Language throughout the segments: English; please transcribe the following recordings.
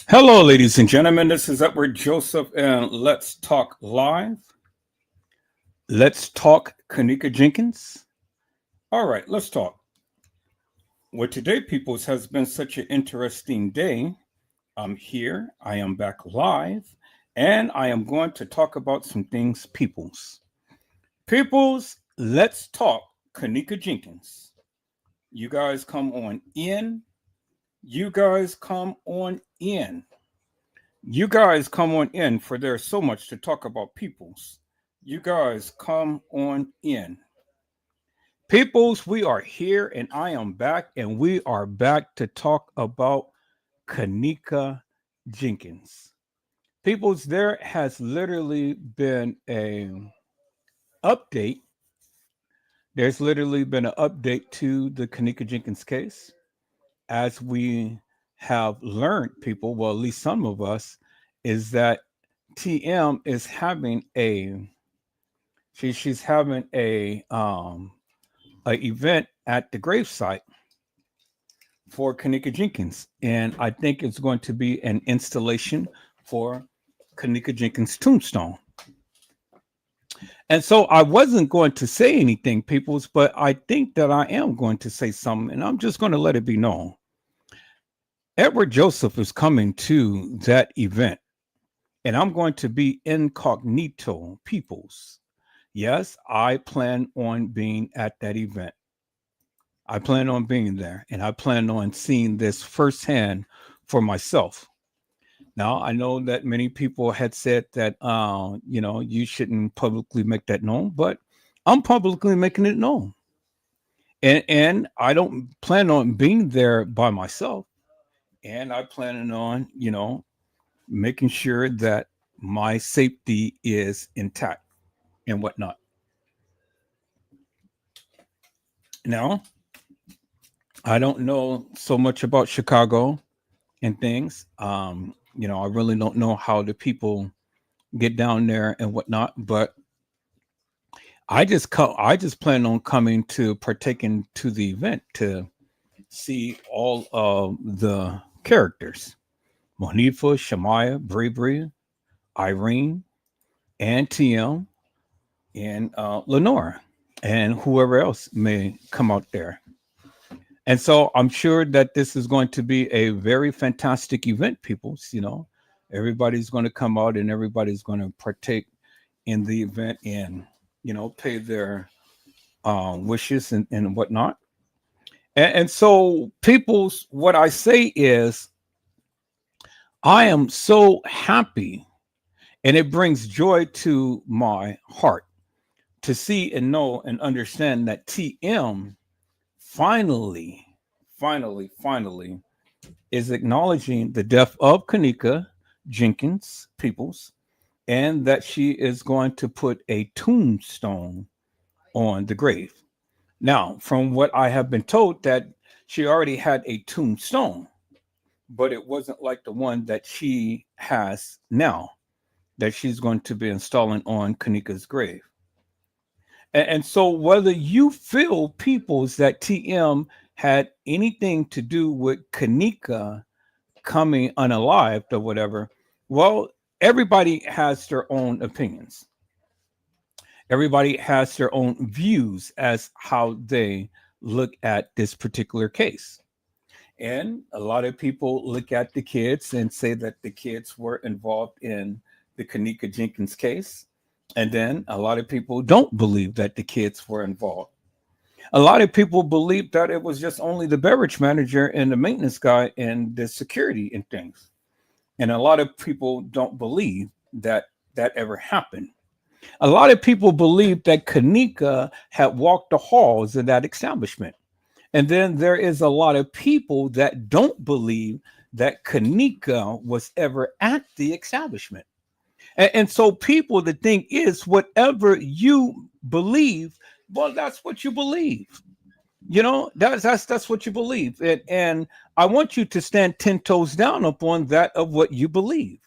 Hello, ladies and gentlemen. This is Edward Joseph, and let's talk live. Let's talk Kenneka Jenkins. All right, let's talk. Well, today, peoples, has been such an interesting day. I'm here. I am back live, and I am going to talk about some things, peoples. Peoples, let's talk Kenneka Jenkins. You guys come on in. You guys come on in. You guys come on in, for there's so much to talk about, peoples. You guys come on in. Peoples, we are here and I am back, and we are back to talk about Kenneka Jenkins. Peoples, there has literally been a update. There's literally been an update to the Kenneka Jenkins case. As we have learned, people, well, at least some of us, is that TM is having she's having a event at the gravesite for Kenneka Jenkins, and I think it's going to be an installation for Kenneka Jenkins' tombstone. And so I wasn't going to say anything, peoples, but I think that I am going to say something, and I'm just going to let it be known. Edward Joseph is coming to that event, and I'm going to be incognito, peoples. Yes, I plan on being at that event. I plan on being there, and I plan on seeing this firsthand for myself. Now, I know that many people had said that, you shouldn't publicly make that known, but I'm publicly making it known. And I don't plan on being there by myself. And I plan on, making sure that my safety is intact and whatnot. Now, I don't know so much about Chicago and things. I really don't know how the people get down there and whatnot, but I just plan on coming to partaking to the event to see all of the characters. Monifa, Shamaya, Bravery, Irene, and TM, and Lenora, and whoever else may come out there. And so I'm sure that this is going to be a very fantastic event, people. Everybody's going to come out and everybody's going to partake in the event and, pay their wishes and whatnot. And so, people's, what I say is, I am so happy and it brings joy to my heart to see and know and understand that TM finally, finally is acknowledging the death of Kenneka Jenkins Peoples, and that she is going to put a tombstone on the grave. Now, from what I have been told, that she already had a tombstone, but it wasn't like the one that she has now, that she's going to be installing on Kenneka's grave. And so, whether you feel, peoples, that TM had anything to do with Kenneka coming unalived or whatever, well, everybody has their own opinions. Everybody has their own views as how they look at this particular case. And a lot of people look at the kids and say that the kids were involved in the Kenneka Jenkins case. And then a lot of people don't believe that the kids were involved. A lot of people believe that it was just only the beverage manager and the maintenance guy and the security and things. And a lot of people don't believe that that ever happened. A lot of people believe that Kenneka had walked the halls of that establishment. And then there is a lot of people that don't believe that Kenneka was ever at the establishment. And so, people, the thing is, whatever you believe, well, that's what you believe. That's what you believe. And I want you to stand 10 toes down upon that of what you believe,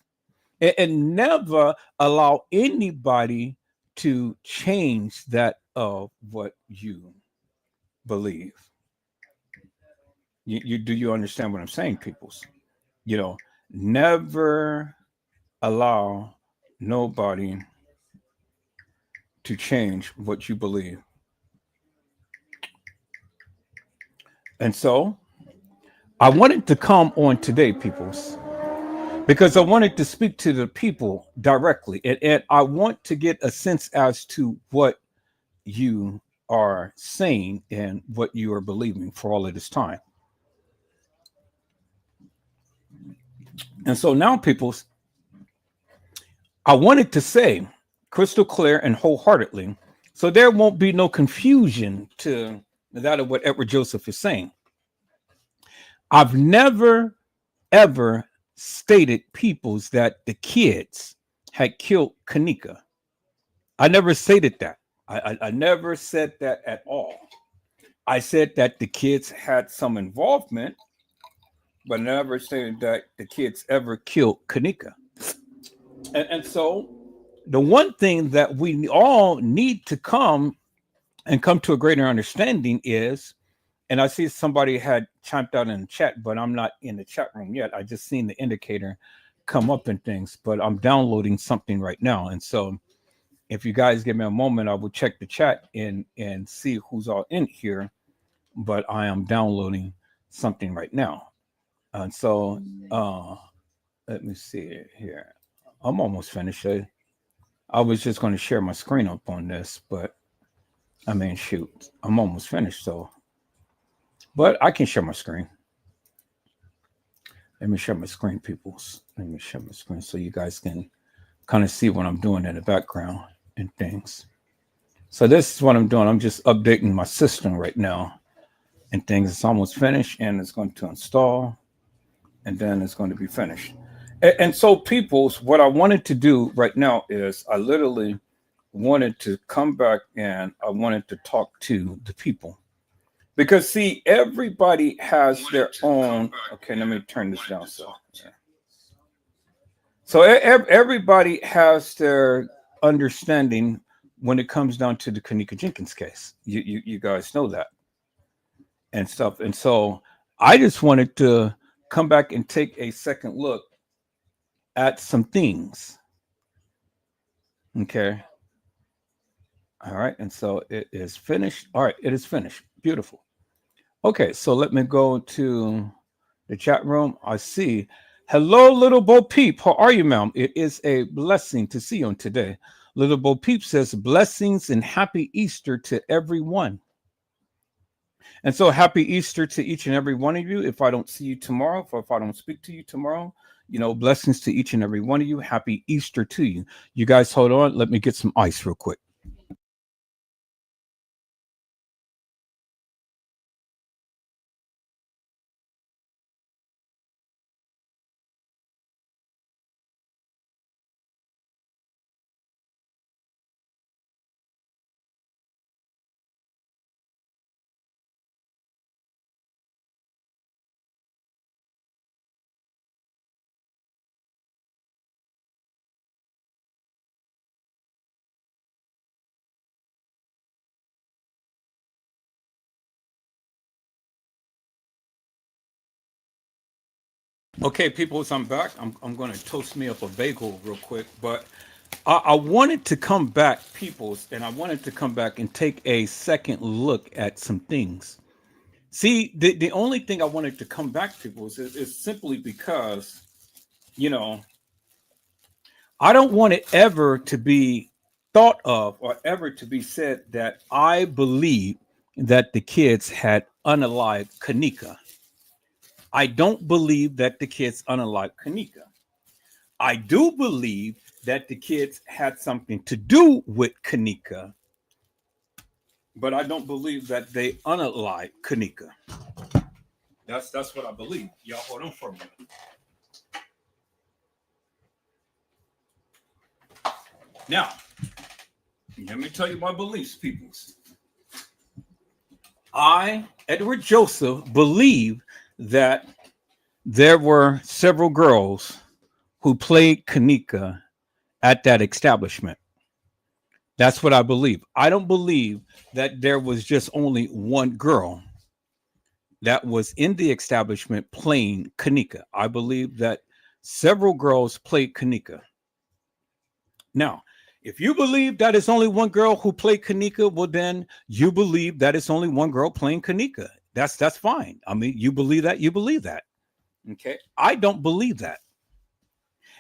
and never allow anybody to change that of what you believe. You understand what I'm saying, peoples? Never allow nobody to change what you believe. And so I wanted to come on today, peoples, because I wanted to speak to the people directly. And I want to get a sense as to what you are saying and what you are believing for all of this time. And so now, peoples, I wanted to say crystal clear and wholeheartedly, so there won't be no confusion to that of what Edward Joseph is saying. I've never ever stated peoples that the kids had killed Kenneka. I never stated that. I never said that at all. I said that the kids had some involvement, but never stated that the kids ever killed Kenneka. And so the one thing that we all need to come to a greater understanding is, and I see somebody had chimed out in the chat, but I'm not in the chat room yet. I just seen the indicator come up and things, but I'm downloading something right now. And so if you guys give me a moment, I will check the chat and see who's all in here. But I am downloading something right now. And so let me see it here. I'm almost finished. I was just going to share my screen up on this, but I mean, shoot, I'm almost finished. So, but I can share my screen. Let me share my screen, peoples. Let me share my screen so you guys can kind of see what I'm doing in the background and things. So this is what I'm doing. I'm just updating my system right now and things. It's almost finished and it's going to install and then it's going to be finished. And so, peoples, what I wanted to do right now is I literally wanted to come back and I wanted to talk to the people. Because, see, everybody has their own. Okay, let me turn this down. So everybody has their understanding when it comes down to the Kenneka Jenkins case. You guys know that and stuff. And so I just wanted to come back and take a second look at some things. Okay. All right. And so it is finished. All right. It is finished. Beautiful. Okay. So let me go to the chat room. I see. Hello, little Bo Peep. How are you, ma'am? It is a blessing to see you on today. Little Bo Peep says, blessings and happy Easter to everyone. And so happy Easter to each and every one of you. If I don't see you tomorrow, if I don't speak to you tomorrow, blessings to each and every one of you. Happy Easter to you. You guys hold on. Let me get some ice real quick. Okay, people, so I'm back. I'm going to toast me up a bagel real quick, but I wanted to come back, peoples, and I wanted to come back and take a second look at some things. See, the only thing I wanted to come back, peoples, is simply because, I don't want it ever to be thought of or ever to be said that I believe that the kids had unalived Kenneka. I don't believe that the kids unalived Kenneka. I do believe that the kids had something to do with Kenneka, but I don't believe that they unalived Kenneka. That's what I believe. Y'all hold on for a minute. Now, let me tell you my beliefs, peoples. I, Edward Joseph, believe that there were several girls who played Kenneka at that establishment. That's what I believe. I don't believe that there was just only one girl that was in the establishment playing Kenneka. I believe that several girls played Kenneka. Now, if you believe that it's only one girl who played Kenneka, well, then you believe that it's only one girl playing Kenneka. That's fine. I mean, you believe that, you believe that. Okay. I don't believe that.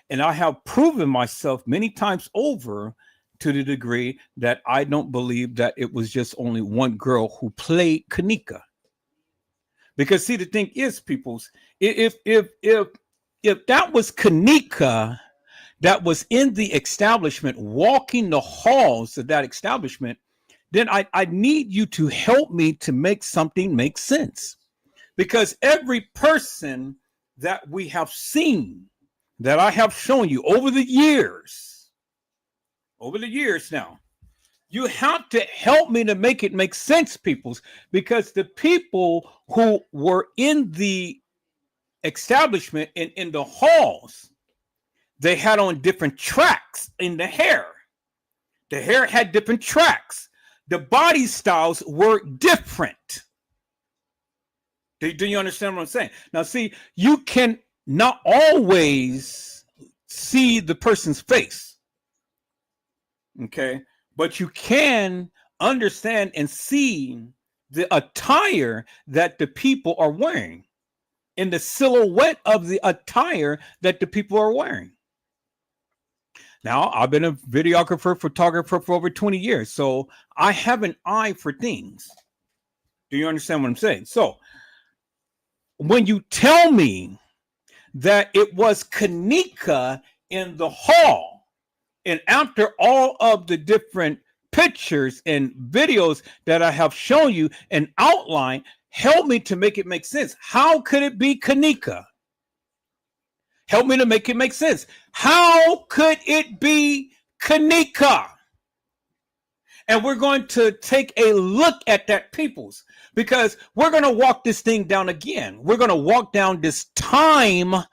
And I have proven myself many times over to the degree that I don't believe that it was just only one girl who played Kenneka. Because see, the thing is, peoples, if that was Kenneka that was in the establishment, walking the halls of that establishment, then I need you to help me to make something make sense. Because every person that we have seen, that I have shown you over the years now, you have to help me to make it make sense, peoples, because the people who were in the establishment and in the halls, they had on different tracks in the hair. The hair had different tracks. The body styles were different. Do you understand what I'm saying? Now, see, you can not always see the person's face, okay? But you can understand and see the attire that the people are wearing and the silhouette of the attire that the people are wearing. Now, I've been a videographer, photographer for over 20 years, so I have an eye for things. Do you understand what I'm saying? So, when you tell me that it was Kenneka in the hall, and after all of the different pictures and videos that I have shown you and outline, help me to make it make sense. How could it be Kenneka? Help me to make it make sense. How could it be Kenneka? And we're going to take a look at that, peoples, because we're going to walk this thing down again. We're going to walk down this timeline.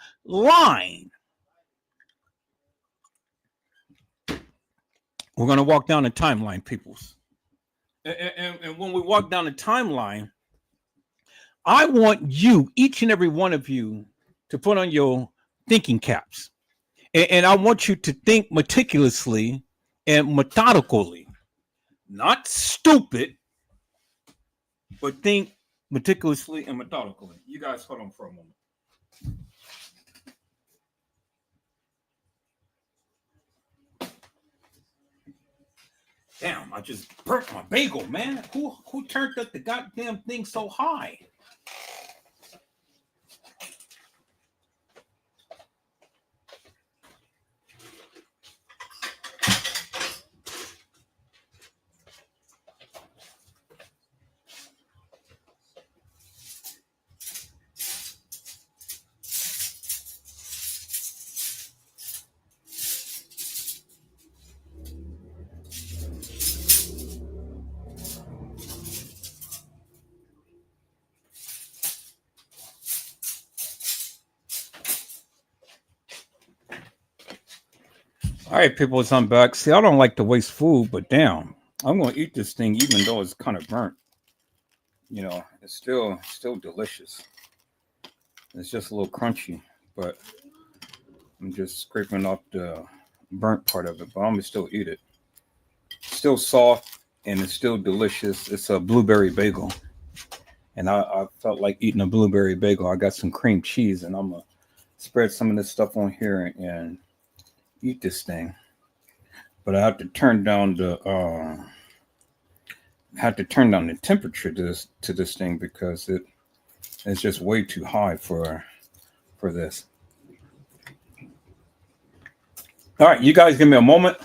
We're going to walk down the timeline, peoples. And when we walk down the timeline, I want you, each and every one of you, to put on your thinking caps. And I want you to think meticulously and methodically, not stupid, but think meticulously and methodically. You guys hold on for a moment. Damn, I just burnt my bagel, man. Who turned up the goddamn thing so high? All right, people, it's I'm back. See, I don't like to waste food, but damn, I'm gonna eat this thing even though it's kind of burnt. You know, it's still delicious. It's just a little crunchy, but I'm just scraping off the burnt part of it, but I'm gonna still eat it. Still soft and it's still delicious. It's a blueberry bagel. And I felt like eating a blueberry bagel. I got some cream cheese and I'm gonna spread some of this stuff on here and eat this thing. But I have to turn down the temperature to this thing because it's just way too high for this. All right, you guys give me a moment.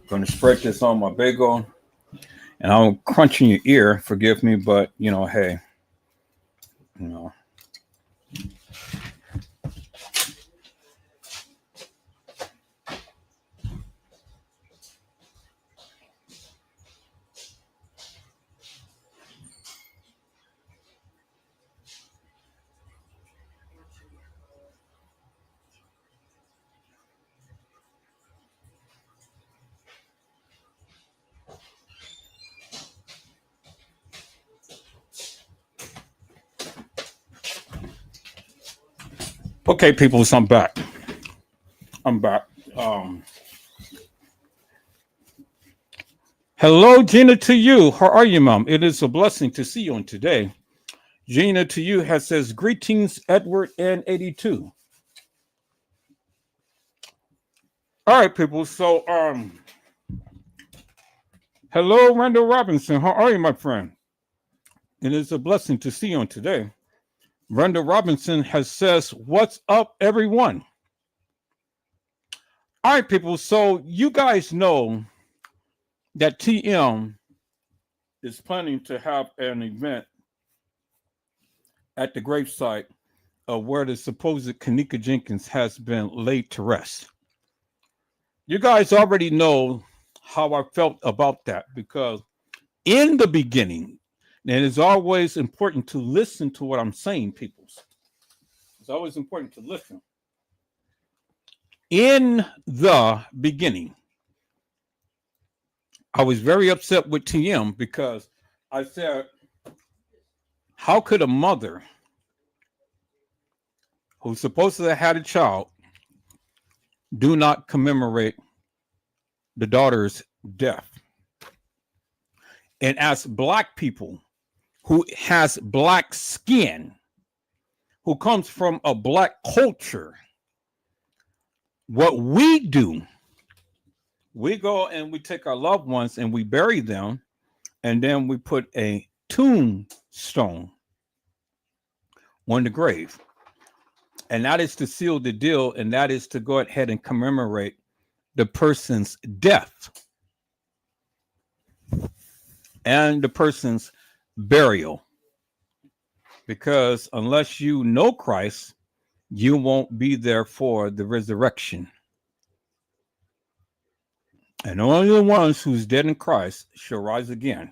Going to spread this on my bagel, and I'll crunch in your ear. Forgive me, but you know, hey, you know. Okay, people, so I'm back. I'm back. Um, Hello, Gina, to you. How are you, Mom? It is a blessing to see you on today. Gina to you has says, greetings, Edward and 82. All right, people. So, hello, Randall Robinson. How are you, my friend? It is a blessing to see you on today. Randall Robinson has says, what's up, everyone? All right, people. So you guys know that TM is planning to have an event at the gravesite of where the supposed Kenneka Jenkins has been laid to rest. You guys already know how I felt about that because in the beginning, and it's always important to listen to what I'm saying, people. It's always important to listen. In the beginning, I was very upset with TM because I said, how could a mother who's supposed to have had a child do not commemorate the daughter's death? And as Black people who has Black skin, who comes from a Black culture, what we do, we go and we take our loved ones and we bury them, and then we put a tombstone on the grave. And that is to seal the deal, and that is to go ahead and commemorate the person's death and the person's burial. Because unless you know Christ, you won't be there for the resurrection. And only the ones who's dead in Christ shall rise again.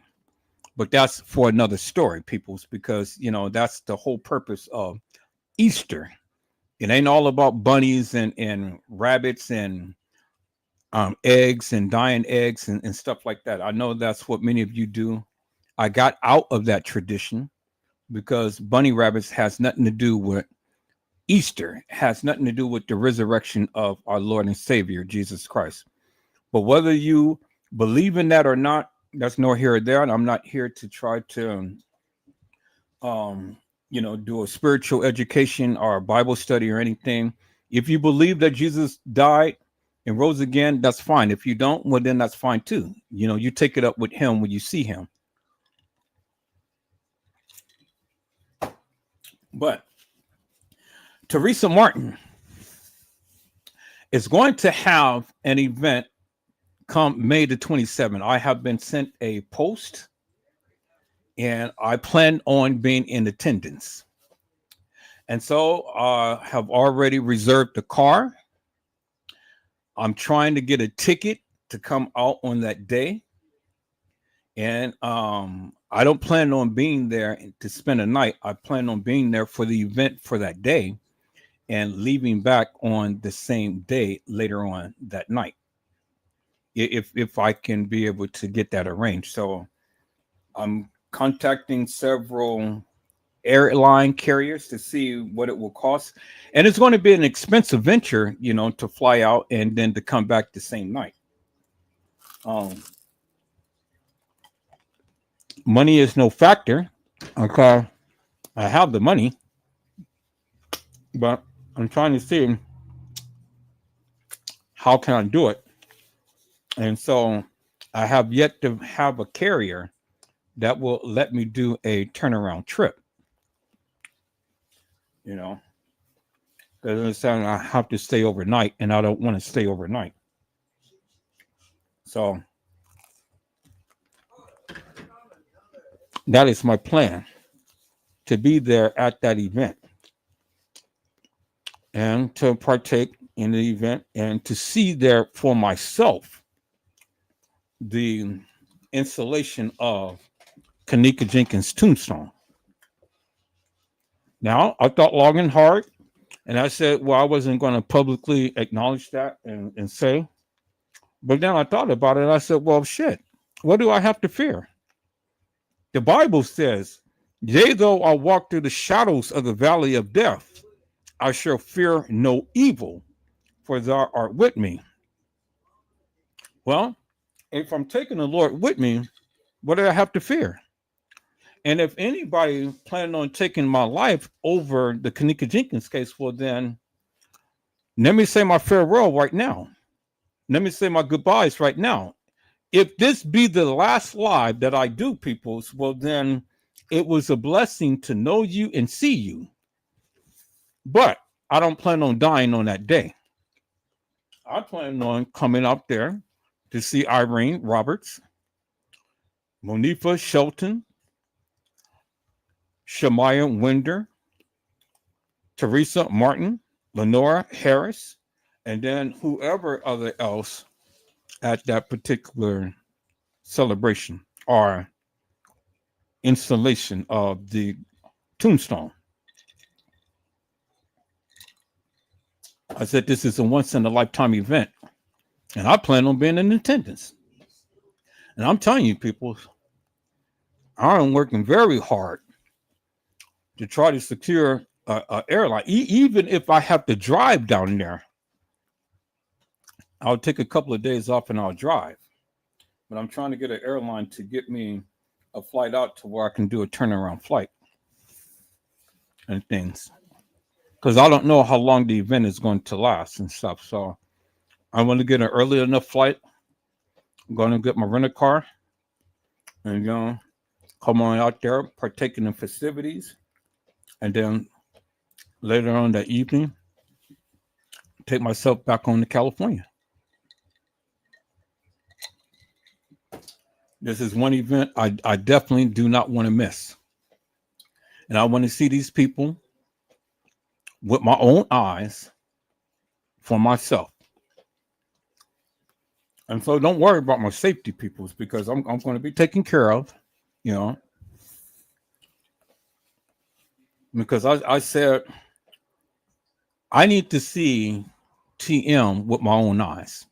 But that's for another story, peoples, because, that's the whole purpose of Easter. It ain't all about bunnies and rabbits and eggs and dying eggs and stuff like that. I know that's what many of you do. I got out of that tradition because bunny rabbits has nothing to do with Easter, has nothing to do with the resurrection of our Lord and Savior, Jesus Christ. But whether you believe in that or not, that's nor here or there. And I'm not here to try to, do a spiritual education or a Bible study or anything. If you believe that Jesus died and rose again, that's fine. If you don't, well, then that's fine too. You take it up with him when you see him. But Teresa Martin is going to have an event come May the 27th. I have been sent a post and I plan on being in attendance. And so I have already reserved the car. I'm trying to get a ticket to come out on that day. And I don't plan on being there to spend a night. I plan on being there for the event for that day and leaving back on the same day later on that night. If I can be able to get that arranged. So I'm contacting several airline carriers to see what it will cost. And it's going to be an expensive venture, to fly out and then to come back the same night. Money is no factor. Okay. I have the money, but I'm trying to see how can I do it. And so I have yet to have a carrier that will let me do a turnaround trip. Because I have to stay overnight, and I don't want to stay overnight. So that is my plan, to be there at that event and to partake in the event and to see there for myself the installation of Kenneka Jenkins' tombstone. Now, I thought long and hard, and I said, well, I wasn't going to publicly acknowledge that and say. But then I thought about it, and I said, well, shit, what do I have to fear? The Bible says, yea, though I walk through the shadows of the valley of death, I shall fear no evil, for thou art with me. Well, if I'm taking the Lord with me, what do I have to fear? And if anybody planning on taking my life over the Kenneka Jenkins case, well, then let me say my farewell right now. Let me say my goodbyes right now. If this be the last live that I do, peoples, well, then it was a blessing to know you and see you. But I don't plan on dying on that day. I plan on coming up there to see Irene Roberts, Monifa Shelton, Shamaya Winder, Teresa Martin, Lenora Harris, and then whoever other else at that particular celebration or installation of the tombstone. I said this is a once in a lifetime event, and I plan on being in attendance. And I'm telling you, people, I'm working very hard to try to secure a airline. Even if I have to drive down there, I'll take a couple of days off and I'll drive. But I'm trying to get an airline to get me a flight out to where I can do a turnaround flight and things. Because I don't know how long the event is going to last and stuff. So I want to get an early enough flight. I'm going to get my rental car and come on out there, partake in the festivities, and then later on that evening, take myself back on to California. This is one event I definitely do not want to miss. And I want to see these people with my own eyes for myself. And so don't worry about my safety, peoples, because I'm going to be taken care of, because I said I need to see TM with my own eyes.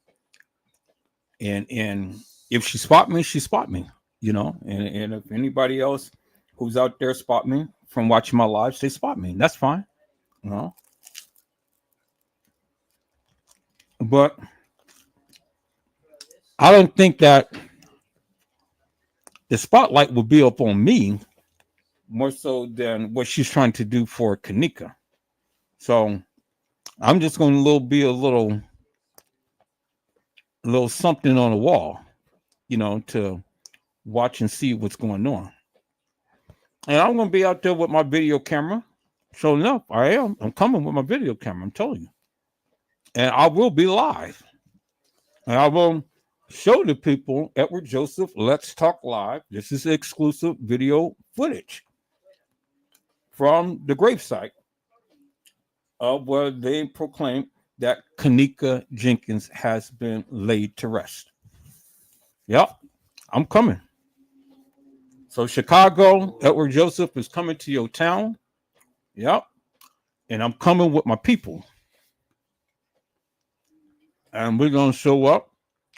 And if she spot me, she spot me, and if anybody else who's out there spot me from watching my lives, they spot me. That's fine, But I don't think that the spotlight will be up on me more so than what she's trying to do for Kenneka. So I'm just going to be a little something on the wall, to watch and see what's going on. And I'm going to be out there with my video camera. So enough, I am. I'm coming with my video camera. I'm telling you. And I will be live. And I will show the people, Edward Joseph, Let's Talk Live. This is exclusive video footage from the gravesite of where they proclaim that Kenneka Jenkins has been laid to rest. Yep, I'm coming. So Chicago, Edward Joseph is coming to your town. Yep. And I'm coming with my people. And we're going to show up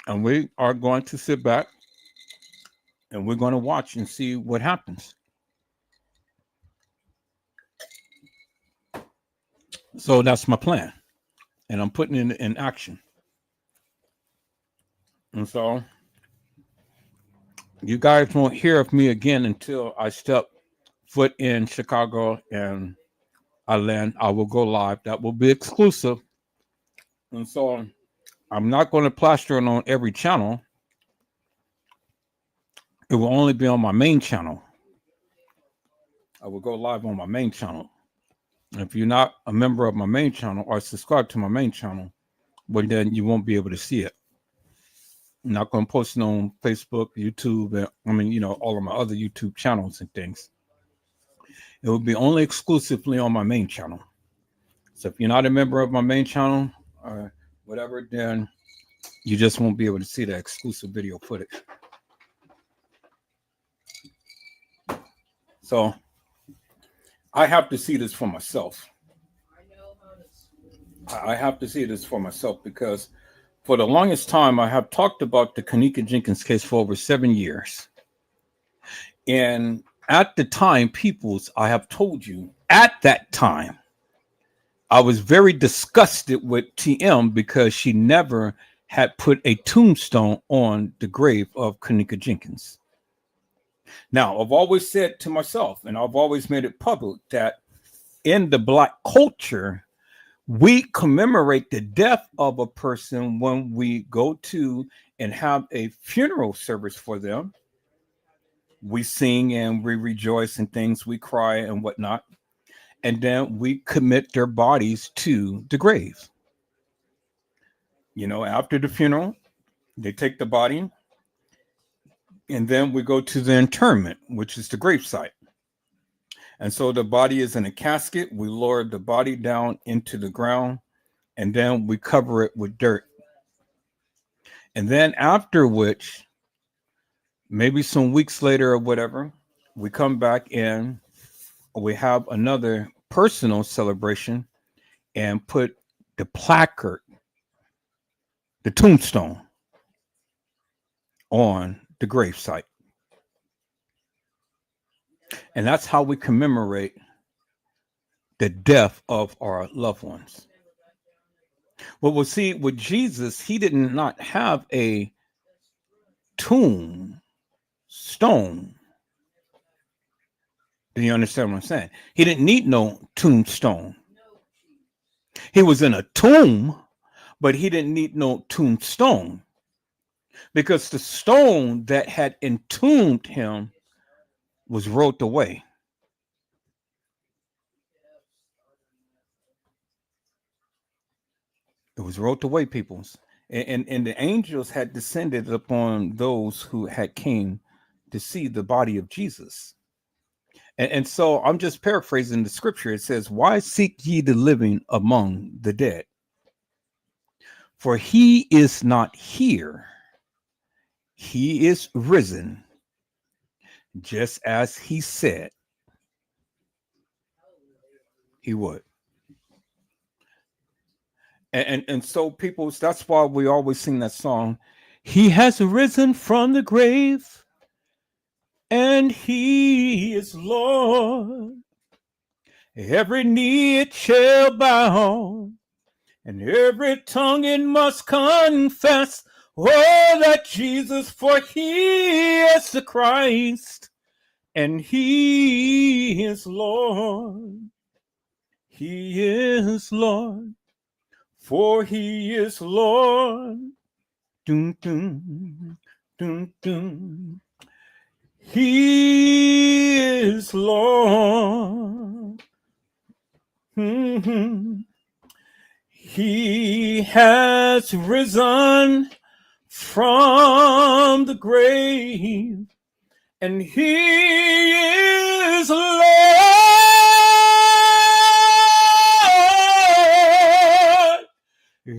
and we are going to sit back and we're going to watch and see what happens. So that's my plan. And I'm putting it in action. And so you guys won't hear of me again until I step foot in Chicago and I land. I will go live. That will be exclusive. And so I'm not going to plaster it on every channel. It will only be on my main channel. I will go live on my main channel. If you're not a member of my main channel or subscribe to my main channel, well, then you won't be able to see it. I'm not going to post it on Facebook, YouTube, all of my other YouTube channels and things. It will be only exclusively on my main channel. So if you're not a member of my main channel or whatever, then you just won't be able to see the exclusive video footage. So I have to see this for myself. I have to see this for myself because for the longest time, I have talked about the Kenneka Jenkins case for over 7 years. And at the time, peoples, I have told you, at that time, I was very disgusted with TM because she never had put a tombstone on the grave of Kenneka Jenkins. Now, I've always said to myself, and I've always made it public, that in the Black culture, we commemorate the death of a person when we go to and have a funeral service for them. We sing and we rejoice and things, we cry and whatnot. And then we commit their bodies to the grave. After the funeral, they take the body, and then we go to the interment, which is the gravesite. And so the body is in a casket. We lower the body down into the ground, and then we cover it with dirt. And then after which, maybe some weeks later or whatever, we come back and we have another personal celebration and put the placard, the tombstone, on the gravesite. And that's how we commemorate the death of our loved ones. Well, we'll see with Jesus, he did not have a tombstone. Do you understand what I'm saying? He didn't need no tombstone. He was in a tomb, but he didn't need no tombstone because the stone that had entombed him was rolled away. It was rolled away, peoples. And the angels had descended upon those who had came to see the body of Jesus. And so I'm just paraphrasing the scripture. It says, "Why seek ye the living among the dead? For he is not here. He is risen, just as he said he would." And so people, that's why we always sing that song. He has risen from the grave, and he is Lord. Every knee it shall bow, and every tongue it must confess, that Jesus, for he is the Christ, and he is Lord. He is Lord, for he is Lord. Dun, dun, dun, dun. He is Lord. Mm-hmm. He has risen from the grave, and he is Lord.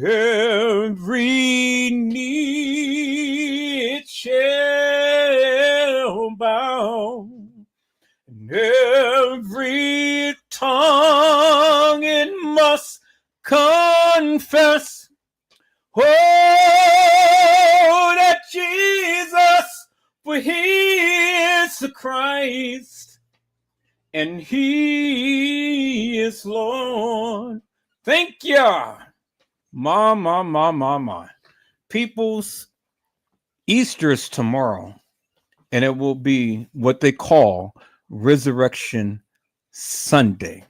Every knee it shall bow, and every tongue it must confess, that Jesus, for he is the Christ, and he is Lord. Thank you. My. People's Easter is tomorrow, and it will be what they call Resurrection Sunday.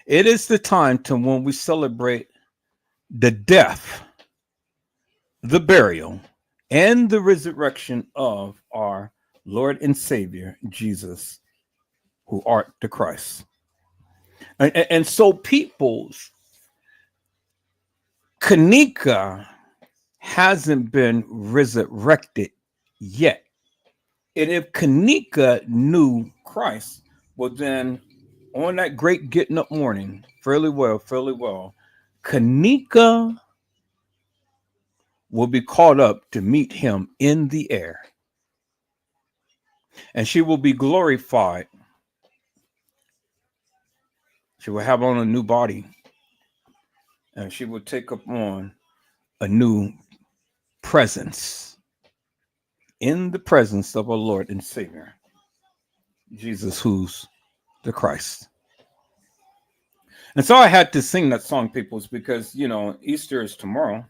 It is the time to when we celebrate the death, the burial, and the resurrection of our Lord and Savior, Jesus, who art the Christ. And so people's Kenneka hasn't been resurrected yet. And if Kenneka knew Christ, well then on that great getting up morning, fairly well, Kenneka will be caught up to meet him in the air. And she will be glorified. She will have on a new body. And she will take up on a new presence in the presence of our Lord and Savior, Jesus, who's the Christ. And so I had to sing that song, peoples, because Easter is tomorrow,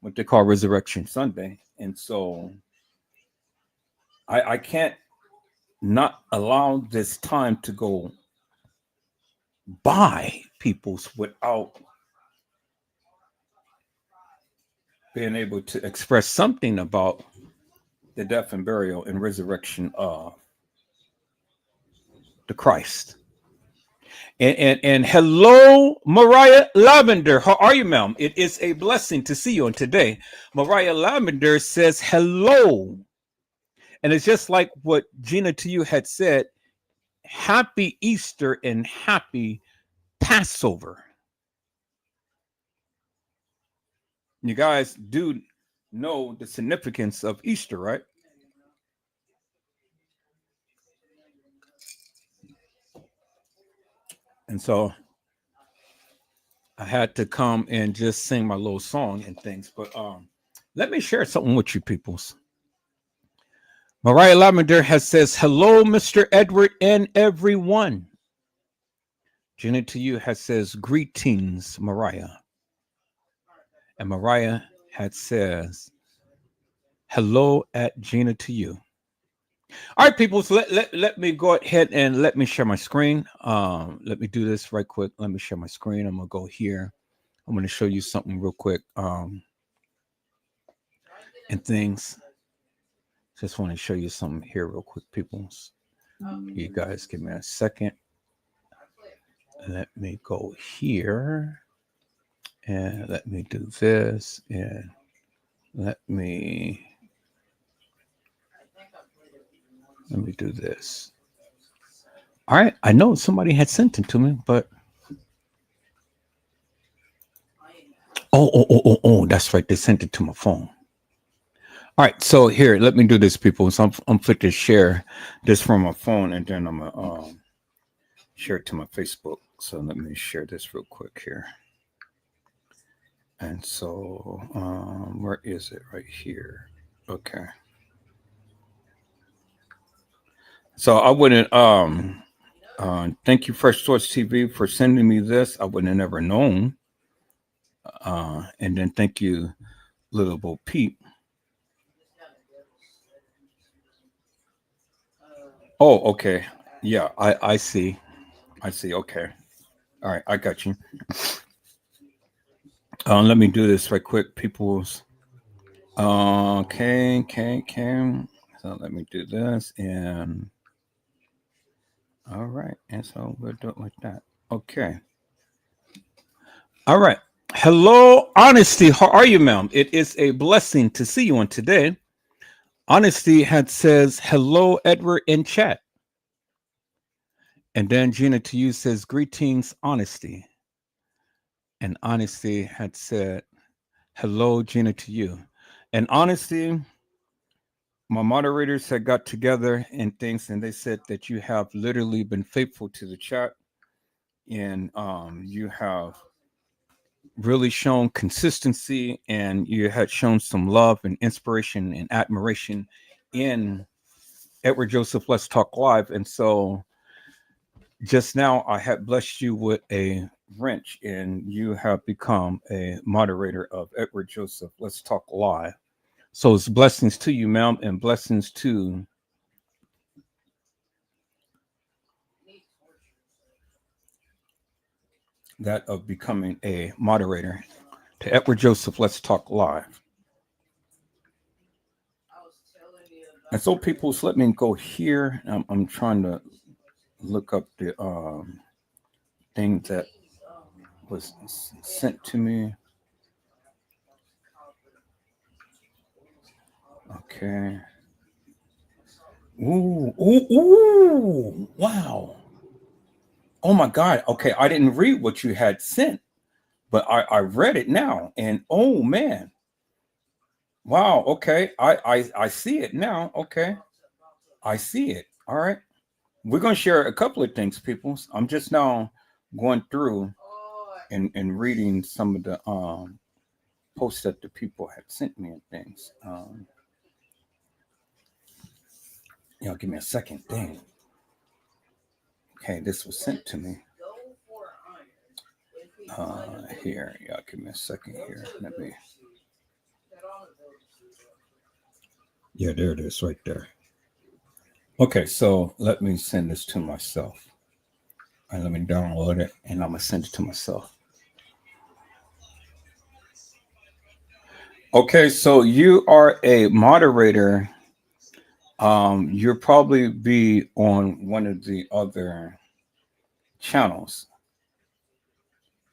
what they call Resurrection Sunday, and so I can't not allow this time to go by, peoples, without being able to express something about the death and burial and resurrection of the Christ. And hello, Mariah Lavender. How are you, ma'am? It is a blessing to see you on today. Mariah Lavender says hello. And it's just like what Gina to you had said. Happy Easter and happy Passover. You guys do know the significance of Easter, right? And so I had to come and just sing my little song and things. But let me share something with you peoples. Mariah Lavender has says, hello, Mr. Edward and everyone. Jenna to you has says, greetings, Mariah. And Mariah had says, hello at Gina to you. All right, people. So let me go ahead and let me share my screen. Let me do this right quick. Let me share my screen. I'm gonna go here. I'm gonna show you something real quick. And things. Just want to show you something here real quick, people. You guys give me a second. Let me go here. And let me do this. And let me do this. All right. I know somebody had sent it to me, but oh, that's right. They sent it to my phone. All right, so here, let me do this, people. So I'm fit to share this from my phone, and then I'm gonna share it to my Facebook. So let me share this real quick here. And so, where is it? Right here. Okay. So I wouldn't. Thank you, Fresh Source TV, for sending me this. I wouldn't have never known. And then thank you, Little Bo Peep. Oh, okay. Yeah, I see. I see. Okay. All right, I got you. Let me do this right quick, people's. Okay. So let me do this, and all right, and so we'll do it like that. Okay. All right. Hello, Honesty. How are you, ma'am? It is a blessing to see you on today. Honesty had says hello, Edward in chat, and then Gina to you says greetings, Honesty, and Honesty had said hello, Gina to you, and Honesty. My moderators had got together and things, and they said that you have literally been faithful to the chat, and you have really shown consistency, and you had shown some love and inspiration and admiration in Edward Joseph Let's Talk Live. And so just now I had blessed you with a wrench, and you have become a moderator of Edward Joseph Let's Talk Live. So it's blessings to you, ma'am, and blessings to that of becoming a moderator to Edward Joseph Let's Talk Live. And so people, so let me go here. I'm trying to look up the thing that was sent to me. Okay. Ooh, wow. Oh my God. Okay, I didn't read what you had sent, but I read it now, and oh man. Wow, okay. I see it now. Okay. I see it. All right. We're gonna share a couple of things, people. I'm just now going through and reading some of the posts that the people had sent me and things. Give me a second thing. Okay, this was sent to me. Here, yeah, give me a second here. Let me. Yeah, there it is, right there. Okay, so let me send this to myself. And let me download it, and I'm gonna send it to myself. Okay, so you are a moderator. You'll probably be on one of the other channels.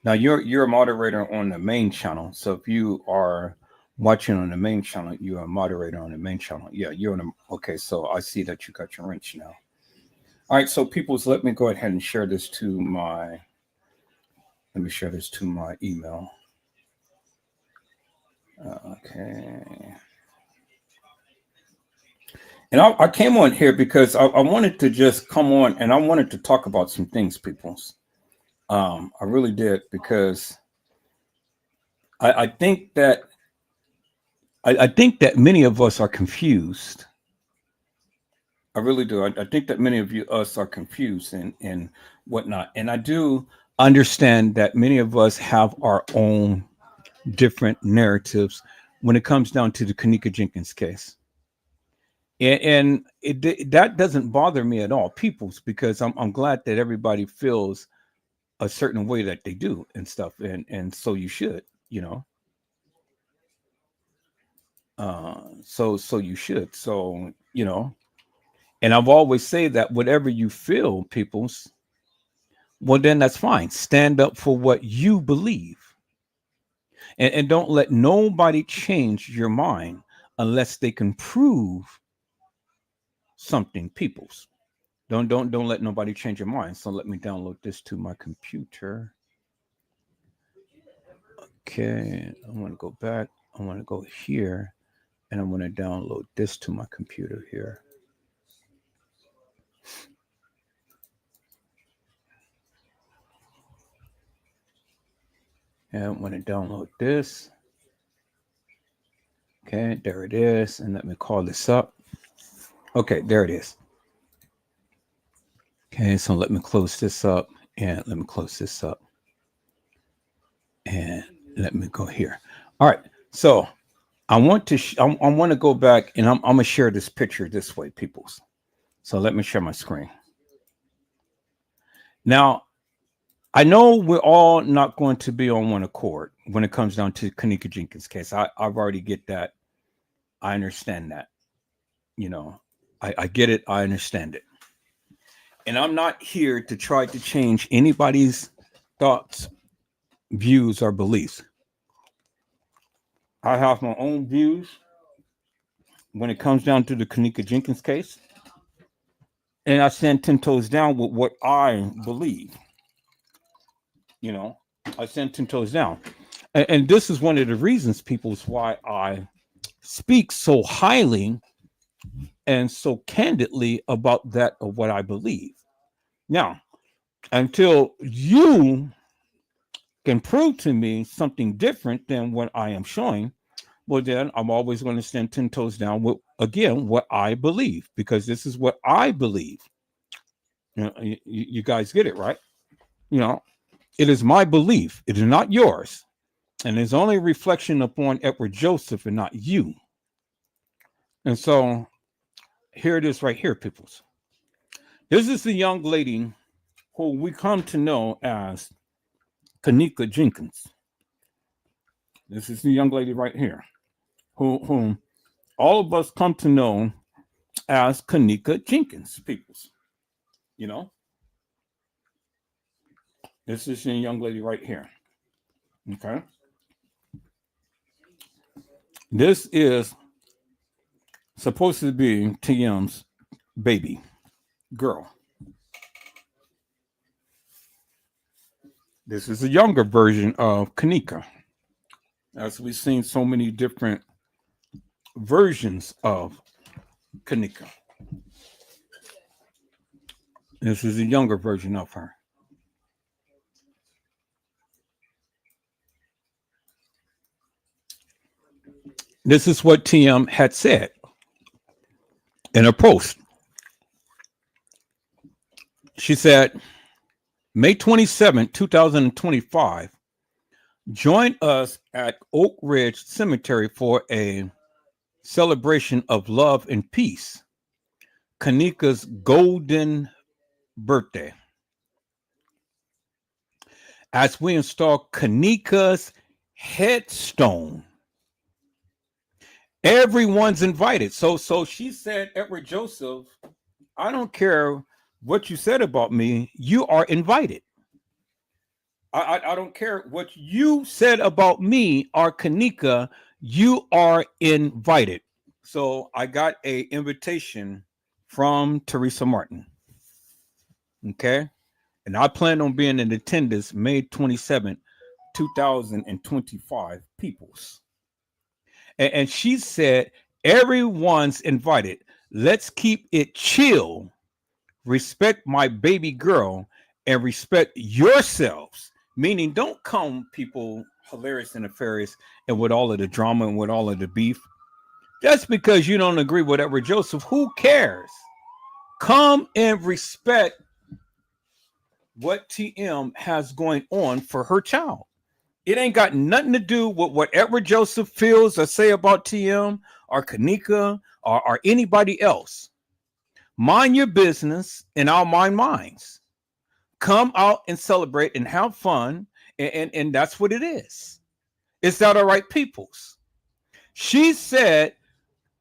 Now you're a moderator on the main channel. So if you are watching on the main channel, you're a moderator on the main channel. Yeah, you're on a okay, so I see that you got your wrench now. All right, so peoples, let me go ahead and share this to my email. Okay. And I came on here because I wanted to just come on and I wanted to talk about some things, peoples. I really did because I think that I think that many of us are confused. I really do. I think that many of us are confused and whatnot. And I do understand that many of us have our own different narratives when it comes down to the Kenneka Jenkins case. That doesn't bother me at all, peoples, because I'm glad that everybody feels a certain way that they do and stuff, and so you should, you know. So you should, so you know. And I've always say that whatever you feel, peoples, well then that's fine. Stand up for what you believe, and don't let nobody change your mind unless they can prove something, peoples. Don't let nobody change your mind. So let me download this to my computer. Okay, I want to go back. I want to go here, and I want to download this to my computer here. And I want to download this. Okay, there it is. And let me call this up. Okay, there it is. Okay, so let me close this up, and let me close this up, and let me go here. All right, so I want to I want to go back, and I'm gonna share this picture this way, peoples. So let me share my screen. Now I know we're all not going to be on one accord when it comes down to Kenneka Jenkins' case. I've already get that. I understand that. You know, I get it. I understand it. And I'm not here to try to change anybody's thoughts, views, or beliefs. I have my own views when it comes down to the Kenneka Jenkins case. And I stand 10 toes down with what I believe. You know, I stand 10 toes down. And this is one of the reasons, people, is why I speak so highly and so candidly about that of what I believe. Now, until you can prove to me something different than what I am showing, well, then I'm always going to stand 10 toes down with, again, what I believe, because this is what I believe. You know, you guys get it, right? You know, it is my belief. It is not yours. And it's only a reflection upon Edward Joseph and not you. And so here it is right here, peoples. This is the young lady who we come to know as Kenneka Jenkins. This is the young lady right here, whom all of us come to know as Kenneka Jenkins, peoples. You know, this is the young lady right here. Okay. This is supposed to be TM's baby girl. This is a younger version of Kenneka. As we've seen so many different versions of Kenneka. This is a younger version of her. This is what TM had said in a post. She said, May 27, 2025, Join us at Oak Ridge Cemetery for a celebration of love and peace, Kenneka's golden birthday, as we install Kenneka's headstone. Everyone's invited. So she said, Edward Joseph, I don't care what you said about me, you are invited. I don't care what you said about me or Kenneka, you are invited. So I got a invitation from Teresa Martin. Okay. And I plan on being in attendance May 27th, 2025, peoples. And she said, everyone's invited. Let's keep it chill. Respect my baby girl and respect yourselves. Meaning, don't come, people, hilarious and nefarious, and with all of the drama and with all of the beef. Just because you don't agree with Edward Joseph, who cares? Come and respect what TM has going on for her child. It ain't got nothing to do with what Edward Joseph feels or say about TM or Kenneka or anybody else. Mind your business and I'll mind mine. Come out and celebrate and have fun. And that's what it is. Is that all right, peoples? She said,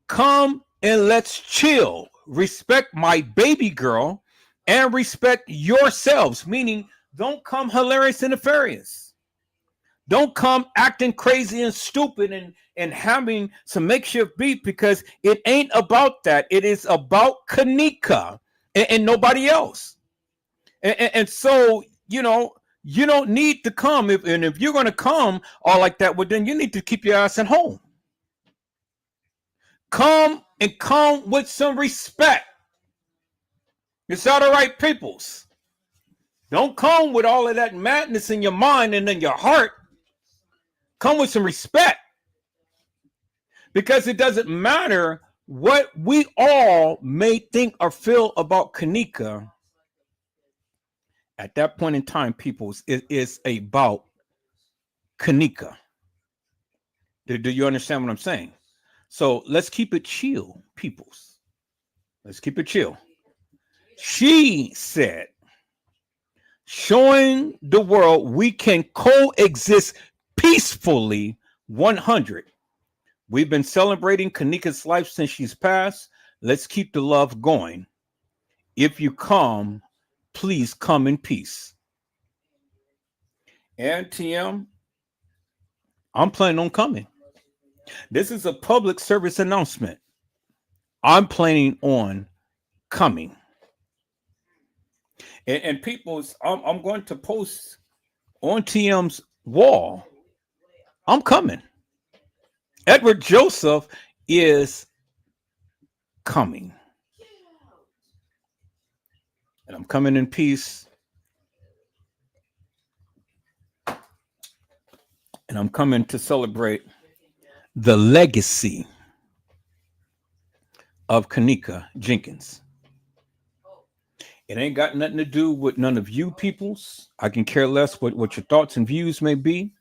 come and let's chill. Respect my baby girl and respect yourselves. Meaning, don't come hilarious and nefarious. Don't come acting crazy and stupid and having some makeshift beat, because it ain't about that. It is about Kenneka and nobody else. And so, you don't need to come. If you're going to come all like that, well, then you need to keep your ass at home. Come and come with some respect. Is that all right, peoples? Don't come with all of that madness in your mind and in your heart. Come with some respect. Because it doesn't matter what we all may think or feel about Kenneka. At that point in time, peoples, it is about Kenneka. Do you understand what I'm saying? So let's keep it chill, peoples. Let's keep it chill. She said, showing the world we can coexist peacefully. 100. We've been celebrating Kenneka's life since she's passed. Let's keep the love going. If you come, please come in peace. And TM, I'm planning on coming. This is a public service announcement. I'm planning on coming. And people's, I'm going to post on TM's wall. I'm coming. Edward Joseph is coming. And I'm coming in peace. And I'm coming to celebrate the legacy of Kenneka Jenkins. It ain't got nothing to do with none of you peoples. I can care less what your thoughts and views may be.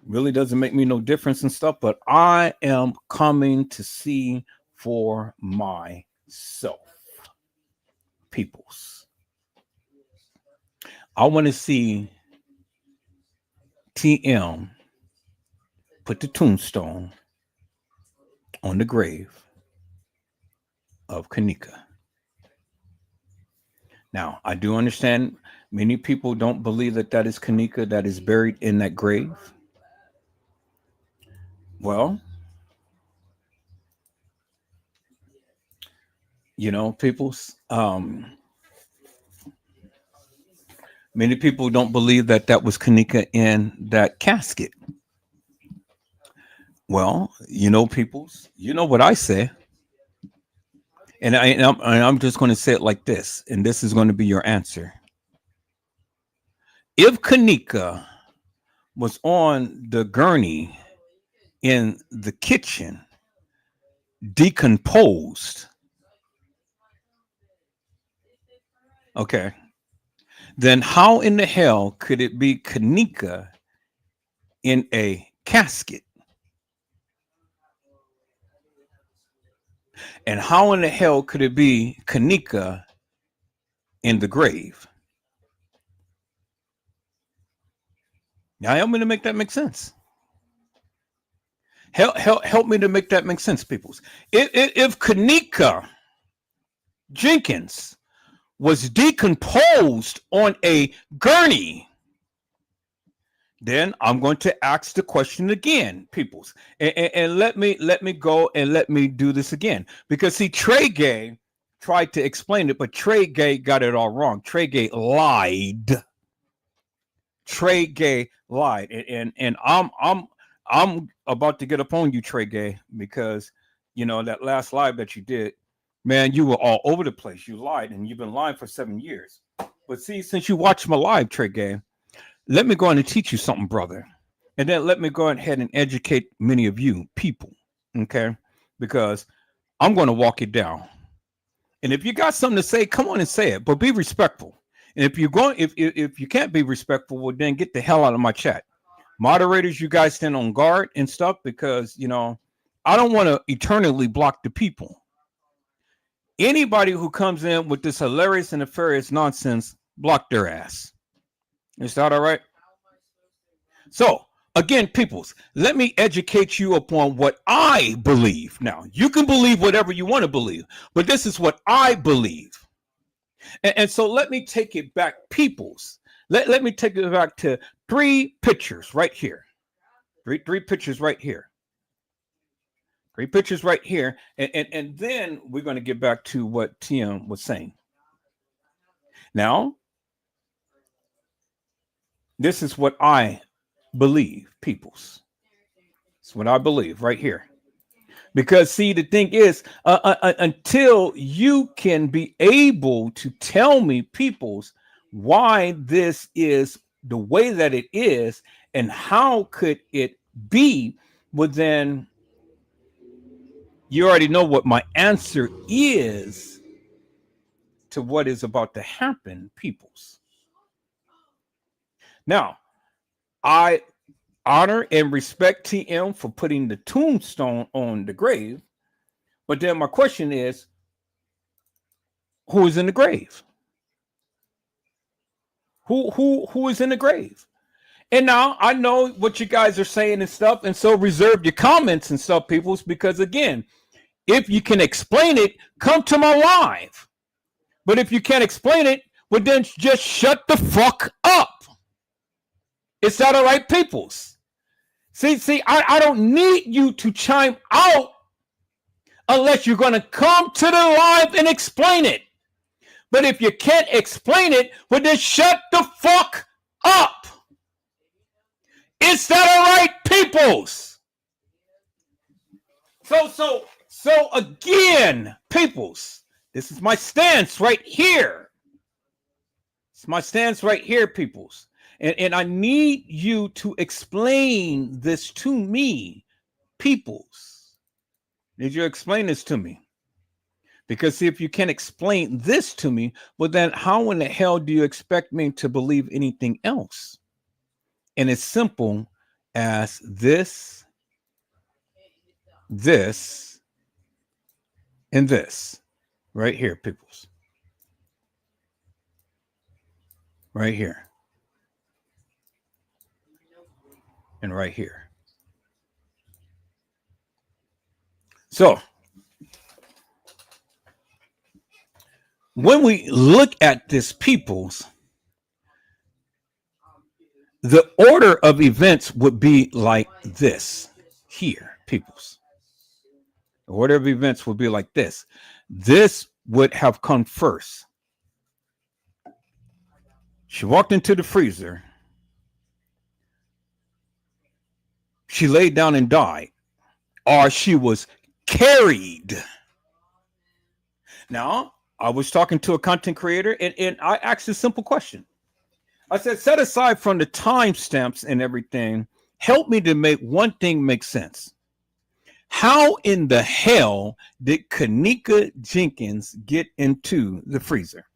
Really doesn't make me no difference and stuff, but I am coming to see for myself. Peoples. I want to see TM put the tombstone on the grave of Kenneka. Now, I do understand many people don't believe that that is Kenneka that is buried in that grave. Well, peoples, many people don't believe that that was Kenneka in that casket. Well, peoples, you know what I say. And I'm just going to say it like this, and this is going to be your answer. If Kenneka was on the gurney in the kitchen, decomposed, okay, then how in the hell could it be Kenneka in a casket? And how in the hell could it be Kenneka in the grave? Now help me to make that make sense. Help me to make that make sense, peoples. If Kenneka Jenkins was decomposed on a gurney, then I'm going to ask the question again, peoples, and let me go and let me do this again, because see, Trey Gay tried to explain it, but Trey Gay got it all wrong. Trey Gay lied. Trey Gay lied, and I'm about to get up on you, Trey Gay, because you know that last live that you did, man, you were all over the place. You lied, and you've been lying for 7 years. But see, since you watched my live, Trey Gay, let me go on and teach you something, brother, and then let me go ahead and educate many of you people, okay? Because I'm going to walk it down, and if you got something to say, come on and say it, but be respectful. And if you're going, if you can't be respectful, well, then get the hell out of my chat. Moderators, you guys stand on guard and stuff, because you know I don't want to eternally block the people. Anybody who comes in with this hilarious and nefarious nonsense, block their ass. Is that all right? So again, peoples, let me educate you upon what I believe. Now, you can believe whatever you want to believe, but this is what I believe. And so let me take it back, peoples. Let me take it back to 3 pictures right here. Three pictures right here. 3 pictures right here. And then we're going to get back to what Tim was saying. Now, this is what I believe, peoples. It's what I believe right here. Because see, the thing is, until you can be able to tell me, peoples, why this is the way that it is, and how could it be, well, then you already know what my answer is to what is about to happen, peoples. Now, I honor and respect TM for putting the tombstone on the grave, but then my question is, who is in the grave? Who is in the grave? And now I know what you guys are saying and stuff, and so reserve your comments and stuff, peoples, because again, if you can explain it, come to my live. But if you can't explain it, well, then just shut the fuck up. Is that all right, peoples? See, I don't need you to chime out unless you're going to come to the live and explain it. But if you can't explain it, well, then shut the fuck up. Is that all right, peoples? So again, peoples, this is my stance right here. It's my stance right here, peoples. And I need you to explain this to me, peoples. Did you explain this to me? Because see, if you can't explain this to me, well, then how in the hell do you expect me to believe anything else? And it's simple as this, and this right here, peoples. Right here. And right here. So when we look at this, peoples, the order of events would be like this here, peoples. The order of events would be like this. This would have come first. She walked into the freezer. She laid down and died, or she was carried. Now, I was talking to a content creator, and I asked a simple question. I said, set aside from the timestamps and everything, help me to make one thing make sense. How in the hell did Kenneka Jenkins get into the freezer?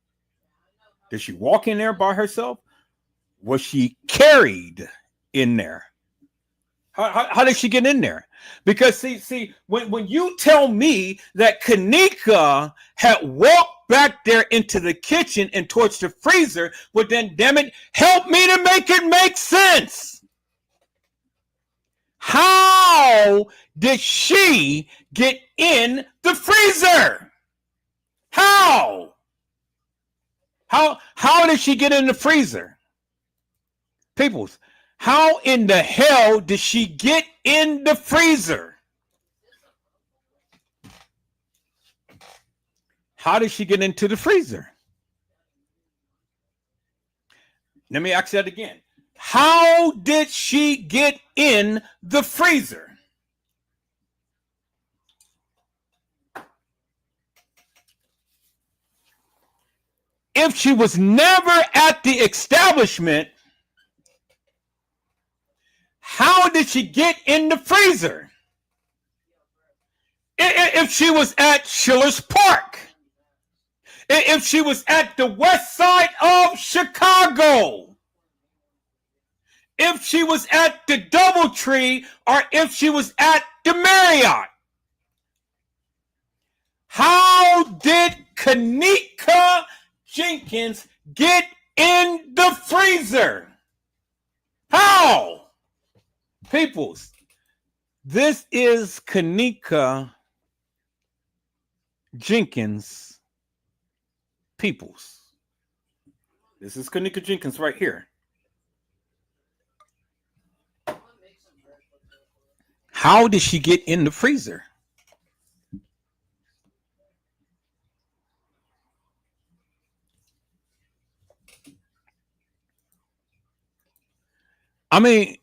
Did she walk in there by herself? Was she carried in there? How did she get in there? Because see, when you tell me that Kenneka had walked back there into the kitchen and towards the freezer, well then, damn it, help me to make it make sense. How did she get in the freezer? How? How did she get in the freezer? Peoples, how in the hell did she get in the freezer? How did she get into the freezer? Let me ask that again. How did she get in the freezer? If she was never at the establishment, how did she get in the freezer? If she was at Schiller's Park, if she was at the west side of Chicago, if she was at the DoubleTree, or if she was at the Marriott, how did Kenneka Jenkins get in the freezer? How? Peoples, this is Kenneka Jenkins. Peoples, this is Kenneka Jenkins right here. How did she get in the freezer? I mean,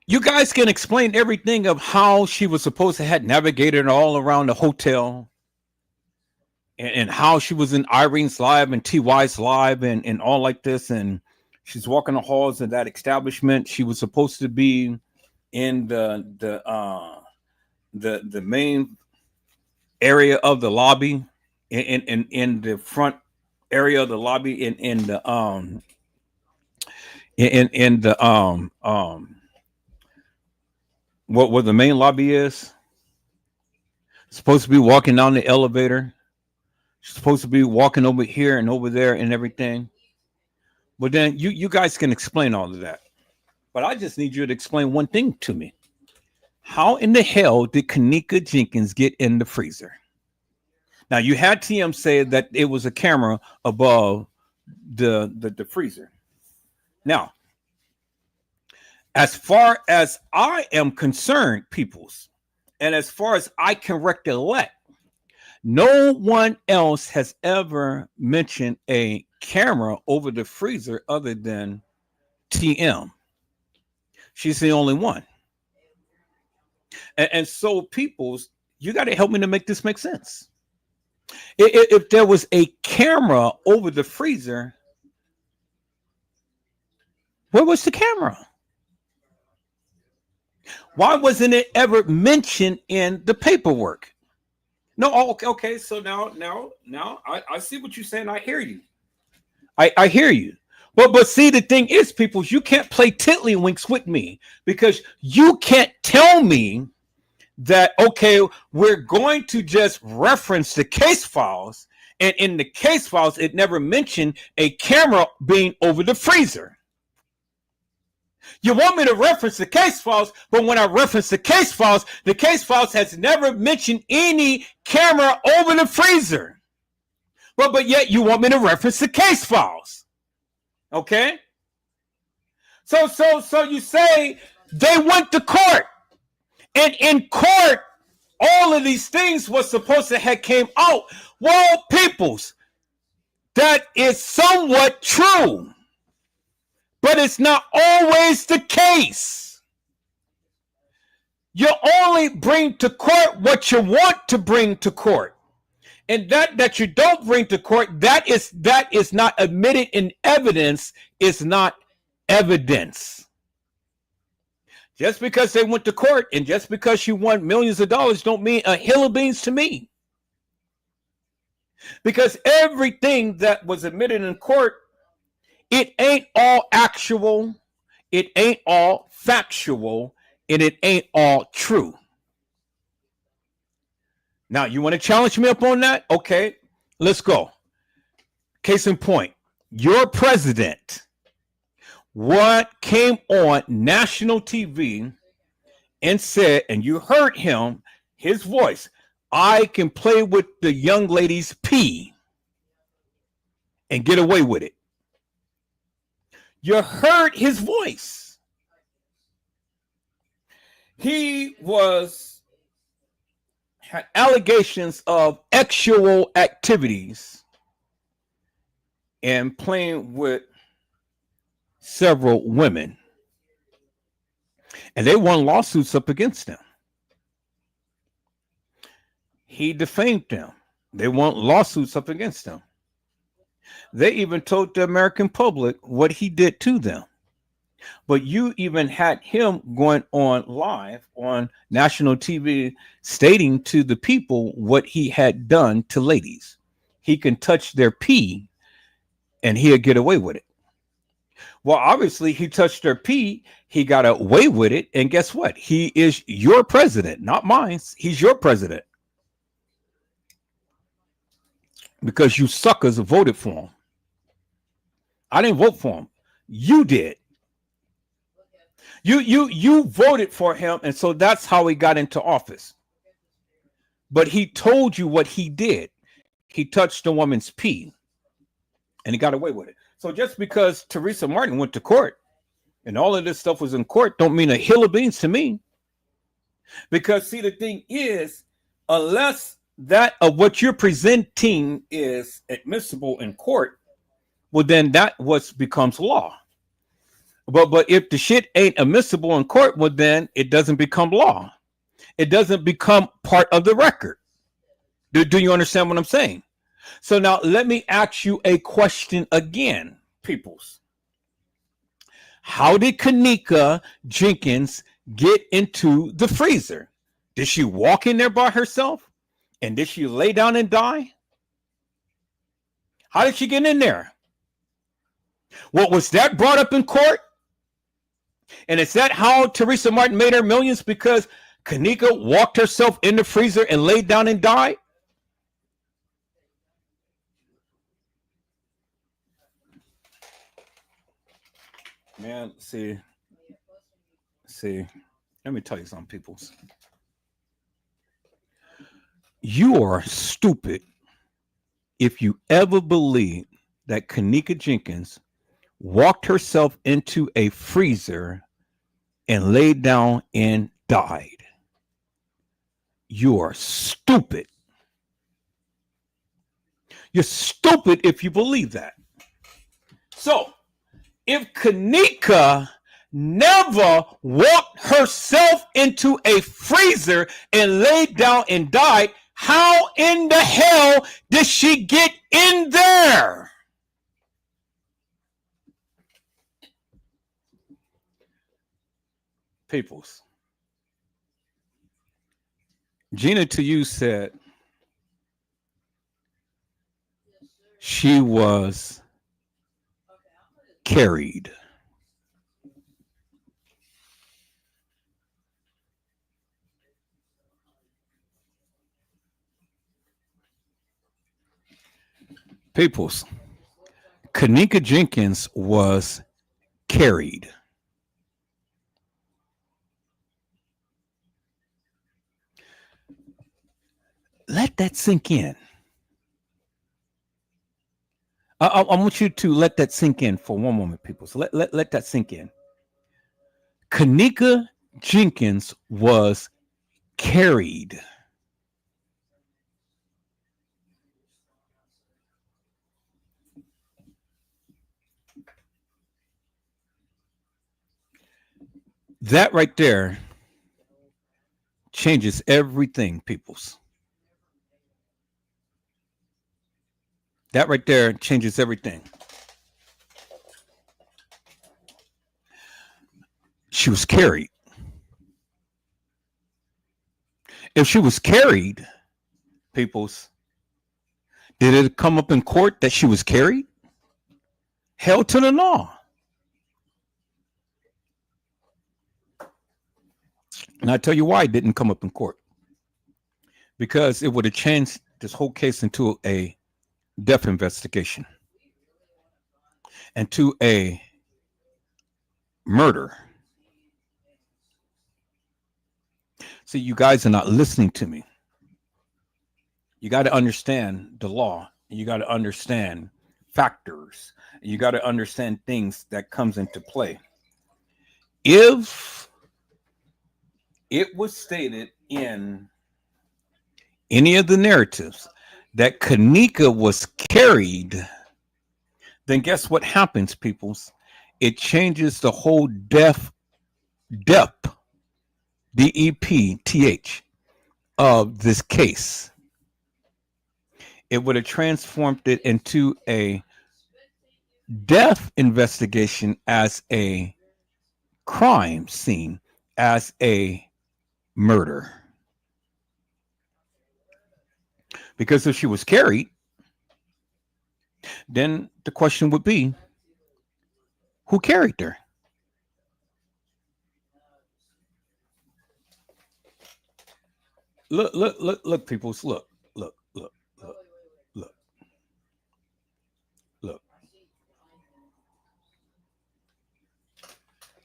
you guys can explain everything of how she was supposed to have navigated all around the hotel, and how she was in Irene's live and TY's live and all like this, and she's walking the halls of that establishment. She was supposed to be in the main area of the lobby, in the front area of the lobby, in the what where the main lobby is. Supposed to be walking down the elevator. She's supposed to be walking over here and over there and everything. But then you guys can explain all of that. But I just need you to explain one thing to me. How in the hell did Kenneka Jenkins get in the freezer? Now, you had TM say that it was a camera above the freezer. Now, as far as I am concerned, peoples, and as far as I can recollect, no one else has ever mentioned a camera over the freezer other than TM. She's the only one. And so, peoples, you got to help me to make this make sense. If there was a camera over the freezer, where was the camera? Why wasn't it ever mentioned in the paperwork? No, okay. So now, I see what you're saying. I hear you. I hear you. But see, the thing is, people, you can't play tiddlywinks with me, because you can't tell me that, okay, we're going to just reference the case files, and in the case files, it never mentioned a camera being over the freezer. You want me to reference the case files, but when I reference the case files has never mentioned any camera over the freezer. But yet you want me to reference the case files. Okay? So you say they went to court. And in court, all of these things was supposed to have came out. Well, peoples, that is somewhat true. But it's not always the case. You only bring to court what you want to bring to court. And that you don't bring to court, that is not admitted in evidence, is not evidence. Just because they went to court and just because she won millions of dollars don't mean a hill of beans to me. Because everything that was admitted in court, it ain't all actual, it ain't all factual, and it ain't all true. Now, you want to challenge me up on that? Okay, let's go. Case in point, your president, what came on national TV and said, and you heard him, his voice, I can play with the young lady's pee and get away with it. You heard his voice. He had allegations of sexual activities and playing with several women. And they won lawsuits up against him. He defamed them. They won lawsuits up against him. They even told the American public what he did to them. But you even had him going on live on national TV stating to the people what he had done to ladies. He can touch their pee and he'll get away with it. Well, obviously, he touched their pee. He got away with it. And guess what? He is your president, not mine. He's your president. Because you suckers voted for him. I didn't vote for him. You did. You voted for him, and so that's how he got into office. But he told you what he did. He touched a woman's pee, and he got away with it. So just because Teresa Martin went to court, and all of this stuff was in court, don't mean a hill of beans to me. Because see, the thing is, unless that of what you're presenting is admissible in court, well, then that what becomes law. But if the shit ain't admissible in court, well, then it doesn't become law. It doesn't become part of the record. Do you understand what I'm saying? So now let me ask you a question again, peoples. How did Kenneka Jenkins get into the freezer? Did she walk in there by herself? And did she lay down and die? How did she get in there? What was that brought up in court? And is that how Teresa Martin made her millions? Because Kenneka walked herself in the freezer and laid down and died? Man, see, let me tell you something, peoples. You are stupid if you ever believe that Kenneka Jenkins walked herself into a freezer and laid down and died. You are stupid. You're stupid if you believe that. So, if Kenneka never walked herself into a freezer and laid down and died, how in the hell did she get in there? Peoples. Gina to you said she was carried. Peoples. Kenneka Jenkins was carried. Let that sink in. I want you to let that sink in for one moment, people. So let that sink in. Kenneka Jenkins was carried. That right there changes everything, peoples. That right there changes everything. She was carried. If she was carried, peoples, did it come up in court that she was carried? Hell to the law. And I tell you why it didn't come up in court. Because it would have changed this whole case into a death investigation and to a murder. See, you guys are not listening to me. You got to understand the law. You got to understand factors. You got to understand things that comes into play. If it was stated in any of the narratives that Kenneka was carried, then guess what happens, peoples? It changes the whole depth, DEPTH, of this case. It would have transformed it into a death investigation as a crime scene, as a murder. Because if she was carried, then the question would be, who carried her? Look, peoples, look, look, look, look, look, look.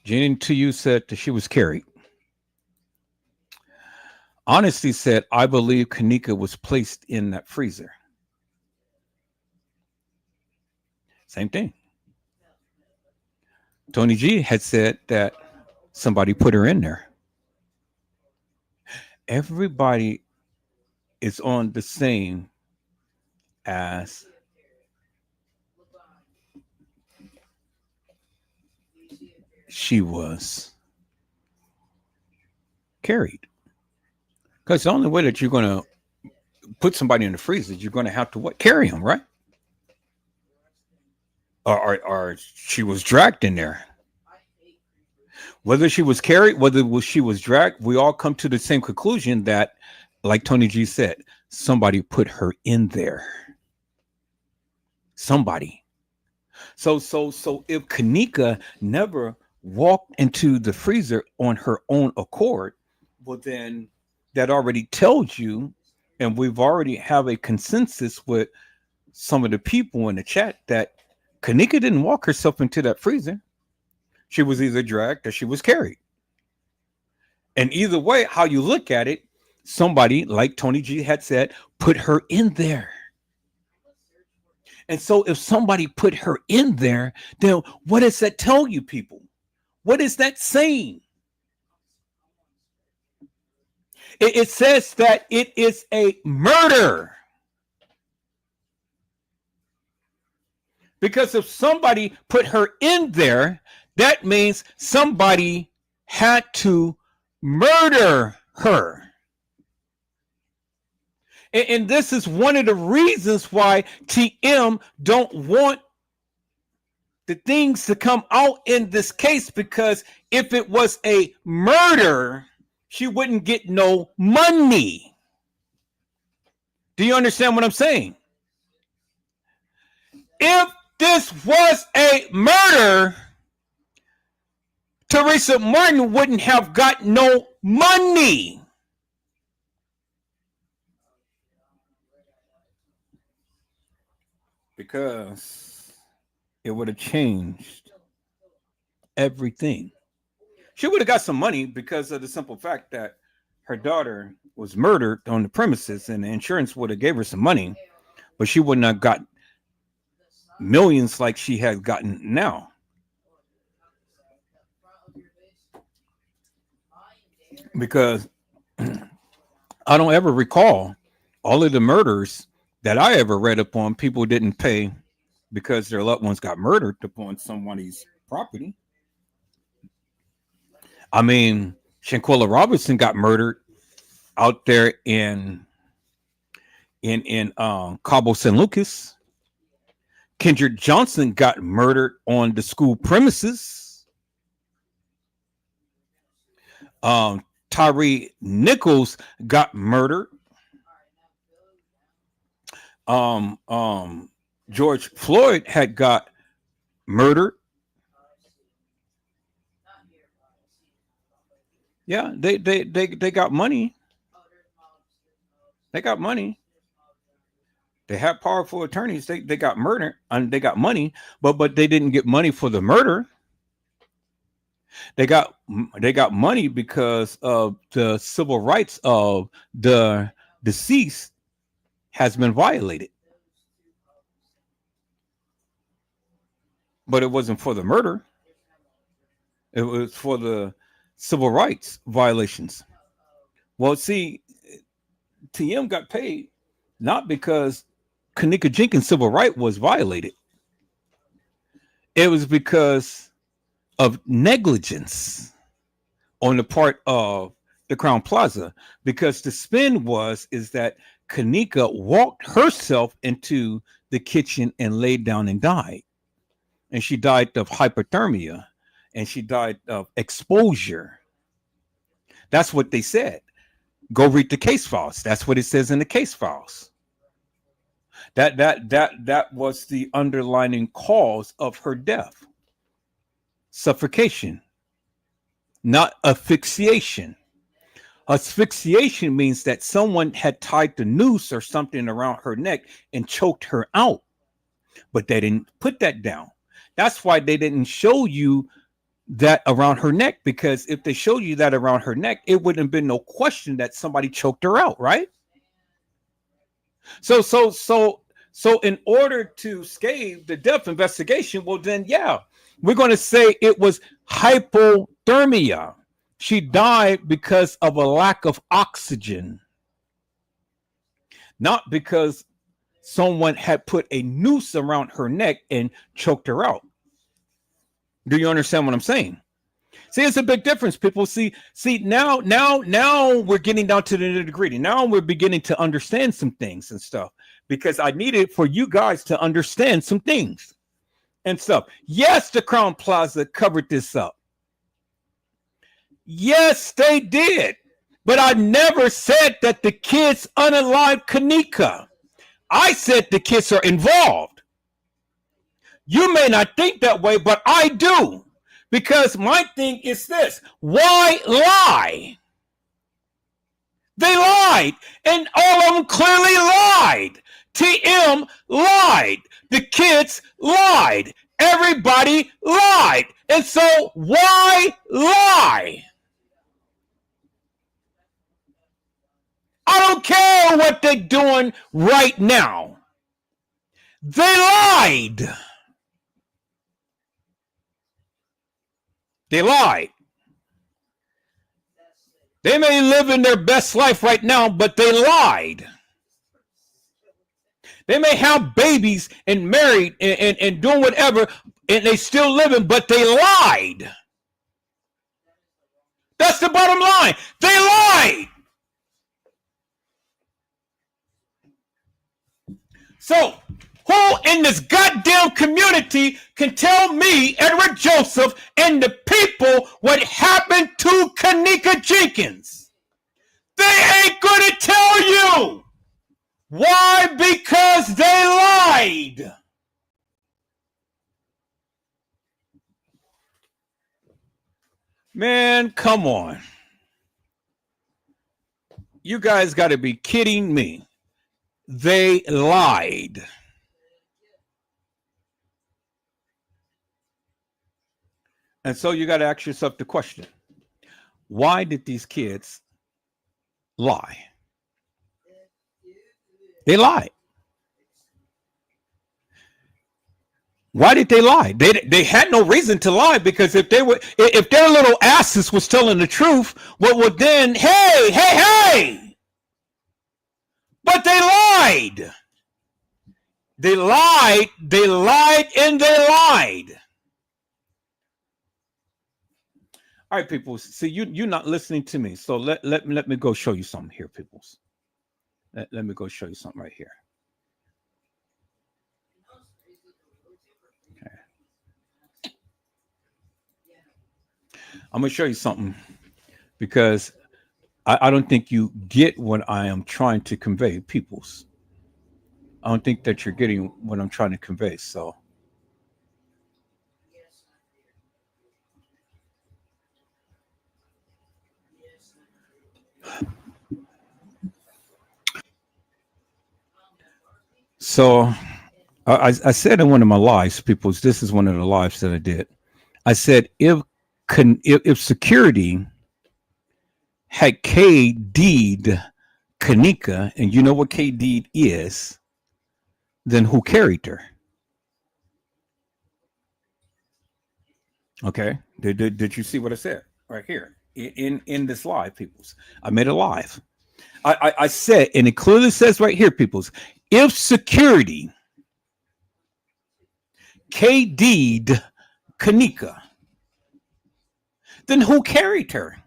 Jenny to you said that she was carried. Honesty said, I believe Kenneka was placed in that freezer. Same thing. Tony G had said that somebody put her in there. Everybody is on the same as she was carried. Because the only way that you're going to put somebody in the freezer, you're going to have to what? Carry them, right? Or she was dragged in there. Whether she was carried, whether she was dragged, we all come to the same conclusion that, like Tony G said, somebody put her in there. Somebody. So if Kenneka never walked into the freezer on her own accord, well then that already tells you, and we've already have a consensus with some of the people in the chat that Kenneka didn't walk herself into that freezer. She was either dragged or she was carried. And either way, how you look at it, somebody, like Tony G had said, put her in there. And so if somebody put her in there, then what does that tell you, people? What is that saying? It says that it is a murder. Because if somebody put her in there, that means somebody had to murder her. And this is one of the reasons why TM don't want the things to come out in this case, because if it was a murder, she wouldn't get no money. Do you understand what I'm saying? If this was a murder, Teresa Martin wouldn't have got no money. Because it would have changed everything. She would have got some money because of the simple fact that her daughter was murdered on the premises, and the insurance would have gave her some money, but she wouldn't have got millions like she has gotten now. Because I don't ever recall all of the murders that I ever read upon, people didn't pay because their loved ones got murdered upon somebody's property. I mean, Shanquella Robinson got murdered out there in Cabo San Lucas. Kendrick Johnson got murdered on the school premises. Tyree Nichols got murdered. George Floyd had got murdered. Yeah, they got money. They got money. They have powerful attorneys. They got murder and they got money, but they didn't get money for the murder. They got money because of the civil rights of the deceased has been violated, but it wasn't for the murder. It was for the civil rights violations. Well, see, TM got paid not because Kenneka Jenkins' civil right was violated. It was because of negligence on the part of the Crown Plaza. Because the spin was is that Kenneka walked herself into the kitchen and laid down and died. And she died of hypothermia and she died of exposure. That's what they said. Go read the case files. That's what it says in the case files. That was the underlying cause of her death. Suffocation, not asphyxiation. Asphyxiation means that someone had tied the noose or something around her neck and choked her out, but they didn't put that down. That's why they didn't show you that around her neck, because if they showed you that around her neck, it wouldn't have been no question that somebody choked her out, right? So in order to scathe the death investigation, well then yeah, we're going to say it was hypothermia. She died because of a lack of oxygen, not because someone had put a noose around her neck and choked her out. Do you understand what I'm saying? See, it's a big difference. People see now we're getting down to the nitty-gritty. Now we're beginning to understand some things and stuff, because I needed for you guys to understand some things and stuff. Yes, the Crown Plaza covered this up. Yes, they did. But I never said that the kids unalived Kenneka. I said the kids are involved. You may not think that way, but I do. Because my thing is this: why lie? They lied, and all of them clearly lied. TM lied. The kids lied. Everybody lied. And so why lie? I don't care what they're doing right now. They lied. They lied. They may live in their best life right now, but they lied. They may have babies and married and doing whatever, and they still living, but they lied. That's the bottom line. They lied. So, who in this goddamn community can tell me, Edward Joseph, and the people what happened to Kenneka Jenkins? They ain't gonna tell you. Why? Because they lied. Man, come on. You guys got to be kidding me. They lied. And so you got to ask yourself the question: why did these kids lie? They lied. Why did they lie? They had no reason to lie, because if their little asses was telling the truth, well then hey. But they lied. They lied, and they lied. All right, people. See, you're not listening to me. So let me go show you something here, peoples. Let me go show you something right here. Okay. I'm gonna show you something, because I don't think you get what I am trying to convey, peoples. I don't think that you're getting what I'm trying to convey. So So I said in one of my lives, peoples, this is one of the lives that I did. I said if security had KD'd Kenneka, and you know what KD is, then who carried her? Okay. Did you see what I said right here in this live, peoples? I made it live. I said, and it clearly says right here, peoples, if security KD'd Kenneka, then who carried her?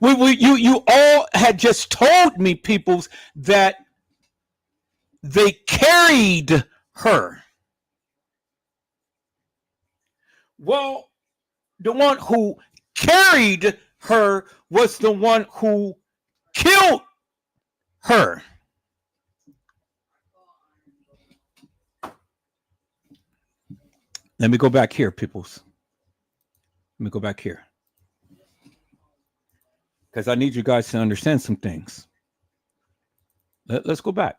You all had just told me, peoples, that they carried her. Well, the one who carried her was the one who killed her. Let me go back here, peoples. Let me go back here. Because I need you guys to understand some things. Let's go back.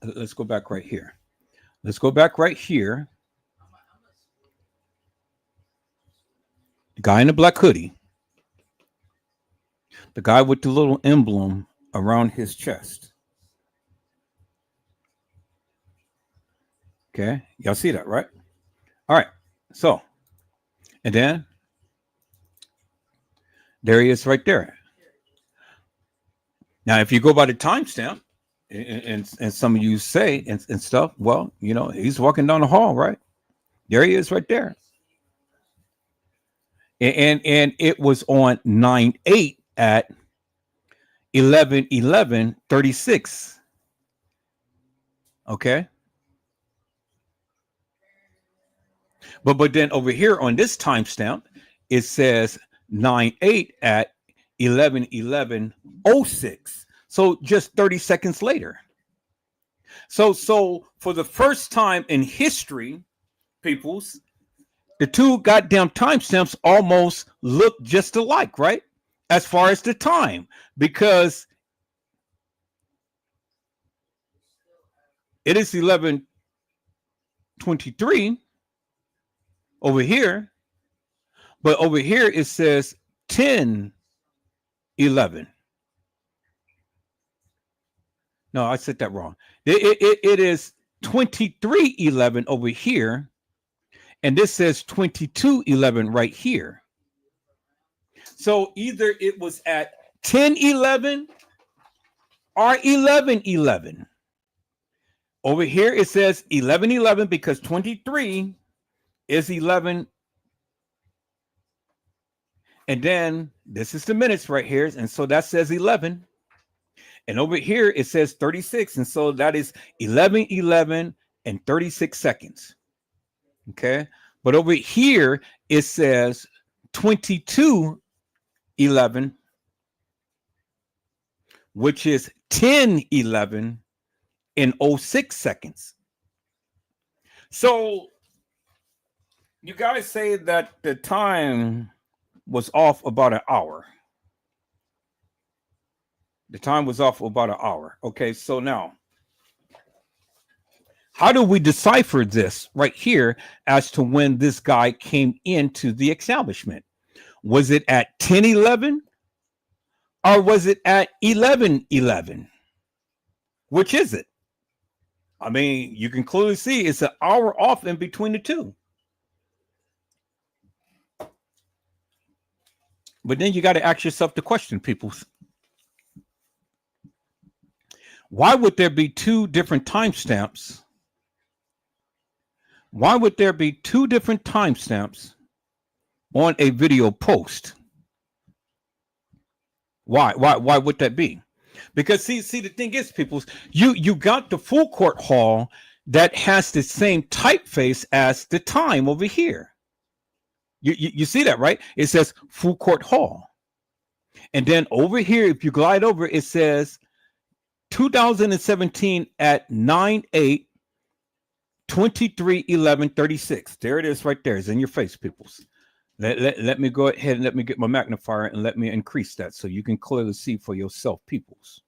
Let's go back right here. Let's go back right here. The guy in the black hoodie. The guy with the little emblem around his chest. Okay. Y'all see that, right? All right. So, and then there he is right there. Now, if you go by the timestamp, and some of you say and stuff, well, you know, he's walking down the hall, right? There he is right there. And it was on 9/8 at 11/11/36. Okay. But then over here on this timestamp, it says 9/8 at 11/11/06. So just 30 seconds later. So for the first time in history, peoples, the two goddamn timestamps almost look just alike, right? As far as the time, because it is 11:23 over here, but over here it says 10:11. No, I said that wrong. It is 23:11 over here, and this says 22:11 right here. So either it was at 10:11 or 11:11. Over here it says 11:11 because 23 is 11. And then this is the minutes right here. And so that says 11. And over here it says 36. And so that is 11:11 and 36 seconds. Okay. But over here it says 22:11, which is 10:11 in 06 seconds. So you guys say that the time was off about an hour. The time was off about an hour. Okay, so now, how do we decipher this right here as to when this guy came into the establishment? Was it at 10:11 or was it at 11:11? Which is it? I mean, you can clearly see it's an hour off in between the two. But then you got to ask yourself the question, people. Why would there be two different timestamps? Why would there be two different timestamps on a video post? Why would that be? Because see, the thing is, people, you got the full court hall that has the same typeface as the time over here. You see that, right? It says full court hall. And then over here, if you glide over, it says 2017 at 9/8, 23/11/36. There it is right there. It's in your face, peoples. Let me go ahead and let me get my magnifier and let me increase that so you can clearly see for yourself, peoples.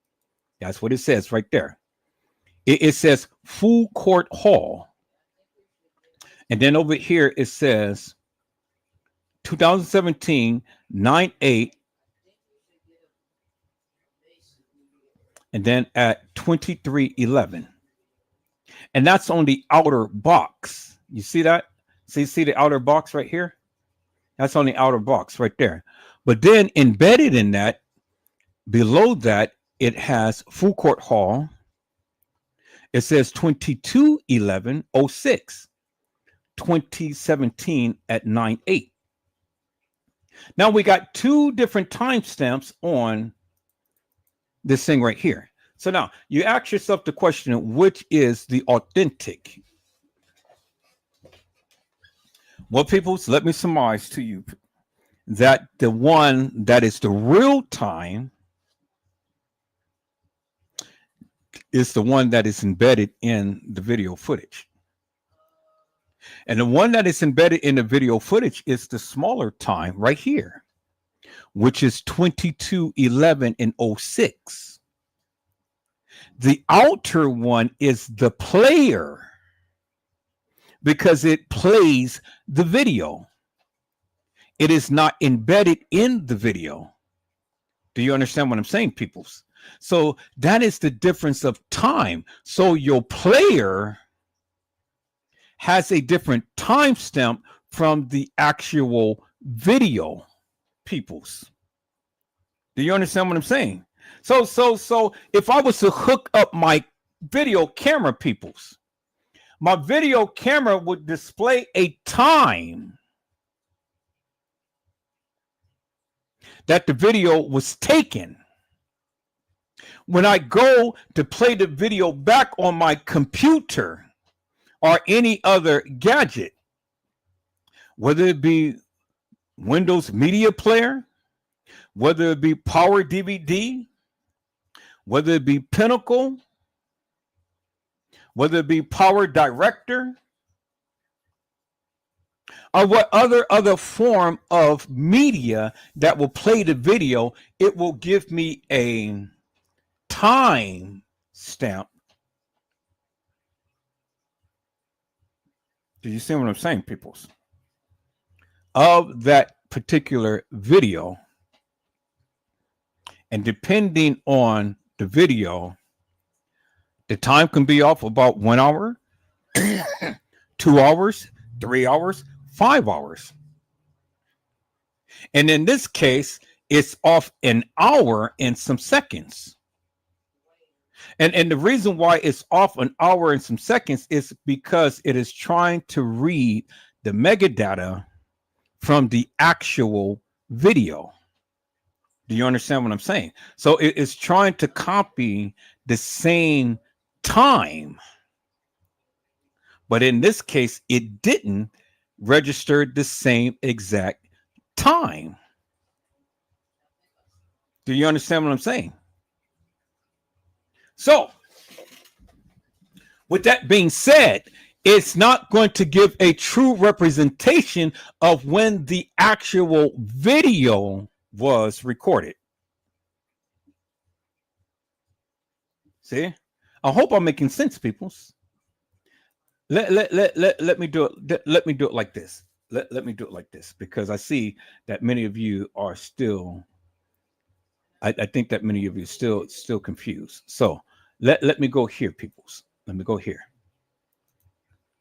That's what it says right there. It says Full Court Hall. And then over here it says 2017 9/8, and then at 23:11. And that's on the outer box. You see that? See the outer box right here? That's on the outer box right there. But then embedded in that, below that, it has Full Court Hall. It says 22/11/06, 2017 at 9/8. Now we got two different timestamps on this thing right here. So now you ask yourself the question, which is the authentic? Well, peoples, let me summarize to you that the one that is the real time is the one that is embedded in the video footage. And the one that is embedded in the video footage is the smaller time right here, which is 22/11/06. The outer one is the player because it plays the video. It is not embedded in the video. Do you understand what I'm saying, peoples? So that is the difference of time. So your player has a different timestamp from the actual video, peoples. Do you understand what I'm saying? So if I was to hook up my video camera, peoples, my video camera would display a time that the video was taken. When I go to play the video back on my computer or any other gadget, whether it be Windows Media Player, whether it be Power DVD, whether it be Pinnacle, whether it be Power Director, or what other form of media that will play the video, it will give me a time stamp. Do you see what I'm saying, peoples? Of that particular video. And depending on the video, the time can be off about 1 hour, 2 hours, 3 hours, 5 hours. And in this case, it's off an hour and some seconds. And the reason why it's off an hour and some seconds is because it is trying to read the metadata from the actual video. Do you understand what I'm saying? So it is trying to copy the same time. But in this case, it didn't register the same exact time. Do you understand what I'm saying? So, with that being said, it's not going to give a true representation of when the actual video was recorded. See? I hope I'm making sense, peoples. Let me do it. Let me do it like this. Let me do it like this, because I see that many of you are still. I think that many of you are still confused. So let me go here, peoples. Let me go here.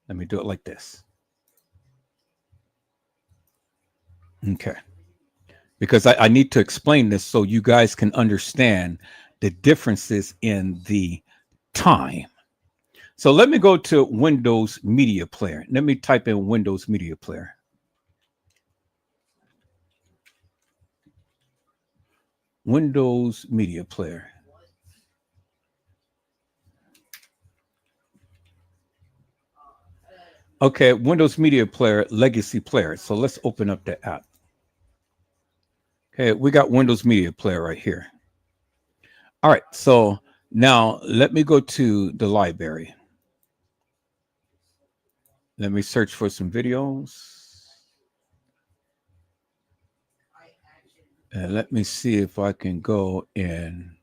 Let me do it like this. Okay. Because I need to explain this so you guys can understand the differences in the time. So let me go to Windows Media Player. Let me type in Windows Media Player. Windows Media Player. Okay, Windows Media Player, Legacy Player. So let's open up the app. Okay, we got Windows Media Player right here. All right, so now let me go to the library. Let me search for some videos. And let me see if I can go in.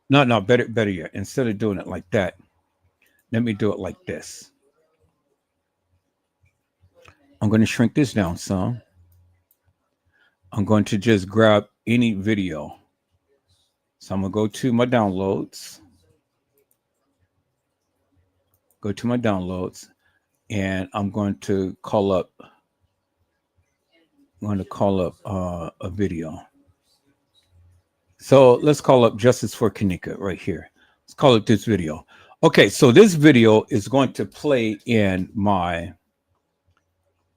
No, better yet. Instead of doing it like that, let me do it like this. I'm going to shrink this down some. I'm going to just grab any video. So I'm going to go to my downloads. Go to my downloads. And I'm going to call up. A video. So let's call up Justice for Kenneka right here. Let's call up this video. Okay, so this video is going to play in my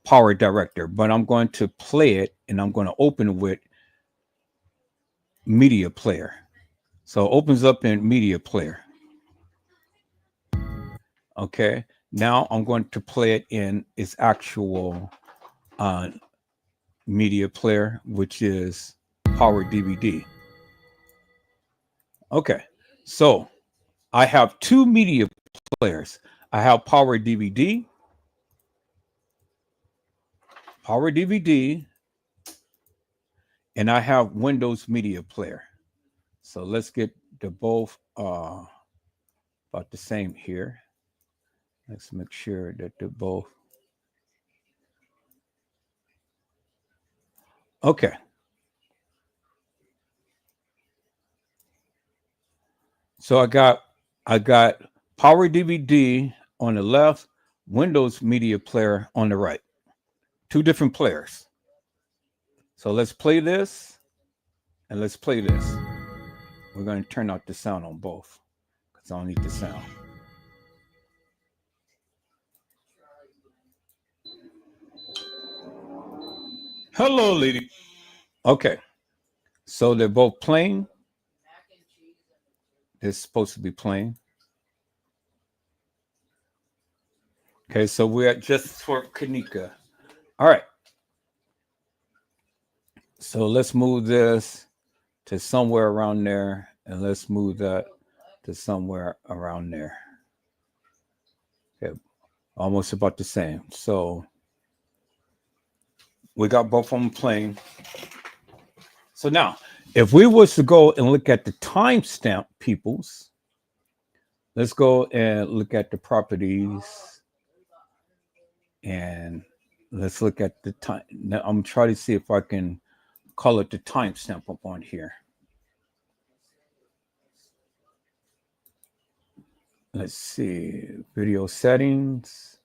Power Director, but I'm going to play it and I'm going to open with Media Player. So it opens up in Media Player. Okay, now I'm going to play it in its actual Media Player, which is Power DVD. Okay, so I have two media players. I have Power DVD, and I have Windows Media Player. So let's get the both about the same here. Let's make sure that they're both. Okay. So I got Power DVD on the left, Windows Media Player on the right. Two different players. So let's play this and let's play this. We're going to turn out the sound on both because I don't need the sound. Hello, lady. Okay. So they're both playing. It's supposed to be playing. Okay, so we're at Justice for Kenneka. All right. So let's move this to somewhere around there, and let's move that to somewhere around there. Okay, almost about the same. So we got both of them playing. So now, if we was to go and look at the timestamp, peoples, let's go and look at the properties, and let's look at the time. Now I'm trying to see if I can call it the timestamp up on here. Let's see, video settings,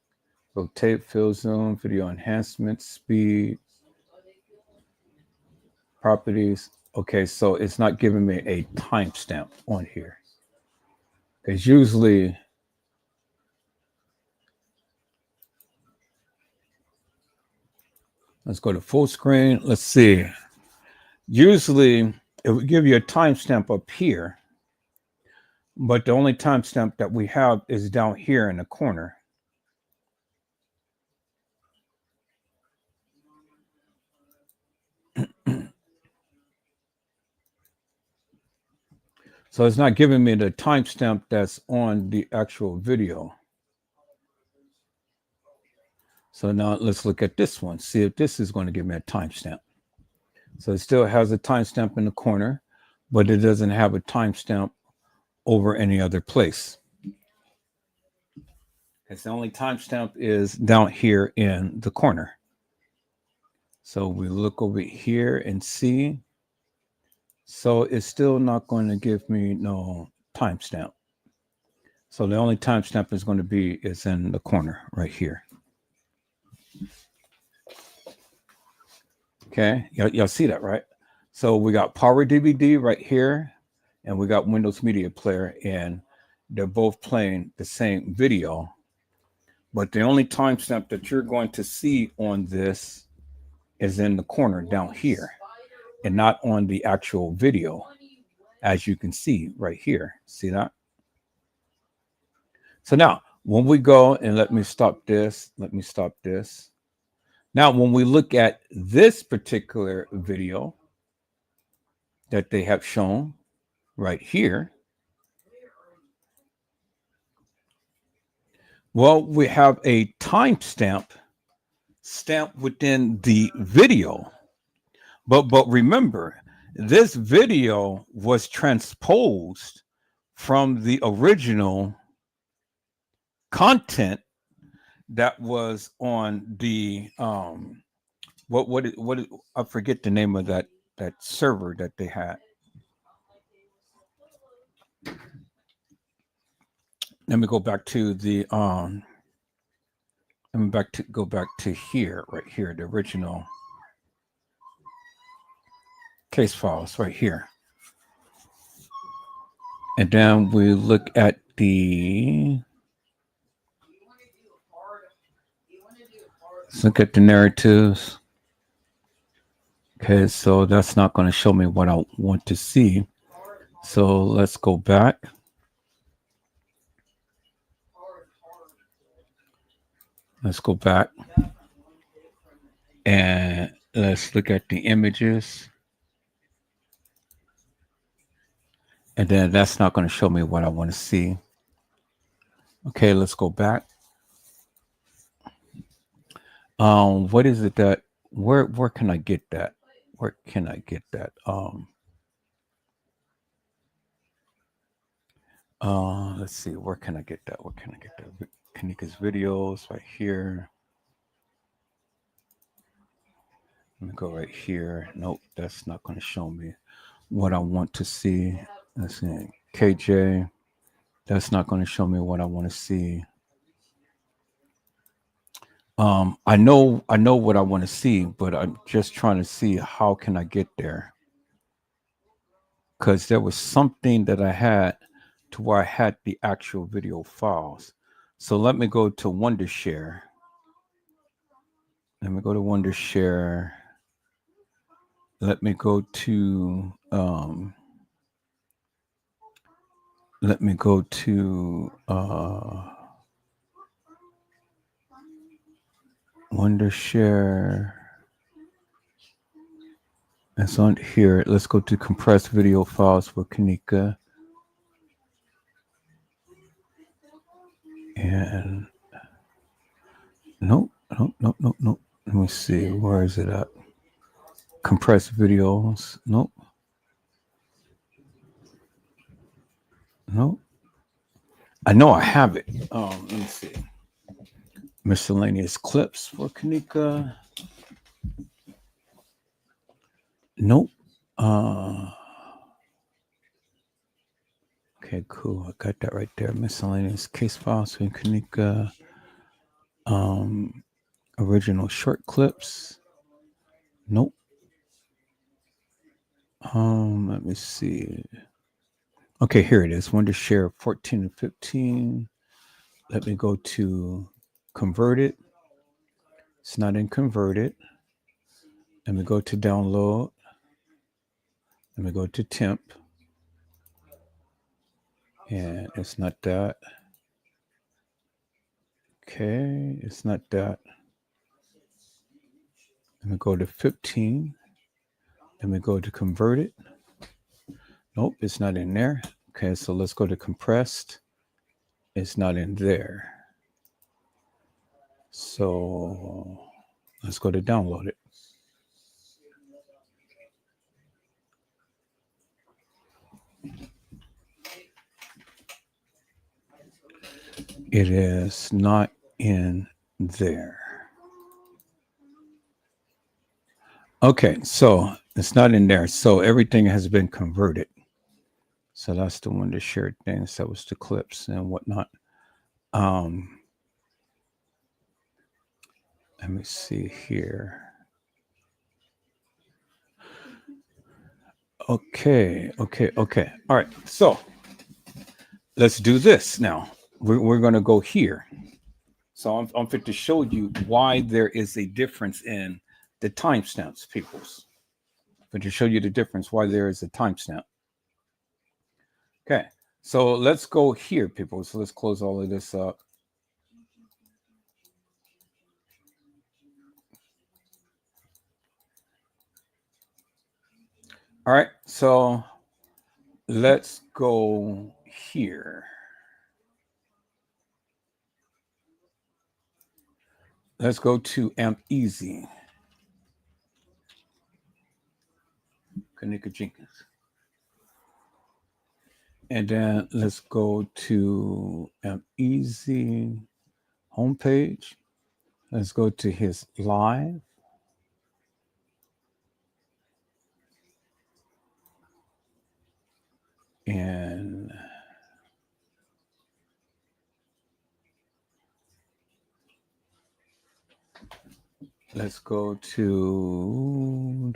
rotate, fill zoom, video enhancement, speed, properties. Okay, so it's not giving me a timestamp on here. Because usually, let's go to full screen. Let's see. Usually, it would give you a timestamp up here. But the only timestamp that we have is down here in the corner. So it's not giving me the timestamp that's on the actual video. So now let's look at this one, see if this is going to give me a timestamp. So it still has a timestamp in the corner, but it doesn't have a timestamp over any other place. Because the only timestamp is down here in the corner. So we look over here and see. So it's still not going to give me no timestamp. So the only timestamp is going to be is in the corner right here. Okay, y'all see that, right? So we got Power DVD right here, and we got Windows Media Player, and they're both playing the same video. But the only timestamp that you're going to see on this is in the corner down here, and not on the actual video, as you can see right here. See that? So now, when we go and let me stop this. Now, when we look at this particular video that they have shown right here, well, we have a timestamp stamped within the video, But remember, this video was transposed from the original content that was on the I forget the name of that server that they had. Let me go back to the let me go back to here, right here, the original case files right here. And then we look at the let's look at the narratives. Okay, so that's not going to show me what I want to see. So let's go back. Let's go back. And let's look at the images. And then that's not going to show me what I want to see. Okay, let's go back. What is it that where can I get that? Where can I get that? Let's see, where can I get that? Where can I get that? Kenneka's videos right here. Let me go right here. Nope, that's not going to show me what I want to see. Let's see, KJ. That's not going to show me what I want to see. I know what I want to see, but I'm just trying to see how can I get there. Because there was something that I had to where I had the actual video files. So let me go to Wondershare. Let me go to Wondershare. Let me go to Wondershare. It's on here. Let's go to compressed video files for Kenneka. And nope. Let me see. Where is it at? Compressed videos. Nope. I know I have it. Let me see. Miscellaneous clips for Kenneka. Nope. Okay, cool. I got that right there. Miscellaneous case files for Kenneka. Original short clips. Nope. Let me see. Okay, here it is. Wondershare 14 and 15. Let me go to converted. It's not in converted. Let me go to download. Let me go to temp. And it's not that. Okay, it's not that. Let me go to 15. Let me go to converted. Nope, it's not in there. Okay, so let's go to compressed. It's not in there. So let's go to download it. It is not in there. Okay, so it's not in there. So everything has been converted. So that's the one to share things. That was the clips and whatnot. Let me see here. Okay. All right. So let's do this now. We're going to go here. So I'm fit to show you why there is a difference in the timestamps, peoples. But to show you the difference, why there is a timestamp. Okay. So let's go here, people. So let's close all of this up. All right. So let's go here. Let's go to AMP Easy. Kenneka Jenkins. And then let's go to an easy homepage. Let's go to his live. And let's go to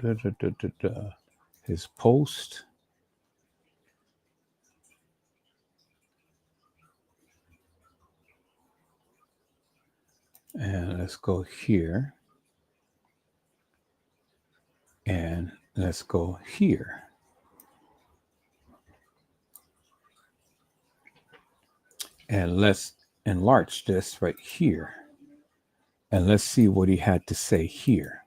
his post. And let's go here. And let's go here. And let's enlarge this right here. And let's see what he had to say here.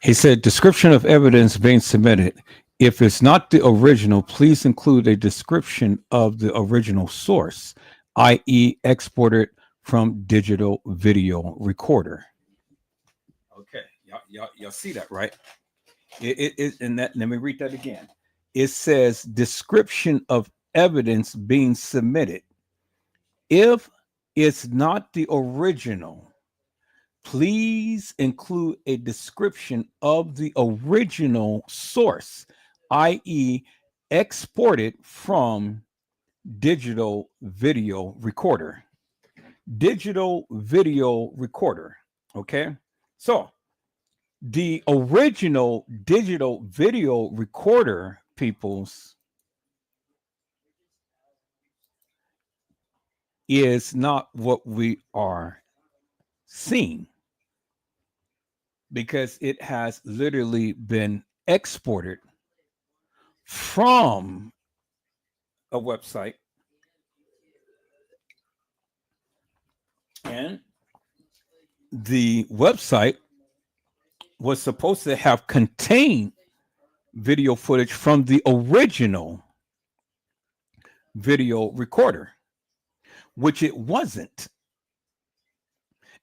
He said, description of evidence being submitted. If it's not the original, please include a description of the original source, i.e. exported from digital video recorder. Okay, y'all see that, right? And that, let me read that again. It says description of evidence being submitted. If it's not the original, please include a description of the original source, i.e. exported from digital video recorder. Digital video recorder, okay? So the original digital video recorder, peoples, is not what we are seeing, because it has literally been exported from a website, and the website was supposed to have contained video footage from the original video recorder, which it wasn't.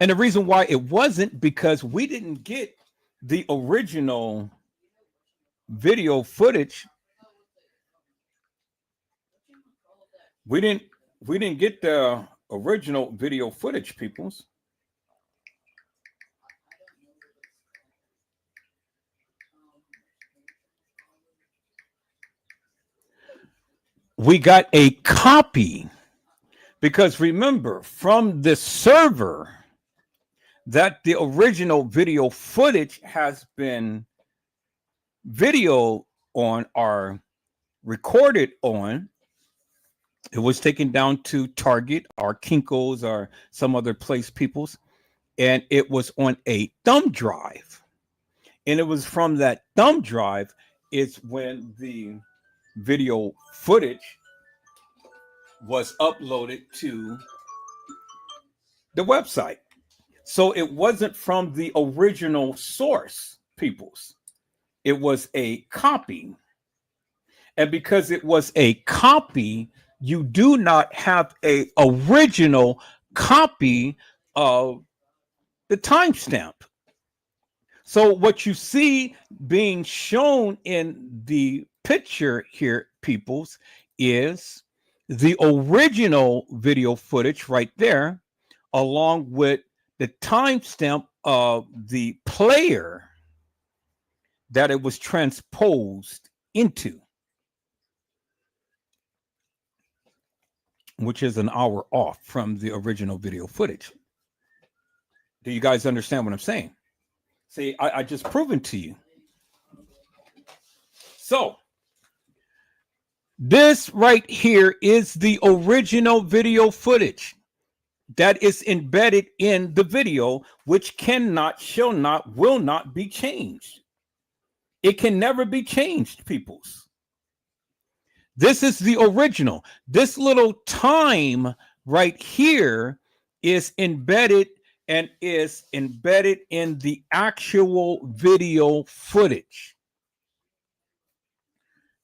And the reason why it wasn't, because we didn't get the original video footage. We didn't get the original video footage, peoples. We got a copy, because remember, from the server that the original video footage has been video on or recorded on, it was taken down to Target or Kinko's or some other place, peoples, and it was on a thumb drive. And it was from that thumb drive is when the video footage was uploaded to the website. So it wasn't from the original source, peoples. It was a copy. And because it was a copy, you do not have a original copy of the timestamp. So what you see being shown in the picture here, peoples, is the original video footage right there, along with the timestamp of the player that it was transposed into, which is an hour off from the original video footage. Do you guys understand what I'm saying? See, I just proven to you. So this right here is the original video footage that is embedded in the video, which cannot, shall not, will not be changed. It can never be changed, peoples. This is the original. This little time right here is embedded and is embedded in the actual video footage.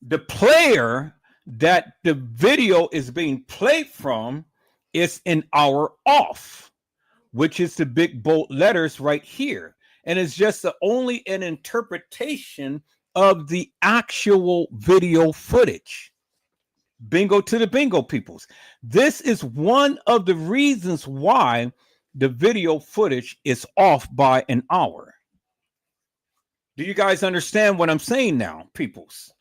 The player that the video is being played from is an hour off, which is the big bold letters right here. and it's just only an interpretation of the actual video footage. Bingo to the bingo, peoples. This is one of the reasons why the video footage is off by an hour. Do you guys understand what I'm saying now, peoples?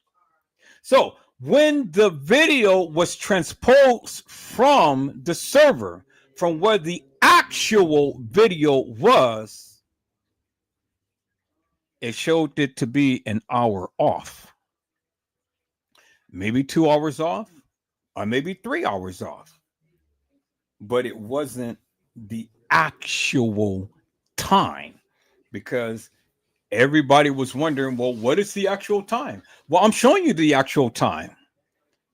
So when the video was transposed from the server, from where the actual video was, it showed it to be an hour off. Maybe 2 hours off, or maybe 3 hours off. But it wasn't the actual time, because everybody was wondering, well, what is the actual time? Well, I'm showing you the actual time.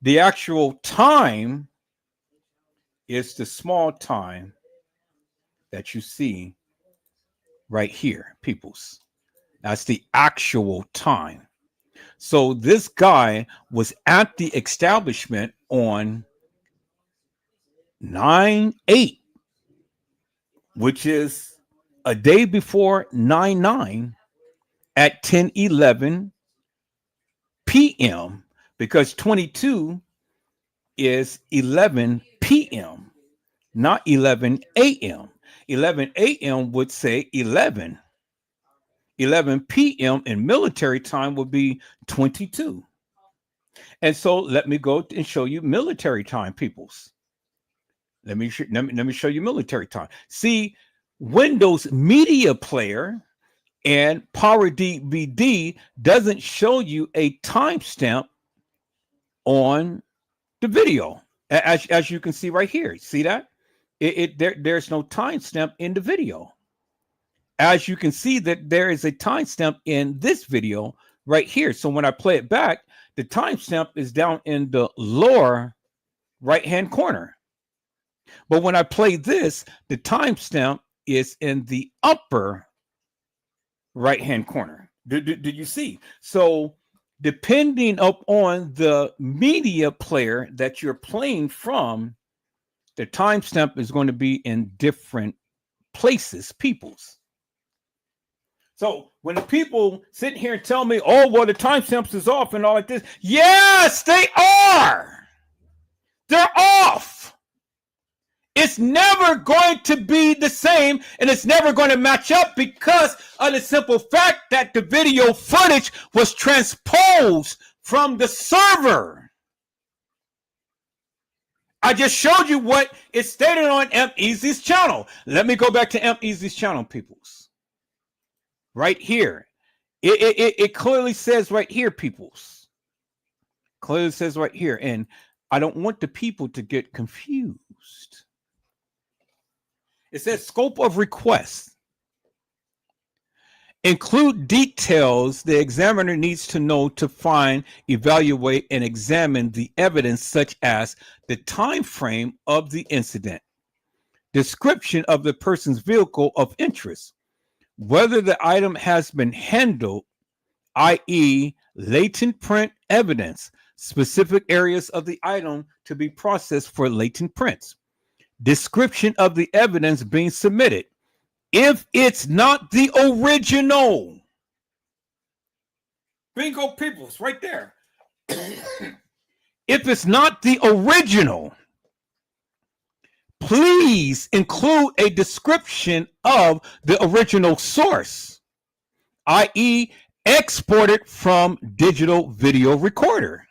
The actual time is the small time that you see right here, peoples. That's the actual time. So this guy was at the establishment on 9/8, which is a day before 9/9 at 10:11 p.m. because 22 is 11 p.m., not 11 a.m. 11 a.m. would say 11. 11 p.m. in military time would be 22. And so let me go and show you military time, peoples. Let me show you military time. See, Windows Media Player and Power DVD doesn't show you a timestamp on the video, as you can see right here. See that? There's no timestamp in the video. As you can see that there is a timestamp in this video right here. So when I play it back, the timestamp is down in the lower right-hand corner. But when I play this, the timestamp is in the upper right-hand corner. Did you see? So depending upon the media player that you're playing from, the timestamp is going to be in different places, peoples. So when the people sit here and tell me, oh, well, the timestamps is off and all like this, yes, they are. They're off. It's never going to be the same, and it's never going to match up because of the simple fact that the video footage was transposed from the server. I just showed you what is stated on M-Easy's channel. Let me go back to M-Easy's channel, peoples. Right here. It clearly says right here, peoples. Clearly says right here. And I don't want the people to get confused. It says scope of request. Include details the examiner needs to know to find, evaluate, and examine the evidence, such as the time frame of the incident, description of the person's vehicle of interest, whether the item has been handled, i.e., latent print evidence, specific areas of the item to be processed for latent prints, description of the evidence being submitted. If it's not the original, bingo, peoples, right there. If it's not the original, please include a description of the original source, i.e., exported from digital video recorder.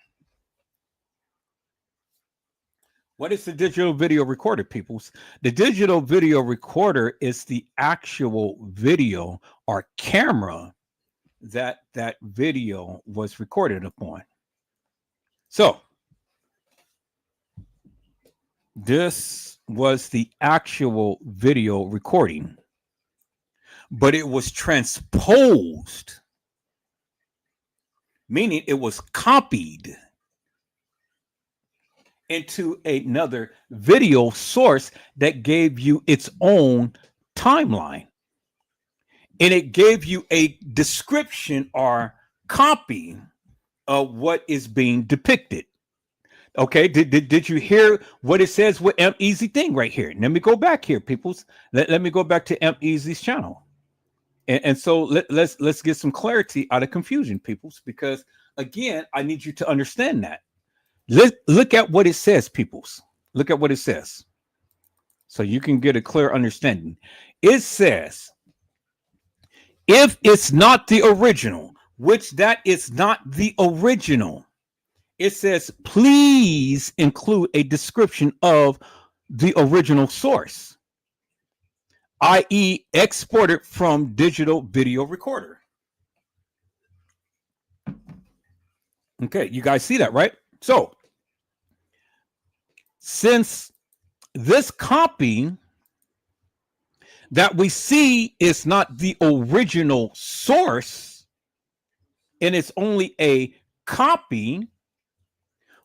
What is the digital video recorder, peoples? The digital video recorder is the actual video or camera that video was recorded upon. So this was the actual video recording, but it was transposed, meaning it was copied into another video source that gave you its own timeline. And it gave you a description or copy of what is being depicted. Okay, did you hear what it says with M-Easy thing right here? Let me go back here, peoples. Let me go back to M-Easy's channel. And so let's get some clarity out of confusion, peoples, because again, I need you to understand that. Look at what it says, peoples. Look at what it says, so you can get a clear understanding. It says, if it's not the original, which that is not the original, it says, please include a description of the original source, i.e., exported from digital video recorder. Okay, you guys see that, right? So, since this copy that we see is not the original source and it's only a copy,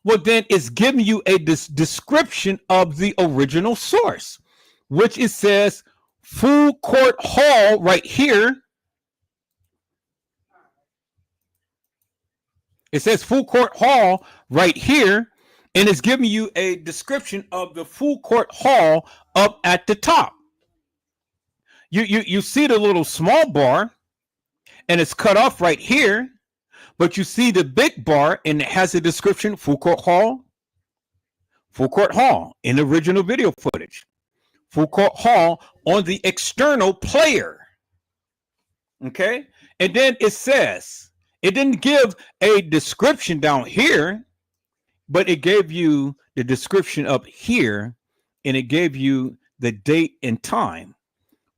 well, then it's giving you a description of the original source, which it says Full Court Hall right here. It says Full Court Hall right here, and it's giving you a description of the Full Court Hall up at the top. You see the little small bar, and it's cut off right here, but you see the big bar, and it has a description: Full Court Hall in the original video footage, Full Court Hall on the external player. Okay, and then it says, it didn't give a description down here, but it gave you the description up here, and it gave you the date and time,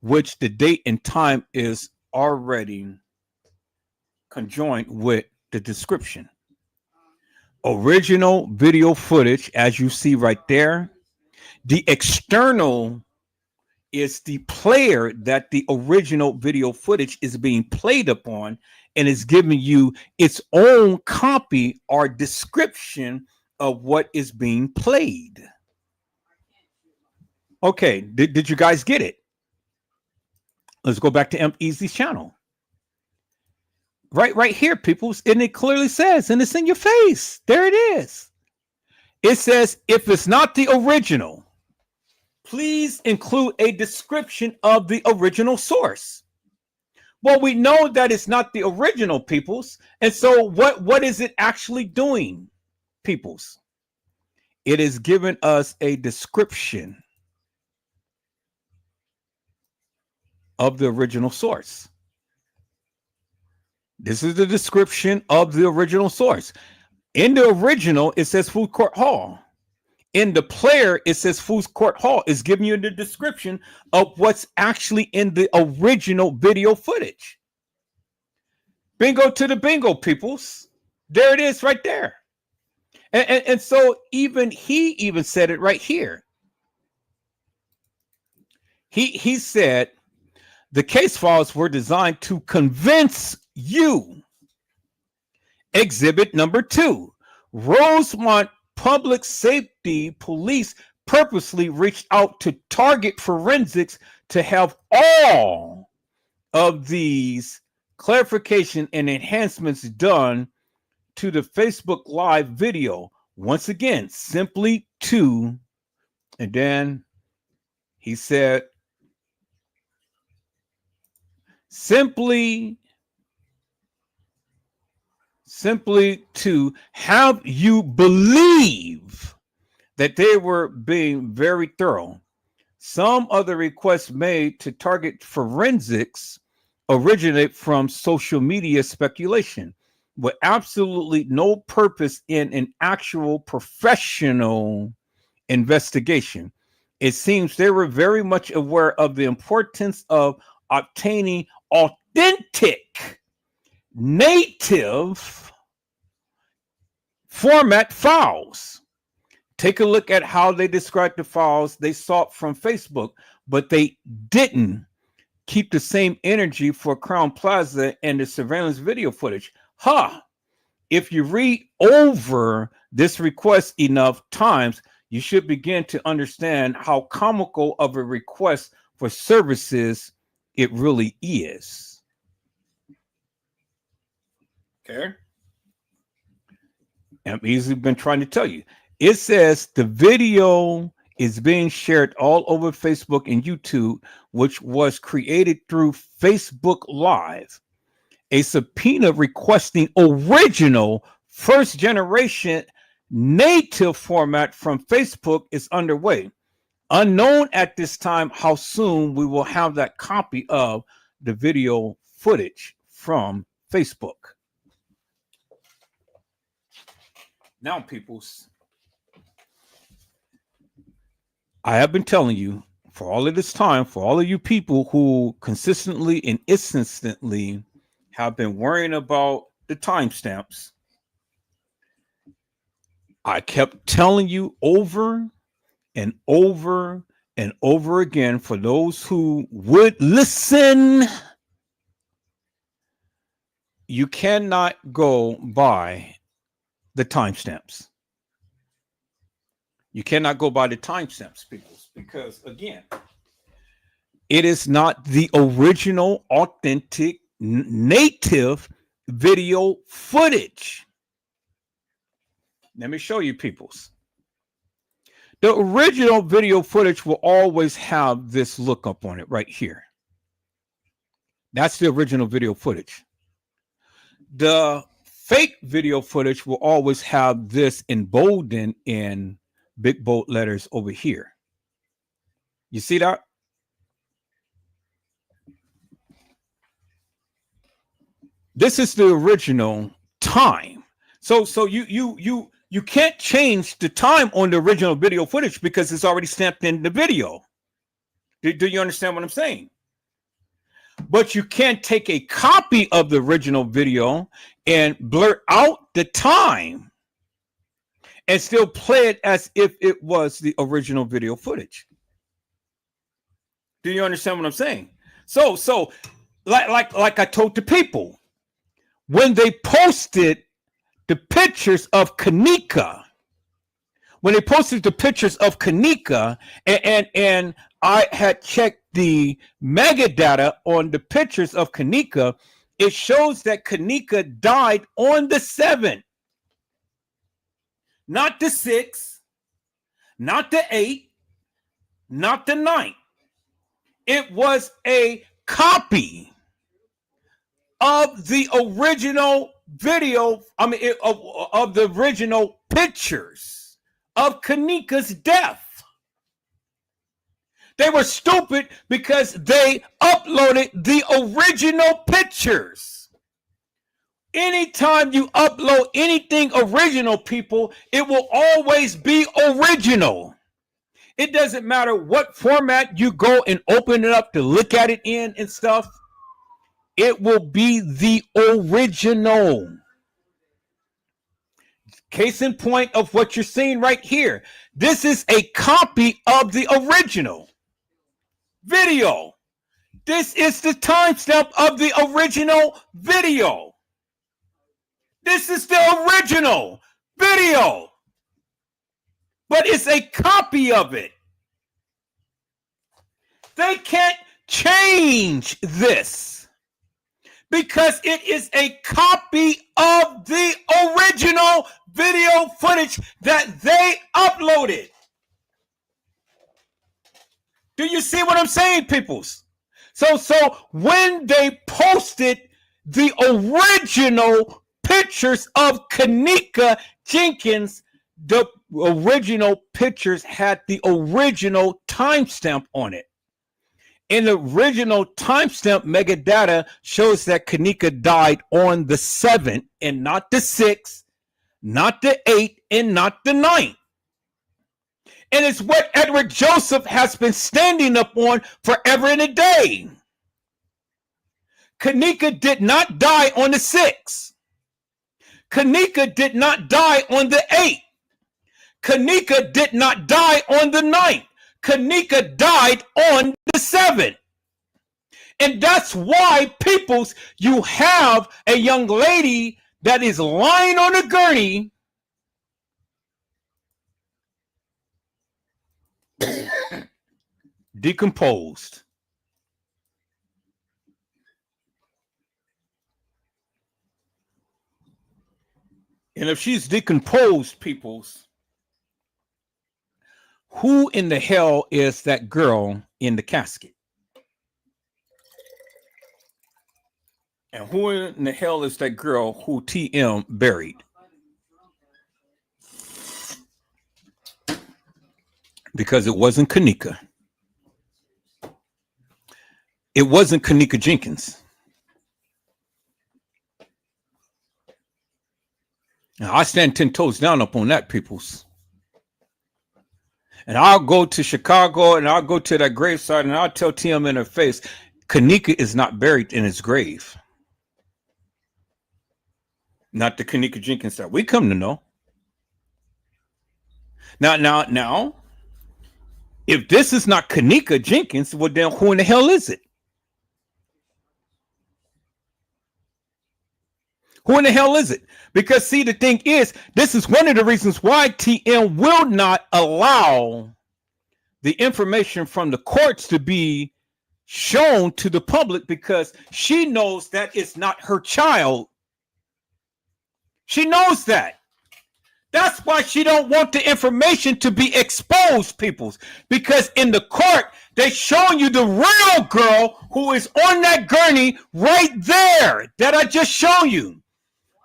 which the date and time is already conjoined with the description. Original video footage, as you see right there. The external is the player that the original video footage is being played upon, and is giving you its own copy or description of what is being played. Okay, did you guys get it? Let's go back to Imp Easy's channel. Right here, people, and it clearly says, and it's in your face. There it is. It says, if it's not the original, please include a description of the original source. Well, we know that it's not the original, peoples. And so what is it actually doing, peoples? It is giving us a description of the original source. This is the description of the original source. In the original, it says Food Court Hall. In the player, it says Food Court Hall. It's giving you the description of what's actually in the original video footage. Bingo to the bingo, peoples. There it is right there. And so he even said it right here. He said, the case files were designed to convince you. Exhibit number 2. Rosemont Public Safety Police purposely reached out to Target Forensics to have all of these clarification and enhancements done to the Facebook Live video. Once again, simply to, and then he said, simply to have you believe that they were being very thorough. Some of the requests made to target forensics originate from social media speculation with absolutely no purpose in an actual professional investigation. It seems they were very much aware of the importance of obtaining authentic native format files. Take a look at how they described the files they sought from Facebook, but they didn't keep the same energy for Crown Plaza and the surveillance video footage. If you read over this request enough times, you should begin to understand how comical of a request for services it really is. Okay. I've easily been trying to tell you. It says the video is being shared all over Facebook and YouTube, which was created through Facebook Live. A subpoena requesting original first generation native format from Facebook is underway. Unknown at this time how soon we will have that copy of the video footage from Facebook. Now, peoples, I have been telling you for all of this time, for all of you people who consistently and instantly have been worrying about the timestamps, I kept telling you over and over and over again, for those who would listen, you cannot go by the timestamps. You cannot go by the timestamps, people, because again, it is not the original, authentic, native video footage. Let me show you, peoples. The original video footage will always have this lookup on it right here. That's the original video footage. The fake video footage will always have this emboldened in big bold letters over here. You see that? This is the original time. So you can't change the time on the original video footage because it's already stamped in the video. Do you understand what I'm saying? But you can't take a copy of the original video and blur out the time and still play it as if it was the original video footage. Do you understand what I'm saying? So like I told the people, when they posted the pictures of Kenneka, and I had checked the mega data on the pictures of Kenneka, it shows that Kenneka died on the 7th, not the 6th, not the 8th, not the 9th. It was a copy of the original video, of the original pictures of Kenneka's death. They were stupid because they uploaded the original pictures. Anytime you upload anything original, people, it will always be original. It doesn't matter what format you go and open it up to look at it in and stuff. It will be the original. Case in point of what you're seeing right here. This is a copy of the original video. This is the timestamp of the original video. This is the original video. But it's a copy of it. They can't change this because it is a copy of the original video footage that they uploaded. Do you see what I'm saying, peoples? So when they posted the original pictures of Kenneka Jenkins, the original pictures had the original timestamp on it. And the original timestamp metadata shows that Kenneka died on the 7th and not the 6th, not the 8th, and not the 9th. And it's what Edward Joseph has been standing up on forever and a day. Kenneka did not die on the 6th. Kenneka did not die on the 8th. Kenneka did not die on the 9th. Kenneka died on the 7th. And that's why, peoples, you have a young lady that is lying on a gurney decomposed. And if she's decomposed, peoples, Who in the hell is that girl in the casket? And who in the hell is that girl who TM buried? Because it wasn't Kenneka. It wasn't Kenneka Jenkins. Now, I stand 10 toes down up on that, peoples. And I'll go to Chicago and I'll go to that gravesite and I'll tell TM in her face, Kenneka is not buried in his grave. Not the Kenneka Jenkins that we come to know. Now, if this is not Kenneka Jenkins, well, then who in the hell is it? Who in the hell is it? Because, see, the thing is, this is one of the reasons why TM will not allow the information from the courts to be shown to the public, because she knows that it's not her child. She knows that. That's why she don't want the information to be exposed, peoples. Because in the court, they showing you the real girl who is on that gurney right there that I just showed you.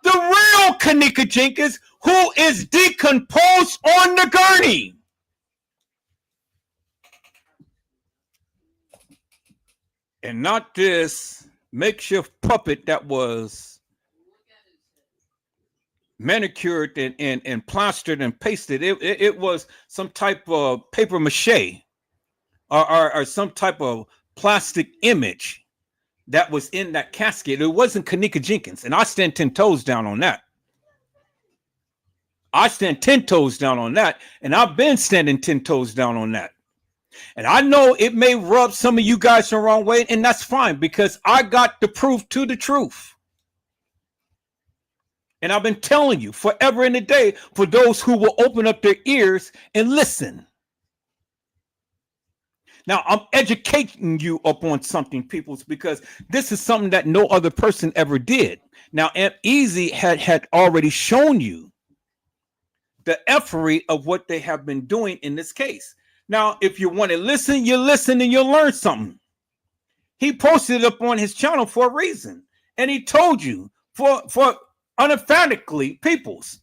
The real Kenneka Jenkins, who is decomposed on the gurney. And not this makeshift puppet that was manicured and plastered and pasted. It was some type of paper mache or some type of plastic image that was in that casket. It wasn't Kenneka Jenkins. And I stand 10 toes down on that. I stand 10 toes down on that. And I've been standing 10 toes down on that. And I know it may rub some of you guys the wrong way, and that's fine, because I got the proof to the truth. And I've been telling you forever and a day for those who will open up their ears and listen. Now, I'm educating you upon something, peoples, because this is something that no other person ever did. Now, Aunt Easy had already shown you the effery of what they have been doing in this case. Now, if you want to listen, you listen and you'll learn something. He posted it up on his channel for a reason. And he told you for unemphatically, peoples,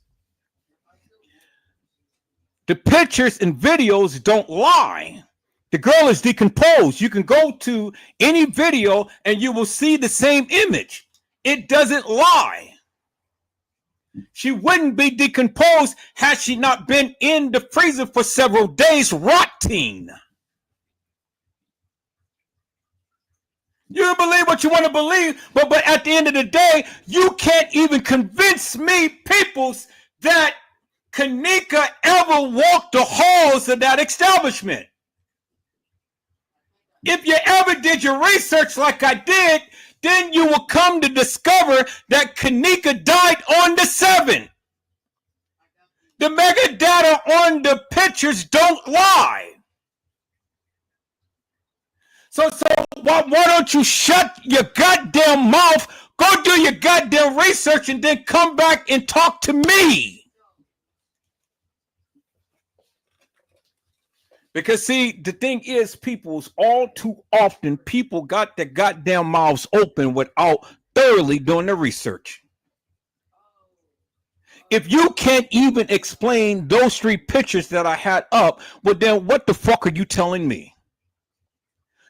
the pictures and videos don't lie. The girl is decomposed. You can go to any video and you will see the same image. It doesn't lie. She wouldn't be decomposed had she not been in the freezer for several days rotting. You believe what you want to believe, but at the end of the day, you can't even convince me, peoples, that Kenneka ever walked the halls of that establishment. If you ever did your research like I did, then you will come to discover that Kenneka died on the 7th. The metadata on the pictures don't lie. So why don't you shut your goddamn mouth, go do your goddamn research, and then come back and talk to me? Because, see, the thing is, people's all too often, people got their goddamn mouths open without thoroughly doing the research. If you can't even explain those 3 pictures that I had up, well, then what the fuck are you telling me?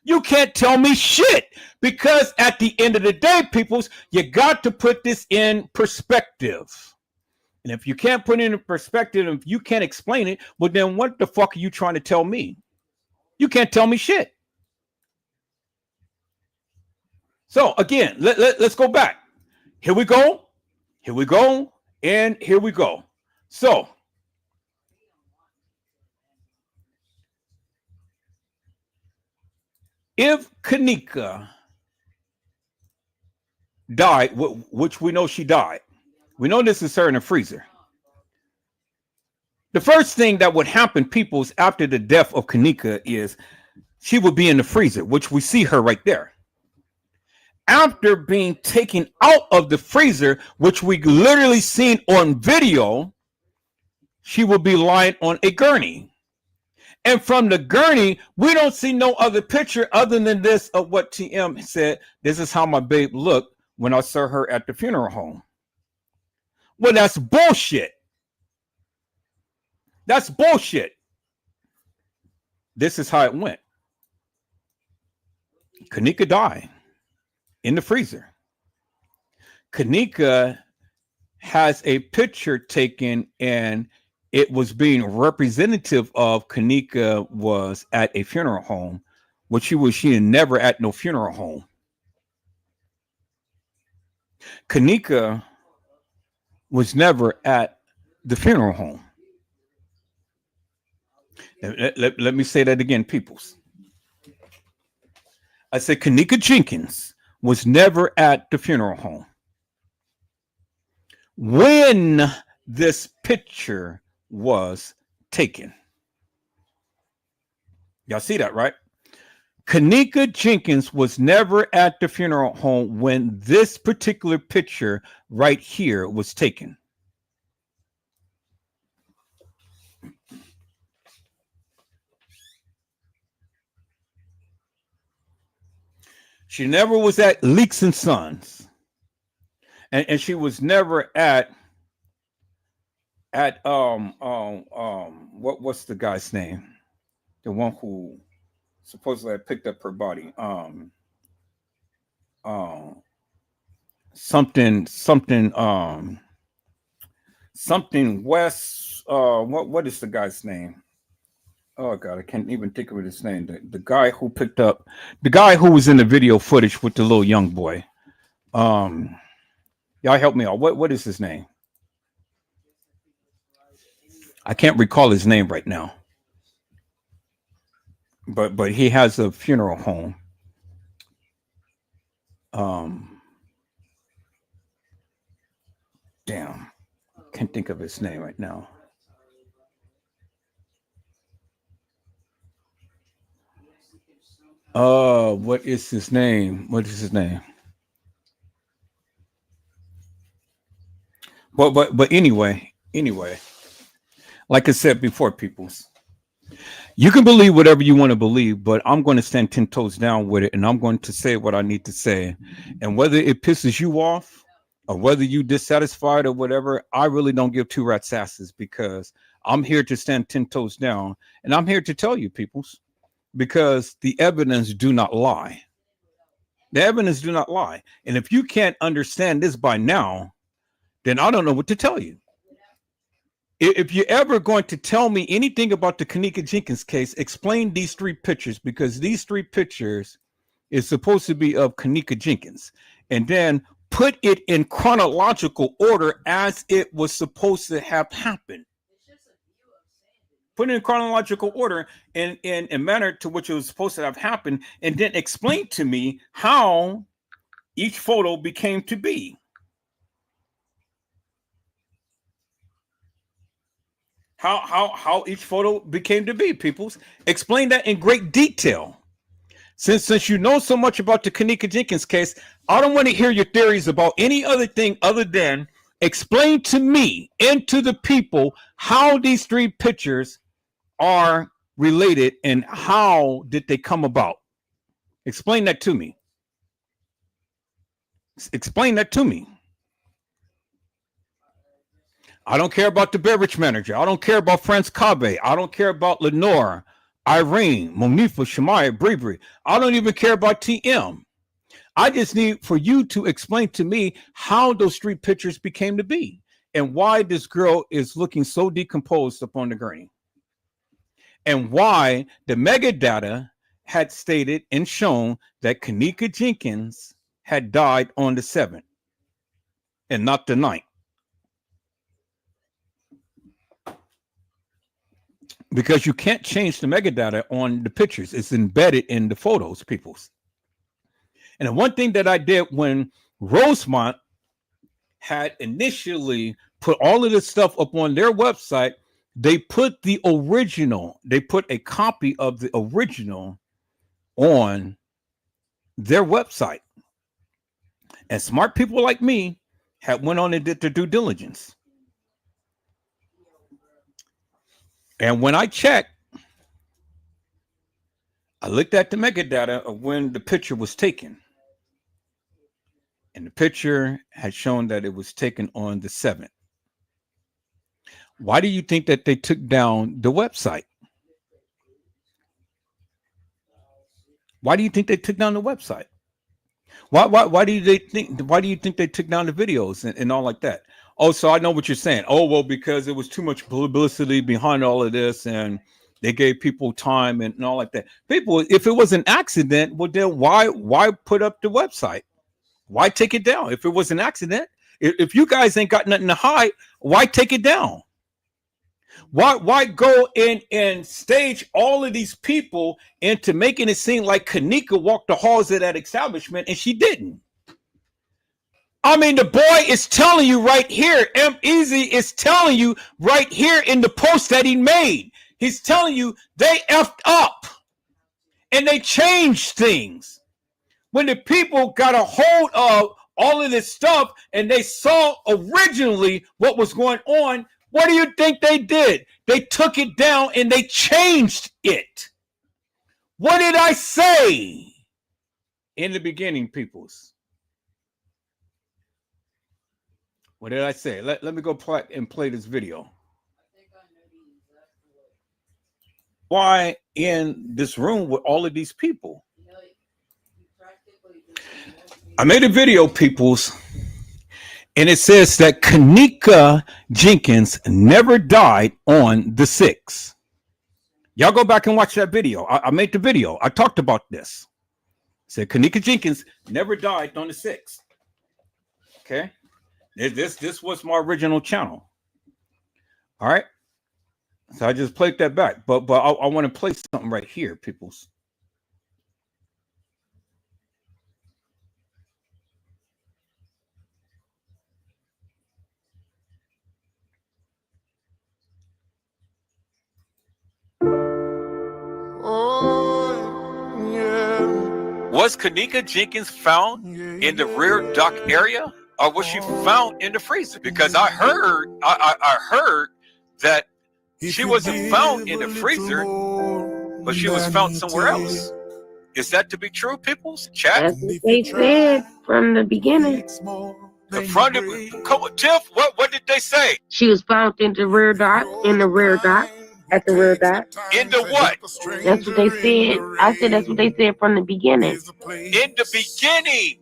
You can't tell me shit, because at the end of the day, peoples, you got to put this in perspective. And if you can't put it in perspective, if you can't explain it, well, then what the fuck are you trying to tell me? You can't tell me shit. So again, let's go back. Here we go. Here we go. And here we go. So if Kenneka died, which we know she died, we know this is her in the freezer. The first thing that would happen, peoples, after the death of Kenneka is she would be in the freezer, which we see her right there. After being taken out of the freezer, which we literally seen on video, she would be lying on a gurney. And from the gurney, we don't see no other picture other than this of what TM said. This is how my babe looked when I saw her at the funeral home. Well, that's bullshit. That's bullshit. This is how it went. Kenneka died in the freezer. Kenneka has a picture taken, and it was being representative of Kenneka was at a funeral home, which she never at no funeral home. Kenneka was never at the funeral home. Let me say that again, peoples. I said Kenneka Jenkins was never at the funeral home. When this picture was taken. Y'all see that, right? Kenneka Jenkins was never at the funeral home when this particular picture right here was taken. She never was at Leaks and Sons. And she was never at what's the guy's name? The one who supposedly had picked up her body. Something West. What is the guy's name? Oh God, I can't even think of his name. The guy who picked up the guy who was in the video footage with the little young boy. Y'all help me out. What is his name? I can't recall his name right now. But he has a funeral home. Damn. Can't think of his name right now. What is his name? What is his name? But anyway, like I said before, peoples, you can believe whatever you want to believe, but I'm going to stand 10 toes down with it, and I'm going to say what I need to say. And whether it pisses you off or whether you dissatisfied or whatever, I really don't give two rat's asses, because I'm here to stand 10 toes down, and I'm here to tell you, peoples, because the evidence do not lie. The evidence do not lie. And if you can't understand this by now, then I don't know what to tell you. If you're ever going to tell me anything about the Kenneka Jenkins case, explain these three pictures, because these three pictures is supposed to be of Kenneka Jenkins, and then put it in chronological order as it was supposed to have happened. Put it in chronological order in a manner to which it was supposed to have happened, and then explain to me how each photo became to be. How each photo became to be, peoples. Explain that in great detail. Since you know so much about the Kenneka Jenkins case, I don't want to hear your theories about any other thing other than explain to me and to the people how these three pictures are related and how did they come about. Explain that to me. Explain that to me. I don't care about the beverage manager. I don't care about Franz Cabe. I don't care about Lenore, Irene, Monifa, Shemaya, Breebury. I don't even care about TM. I just need for you to explain to me how those three pictures became to be and why this girl is looking so decomposed upon the gurney, and why the mega data had stated and shown that Kenneka Jenkins had died on the 7th and not the 9th. Because you can't change the metadata on the pictures. It's embedded in the photos, peoples. And the one thing that I did when Rosemont had initially put all of this stuff up on their website, they put the original, they put a copy of the original on their website. And smart people like me had went on and did their due diligence. And when I checked, I looked at the metadata of when the picture was taken, and the picture had shown that it was taken on the 7th. Why do you think that they took down the website? Why do you think they took down the website? Why do they think? Why do you think they took down the videos and all like that? Oh, so I know what you're saying. Oh, well, because it was too much publicity behind all of this, and they gave people time and all like that. People, if it was an accident, well, then why put up the website? Why take it down? If it was an accident, if you guys ain't got nothing to hide, why take it down? Why go in and stage all of these people into making it seem like Kenneka walked the halls of that establishment and she didn't? I mean, the boy is telling you right here. M-Easy is telling you right here in the post that he made. He's telling you they effed up and they changed things. When the people got a hold of all of this stuff and they saw originally what was going on, what do you think they did? They took it down and they changed it. What did I say in the beginning, peoples? What did I say? Let me go play this video. Why in this room with all of these people? I made a video, peoples, and it says that Kenneka Jenkins never died on the 6th. Y'all go back and watch that video. I made the video. I talked about this. I said Kenneka Jenkins never died on the 6th. Okay. This was my original channel. All right. So I just played that back. But I want to play something right here, peoples. Was Kenneka Jenkins found in the rear dock area, or was she found in the freezer? Because I heard that she wasn't found in the freezer, but she was found somewhere else. Is that to be true, people's chat? That's what they said from the beginning. Tiff, what did they say? She was found in the rear dock, at the rear dock. In the what? That's what they said. I said that's what they said from the beginning. In the beginning.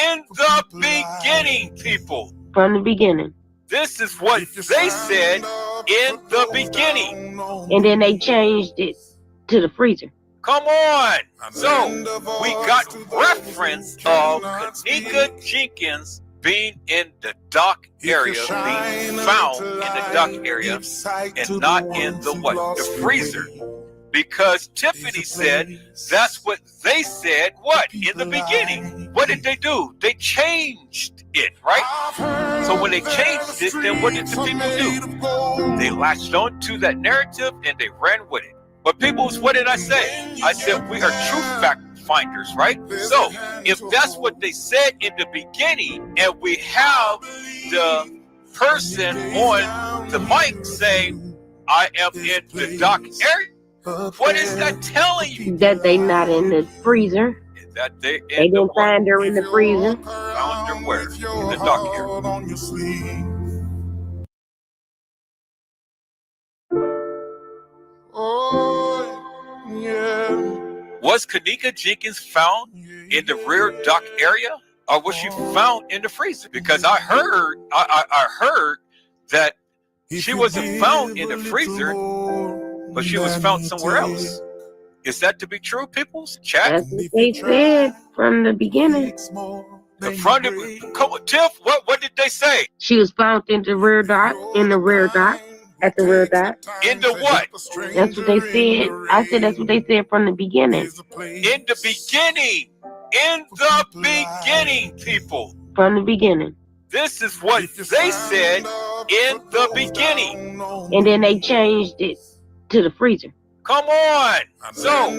In the beginning, people. From the beginning. This is what they said in the beginning. And then they changed it to the freezer. Come on. So we got reference of Kenneka Jenkins being in the dock area, being found in the dock area, and not in the what? The freezer. Because Tiffany said that's what they said, what? In the beginning. What did they do? They changed it, right? So when they changed it, then what did the people do? They latched on to that narrative and they ran with it. But people, what did I say? I said we are true fact finders, right? So if that's what they said in the beginning, and we have the person on the mic saying, I am in the dock area, what is that telling you? That they not in the freezer. That they didn't find her in the freezer. Found her where? In the dock area. Was Kenneka Jenkins found in the rear dock area, or was she found in the freezer? Because I heard that she wasn't found in the freezer, but she was found somewhere else. Is that to be true, people's chat? That's what they said from the beginning. Tiff, what did they say? She was found in the rear dock, at the rear dock. In the what? That's what they said. I said that's what they said from the beginning. In the beginning. In the beginning, people. From the beginning. This is what they said in the beginning. And then they changed it to the freezer. Come on. So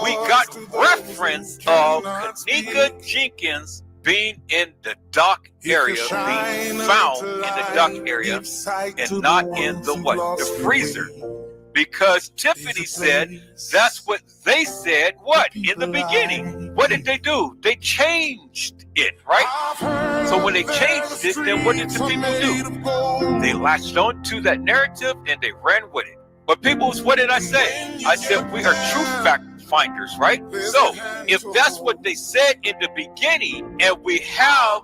we got reference of Kenneka Jenkins being in the dock area, being found in the dock area, and not in the what? The freezer. because Tiffany said that's what they said. What in the beginning? What did they do? They changed it, right? So when they changed it, then what did the people do? They latched on to that narrative and they ran with it. But people, what did I say? I said we are truth fact finders, right? So if that's what they said in the beginning, and we have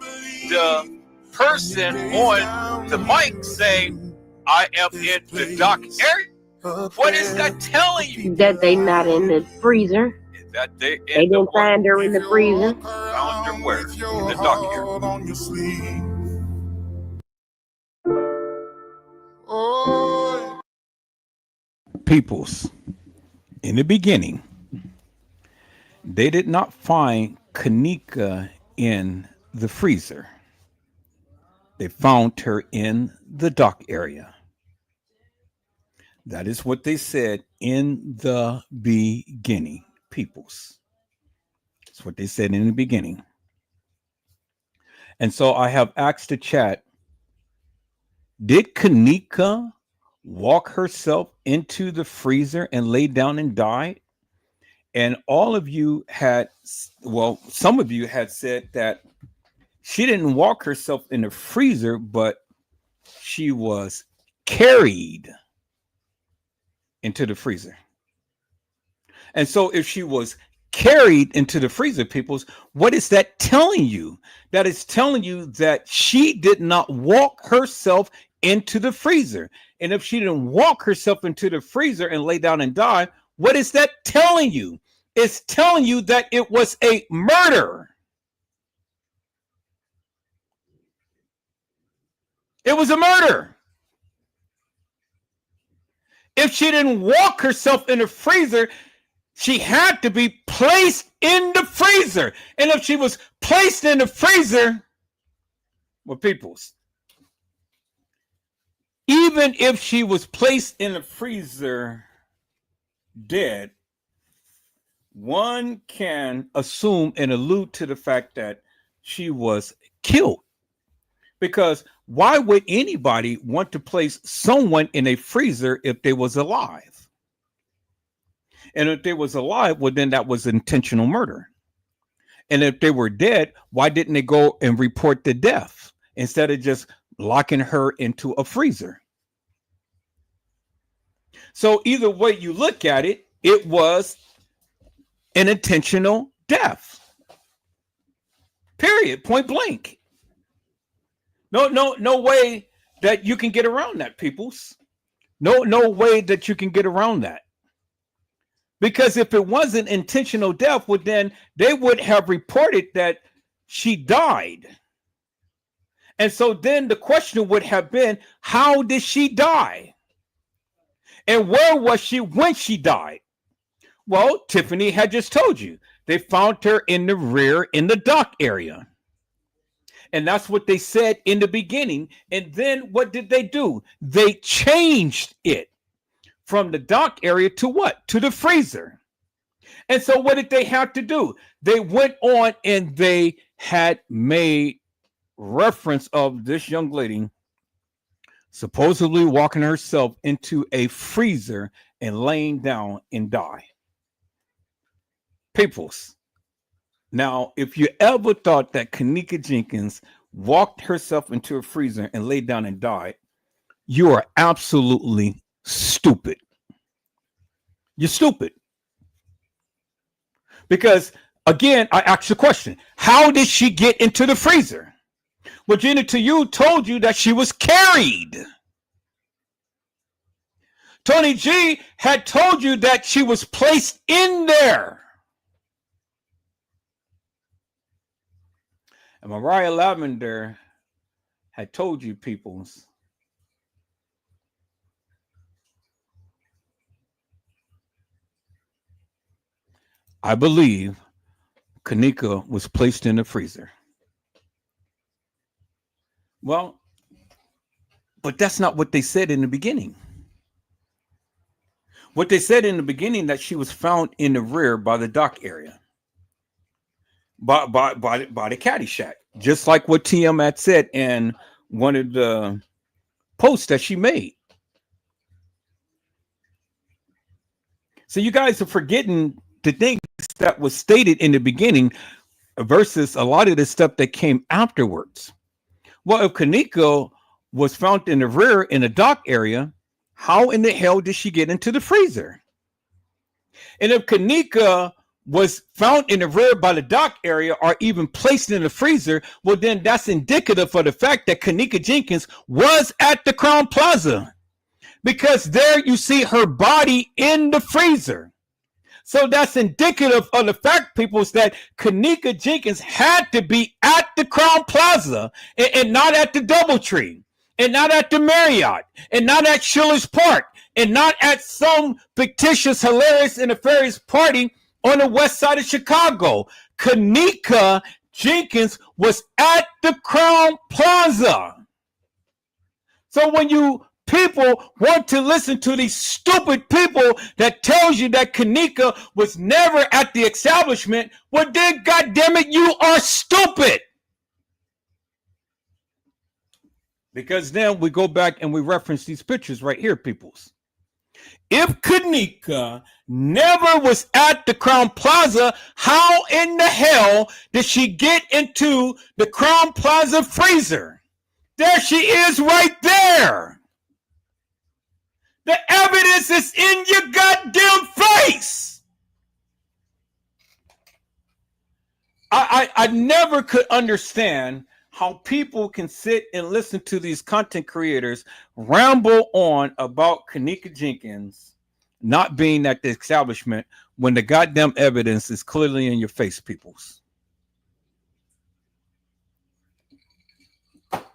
the person on the mic saying, I am in the dark area, what is that telling you? That they not in the freezer. That they didn't find her in the freezer. Found her where? In the dark area. Peoples, in the beginning, they did not find Kenneka in the freezer. They found her in the dock area. That is what they said in the beginning, peoples. That's what they said in the beginning. And so I have asked the chat, did Kenneka walk herself into the freezer and lay down and die? And all of you had, well, some of you had said that she didn't walk herself in the freezer, but she was carried into the freezer. And so if she was carried into the freezer, peoples, what is that telling you? That is telling you that she did not walk herself into the freezer. And if she didn't walk herself into the freezer and lay down and die, what is that telling you? It's telling you that it was a murder. It was a murder. If she didn't walk herself in the freezer, she had to be placed in the freezer. And if she was placed in the freezer, well, peoples, even if she was placed in the freezer dead, one can assume and allude to the fact that she was killed. Because why would anybody want to place someone in a freezer if they was alive? And if they was alive, well, then that was intentional murder. And if they were dead, why didn't they go and report the death instead of just locking her into a freezer? So either way you look at it, it was an intentional death. Period. Point blank. No way that you can get around that, peoples. No way that you can get around that. Because if it wasn't intentional death, well, then they would have reported that she died. And so then the question would have been, how did she die? And where was she when she died? Well, Tiffany had just told you. They found her in the rear in the dock area. And that's what they said in the beginning. And then what did they do? They changed it from the dock area to what? To the freezer. And so what did they have to do? They went on and they had made reference of this young lady supposedly walking herself into a freezer and laying down and die. Peoples. Now, if you ever thought that Kenneka Jenkins walked herself into a freezer and laid down and died, you are absolutely stupid. You're stupid. Because, again, I asked the question, how did she get into the freezer? Well, Gina, to you, told you that she was carried. Tony G had told you that she was placed in there. And Mariah Lavender had told you, peoples, I believe Kenneka was placed in the freezer. Well, but that's not what they said in the beginning. What they said in the beginning, that she was found in the rear by the dock area. By the caddy shack, just like what TM had said in one of the posts that she made. So you guys are forgetting the things that was stated in the beginning versus a lot of the stuff that came afterwards. Well, if Kenneka was found in the rear in the dock area, how in the hell did she get into the freezer? And if Kenneka was found in the rear by the dock area or even placed in the freezer, well, then that's indicative of the fact that Kenneka Jenkins was at the Crown Plaza, because there you see her body in the freezer. So that's indicative of the fact, people, is that Kenneka Jenkins had to be at the Crown Plaza and not at the Doubletree, and not at the Marriott, and not at Schiller's Park, and not at some fictitious, hilarious, and nefarious party on the west side of Chicago. Kenneka Jenkins was at the Crown Plaza. So when you people want to listen to these stupid people that tells you that Kenneka was never at the establishment, well then, goddammit, you are stupid. Because then we go back and we reference these pictures right here, peoples. If Kenneka never was at the Crown Plaza, how in the hell did she get into the Crown Plaza freezer? There she is right there. The evidence is in your goddamn face. I never could understand how people can sit and listen to these content creators ramble on about Kenneka Jenkins not being at the establishment when the goddamn evidence is clearly in your face, peoples.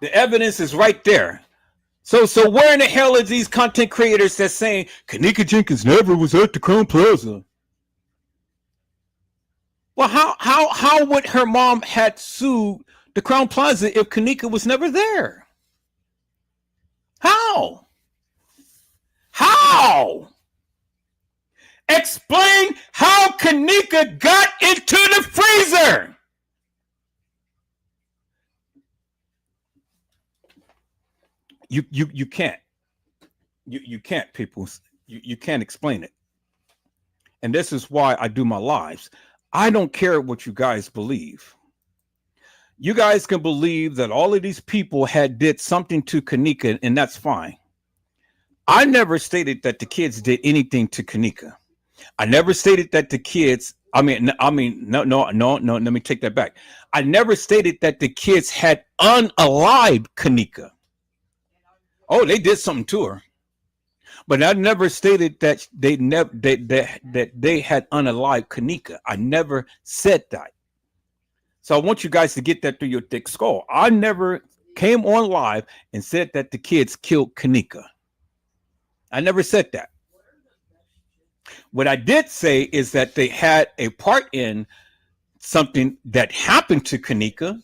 The evidence is right there. So where in the hell are these content creators that's saying Kenneka Jenkins never was at the Crown Plaza? Well, how would her mom had sued the Crown Plaza if Kenneka was never there? How? How? Explain how Kenneka got into the freezer. You can't. You can't, people. You can't explain it. And this is why I do my lives. I don't care what you guys believe. You guys can believe that all of these people had did something to Kenneka, and that's fine. I never stated that the kids did anything to Kenneka. I never stated that the kids. No. Let me take that back. I never stated that the kids had unalived Kenneka. Oh, they did something to her, but I never stated that they had unalived Kenneka. I never said that. So I want you guys to get that through your thick skull. I never came on live and said that the kids killed Kenneka. I never said that. What I did say is that they had a part in something that happened to Kenneka,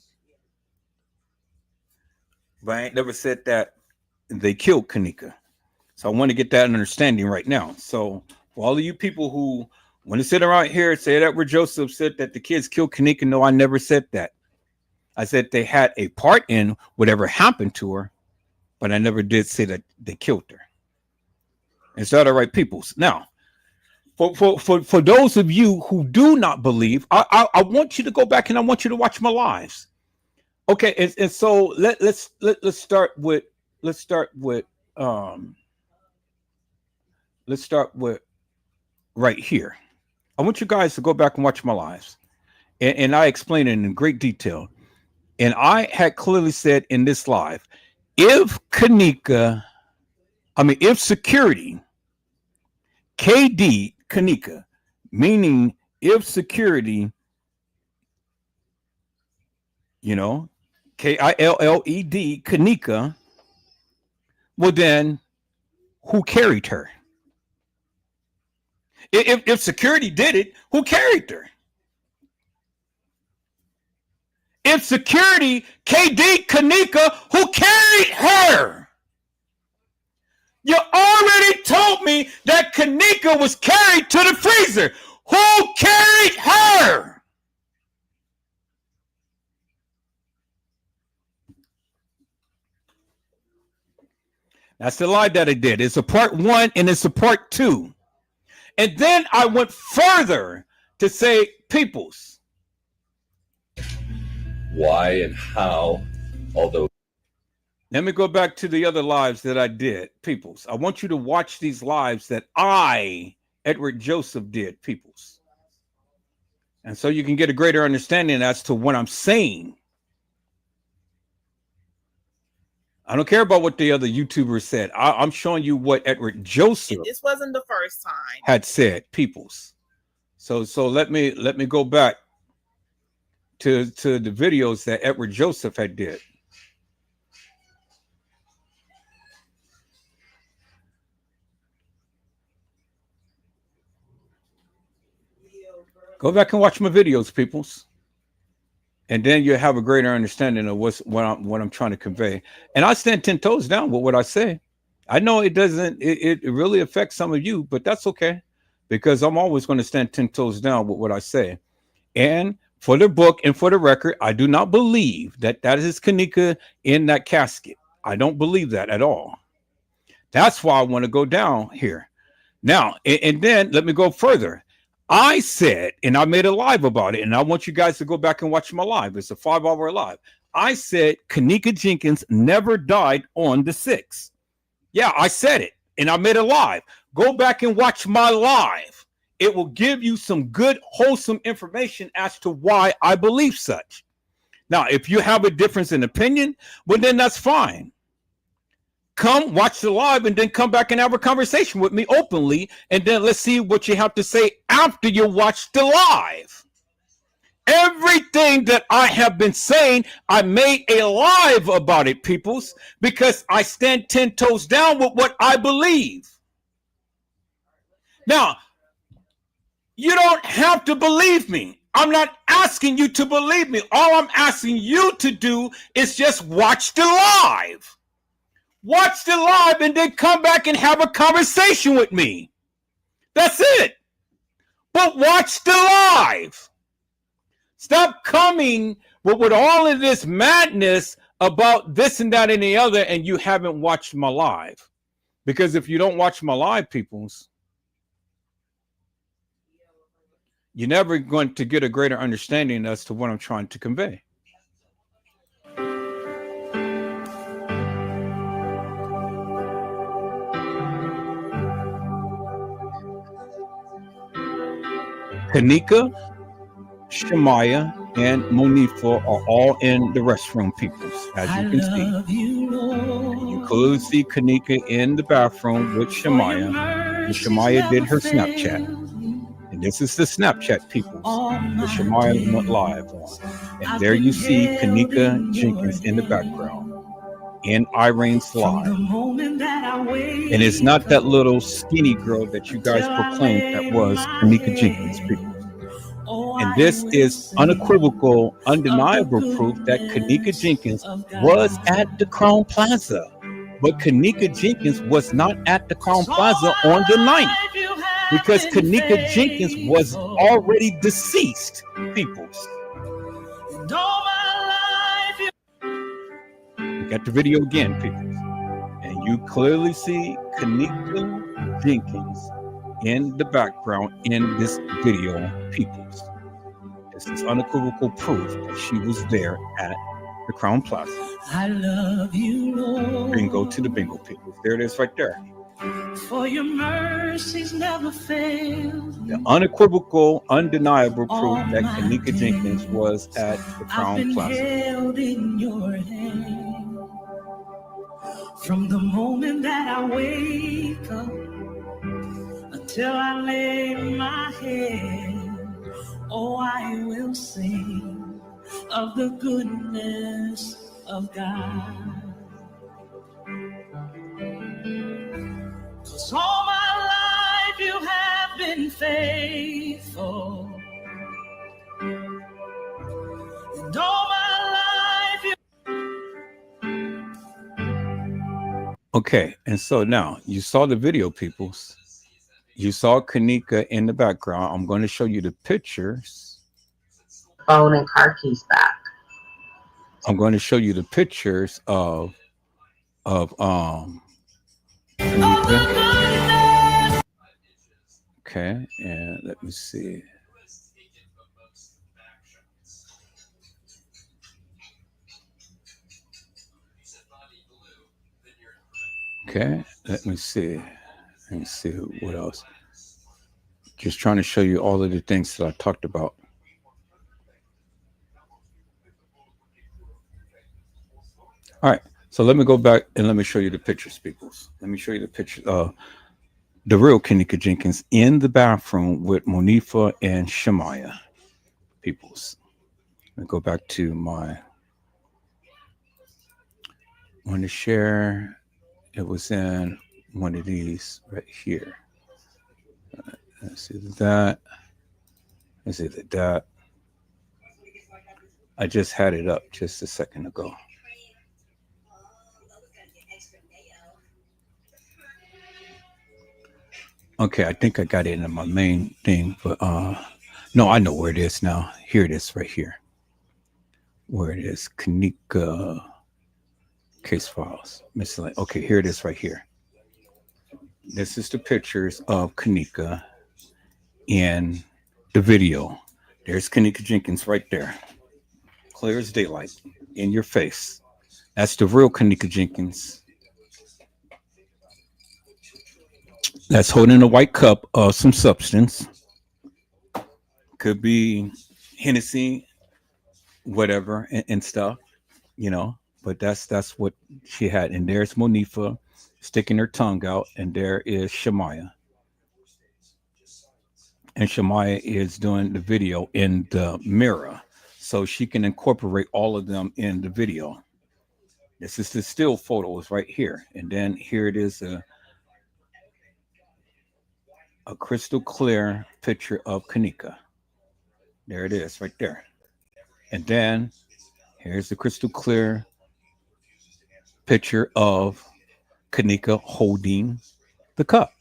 but I never said that they killed Kenneka. So I want to get that understanding right now. So for all of you people who want to sit around here and say that Edward Joseph said that the kids killed Kenneka, no, I never said that. I said they had a part in whatever happened to her, but I never did say that they killed her. Is that all right, peoples? Now, for those of you who do not believe, I want you to go back and I want you to watch my lives. Okay, and so let's start with right here. I want you guys to go back and watch my lives, and I explain it in great detail. And I had clearly said in this live, if security, KD Kenneka, meaning if security, KILLED Kenneka, well then, who carried her? If security did it, who carried her? If security KD Kenneka, who carried her? You already told me that Kenneka was carried to the freezer. Who carried her? That's the lie that I did. It's a part 1 and it's a part 2. And then I went further to say, peoples. Why and how, although. Let me go back to the other lives that I did, peoples. I want you to watch these lives that I, Edward Joseph, did, peoples. And so you can get a greater understanding as to what I'm saying. I don't care about what the other YouTubers said. I'm showing you what Edward Joseph. This wasn't the first time had said, peoples. So let me go back to the videos that Edward Joseph had did. Go back and watch my videos, peoples. And then you'll have a greater understanding of what I'm trying to convey. And I stand 10 toes down with what I say. I know it doesn't, it really affects some of you, but that's okay. Because I'm always going to stand 10 toes down with what I say. And for the book and for the record, I do not believe that is Kenneka in that casket. I don't believe that at all. That's why I want to go down here. Now, and then let me go further. I said, and I made a live about it, and I want you guys to go back and watch my live. It's a 5-hour live. I said Kenneka Jenkins never died on the 6th. Yeah, I said it, and I made a live. Go back and watch my live. It will give you some good, wholesome information as to why I believe such. Now, if you have a difference in opinion, well, then that's fine. Come watch the live and then come back and have a conversation with me openly. And then let's see what you have to say after you watch the live. Everything that I have been saying, I made a live about it, peoples, because I stand 10 toes down with what I believe. Now, you don't have to believe me. I'm not asking you to believe me. All I'm asking you to do is just watch the live. Watch the live and then come back and have a conversation with me. That's it. But watch the live. Stop coming with all of this madness about this and that and the other, and you haven't watched my live. Because if you don't watch my live, peoples, you're never going to get a greater understanding as to what I'm trying to convey. Kenneka, Shemaiah, and Monifa are all in the restroom, peoples, as you can see. You could see Kenneka in the bathroom with Shemaiah, and Shemaiah did her Snapchat. And this is the Snapchat, peoples, that Shemaiah went live on. And there you see Kenneka Jenkins in the background in Irene's live. And it's not that little skinny girl that you guys proclaimed that was Kenneka Jenkins, people. And this is unequivocal, undeniable proof that Kenneka Jenkins was at the Crown Plaza. But Kenneka Jenkins was not at the Crown Plaza on the 9th because Kenneka Jenkins was already deceased, peoples. Got the video again, peoples. And you clearly see Kenneka Jenkins in the background in this video, peoples. This is unequivocal proof that she was there at the Crown Plaza. I love you, Lord. Bingo to the bingo, peoples. There it is right there. For your mercies never fail. The unequivocal, undeniable proof that Kenneka Jenkins was at the Crown Plaza. Held in your hand. From the moment that I wake up until I lay my head, oh, I will sing of the goodness of God. 'Cause all my life you have been faithful. And all my life you... Okay, and so now you saw the video, peoples. You saw Kenneka in the background. I'm going to show you the pictures. Phone and car keys back. I'm going to show you the pictures of Kenneka. Okay, and let me see. Okay, let me see. Let me see what else. Just trying to show you all of the things that I talked about. All right, so let me go back and let me show you the pictures, peoples. Let me show you the picture. The real Kenneka Jenkins in the bathroom with Monifa and Shemaya, peoples. Let me go back to my one to share. It was in one of these right here. Let's see that. Let's see that. I just had it up just a second ago. Okay, I think I got it in my main thing, but no, I know where it is now. Here it is right here. Where it is, Kenneka case files. Miscellaneous. Okay, here it is right here. This is the pictures of Kenneka in the video. There's Kenneka Jenkins right there. Clear as daylight in your face. That's the real Kenneka Jenkins. That's holding a white cup of some substance. Could be Hennessy, whatever, and stuff, you know. But that's what she had. And there's Monifa sticking her tongue out, and there is Shemaya. And Shemaya is doing the video in the mirror, so she can incorporate all of them in the video. This is the still photos right here, and then here it is a crystal clear picture of Kenneka. There it is right there. And then here's the crystal clear picture of Kenneka holding the cup.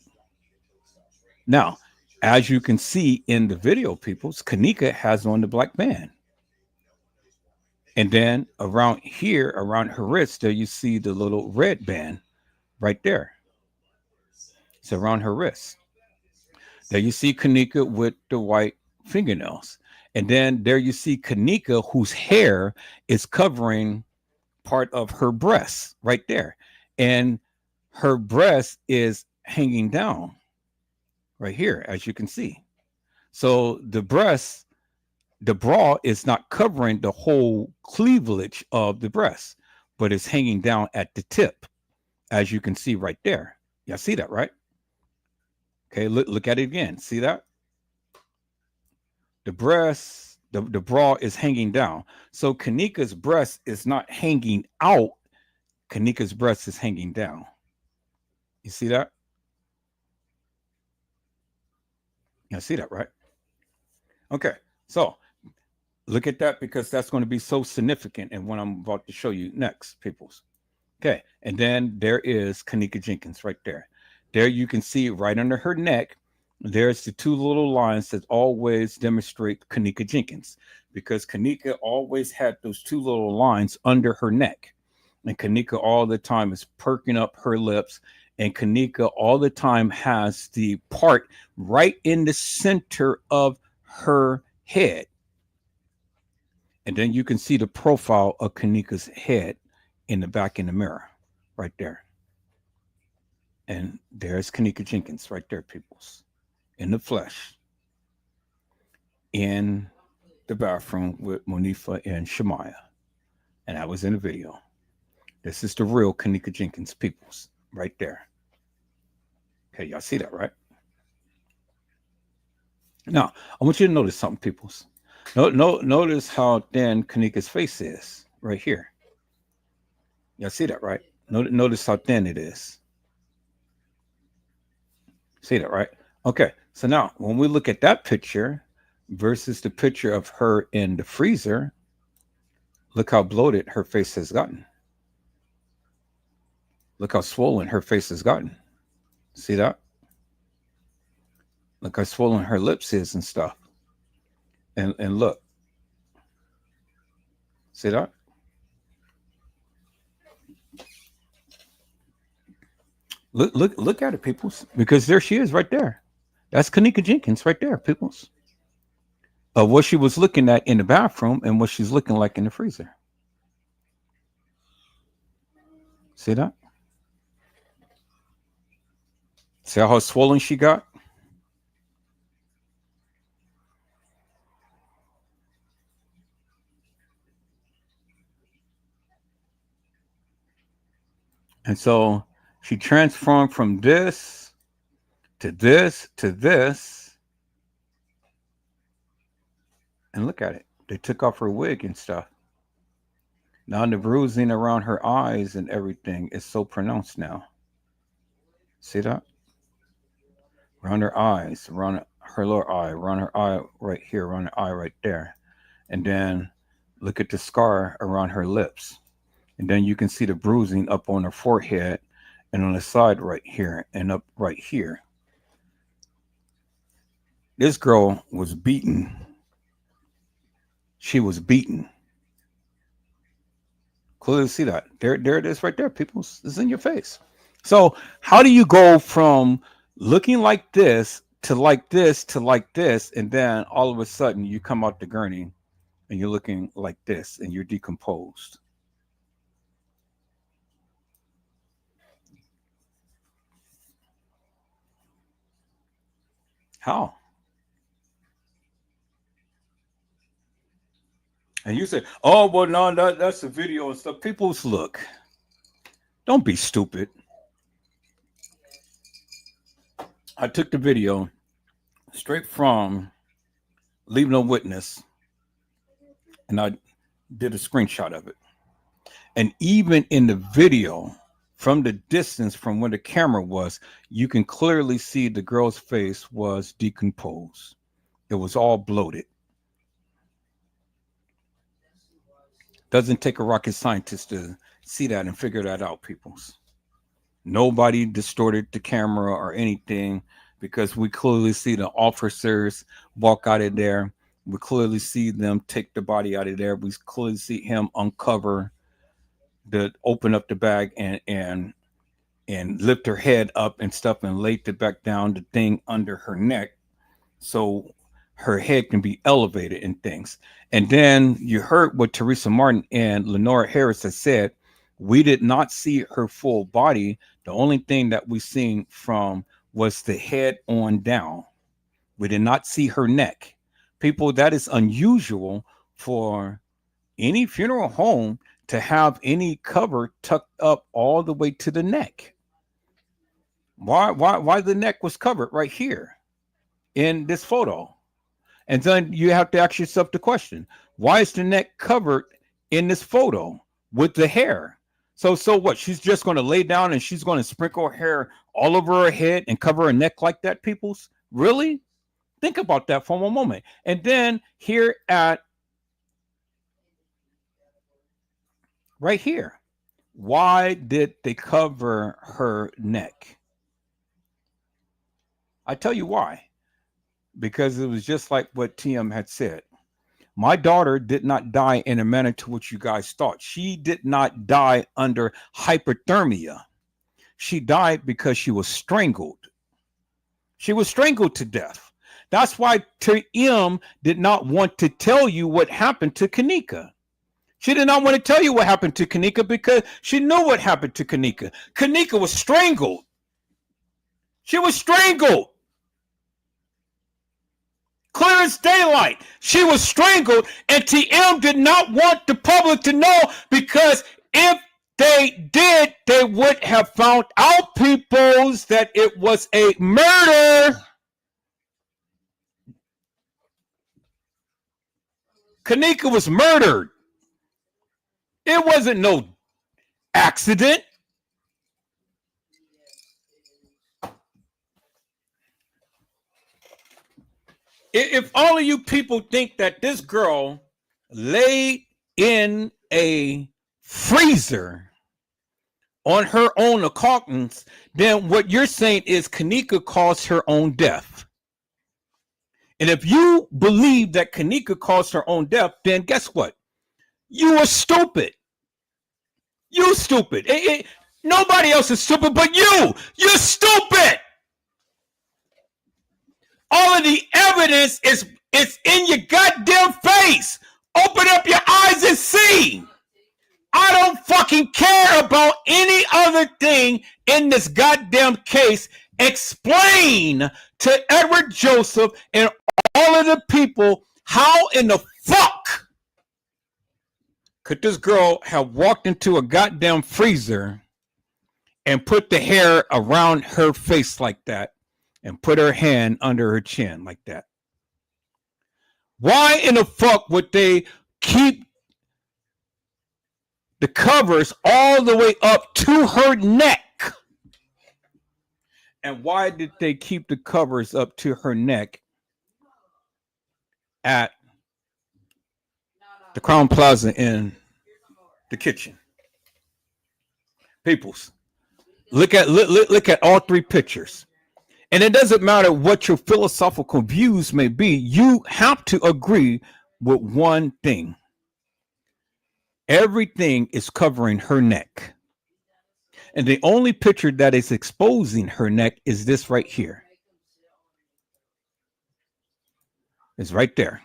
Now, as you can see in the video, peoples, Kenneka has on the black band. And then around here, around her wrist, there you see the little red band right there. It's around her wrist. There you see Kenneka with the white fingernails. And then there you see Kenneka, whose hair is covering part of her breast right there. And her breast is hanging down right here, as you can see. So the breast, the bra is not covering the whole cleavage of the breast, but it's hanging down at the tip, as you can see right there. Y'all see that, right? Okay, look at it again. See that? The breast, the bra is hanging down. So Kenneka's breast is not hanging out. Kenneka's breast is hanging down. You see that? You see that, right? Okay, so look at that, because that's going to be so significant in what I'm about to show you next, peoples. Okay, and then there is Kenneka Jenkins right there. There you can see right under her neck, there's the two little lines that always demonstrate Kenneka Jenkins, because Kenneka always had those two little lines under her neck. And Kenneka all the time is perking up her lips, and Kenneka all the time has the part right in the center of her head. And then you can see the profile of Kenneka's head in the back in the mirror right there. And there's Kenneka Jenkins right there, peoples, in the flesh, in the bathroom with Monifa and Shemaya. And I was in the video. This is the real Kenneka Jenkins, peoples, right there. Okay, y'all see that, right? Now, I want you to notice something, peoples. Notice how thin Kenneka's face is right here. Y'all see that, right? Notice how thin it is. See that, right? Okay, so now when we look at that picture versus the picture of her in the freezer, look how bloated her face has gotten. Look how swollen her face has gotten. See that? Look how swollen her lips is and stuff. And look. See that? Look at it, people. Because there she is right there. That's Kenneka Jenkins right there, peoples. Of what she was looking at in the bathroom and what she's looking like in the freezer. See that? See how swollen she got? And so she transformed from this to this to this. And look at it. They took off her wig and stuff. Now the bruising around her eyes and everything is so pronounced now. See that? Around her eyes, around her lower eye, around her eye right here, around her eye right there. And then look at the scar around her lips. And then you can see the bruising up on her forehead and on the side right here and up right here. This girl was beaten. She was beaten. Clearly see that. There it is right there, people. It's in your face. So how do you go from looking like this to like this to like this, and then all of a sudden you come out the gurney and you're looking like this and you're decomposed? How? And you say, oh, well, no, that's a video and stuff. People's look. Don't be stupid. I took the video straight from Leave No Witness, and I did a screenshot of it. And even in the video, from the distance from where the camera was, you can clearly see the girl's face was decomposed. It was all bloated. Doesn't take a rocket scientist to see that and figure that out, peoples. Nobody distorted the camera or anything, because we clearly see the officers walk out of there. We clearly see them take the body out of there. We clearly see him uncover open up the bag and lift her head up and stuff and lay it back down, the thing under her neck, so her head can be elevated and things. And then you heard what Teresa Martin and Lenora Harris has said. We did not see her full body. The only thing that we seen from was the head on down. We did not see her neck. People, that is unusual for any funeral home to have any cover tucked up all the way to the neck. Why the neck was covered right here in this photo? And then you have to ask yourself the question, why is the neck covered in this photo with the hair? So what? She's just going to lay down and she's going to sprinkle hair all over her head and cover her neck like that, peoples? Really? Think about that for a moment. And then here at right here, why did they cover her neck? I tell you why. Because it was just like what TM had said. My daughter did not die in a manner to which you guys thought. She did not die under hypothermia. She died because she was strangled. She was strangled to death. That's why TM did not want to tell you what happened to Kenneka. She did not want to tell you what happened to Kenneka because she knew what happened to Kenneka. Kenneka was strangled. She was strangled. Clear as daylight. She was strangled, and TM did not want the public to know, because if they did, they would have found out, peoples, that it was a murder. Kenneka was murdered. It wasn't no accident. If all of you people think that this girl laid in a freezer on her own accountance, then what you're saying is Kenneka caused her own death. And if you believe that Kenneka caused her own death, then guess what? You are stupid. You stupid. Nobody else is stupid but you. You're stupid. All of the evidence is in your goddamn face. Open up your eyes and see. I don't fucking care about any other thing in this goddamn case. Explain to Edward Joseph and all of the people how in the fuck could this girl have walked into a goddamn freezer and put the hair around her face like that and put her hand under her chin like that? Why in the fuck would they keep the covers all the way up to her neck? And why did they keep the covers up to her neck at the Crown Plaza in the kitchen? Peoples, look at all three pictures. And it doesn't matter what your philosophical views may be, you have to agree with one thing. Everything is covering her neck. And the only picture that is exposing her neck is this right here. It's right there.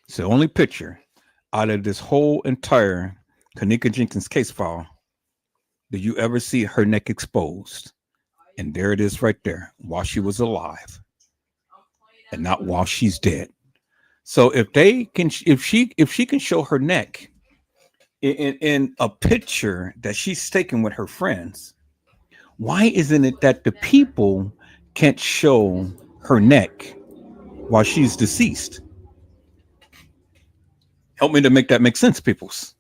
It's the only picture out of this whole entire Kenneka Jenkins case file that you ever see her neck exposed. And there it is right there, while she was alive and not while she's dead. So if she can show her neck in a picture that she's taken with her friends, why isn't it that the people can't show her neck while she's deceased? Help me to make that make sense, peoples.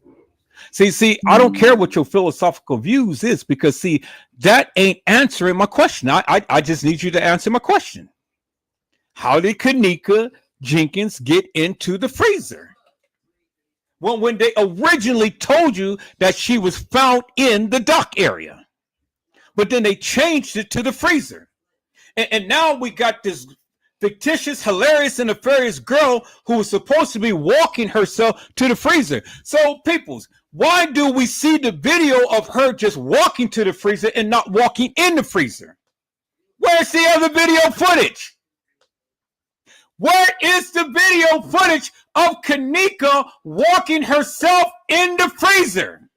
See, I don't care what your philosophical views is, because see, that ain't answering my question. I just need you to answer my question. How did Kenneka Jenkins get into the freezer? Well, when they originally told you that she was found in the dock area, but then they changed it to the freezer. And now we got this fictitious, hilarious, and nefarious girl who was supposed to be walking herself to the freezer. So, peoples, why do we see the video of her just walking to the freezer and not walking in the freezer? Where's the other video footage? Where is the video footage of Kenneka walking herself in the freezer?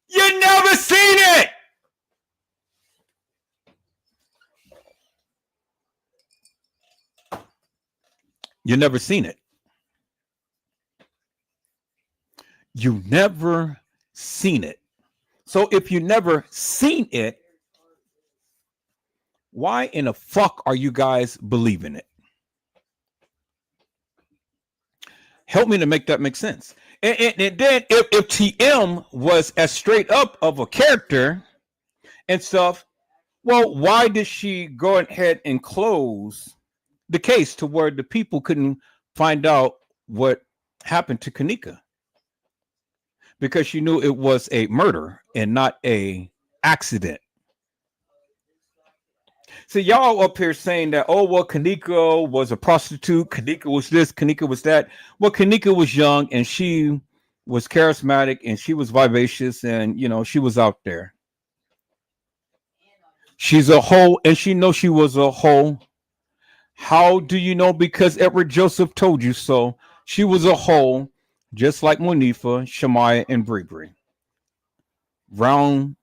You never seen it. You never seen it. You never seen it. So if you never seen it, why in the fuck are you guys believing it? Help me to make that make sense. And then if TM was as straight up of a character and stuff, well, why did she go ahead and close the case to where the people couldn't find out what happened to Kenneka? Because she knew it was a murder and not a accident. So y'all up here saying that, oh, well, Kenneka was a prostitute, Kenneka was this, Kenneka was that. Well, Kenneka was young and she was charismatic and she was vivacious and, you know, she was out there. She's a hoe and she knows she was a hoe. How do you know? Because Edward Joseph told you so. She was a hoe, just like Monifa, Shemaiah, and Bree. Round,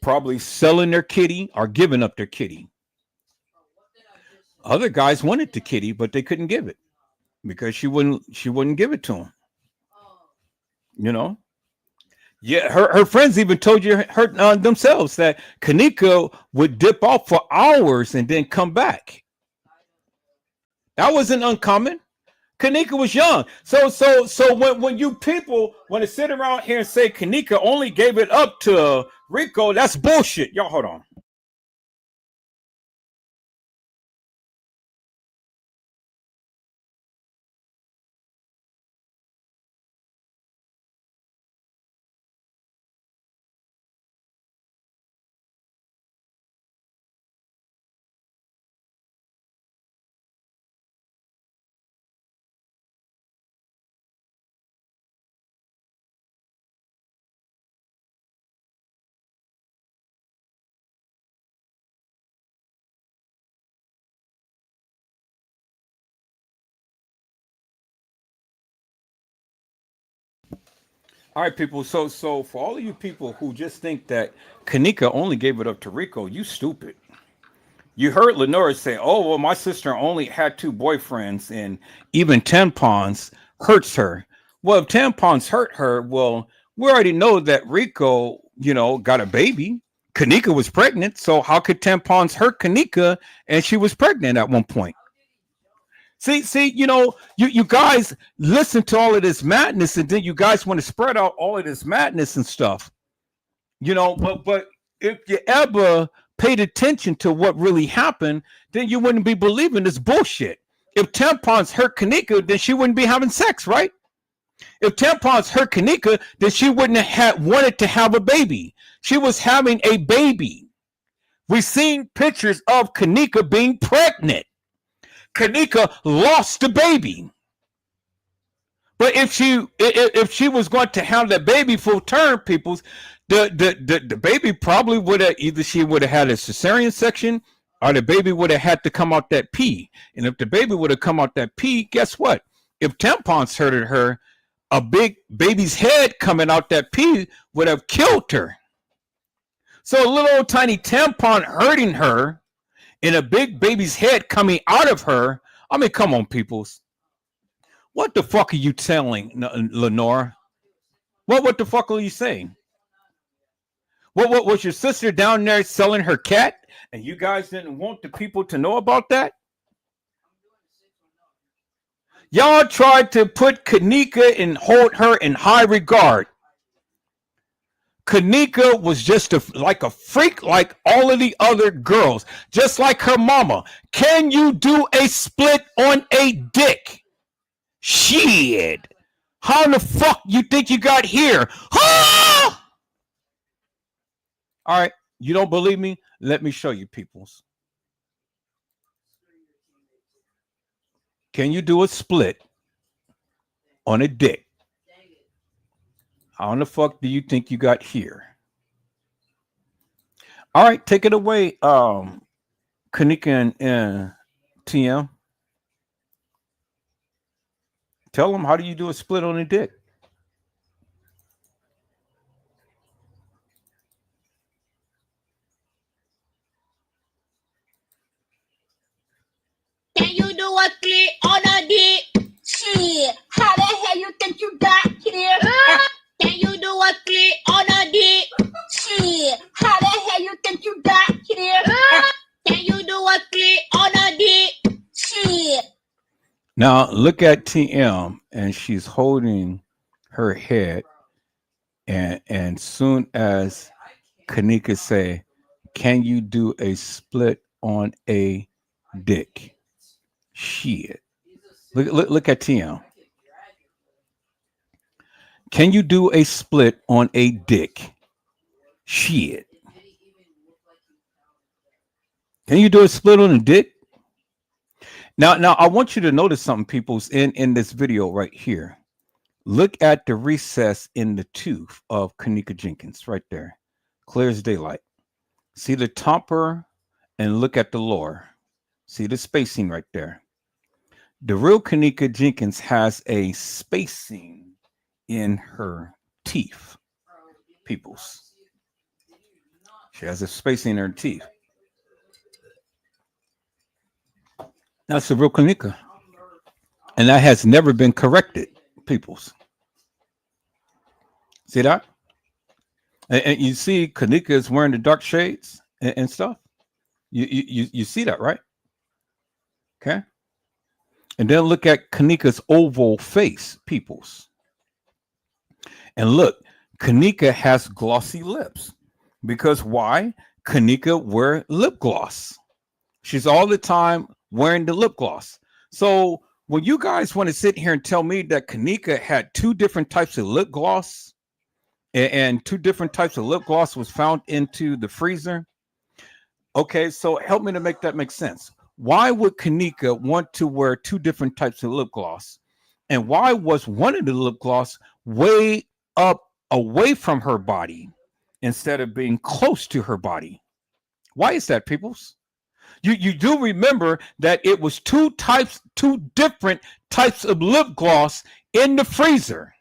probably selling their kitty or giving up their kitty. Other guys wanted the kitty, but they couldn't give it because she wouldn't give it to them. You know? Yeah, her friends even told you themselves that Kenneka would dip off for hours and then come back. That wasn't uncommon. Kenneka was young. So when you people want to sit around here and say Kenneka only gave it up to Rico, that's bullshit. Y'all hold on. All right, people. So for all of you people who just think that Kenneka only gave it up to Rico, you stupid. You heard Lenora say, "Oh, well, my sister only had two boyfriends, and even tampons hurts her." Well, if tampons hurt her, well, we already know that Rico, got a baby. Kenneka was pregnant, so how could tampons hurt Kenneka? And she was pregnant at one point. See, you guys listen to all of this madness, and then you guys want to spread out all of this madness and stuff. But if you ever paid attention to what really happened, then you wouldn't be believing this bullshit. If tampons hurt Kenneka, then she wouldn't be having sex, right? If tampons hurt Kenneka, then she wouldn't have wanted to have a baby. She was having a baby. We've seen pictures of Kenneka being pregnant. Kenneka lost the baby. But if she was going to have that baby full term, peoples, the baby probably would have either she would have had a cesarean section or the baby would have had to come out that pee. And if the baby would have come out that pee, guess what? If tampons hurted her, a big baby's head coming out that pee would have killed her. So a little old tiny tampon hurting her and a big baby's head coming out of her. I mean, come on, peoples. What the fuck are you telling, Lenora? What the fuck are you saying? What was your sister down there selling her cat and you guys didn't want the people to know about that? Y'all tried to put Kenneka and hold her in high regard. Kenneka was just like a freak like all of the other girls, just like her mama. Can you do a split on a dick? Shit. How the fuck you think you got here? Ah! All right, you don't believe me? Let me show you, peoples. Can you do a split on a dick? How in the fuck do you think you got here? All right, take it away, Kenneka and TM. Tell them, how do you do a split on a dick? Can you do a split on a dick? Shit, how the hell you think you got here? Can you do a split on a dick? Shit, how the hell you think you got here? Can you do a split on a dick? Shit. Now look at TM, and she's holding her head, and soon as Kenneka say, "Can you do a split on a dick?" Shit. Look at TM. Can you do a split on a dick? Shit. Can you do a split on a dick? Now I want you to notice something, peoples, in this video right here. Look at the recess in the tooth of Kenneka Jenkins right there. Clear as daylight. See the topper and look at the lower. See the spacing right there. The real Kenneka Jenkins has a spacing in her teeth, peoples. She has a spacing in her teeth. That's the real Kenneka. And that has never been corrected, peoples. See that? And you see Kenneka is wearing the dark shades and stuff. You see that, right? Okay. And then look at Kenneka's oval face, peoples. And look, Kenneka has glossy lips. Because why? Kenneka wear lip gloss. She's all the time wearing the lip gloss. So when you guys want to sit here and tell me that Kenneka had two different types of lip gloss and two different types of lip gloss was found into the freezer. Okay, so help me to make that make sense. Why would Kenneka want to wear two different types of lip gloss? And why was one of the lip gloss way up away from her body instead of being close to her body? Why is that, peoples? You do remember that it was two different types of lip gloss in the freezer.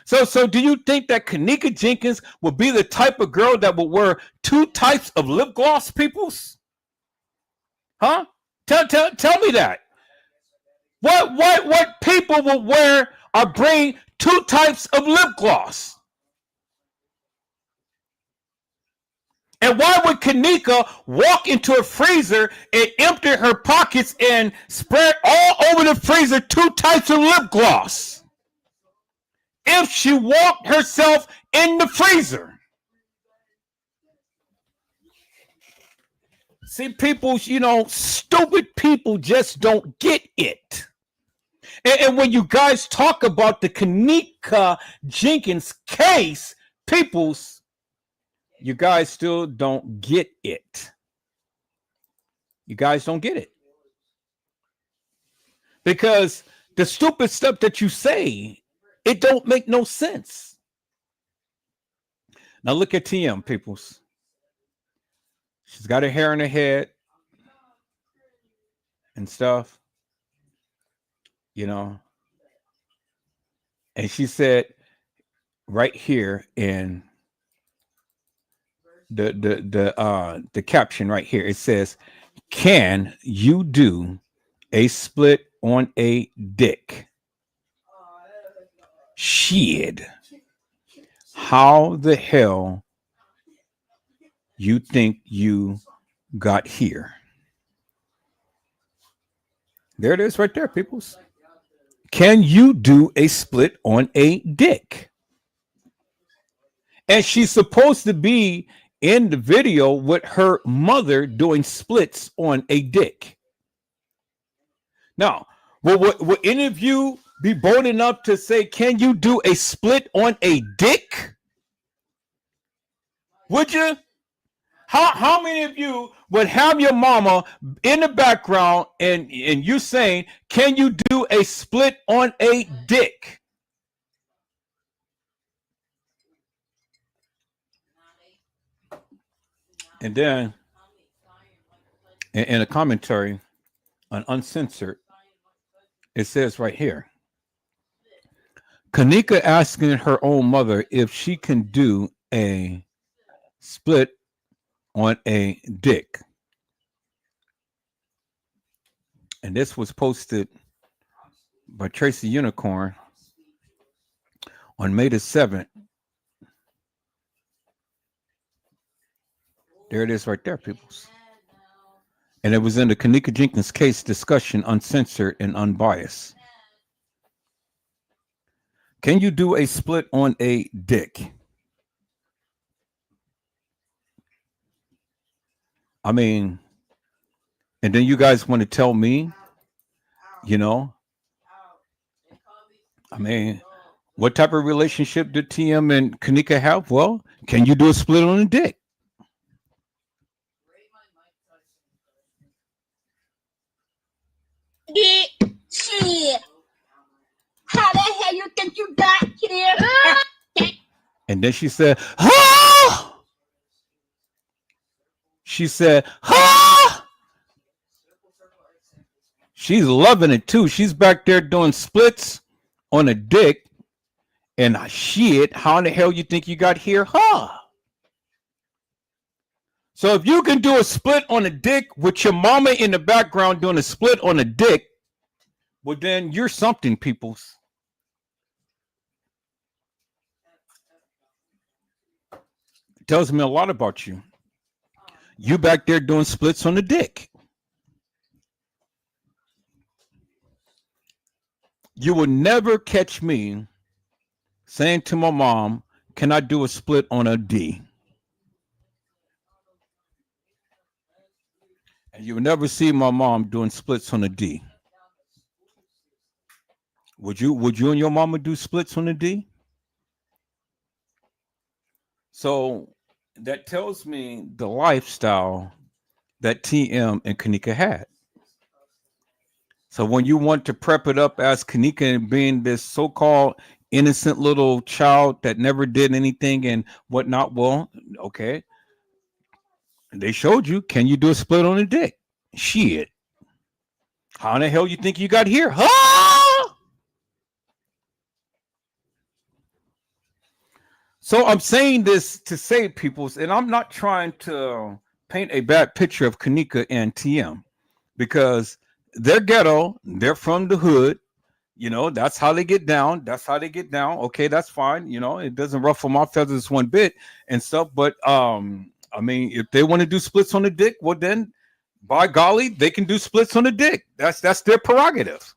So do you think that Kenneka Jenkins would be the type of girl that would wear two types of lip gloss, peoples? Huh? Tell me that. What people will wear or bring two types of lip gloss? And why would Kenneka walk into a freezer and empty her pockets and spread all over the freezer two types of lip gloss if she walked herself in the freezer? See, people, stupid people just don't get it. And when you guys talk about the Kenneka Jenkins case, peoples, you guys still don't get it. You guys don't get it. Because the stupid stuff that you say, it don't make no sense. Now look at TM, peoples. She's got her hair in her head and stuff, and she said right here in the caption right here, it says, "Can you do a split on a dick?" Shit. How the hell you think you got here? There it is right there, peoples. Can you do a split on a dick? And she's supposed to be in the video with her mother doing splits on a dick. Now, will any of you be bold enough to say, can you do a split on a dick? Would you? How many of you would have your mama in the background and you saying, can you do a split on a dick? And then in a commentary on Uncensored, it says right here, Kenneka asking her own mother if she can do a split on a dick. And this was posted by Tracy Unicorn on May the 7th. There it is right there, peoples. And it was in the Kenneka Jenkins case discussion, uncensored and unbiased. Can you do a split on a dick? I mean, and then you guys want to tell me, what type of relationship did TM and Kenneka have? Well, can you do a split on a dick? Shit. How the hell you think you got here? And then she said, "Ah!" She said, "Ah!" She's loving it too. She's back there doing splits on a dick. And shit, how in the hell you think you got here? Huh? So if you can do a split on a dick with your mama in the background doing a split on a dick, well then you're something, peoples. It tells me a lot about you. You back there doing splits on the dick. You will never catch me saying to my mom, can I do a split on a D? And you will never see my mom doing splits on a D. Would you and your mama do splits on a D? So that tells me the lifestyle that TM and Kenneka had. So when you want to prep it up as Kenneka and being this so-called innocent little child that never did anything and whatnot, well, okay. They showed you, can you do a split on a dick? Shit. How in the hell you think you got here? Huh? So I'm saying this to say, peoples, and I'm not trying to paint a bad picture of Kenneka and TM because they're ghetto, they're from the hood. That's how they get down. That's how they get down. Okay, that's fine. It doesn't ruffle my feathers one bit and stuff. But I mean, if they want to do splits on the dick, well then, by golly, they can do splits on the dick. That's their prerogative.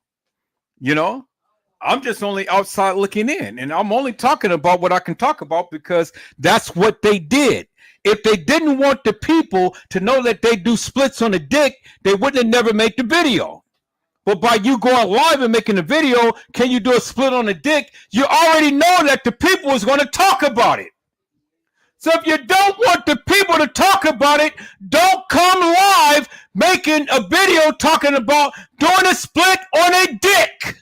I'm just only outside looking in, and I'm only talking about what I can talk about because that's what they did. If they didn't want the people to know that they do splits on the dick, they wouldn't have never made the video. But by you going live and making a video, can you do a split on the dick? You already know that the people is going to talk about it. So if you don't want the people to talk about it, don't come live making a video talking about doing a split on a dick.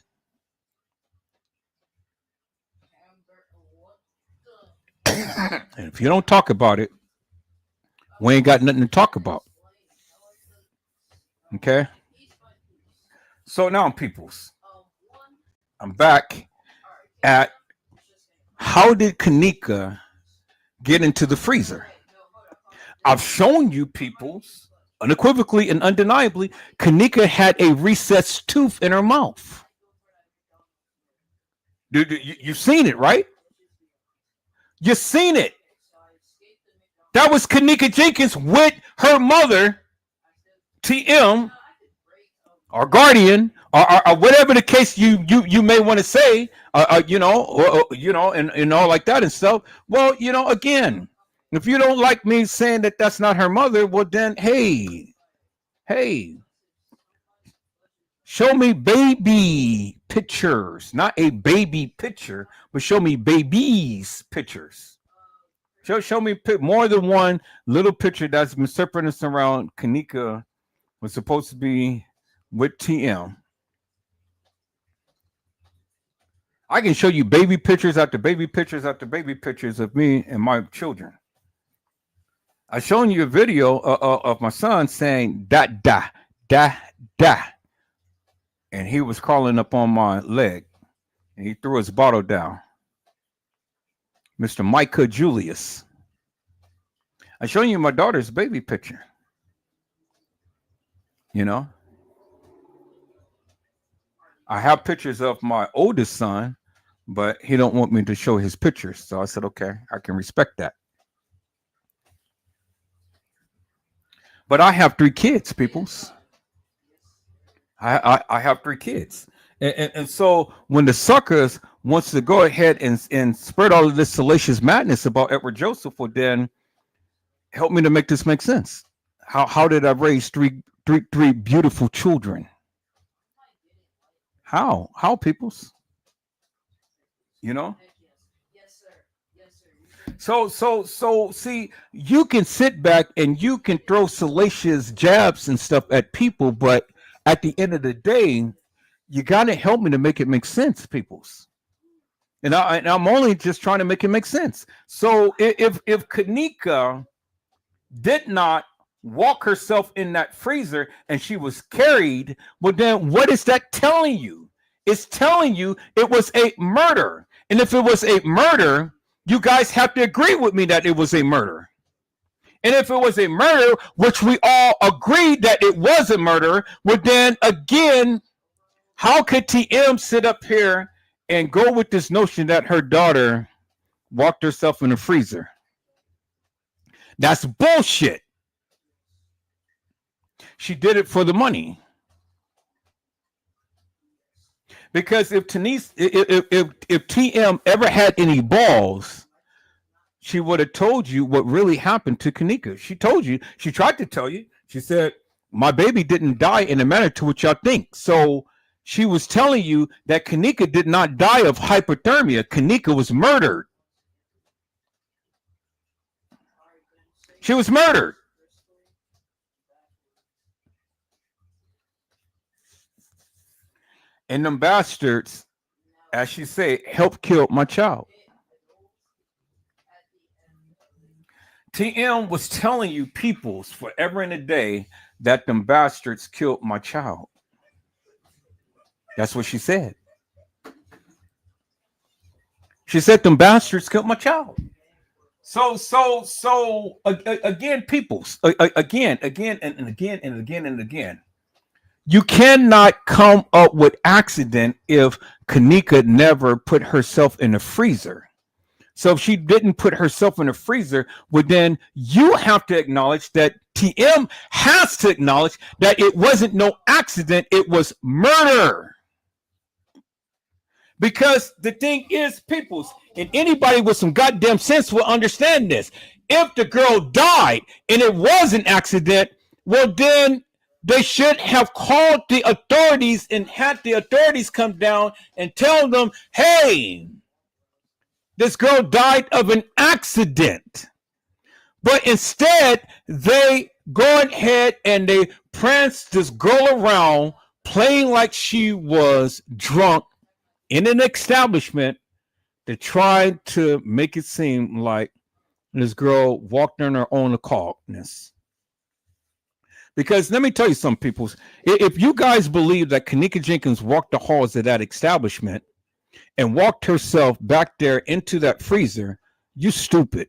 And if you don't talk about it, we ain't got nothing to talk about. Okay? So now, peoples, I'm back at how did Kenneka get into the freezer? I've shown you, peoples, unequivocally and undeniably, Kenneka had a recessed tooth in her mouth. You've seen it, right? You've seen it. That was Kenneka Jenkins with her mother, TM, or guardian, or whatever the case you may want to say, and all like that and stuff. Well, again, if you don't like me saying that that's not her mother, well then, hey, show me baby pictures, not a baby picture, but show me babies pictures. Show me more than one little picture that's been circulating around. Kenneka was supposed to be with TM. I can show you baby pictures after baby pictures after baby pictures of me and my children. I've shown you a video of my son saying da da da da, and he was crawling up on my leg, and he threw his bottle down. Mr. Micah Julius. I'm showing you my daughter's baby picture. I have pictures of my oldest son, but he don't want me to show his pictures. So I said, okay, I can respect that. But I have 3 kids, peoples. I have 3 kids. And so when the suckers wants to go ahead and spread all of this salacious madness about Edward Joseph, well then help me to make this make sense. How did I raise three beautiful children? How peoples? So see, you can sit back and you can throw salacious jabs and stuff at people, but at the end of the day, you got to help me to make it make sense, peoples. And I'm only just trying to make it make sense. So if Kenneka did not walk herself in that freezer and she was carried, well then what is that telling you? It's telling you it was a murder. And if it was a murder, you guys have to agree with me that it was a murder. And if it was a murder, which we all agreed that it was a murder, well then again, how could TM sit up here and go with this notion that her daughter walked herself in a freezer? That's bullshit. She did it for the money. Because if TM ever had any balls, she would have told you what really happened to Kenneka. She told you. She tried to tell you. She said, my baby didn't die in a manner to what y'all think. So she was telling you that Kenneka did not die of hypothermia. Kenneka was murdered. She was murdered. And them bastards, as she said, helped kill my child. TM was telling you peoples forever and a day that them bastards killed my child. That's what she said. She said them bastards killed my child. Again, peoples, again, and again. You cannot come up with accident if Kenneka never put herself in the freezer. So if she didn't put herself in the freezer, well, then you have to acknowledge that TM has to acknowledge that it wasn't no accident, it was murder. Because the thing is, peoples, and anybody with some goddamn sense will understand this. If the girl died and it was an accident, well, then they should have called the authorities and had the authorities come down and tell them, hey, this girl died of an accident. But instead, they go ahead and they prance this girl around playing like she was drunk in an establishment to try to make it seem like this girl walked on her own accordness. Because let me tell you some people, if you guys believe that Kenneka Jenkins walked the halls of that establishment and walked herself back there into that freezer, you stupid.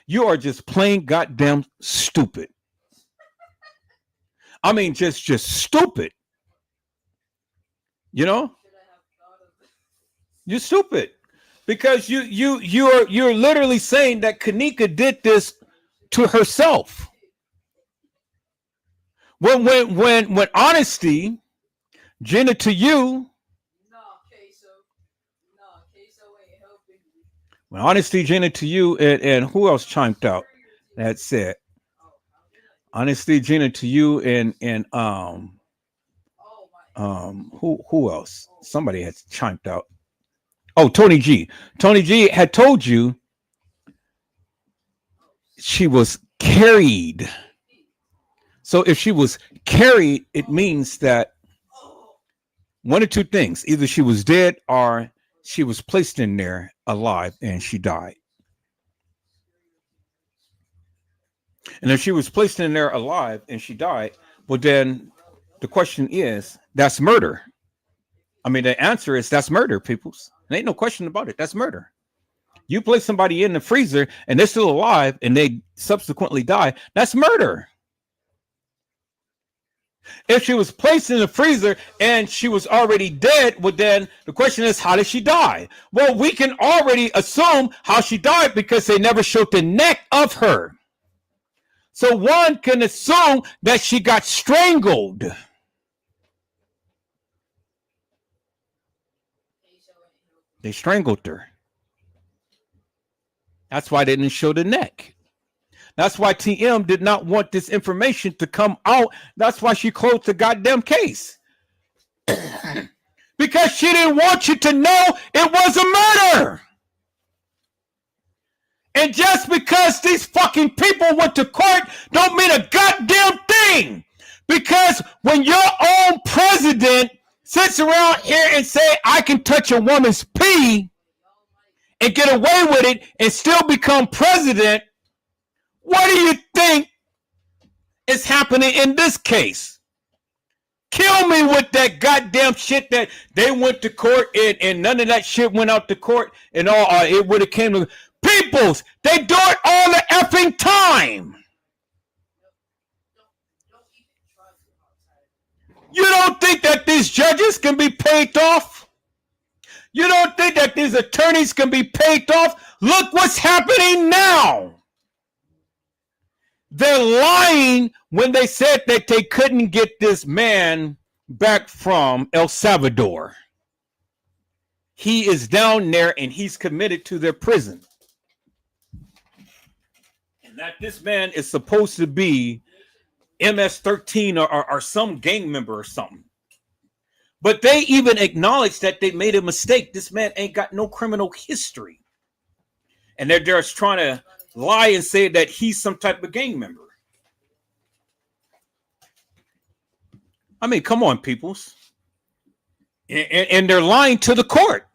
You are just plain goddamn stupid. I mean, just stupid. You know? You're stupid. Because you're literally saying that Kenneka did this to herself. When honesty, Jenna, to you, when honesty, Jenna, to you, and who else chimed out? That's it. Honesty, Jenna, to you, and who else? Somebody has chimed out. Oh, Tony G. Tony G had told you she was carried. So if she was carried, it means that one of two things: either she was dead or she was placed in there alive and she died. And if she was placed in there alive and she died, well, then the question is, that's murder. I mean, the answer is that's murder, peoples. There ain't no question about it. That's murder. You place somebody in the freezer and they're still alive and they subsequently die. That's murder. If she was placed in the freezer and she was already dead, well, then the question is, how did she die? Well, we can already assume how she died because they never showed the neck of her. So one can assume that she got strangled. They strangled her. That's why they didn't show the neck. That's why TM did not want this information to come out. That's why she closed the goddamn case. Because she didn't want you to know it was a murder. And just because these fucking people went to court don't mean a goddamn thing. Because when your own president sits around here and say, I can touch a woman's pee and get away with it and still become president, what do you think is happening in this case? Kill me with that goddamn shit that they went to court and none of that shit went out to court and all. It would have came to peoples. They do it all the effing time. You don't think that these judges can be paid off? You don't think that these attorneys can be paid off? Look what's happening now. They're lying when they said that they couldn't get this man back from El Salvador. He is down there and he's committed to their prison. And that this man is supposed to be MS-13 or some gang member or something. But they even acknowledge that they made a mistake. This man ain't got no criminal history. And they're just trying to lie and say that he's some type of gang member. I mean, come on, peoples. And they're lying to the court.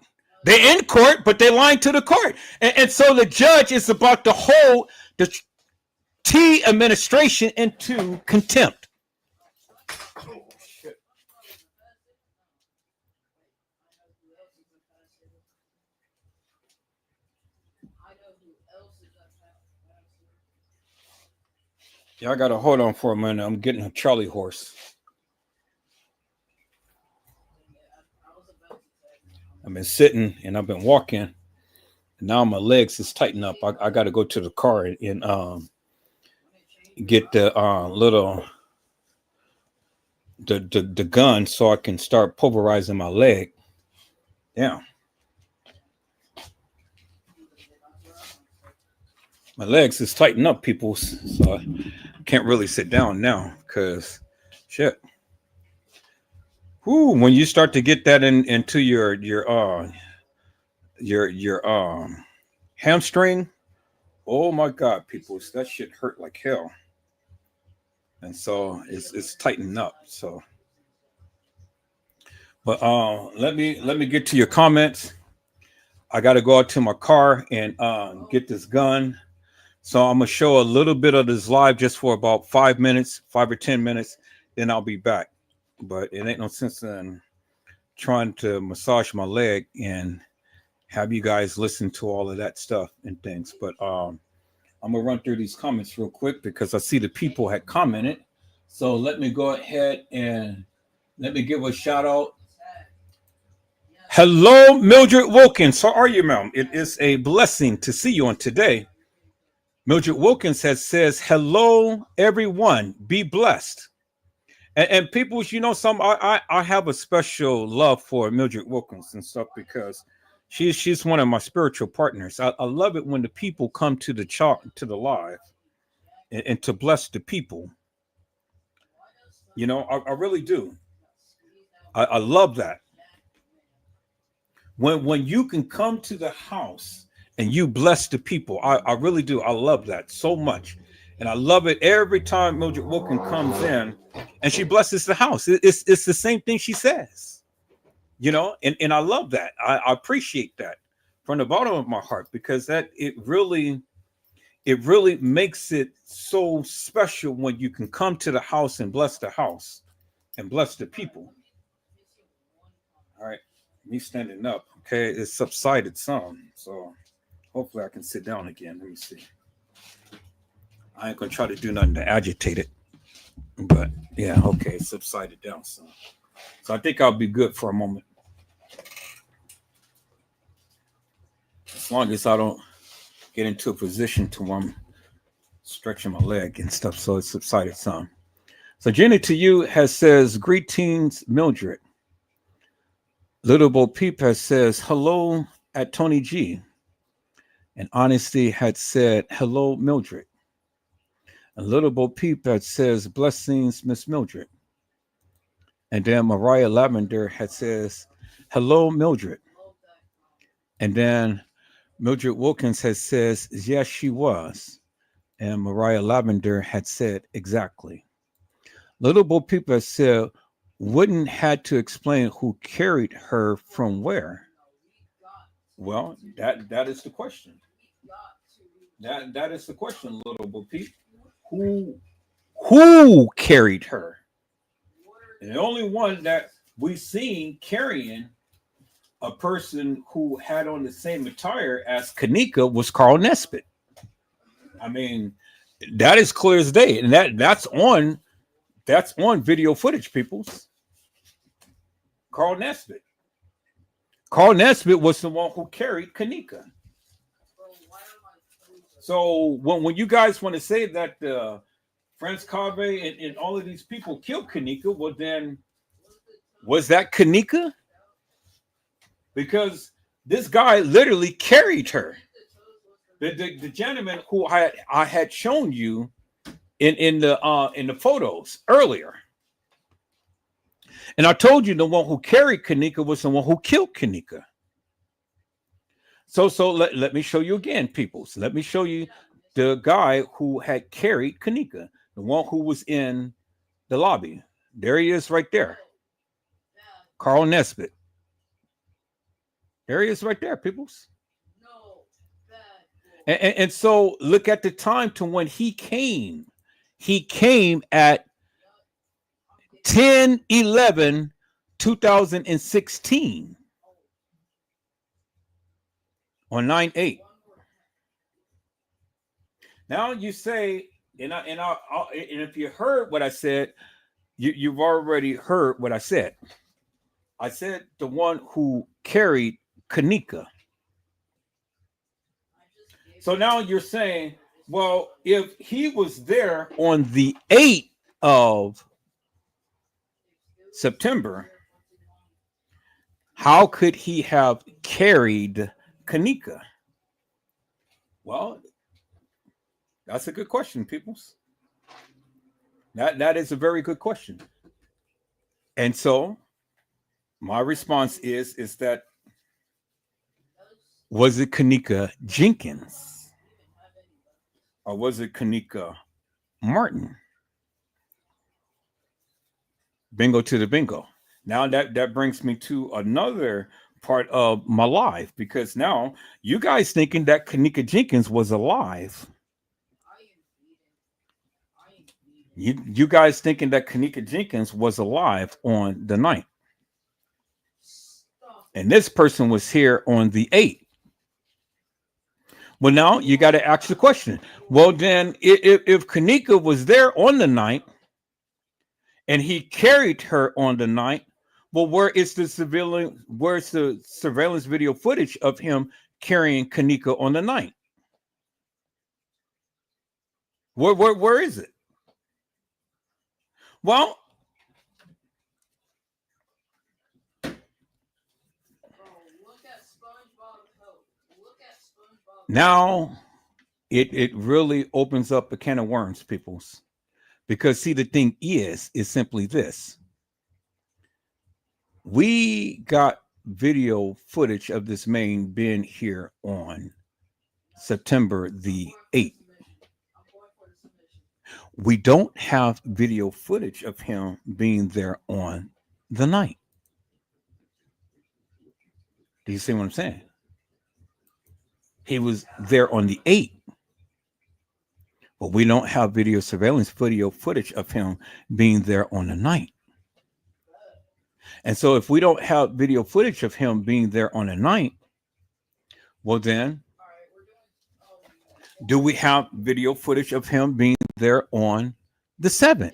They're in court, but they're lying to the court. And so the judge is about to hold the T administration into contempt. Yeah, I gotta hold on for a minute. I'm getting a Charlie horse. I've been sitting and I've been walking, and now my legs is tightened up. I got to go to the car and get the little the gun so I can start pulverizing my leg. Yeah, my legs is tightened up, people. So I can't really sit down now because shit. Whoo, when you start to get that into your hamstring, oh my god, people, that shit hurt like hell. And so it's tightening up. So but let me get to your comments. I gotta go out to my car and get this gun. So I'm gonna show a little bit of this live just for about 5 minutes, 5 or 10 minutes, then I'll be back. But it ain't no sense in trying to massage my leg and have you guys listen to all of that stuff and things. But I'm gonna run through these comments real quick because I see the people had commented. So let me go ahead and let me give a shout out. Hello, Mildred Wilkins. How are you, ma'am? It is a blessing to see you on today. Mildred Wilkins says, hello, everyone. Be blessed. And people, you know, I have a special love for Mildred Wilkins and stuff because she's one of my spiritual partners. I love it when the people come to the live and to bless the people. You know, I really do. I love that. When you can come to the house and you bless the people, I really do. I love that so much. And I love it every time Mildred Wilkins comes in and she blesses the house. It's the same thing she says, you know, and I love that. I appreciate that from the bottom of my heart because that it really makes it so special when you can come to the house and bless the house and bless the people. All right, me standing up. Okay, it's subsided some, so hopefully I can sit down again. Let me see. I ain't gonna try to do nothing to agitate it, but yeah, okay, it's subsided down some. So I think I'll be good for a moment, as long as I don't get into a position to where I'm stretching my leg and stuff. So it's subsided some. So Jenny to you says greetings, Mildred. Little Bo Peep says hello at Tony G. And Honesty had said hello, Mildred. And Little Bo Peep says blessings, Miss Mildred. And then Mariah Lavender had says hello, Mildred. And then Mildred Wilkins says yes, she was. And Mariah Lavender had said exactly. Little Bo Peep said wouldn't had to explain who carried her from where. Well, that is the question. That is the question, Little Bo Peep. Who carried her? And the only one that we've seen carrying a person who had on the same attire as Kenneka was Carl Nesbitt. I mean, that is clear as day, and that's on video footage, peoples. Carl Nesbitt. Carl Nesbitt was the one who carried Kenneka. So when you guys want to say that Franz Cave and all of these people killed Kenneka, well then, was that Kenneka? Because this guy literally carried her. The gentleman who I had shown you in the photos earlier. And I told you the one who carried Kenneka was the one who killed Kenneka. So let me show you again, people. So let me show you the guy who had carried Kenneka, the one who was in the lobby. There he is right there. Carl Nesbitt. There he is right there, peoples. And so look at the time to when he came. He came at 10/11/2016 on 9/8. Now you say And if you heard what I said, you've already heard what I said. I said the one who carried Kenneka. So now you're saying, well, if he was there on the 8th of September, how could he have carried Kenneka? Well, that's a good question, peoples. That is a very good question. And so my response is that, was it Kenneka Jenkins or was it Kenneka Martin? Bingo to the bingo. Now that brings me to another part of my life, because now you guys thinking that Kenneka Jenkins was alive. You guys thinking that Kenneka Jenkins was alive on the 9th. And this person was here on the 8th. Well, now you got to ask the question. Well, then if Kenneka was there on the 9th and he carried her on the 9th, well, where's the surveillance video footage of him carrying Kenneka on the 9th? Where is it? Well, now it really opens up a can of worms, peoples. Because see, the thing is simply this. We got video footage of this man being here on September the 8th. We don't have video footage of him being there on the 9th. Do you see what I'm saying? He was there on the 8th. But we don't have video footage of him being there on the 9th. And so if we don't have video footage of him being there on the 9th, well then, do we have video footage of him being there on the 7th?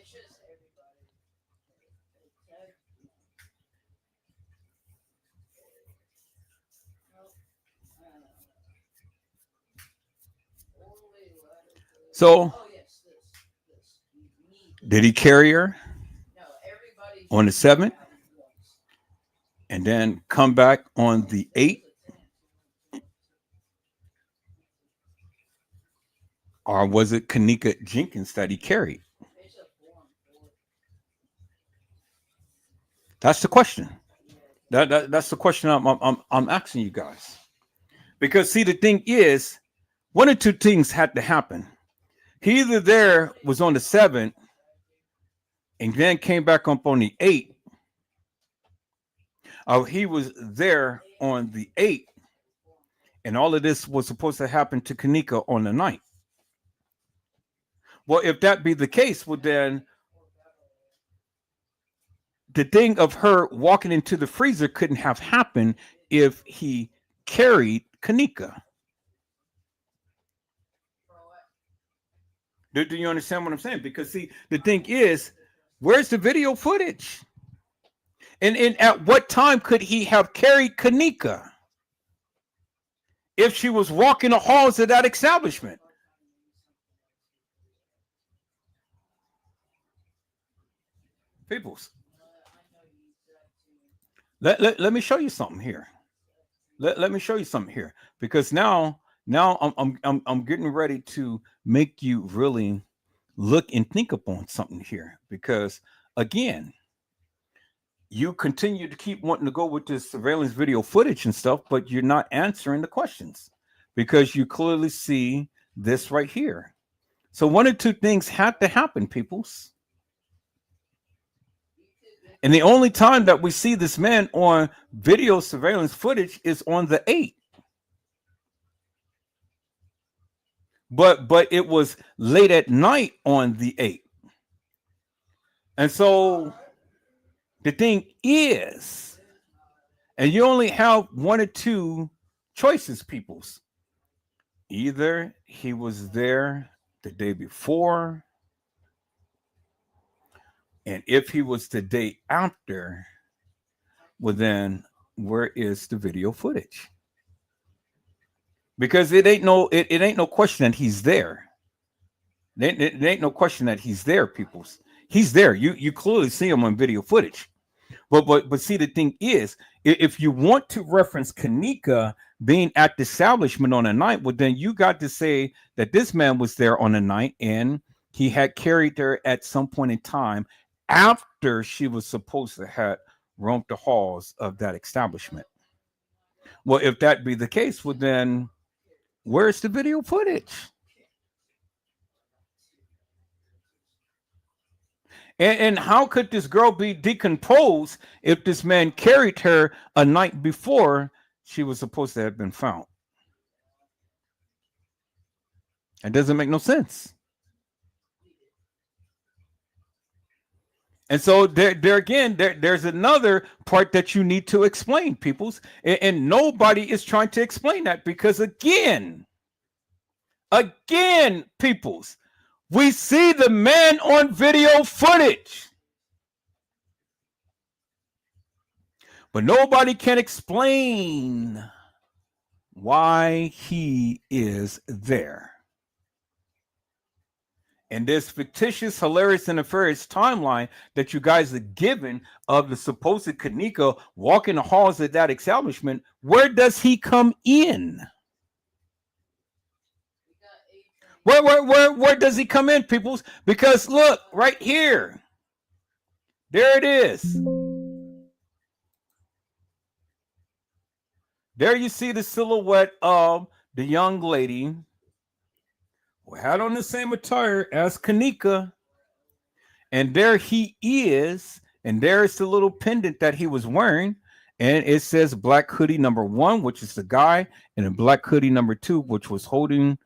So, did he carry her on the 7th and then come back on the 8th? Or was it Kenneka Jenkins that he carried? That's the question. That's the question I'm asking you guys. Because see, the thing is, one or two things had to happen. He either there was on the 7th and then came back up on the 8th, or he was there on the 8th, and all of this was supposed to happen to Kenneka on the 9th. Well, if that be the case, well then the thing of her walking into the freezer couldn't have happened if he carried Kenneka. Do you understand what I'm saying? Because see, the thing is, where's the video footage? And at what time could he have carried Kenneka if she was walking the halls of that establishment? Peoples, let me show you something here. Let me show you something here, because now I'm getting ready to make you really look and think upon something here, because again, you continue to keep wanting to go with this surveillance video footage and stuff, but you're not answering the questions because you clearly see this right here. So one or two things had to happen, peoples. And the only time that we see this man on video surveillance footage is on the 8th. But it was late at night on the 8th. And so the thing is, and you only have one or two choices, peoples. Either he was there the day before, and if he was the day after, well then where is the video footage? Because it ain't no question that he's there. It ain't no question that he's there, peoples. He's there. You clearly see him on video footage. But see, the thing is, if you want to reference Kenneka being at the establishment on the night, well, then you got to say that this man was there on the night and he had carried her at some point in time after she was supposed to have roamed the halls of that establishment. Well, if that be the case, well, then where's the video footage? And how could this girl be decomposed if this man carried her a night before she was supposed to have been found? It doesn't make no sense. And so there again, there's another part that you need to explain, peoples. And nobody is trying to explain that because again, peoples, we see the man on video footage. But nobody can explain why he is there. And this fictitious, hilarious, and nefarious timeline that you guys are given of the supposed Kenneka walking the halls of that establishment, where does he come in? Where does he come in, peoples? Because look, right here. There it is. There you see the silhouette of the young lady who had on the same attire as Kenneka. And there he is. And there's the little pendant that he was wearing. And it says black hoodie number 1, which is the guy, and a black hoodie number 2, which was holding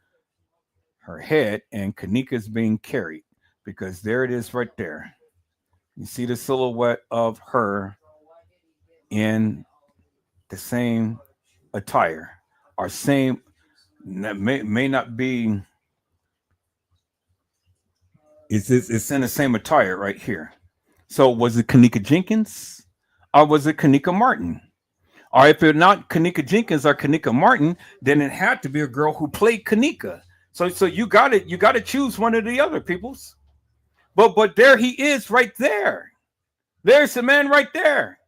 her head, and Kenneka is being carried because there it is right there. You see the silhouette of her in the same attire, or same, may not be, it's in the same attire right here. So was it Kenneka Jenkins or was it Kenneka Martin? Or if it's not Kenneka Jenkins or Kenneka Martin, then it had to be a girl who played Kenneka. So you got to choose one of the other peoples. But there he is right there. There's the man right there.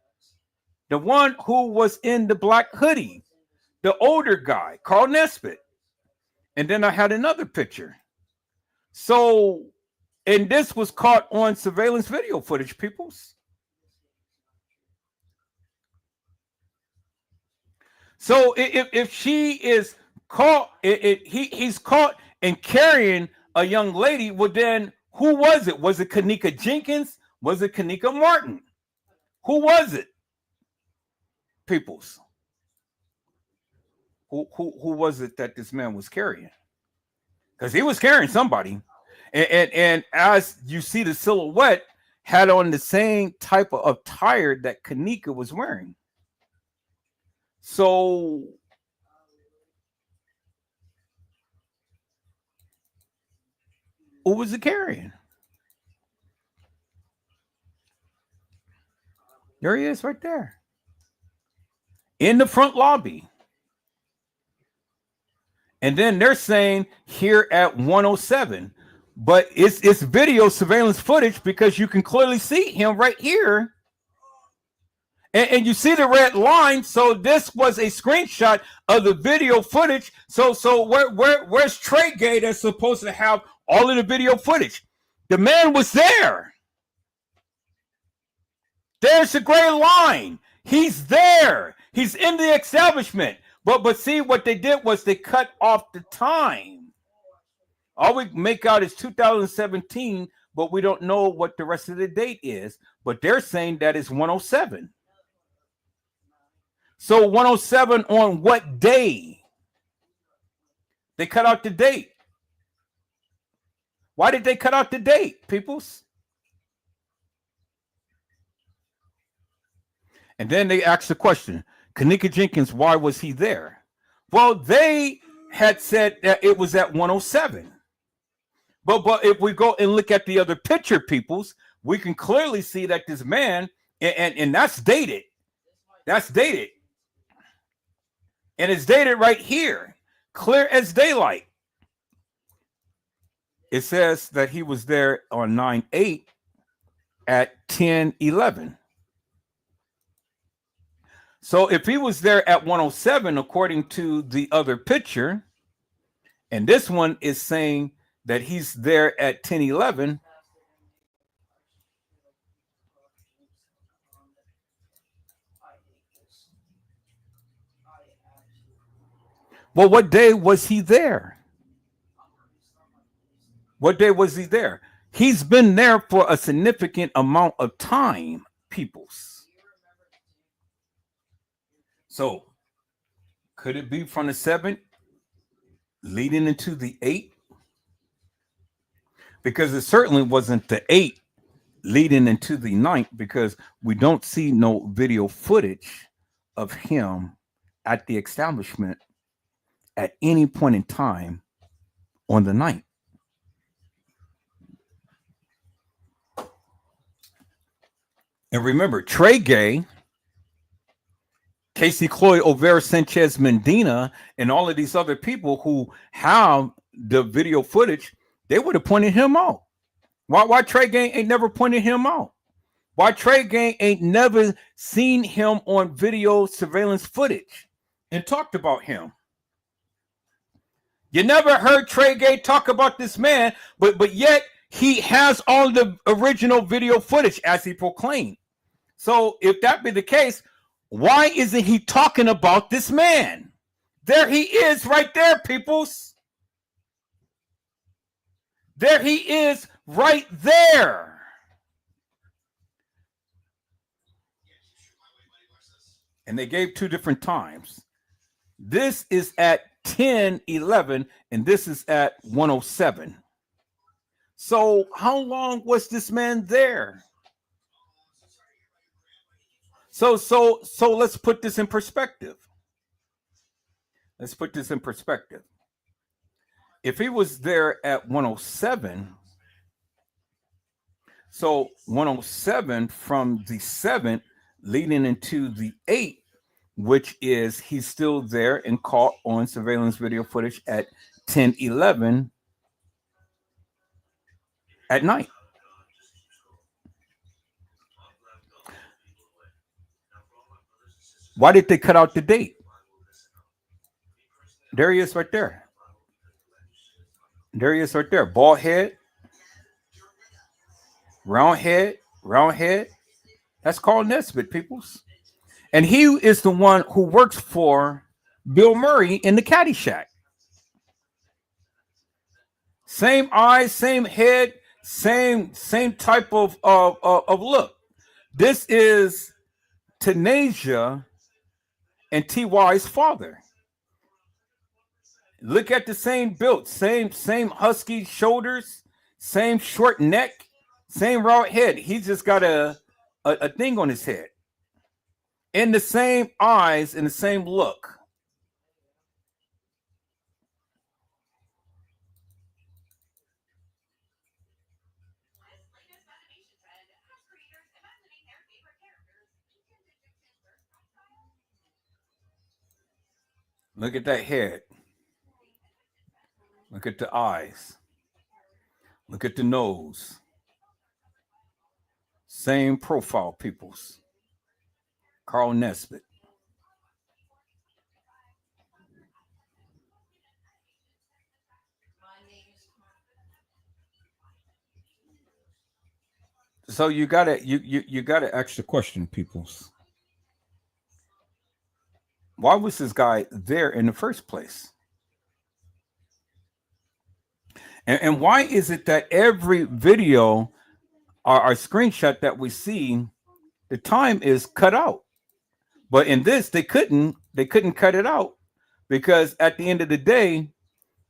The one who was in the black hoodie. The older guy, Carl Nesbitt. And then I had another picture. So, and this was caught on surveillance video footage, peoples. So if she is caught, he's caught and carrying a young lady, well then who was it? Was it Kenneka Jenkins? Was it Kenneka Martin? Who was it? Peoples. Who was it that this man was carrying? Because he was carrying somebody. And as you see, the silhouette had on the same type of attire that Kenneka was wearing. So who was it carrying? There he is right there. In the front lobby. And then they're saying here at 107. But it's video surveillance footage because you can clearly see him right here. And you see the red line. So this was a screenshot of the video footage. So where's Treygate that's supposed to have all of the video footage? The man was there. There's the gray line. He's there. He's in the establishment. But see, what they did was they cut off the time. All we make out is 2017, but we don't know what the rest of the date is. But they're saying that it's 107. So 107 on what day? They cut out the date. Why did they cut out the date, peoples? And then they asked the question, Kenneka Jenkins, why was he there? Well, they had said that it was at 107. But if we go and look at the other picture, peoples, we can clearly see that this man, and that's dated. That's dated. And it's dated right here, clear as daylight. It says that he was there on 9/8 at 10:11. So if he was there at 107, according to the other picture, and this one is saying that he's there at 10:11, well, what day was he there? What day was he there? He's been there for a significant amount of time, peoples. So could it be from the 7th leading into the 8th? Because it certainly wasn't the 8th leading into the 9th, because we don't see no video footage of him at the establishment at any point in time on the 9th. And remember, Trey Gay, Casey Cloyd, Overa Sanchez Medina, and all of these other people who have the video footage, they would have pointed him out. Why Trey Gay ain't never pointed him out? Why Trey Gay ain't never seen him on video surveillance footage and talked about him? You never heard Trey Gay talk about this man, but yet he has all the original video footage as he proclaimed. So if that be the case, why isn't he talking about this man? There he is right there, peoples. There he is right there. And they gave 2 different times. This is at 10:11 and this is at 1:07. So how long was this man there? So let's put this in perspective. Let's put this in perspective. If he was there at 1:07, so 1:07 from the 7th leading into the 8th, which is he's still there and caught on surveillance video footage at 10:11 at night. Why did they cut out the date? There he is right there. There he is right there. Bald head, round head, round head. That's Carl Nesbitt, peoples. And he is the one who works for Bill Murray in the Caddyshack. Same eyes, same head, same type of look. This is Tanasia and T.Y.'s father. Look at the same build, same husky shoulders, same short neck, same round head. He's just got a thing on his head. And the same eyes and the same look. Look at that head. Look at the eyes. Look at the nose. Same profile, peoples. Carl Nesbitt. So you gotta ask the question, peoples. Why was this guy there in the first place? And why is it that every video or screenshot that we see, the time is cut out? But in this, they couldn't cut it out, because at the end of the day,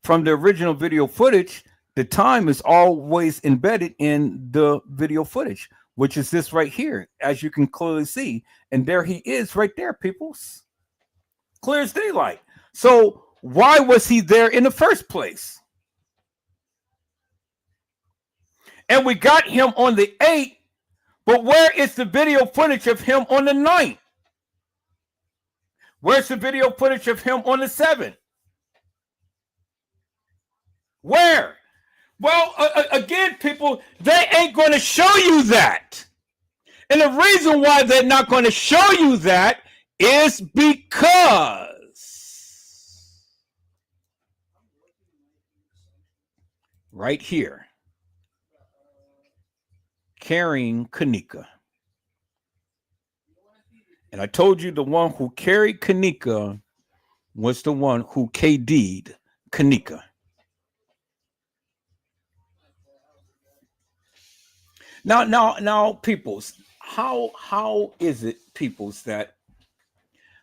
from the original video footage, the time is always embedded in the video footage, which is this right here, as you can clearly see. And there he is right there, peoples. Clear as daylight. So why was he there in the first place? And we got him on the 8th, but where is the video footage of him on the 9th? Where's the video footage of him on the 7th? Where? Well, again, people, they ain't going to show you that. And the reason why they're not going to show you that is because right here, carrying Kenneka. And I told you the one who carried Kenneka was the one who KD'd Kenneka. Now, peoples, how is it, peoples, that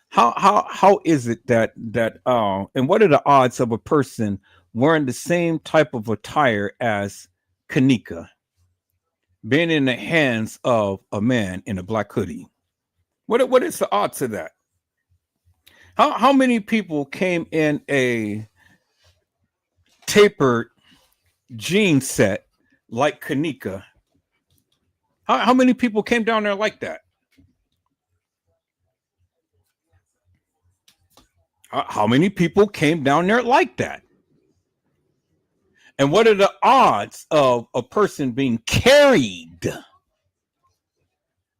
how is it that and what are the odds of a person wearing the same type of attire as Kenneka being in the hands of a man in a black hoodie? What is the odds of that? How many people came in a tapered jean set like Kenneka? How many people came down there like that? How many people came down there like that? And what are the odds of a person being carried?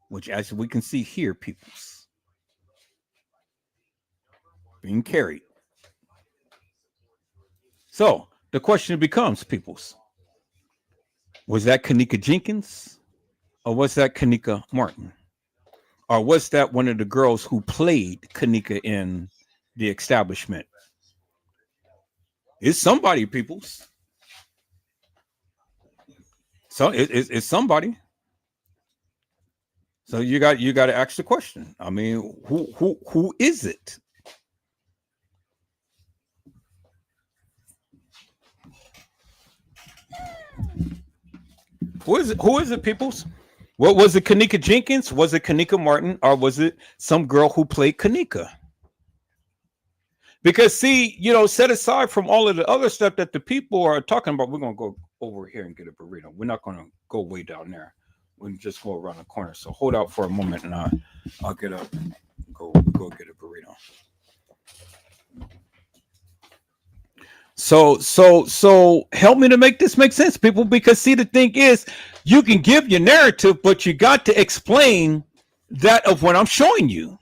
Which, as we can see here, peoples, being carried. So the question becomes, peoples, was that Kenneka Jenkins? Or was that Kenneka Martin? Or was that one of the girls who played Kenneka in The Establishment? It's somebody, peoples. So it's somebody. So you got to ask the question. I mean, who is it? Who is it, peoples? What was it, Kenneka Jenkins? Was it Kenneka Martin? Or was it some girl who played Kenneka? Because, see, set aside from all of the other stuff that the people are talking about, we're going to go over here and get a burrito. We're not going to go way down there. We'll just go around the corner. So hold out for a moment, and I'll get up and go get a burrito. So help me to make this make sense, people, because, see, the thing is, you can give your narrative, but you got to explain that of what I'm showing you.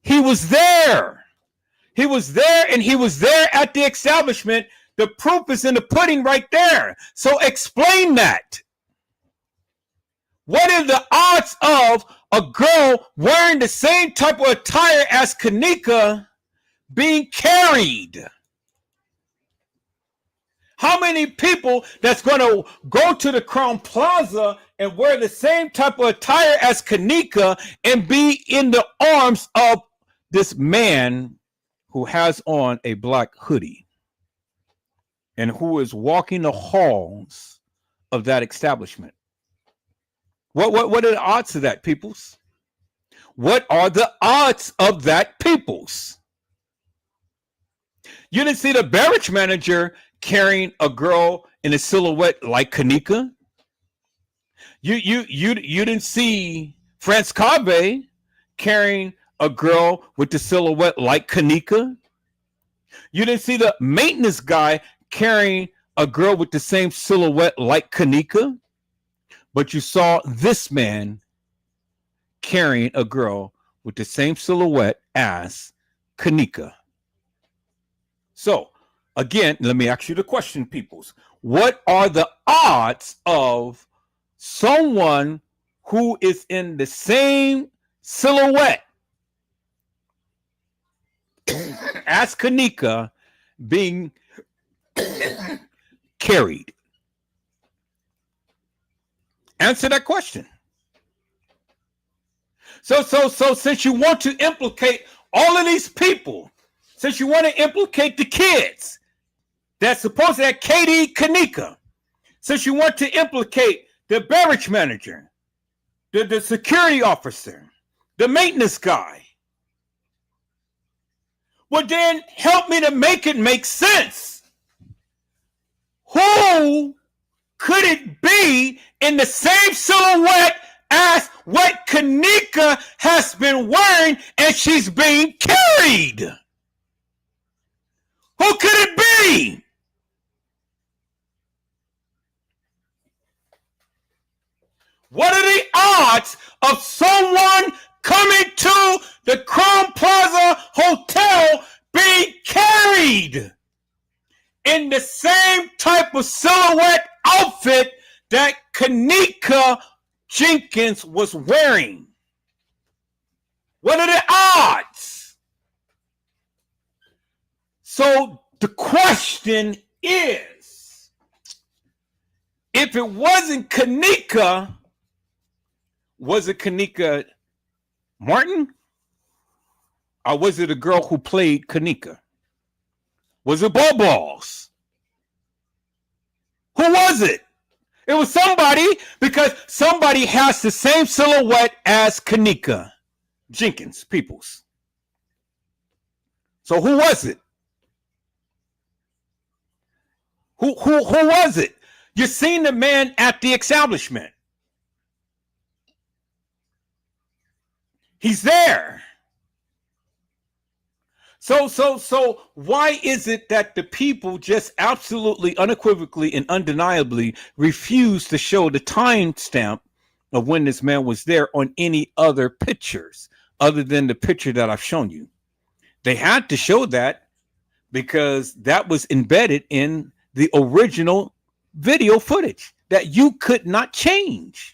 He was there. He was there, and he was there at the establishment. The proof is in the pudding right there. So explain that. What are the odds of a girl wearing the same type of attire as Kenneka being carried? How many people that's going to go to the Crown Plaza and wear the same type of attire as Kenneka and be in the arms of this man who has on a black hoodie and who is walking the halls of that establishment? What are the odds of that, peoples? What are the odds of that, peoples? You didn't see the beverage manager carrying a girl in a silhouette like Kenneka. You didn't see France Cabe carrying a girl with the silhouette like Kenneka. You didn't see the maintenance guy carrying a girl with the same silhouette like Kenneka. But you saw this man carrying a girl with the same silhouette as Kenneka. So, again, let me ask you the question, peoples. What are the odds of someone who is in the same silhouette as Kenneka being carried? Answer that question. So since you want to implicate all of these people, since you want to implicate the kids that's supposed to have KD Kenneka, since you want to implicate the beverage manager, the security officer, the maintenance guy, well, then help me to make it make sense. Who could it be in the same silhouette as what Kenneka has been wearing and she's being carried? Who could it be? What are the odds of someone coming to the Crown Plaza Hotel being carried in the same type of silhouette outfit that Kenneka Jenkins was wearing? What are the odds? So the question is, if it wasn't Kenneka, was it Kenneka Martin? Or was it a girl who played Kenneka? Was it Balls? Who was it? It was somebody, because somebody has the same silhouette as Kenneka Jenkins, peoples. So who was it? Who was it? You seen the man at the establishment. He's there. So why is it that the people just absolutely, unequivocally, and undeniably refuse to show the timestamp of when this man was there on any other pictures other than the picture that I've shown you? They had to show that because that was embedded in the original video footage that you could not change.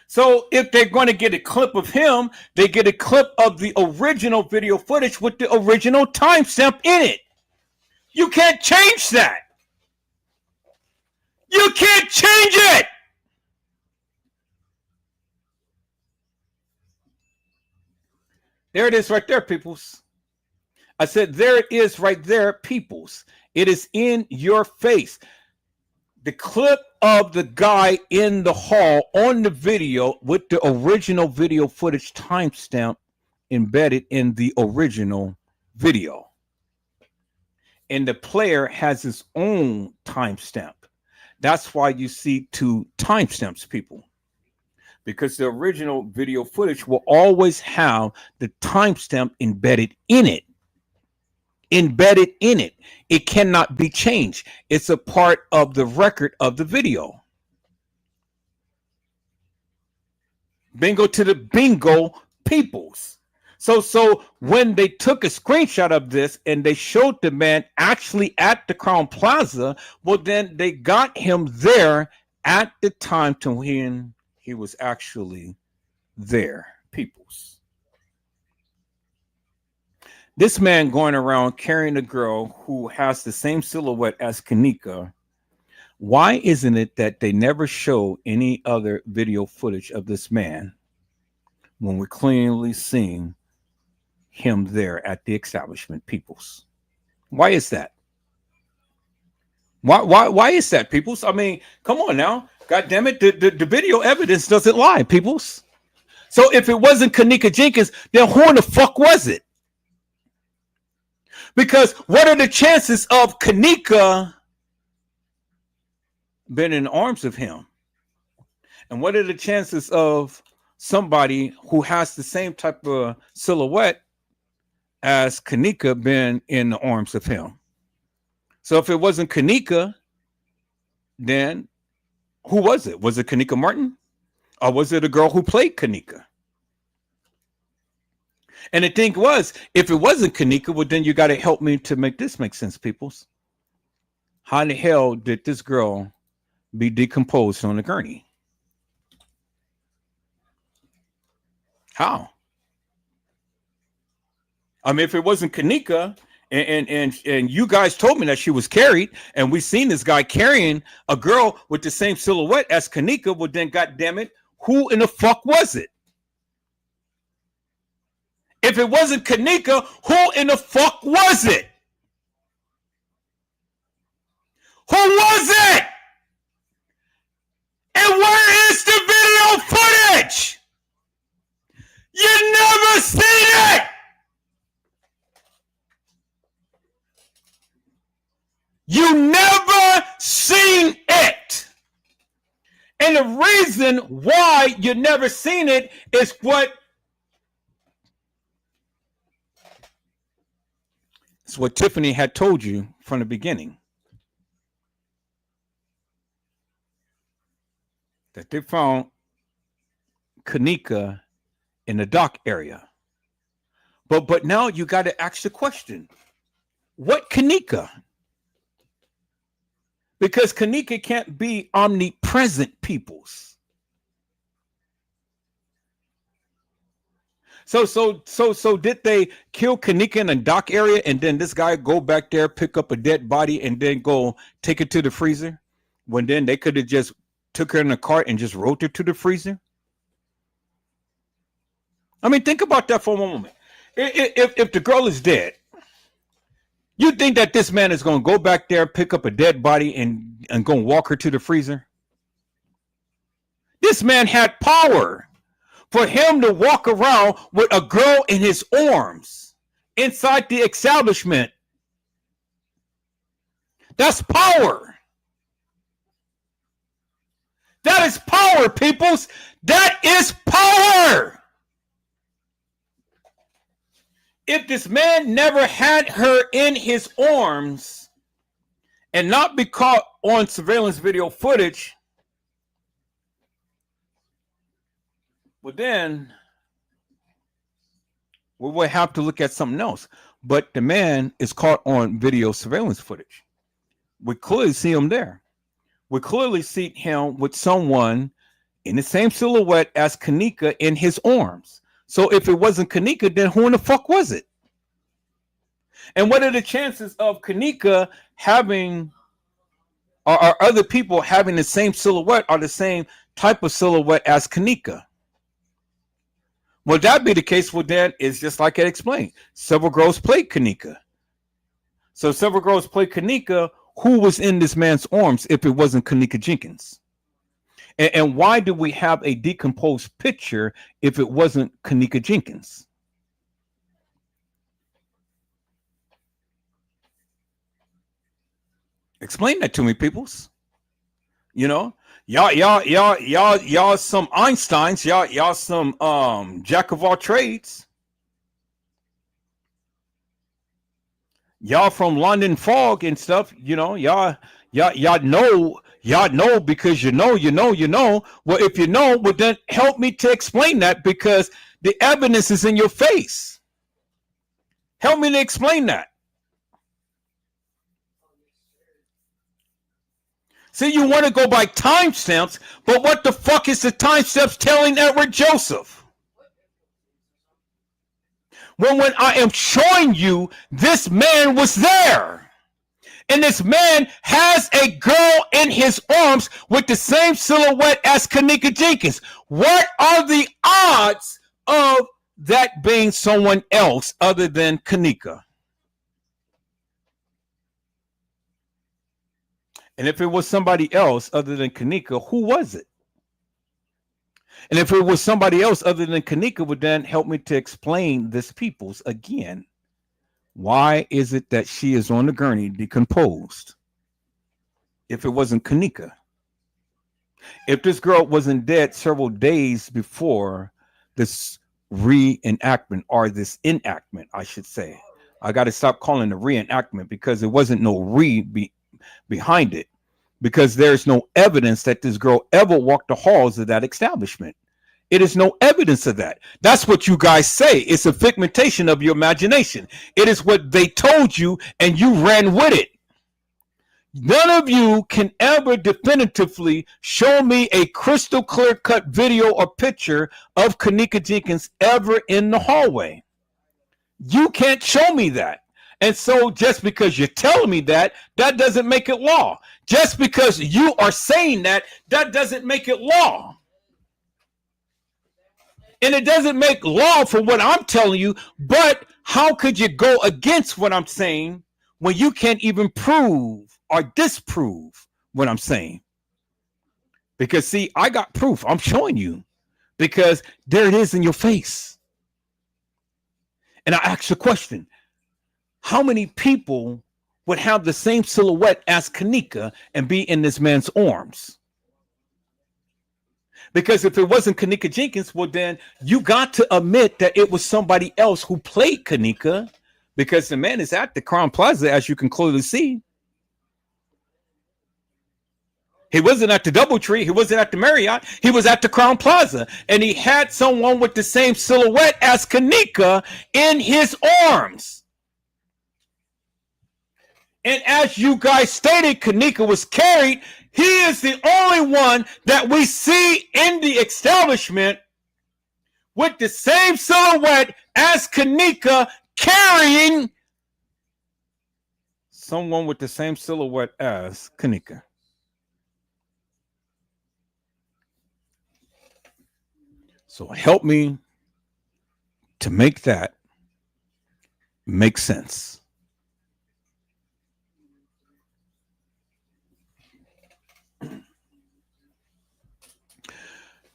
So if they're going to get a clip of him, they get a clip of the original video footage with the original timestamp in it. You can't change that. You can't change it. There it is right there, peoples. I said, there it is right there, peoples. It is in your face. The clip of the guy in the hall on the video with the original video footage timestamp embedded in the original video. And the player has his own timestamp. That's why you see two timestamps, people. Because the original video footage will always have the timestamp embedded in it. Embedded in it. It cannot be changed. It's a part of the record of the video. Bingo to the bingo, peoples. So when they took a screenshot of this and they showed the man actually at the Crown Plaza, well, then they got him there at the time to when he was actually there, peoples. This man going around carrying a girl who has the same silhouette as Kenneka. Why isn't it that they never show any other video footage of this man when we're clearly seeing him there at the establishment, peoples? Why is that? Why is that, peoples? I mean, come on now. God damn it. The video evidence doesn't lie, peoples. So if it wasn't Kenneka Jenkins, then who in the fuck was it? Because what are the chances of Kenneka being in the arms of him? And what are the chances of somebody who has the same type of silhouette as Kenneka being in the arms of him? So if it wasn't Kenneka, then who was it? Was it Kenneka Martin? Or was it a girl who played Kenneka? And the thing was, if it wasn't Kenneka, well, then you got to help me to make this make sense, peoples. How the hell did this girl be decomposed on the gurney? How? I mean, if it wasn't Kenneka, and you guys told me that she was carried, and we seen this guy carrying a girl with the same silhouette as Kenneka, well, then, goddamn it, who in the fuck was it? If it wasn't Kenneka, who in the fuck was it? Who was it? And where is the video footage? You never seen it. You never seen it. reason why you never seen it is what Tiffany had told you from the beginning. That they found Kenneka in the dock area. But now you got to ask the question, what Kenneka? Because Kenneka can't be omnipresent peoples. So did they kill Kenneka in the dock area and then this guy go back there, pick up a dead body and then go take it to the freezer? When then they could have just took her in a cart and just rode her to the freezer? I mean, think about that for a moment. If the girl is dead, you think that this man is going to go back there, pick up a dead body and go and walk her to the freezer? This man had power for him to walk around with a girl in his arms inside the establishment. That's power. That is power, peoples. That is power. If this man never had her in his arms and not be caught on surveillance video footage, well then we will have to look at something else. But the man is caught on video surveillance footage. We clearly see him there. We clearly see him with someone in the same silhouette as Kenneka in his arms. So if it wasn't Kenneka, then who in the fuck was it? And what are the chances of Kenneka having or other people having the same silhouette or the same type of silhouette as Kenneka? Well, that be the case, well, then it's just like I explained. Several girls played Kenneka. So several girls played Kenneka. Who was in this man's arms if it wasn't Kenneka Jenkins? And why do we have a decomposed picture if it wasn't Kenneka Jenkins? Explain that to me, peoples. You know, y'all some Einsteins, y'all some jack of all trades. Y'all from London Fog and stuff, you know, y'all know because you know. Well, if you know, well then help me to explain that because the evidence is in your face. Help me to explain that. See, you want to go by timestamps, but what the fuck is the timestamps telling Edward Joseph? When I am showing you this man was there. And this man has a girl in his arms with the same silhouette as Kenneka Jenkins. What are the odds of that being someone else other than Kenneka? And if it was somebody else other than Kenneka, who was it? And if it was somebody else other than Kenneka, would then help me to explain this people's again. Why is it that she is on the gurney decomposed? If it wasn't Kenneka. If this girl wasn't dead several days before this reenactment or this enactment, I should say. I got to stop calling it a reenactment because there wasn't no behind it. Because there's no evidence that this girl ever walked the halls of that establishment. It is no evidence of that. That's what you guys say. It's a figmentation of your imagination. It is what they told you and you ran with it. None of you can ever definitively show me a crystal clear cut video or picture of Kenneka Jenkins ever in the hallway. You can't show me that. And so just because you're telling me that, that doesn't make it law. Just because you are saying that, that doesn't make it law. And it doesn't make law for what I'm telling you, but how could you go against what I'm saying when you can't even prove or disprove what I'm saying? Because see, I got proof. I'm showing you because there it is in your face. And I ask you a question. How many people would have the same silhouette as Kenneka and be in this man's arms? Because if it wasn't Kenneka Jenkins, well, then you got to admit that it was somebody else who played Kenneka, because the man is at the Crown Plaza, as you can clearly see. He wasn't at the DoubleTree. He wasn't at the Marriott. He was at the Crown Plaza, and he had someone with the same silhouette as Kenneka in his arms. And as you guys stated, Kenneka was carried. He is the only one that we see in the establishment with the same silhouette as Kenneka, carrying someone with the same silhouette as Kenneka. So help me to make that make sense.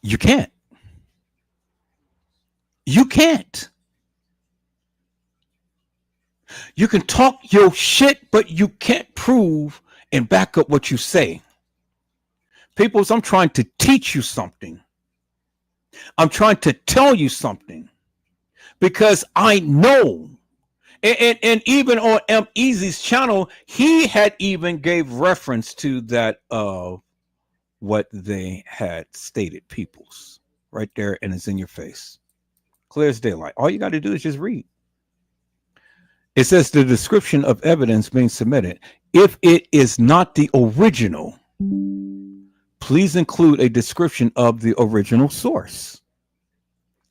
You can't. You can't. You can talk your shit, but you can't prove and back up what you say. Peoples, I'm trying to teach you something. I'm trying to tell you something, because I know. And even on M Easy's channel, he had even gave reference to that what they had stated, peoples, right there, and it's in your face, clear as daylight. All you got to do is just read. It says the description of evidence being submitted, if it is not the original, please include a description of the original source,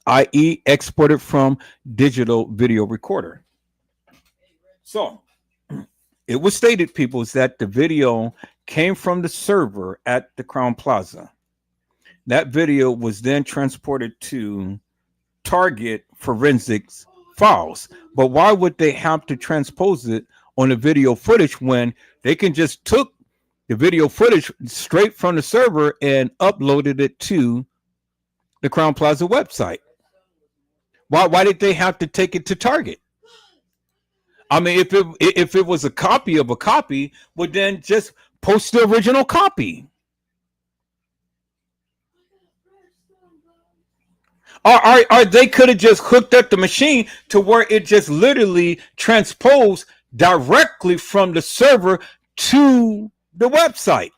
i.e. exported from digital video recorder. So it was stated, people, that the video came from the server at the Crown Plaza. That video was then transported to Target Forensics files. But why would they have to transpose it on the video footage when they can just took the video footage straight from the server and uploaded it to the Crown Plaza website? Why did they have to take it to Target? I mean, if it was a copy of a copy, well, then just post the original copy. Or they could have just hooked up the machine to where it just literally transposed directly from the server to the website.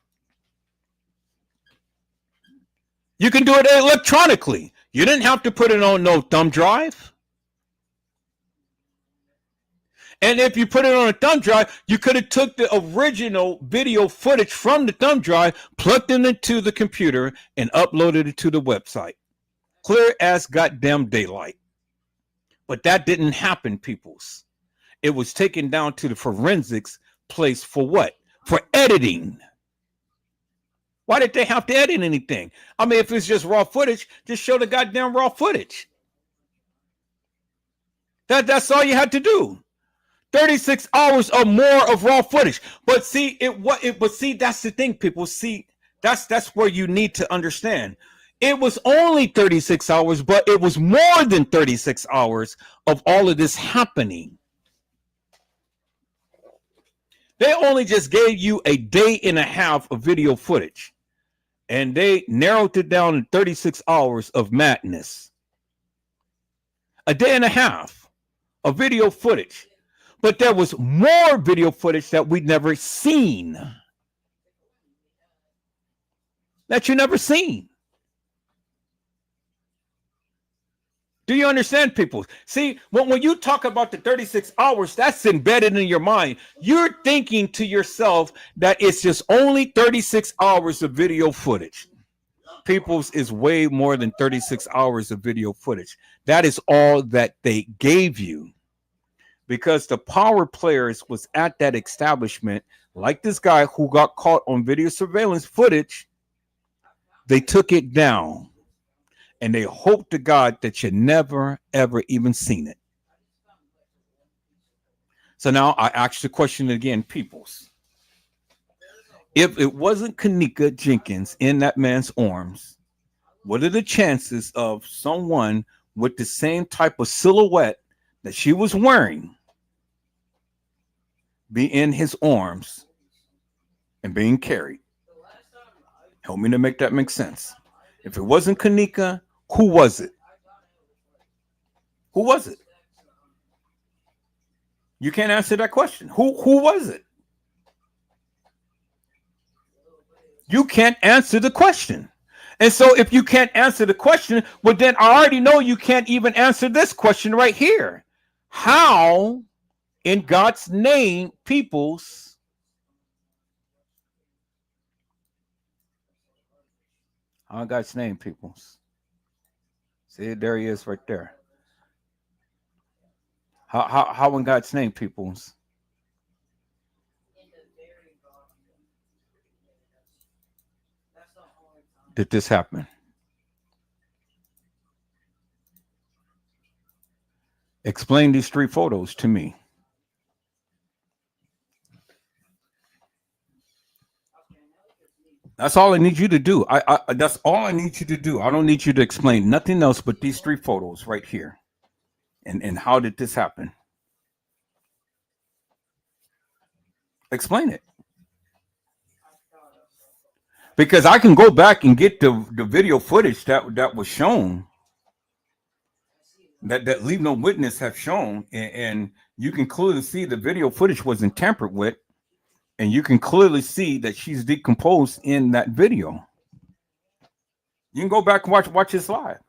You can do it electronically. You didn't have to put it on no thumb drive. And if you put it on a thumb drive, you could have took the original video footage from the thumb drive, plugged it into the computer, and uploaded it to the website. Clear as goddamn daylight. But that didn't happen, peoples. It was taken down to the forensics place for what? For editing. Why did they have to edit anything? I mean, if it's just raw footage, just show the goddamn raw footage. That's all you had to do. 36 hours or more of raw footage. But see, that's the thing, people. See, that's where you need to understand. It was only 36 hours, but it was more than 36 hours of all of this happening. They only just gave you a day and a half of video footage, and they narrowed it down to 36 hours of madness. A day and a half of video footage. But there was more video footage that we'd never seen. That you never seen. Do you understand, people? See, when you talk about the 36 hours, that's embedded in your mind. You're thinking to yourself that it's just only 36 hours of video footage. People's is way more than 36 hours of video footage. That is all that they gave you. Because the power players was at that establishment, like this guy who got caught on video surveillance footage. They took it down, and they hope to God that you never, ever even seen it. So now I ask the question again, peoples. If it wasn't Kenneka Jenkins in that man's arms, what are the chances of someone with the same type of silhouette that she was wearing be in his arms and being carried? Help me to make that make sense. If it wasn't Kenneka, who was it? Who was it? You can't answer that question. Who was it? You can't answer the question. And so if you can't answer the question, well, then I already know you can't even answer this question right here. How, in God's name, peoples, how in God's name, peoples? See, there he is right there. How in God's name, peoples? Did this happen? Explain these three photos to me. That's all I need you to do. That's all I need you to do. I don't need you to explain nothing else but these three photos right here. And how did this happen? Explain it. Because I can go back and get the video footage that was shown, that Leave No Witness have shown, and you can clearly see the video footage wasn't tampered with, and you can clearly see that she's decomposed in that video. You can go back and watch this live.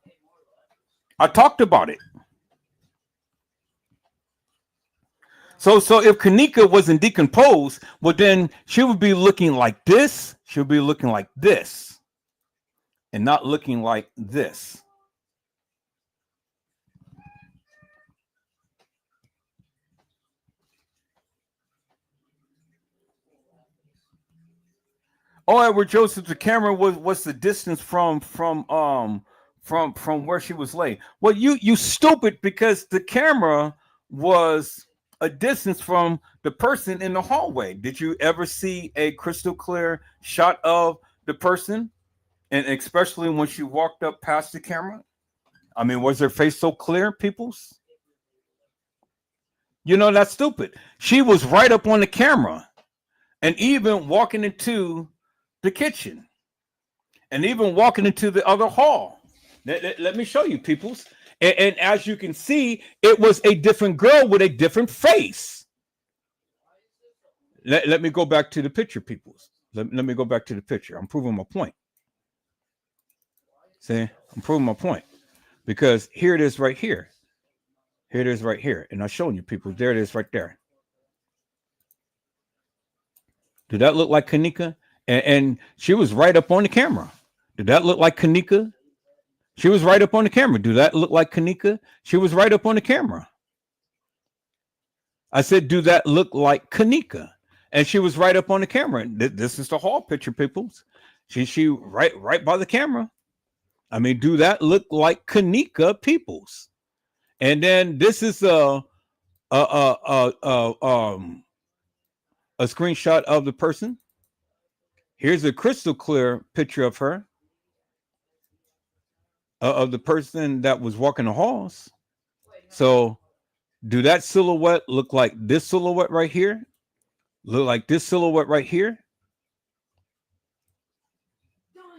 I talked about it. So if Kenneka wasn't decomposed, well, then she would be looking like this. She'll be looking like this, and not looking like this. Oh, Edward Joseph, the camera was the distance from where she was laying. Well, you stupid, because the camera was a distance from the person in the hallway. Did you ever see a crystal clear shot of the person? And especially when she walked up past the camera? I mean, was her face so clear, peoples? You know, that's stupid. She was right up on the camera, and even walking into the kitchen, and even walking into the other hall. Let me show you, peoples. And as you can see, it was a different girl with a different face. Let me go back to the picture, peoples. Let me go back to the picture. I'm proving my point. See, I'm proving my point. Because here it is right here. Here it is right here. And I'm showing you, people. There it is right there. Did that look like Kenneka? And she was right up on the camera. Did that look like Kenneka? She was right up on the camera. Do that look like Kenneka? She was right up on the camera. I said, do that look like Kenneka? And she was right up on the camera. This is the hall picture, people. She right by the camera. I mean, do that look like Kenneka, peoples? And then this is a screenshot of the person. Here's a crystal clear picture of her. Of the person that was walking the halls. So do that silhouette look like this silhouette right here? Look like this silhouette right here?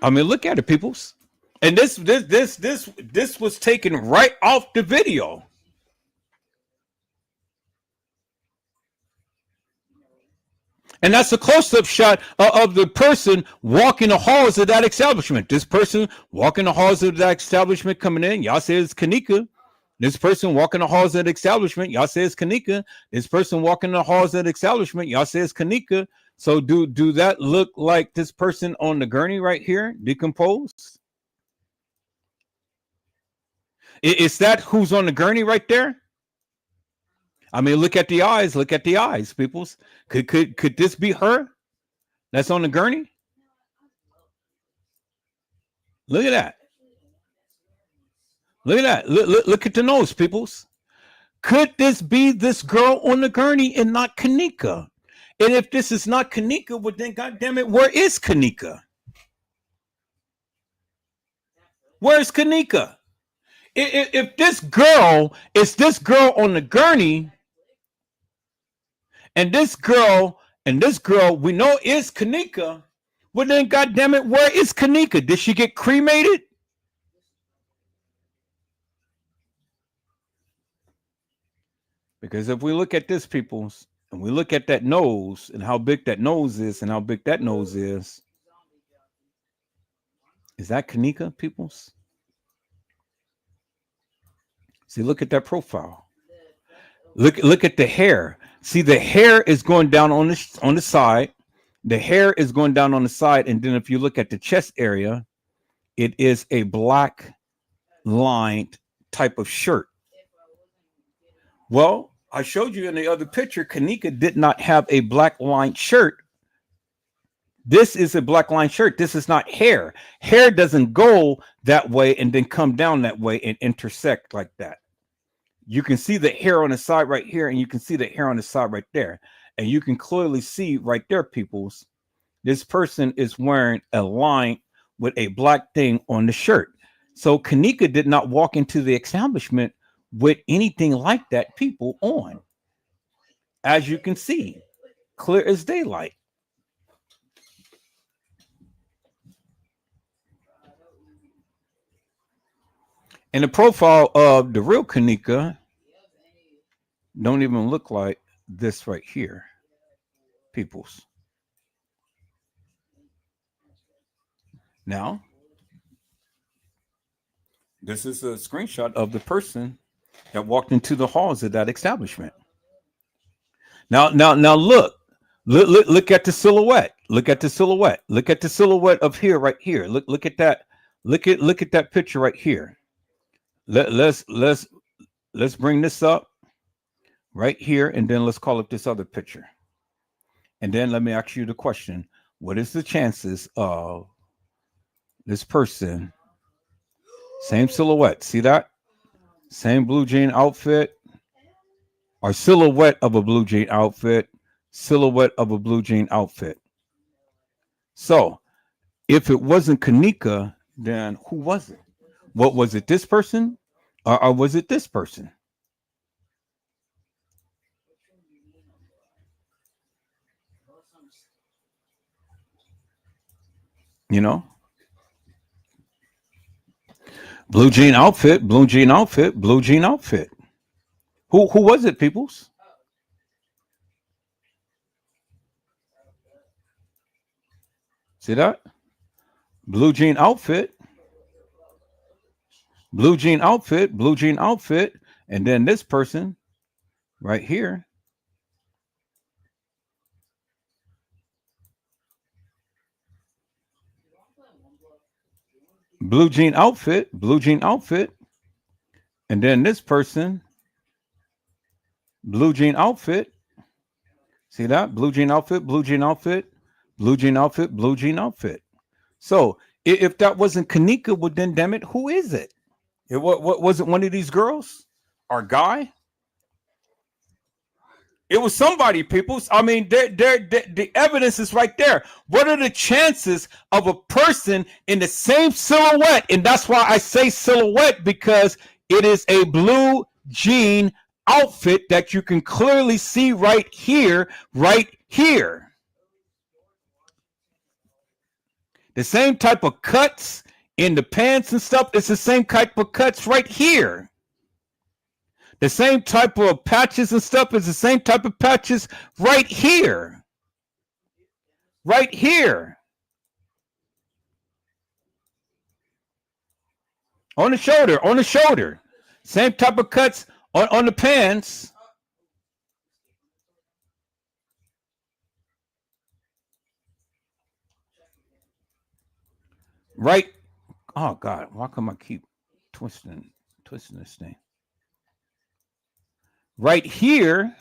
I mean, look at it, peoples. And this was taken right off the video. And that's a close-up shot of the person walking the halls of that establishment. This person walking the halls of that establishment coming in. Y'all say it's Kenneka. This person walking the halls of the establishment. Y'all say it's Kenneka. This person walking the halls of the establishment. Y'all say it's Kenneka. So do that look like this person on the gurney right here, decomposed? Is that who's on the gurney right there? I mean, look at the eyes. Look at the eyes, peoples. Could this be her that's on the gurney? Look at that. Look at that. Look at the nose, peoples. Could this be this girl on the gurney and not Kenneka? And if this is not Kenneka, well then, goddamn it, where is Kenneka? Where's Kenneka? If this girl is this girl on the gurney, and this girl we know is Kenneka, Well, then, goddamn it, where is Kenneka? Did she get cremated? Because if we look at this, peoples, and we look at that nose and how big that nose is and how big that nose is that Kenneka, peoples? See, look at that profile. Look at the hair. See, the hair is going down on the side. The hair is going down on the side, and then if you look at the chest area, it is a black lined type of shirt. Well, I showed you in the other picture, Kenneka did not have a black lined shirt. This is a black line shirt. This is not hair. Hair doesn't go that way and then come down that way and intersect like that. You can see the hair on the side right here, and you can see the hair on the side right there. And you can clearly see right there, peoples, this person is wearing a line with a black thing on the shirt. So Kenneka did not walk into the establishment with anything like that, people, on. As you can see, clear as daylight. And the profile of the real Kenneka don't even look like this right here, peoples. Now, this is a screenshot of the person that walked into the halls of that establishment. Now look at the silhouette. Look at the silhouette. Look at the silhouette of here, right here. Look at that. Look at that picture right here. Let's bring this up right here, and then let's call up this other picture. And then let me ask you the question: what is the chances of this person, same silhouette? See that? Same blue jean outfit, or silhouette of a blue jean outfit, silhouette of a blue jean outfit. So, if it wasn't Kenneka, then who was it? What was it? This person, or was it this person? You know, blue jean outfit, blue jean outfit, blue jean outfit. Who was it, peoples? See that? Blue jean outfit, blue jean outfit, blue jean outfit, and then this person right here. Blue jean outfit, and then this person, blue jean outfit. See that? Blue jean outfit, blue jean outfit, blue jean outfit, blue jean outfit. So if that wasn't Kenneka, well then damn it, who is it? What was it? One of these girls or guy? It was somebody, people. I mean, the evidence is right there. What are the chances of a person in the same silhouette? And that's why I say silhouette, because it is a blue jean outfit that you can clearly see right here, right here. The same type of cuts in the pants and stuff. It's the same type of cuts right here. The same type of patches and stuff is the same type of patches right here. Right here. On the shoulder. Same type of cuts on the pants. Right. Oh God, why come I keep twisting this thing? Right here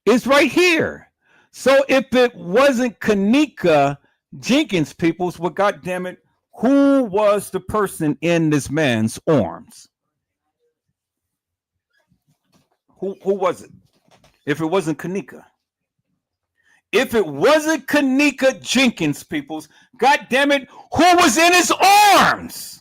is right here. So if it wasn't Kenneka Jenkins, peoples, well, goddamn it, who was the person in this man's arms? Who was it? If it wasn't Kenneka. If it wasn't Kenneka Jenkins, peoples, goddamn it, who was in his arms?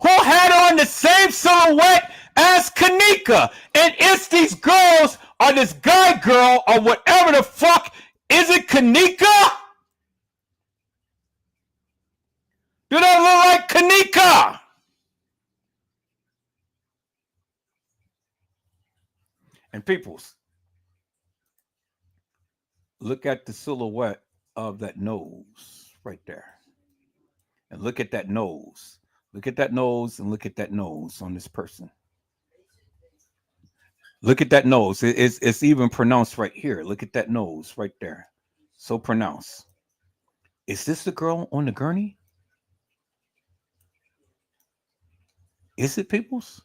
who had on the same silhouette as Kenneka. And it's these girls or this guy girl or whatever the fuck. Is it Kenneka? Do they look like Kenneka? And peoples, look at the silhouette of that nose right there. And look at that nose. Look at that nose and look at that nose on this person. Look at that nose. It's even pronounced right here. Look at that nose right there. So pronounced. Is this the girl on the gurney? Is it, peoples?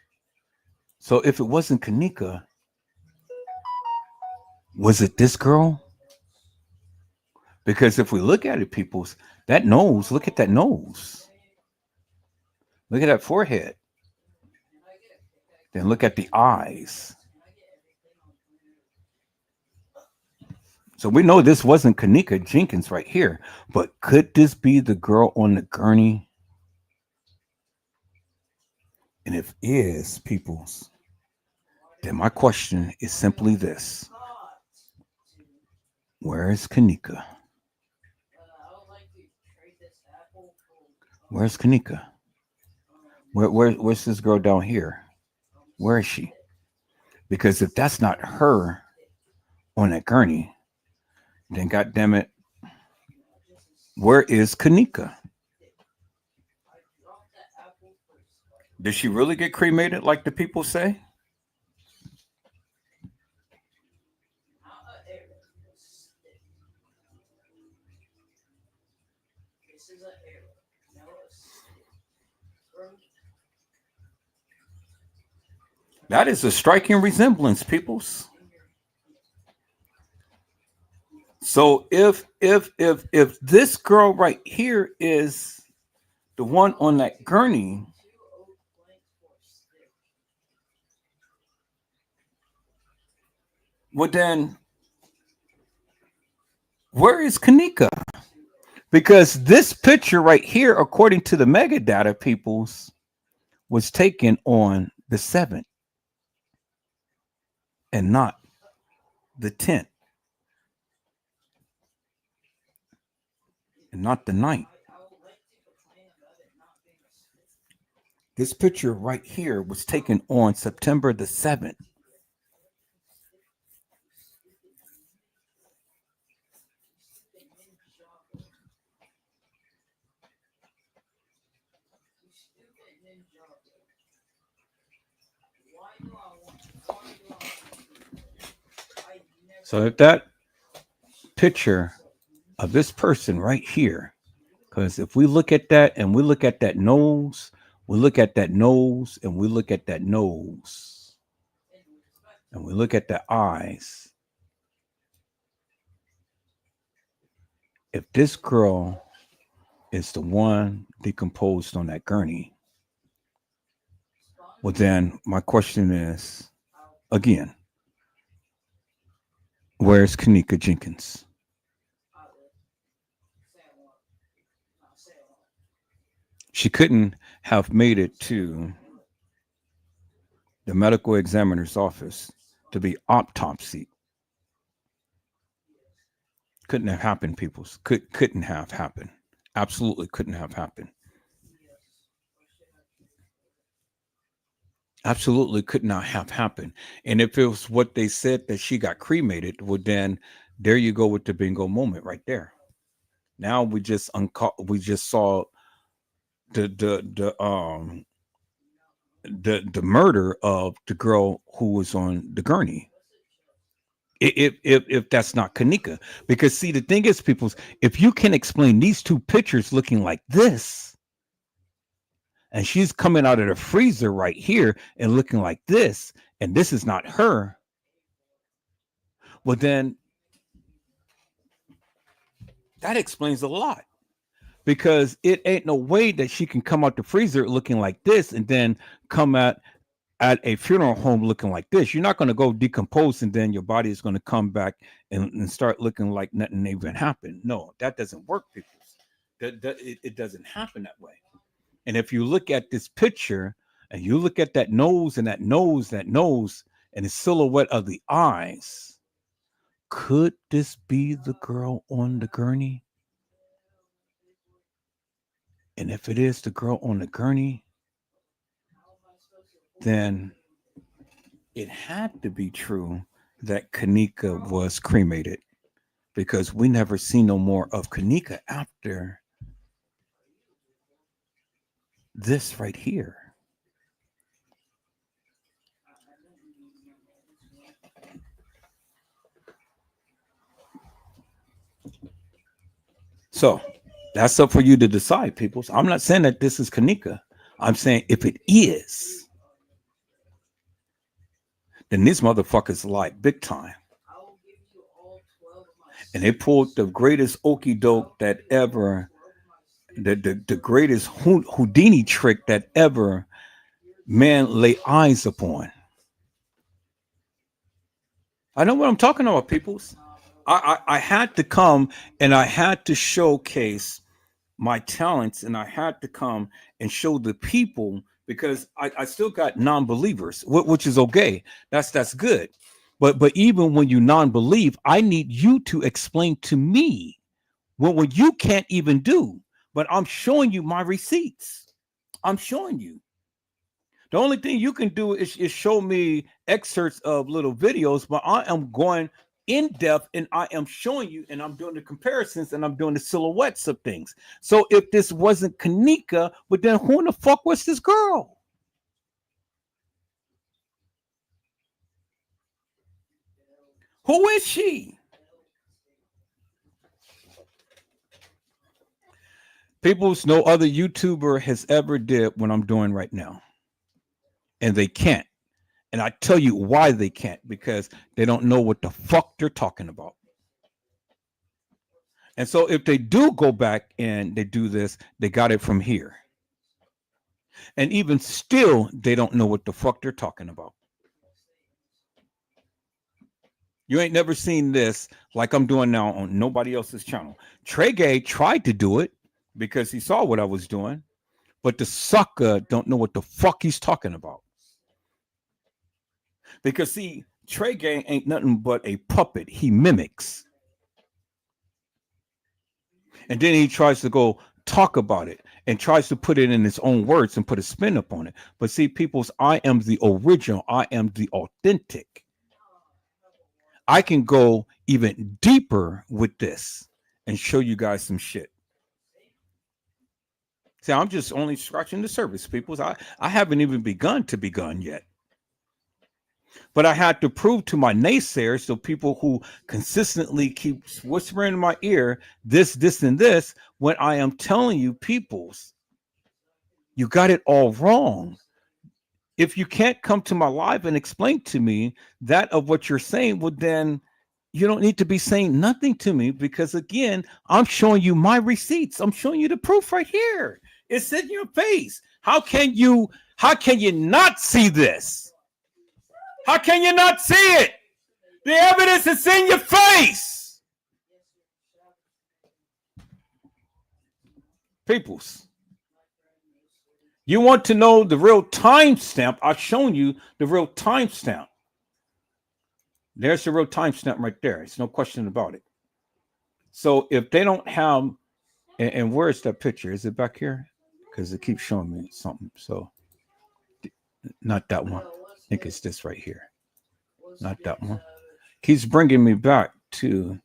So if it wasn't Kenneka, was it this girl? Because if we look at it, peoples, that nose, look at that nose. Look at that forehead. Then look at the eyes. So we know this wasn't Kenneka Jenkins right here, but could this be the girl on the gurney? And if it is, peoples, then my question is simply this. Where is Kenneka? Where's Kenneka? Where's this girl down here? Where is she? Because if that's not her on that gurney, then God damn it, where is Kenneka? Did she really get cremated like the people say? That is a striking resemblance, peoples. So if this girl right here is the one on that gurney, well then, where is Kenneka? Because this picture right here, according to the mega data, peoples, was taken on the 7th and not the 10th and not the 9th. This picture right here was taken on September the 7th. So if that picture of this person right here, because if we look at that and we look at that nose, we look at that nose and we look at that nose and we look at the eyes. If this girl is the one decomposed on that gurney, well then my question is, again, where's Kenneka Jenkins? She couldn't have made it to the medical examiner's office to be autopsied. Couldn't have happened, peoples. Couldn't have happened. Absolutely couldn't have happened. Absolutely could not have happened. And if it was what they said that she got cremated, well then there you go with the bingo moment right there. Now we just saw the murder of the girl who was on the gurney. If that's not Kenneka, because see the thing is, peoples, if you can explain these two pictures looking like this, and she's coming out of the freezer right here and looking like this, and this is not her, well then that explains a lot. Because it ain't no way that she can come out the freezer looking like this and then come at a funeral home looking like this. You're not going to go decompose and then your body is going to come back and start looking like nothing even happened. No, that doesn't work, people. It doesn't happen that way. And if you look at this picture and you look at that nose and that nose, and the silhouette of the eyes, could this be the girl on the gurney? And if it is the girl on the gurney, then it had to be true that Kenneka was cremated, because we never see no more of Kenneka after this right here. So that's up for you to decide, people. I'm not saying that this is Kenneka. I'm saying if it is, then these motherfuckers lied big time. And they pulled the greatest okie doke that ever, the greatest Houdini trick that ever man lay eyes upon. I know what I'm talking about, peoples. I had to come and I had to showcase my talents, and I had to come and show the people, because I still got non-believers, which is okay. That's good. But even when you non-believe, I need you to explain to me what you can't even do. But I'm showing you my receipts. I'm showing you. The only thing you can do is show me excerpts of little videos, but I am going in depth and I am showing you, and I'm doing the comparisons and I'm doing the silhouettes of things. So if this wasn't Kenneka, but then who in the fuck was this girl? Who is she? People's no other YouTuber has ever did what I'm doing right now. And they can't. And I tell you why they can't, because they don't know what the fuck they're talking about. And so if they do go back and they do this, they got it from here. And even still, they don't know what the fuck they're talking about. You ain't never seen this like I'm doing now on nobody else's channel. Trey Gay tried to do it because he saw what I was doing, but the sucker don't know what the fuck he's talking about. Because see, Trey Gay ain't nothing but a puppet. He mimics. And then he tries to go talk about it and tries to put it in his own words and put a spin up on it. But see, people's, I am the original. I am the authentic. I can go even deeper with this and show you guys some shit. See, I'm just only scratching the surface, peoples. I haven't even begun yet. But I had to prove to my naysayers, so people who consistently keep whispering in my ear, this, and this, when I am telling you, peoples, you got it all wrong. If you can't come to my live and explain to me that of what you're saying, well, then you don't need to be saying nothing to me, because again, I'm showing you my receipts. I'm showing you the proof right here. It's in your face. How can you not see this? How can you not see it? The evidence is in your face. Peoples, you want to know the real timestamp? I've shown you the real timestamp. There's the real timestamp right there. It's no question about it. So if they don't have, and where's that picture? Is it back here? Because it keeps showing me something. So not that one. I think it's this right here. Not that one. Keeps bringing me back to.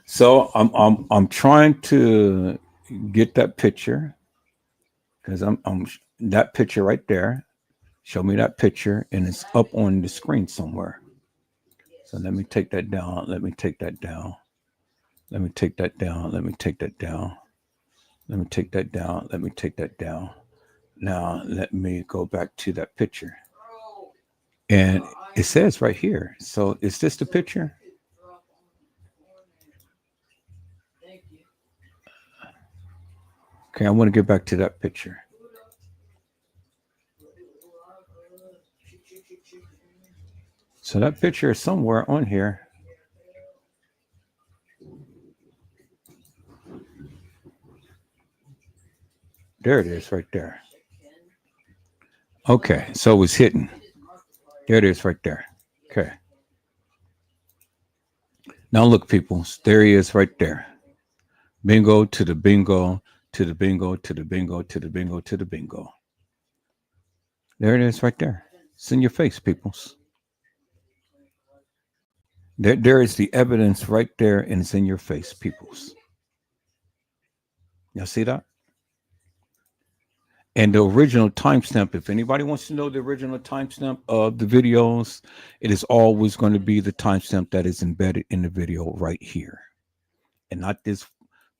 So I'm trying to get that picture, because I'm that picture right there. Show me that picture, and it's up on the screen somewhere. So let me take that down. Let me take that down. Let me take that down. Let me take that down. Let me take that down. Let me take that down. Now let me go back to that picture. And it says right here. So is this the picture? Okay, I want to get back to that picture. So that picture is somewhere on here. There it is right there. Okay, so it's hidden. There it is right there. Okay. Now look, people. There he is right there. Bingo to the bingo to the bingo to the bingo to the bingo to the bingo. There it is right there. It's in your face, peoples. There is the evidence right there, and it's in your face, peoples. Y'all see that? And the original timestamp, if anybody wants to know the original timestamp of the videos, it is always going to be the timestamp that is embedded in the video right here, and not this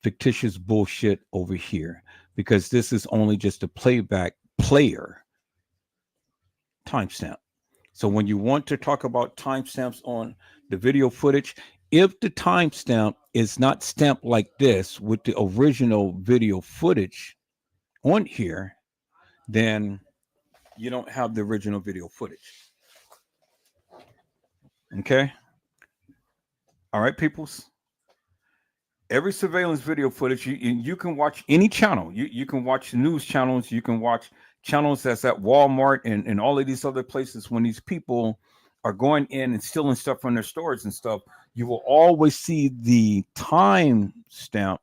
fictitious bullshit over here, because this is only just a playback player timestamp. So when you want to talk about timestamps on the video footage, if the timestamp is not stamped like this with the original video footage on here, then you don't have the original video footage. Okay? All right, peoples? Every surveillance video footage, you can watch any channel. You can watch news channels. You can watch channels that's at Walmart and all of these other places. When these people are going in and stealing stuff from their stores and stuff, you will always see the time stamp,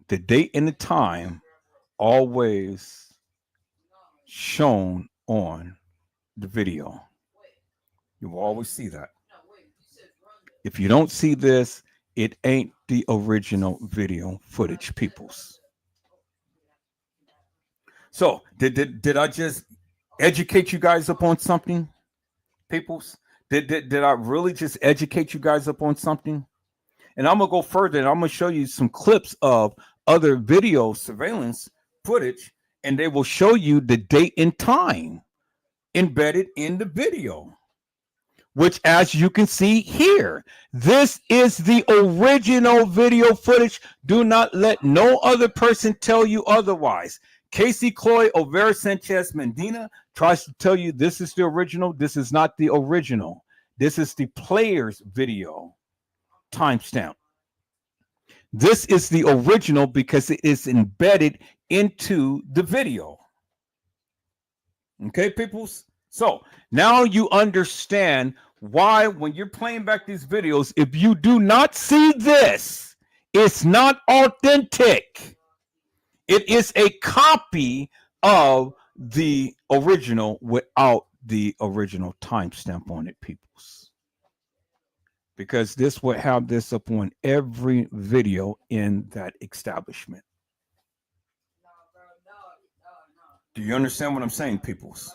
the date and the time, always shown on the video. You will always see that. If you don't see this, it ain't the original video footage, peoples. So did I just educate you guys up on something, peoples? Did I really just educate you guys up on something? And I'm gonna go further, and I'm gonna show you some clips of other video surveillance footage, and they will show you the date and time embedded in the video, which, as you can see here, this is the original video footage. Do not let no other person tell you otherwise. Casey Cloy Olvera Sanchez Medina tries to tell you this is the original. This is not the original. This is the player's video timestamp. This is the original because it is embedded into the video. Okay, peoples? So now you understand why when you're playing back these videos, if you do not see this, it's not authentic. It is a copy of the original without the original timestamp on it, peoples. Because this would have this up on every video in that establishment. Do you understand what I'm saying, peoples?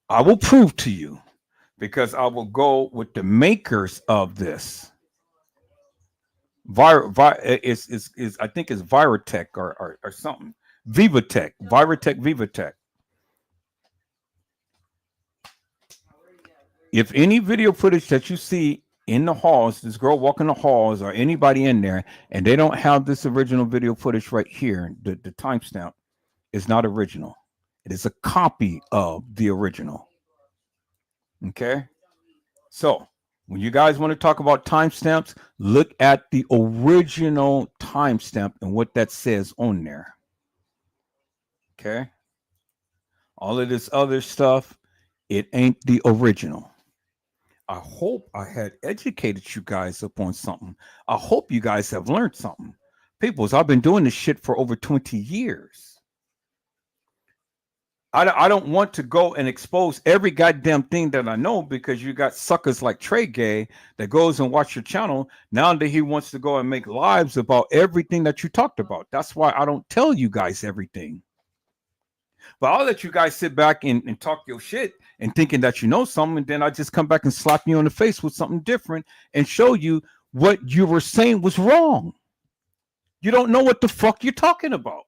I will prove to you, because I will go with the makers of this. I think it's Viratech or something. Vivatech, Vivatech. If any video footage that you see in the halls, this girl walking the halls or anybody in there, and they don't have this original video footage right here, the timestamp is not original. It is a copy of the original. Okay? So when you guys want to talk about timestamps, look at the original timestamp and what that says on there. Okay? All of this other stuff, it ain't the original. I hope I had educated you guys up on something. I hope you guys have learned something. Peoples, I've been doing this shit for over 20 years. I don't want to go and expose every goddamn thing that I know, because you got suckers like Trey Gay that goes and watch your channel. Now that he wants to go and make lives about everything that you talked about. That's why I don't tell you guys everything. But I'll let you guys sit back and talk your shit and thinking that you know something. And then I just come back and slap you on the face with something different and show you what you were saying was wrong. You don't know what the fuck you're talking about.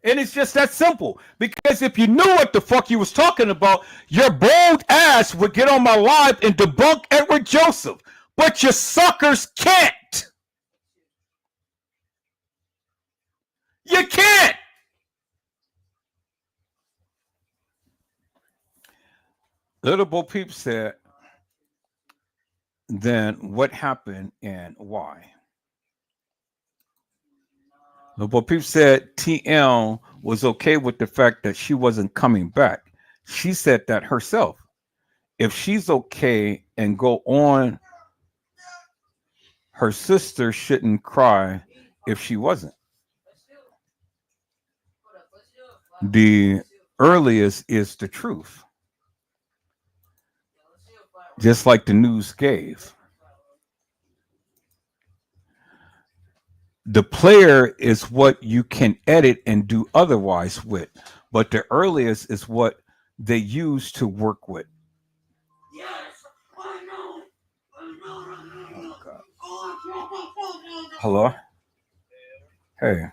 And it's just that simple. Because if you knew what the fuck you was talking about, your bold ass would get on my live and debunk Edward Joseph. But you suckers can't. You can't. Little Bo Peep said, then what happened and why? The Bo Peep said TL was okay with the fact that she wasn't coming back. She said that herself. If she's okay and go on, her sister shouldn't cry if she wasn't. The earliest is the truth, just like the news gave. The player is what you can edit and do otherwise with, but the earliest is what they use to work with. Oh, God. Hello? Hey.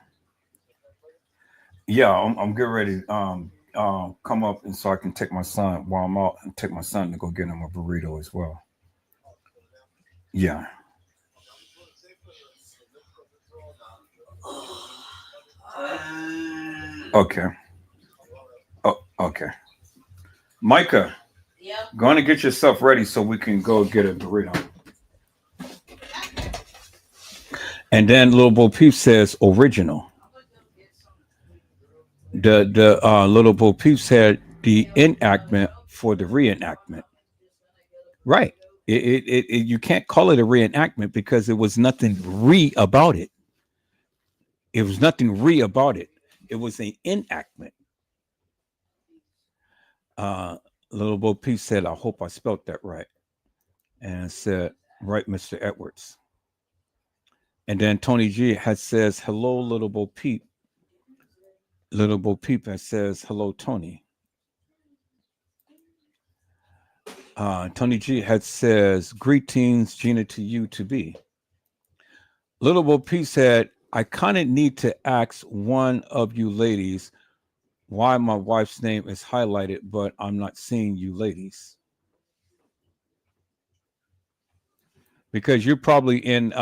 Yeah, I'm getting ready come up and so I can take my son while I'm out and take my son to go get him a burrito as well. Yeah. Okay. Oh, okay. Micah, go on and get yourself ready so we can go get a burrito. And then Little Bo Peep says original. The Little Bo Peep said the enactment for the reenactment. Right. You can't call it a reenactment because it was nothing about it. It was nothing about it. It was an enactment. Little Bo Peep said, I hope I spelt that right. And said, right, Mr. Edwards. And then Tony G had says, hello, Little Bo Peep. Little Bo Peep had says, hello, Tony. Tony G had says, greetings, Gina, to you to be. Little Bo Peep said, I kind of need to ask one of you ladies why my wife's name is highlighted, but I'm not seeing you ladies. Because you're probably in,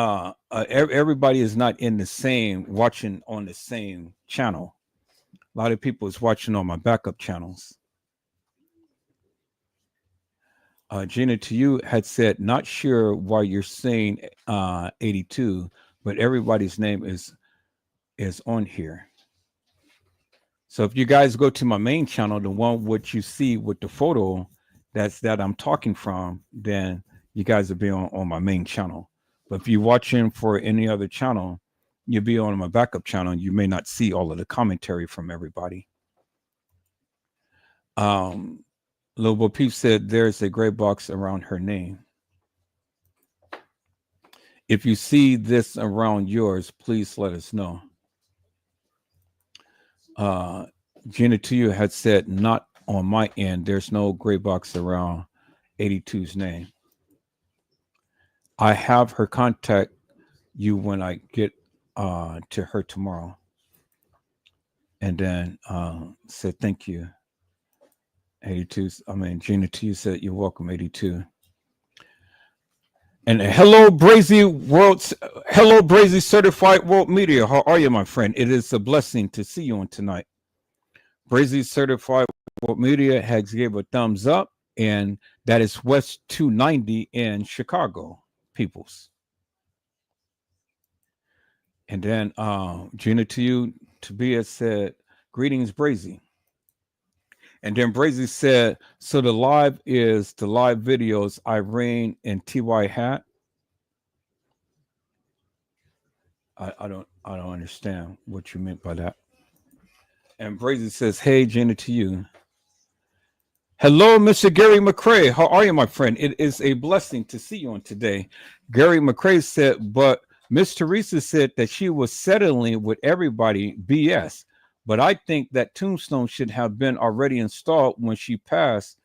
everybody is not in the same, watching on the same channel. A lot of people is watching on my backup channels. Gina, to you had said, not sure why you're saying 82, but everybody's name is on here. So if you guys go to my main channel, the one what you see with the photo that I'm talking from, then you guys will be on my main channel. But if you're watching for any other channel, you'll be on my backup channel. You may not see all of the commentary from everybody. Lil Bo Peep said there's a gray box around her name. If you see this around yours, please let us know. Gina to you had said, not on my end. There's no gray box around 82's name. I have her contact you when I get to her tomorrow. And then said, thank you. 82. Gina to you said, you're welcome, 82. And hello, Brazy Certified World Media. How are you, my friend? It is a blessing to see you on tonight. Brazy Certified World Media has gave a thumbs up, and that is West 290 in Chicago, peoples. And then Gina to you, Tobias said, greetings, Brazy. And then Brazy said, so the live videos Irene and TY hat. I don't understand what you meant by that. And Brazy says, hey, Gina to you. Hello, Mr. Gary McCrae. How are you, my friend? It is a blessing to see you on today. Gary McCrae said, but Miss Teresa said that she was settling with everybody BS. But I think that tombstone should have been already installed when she passed.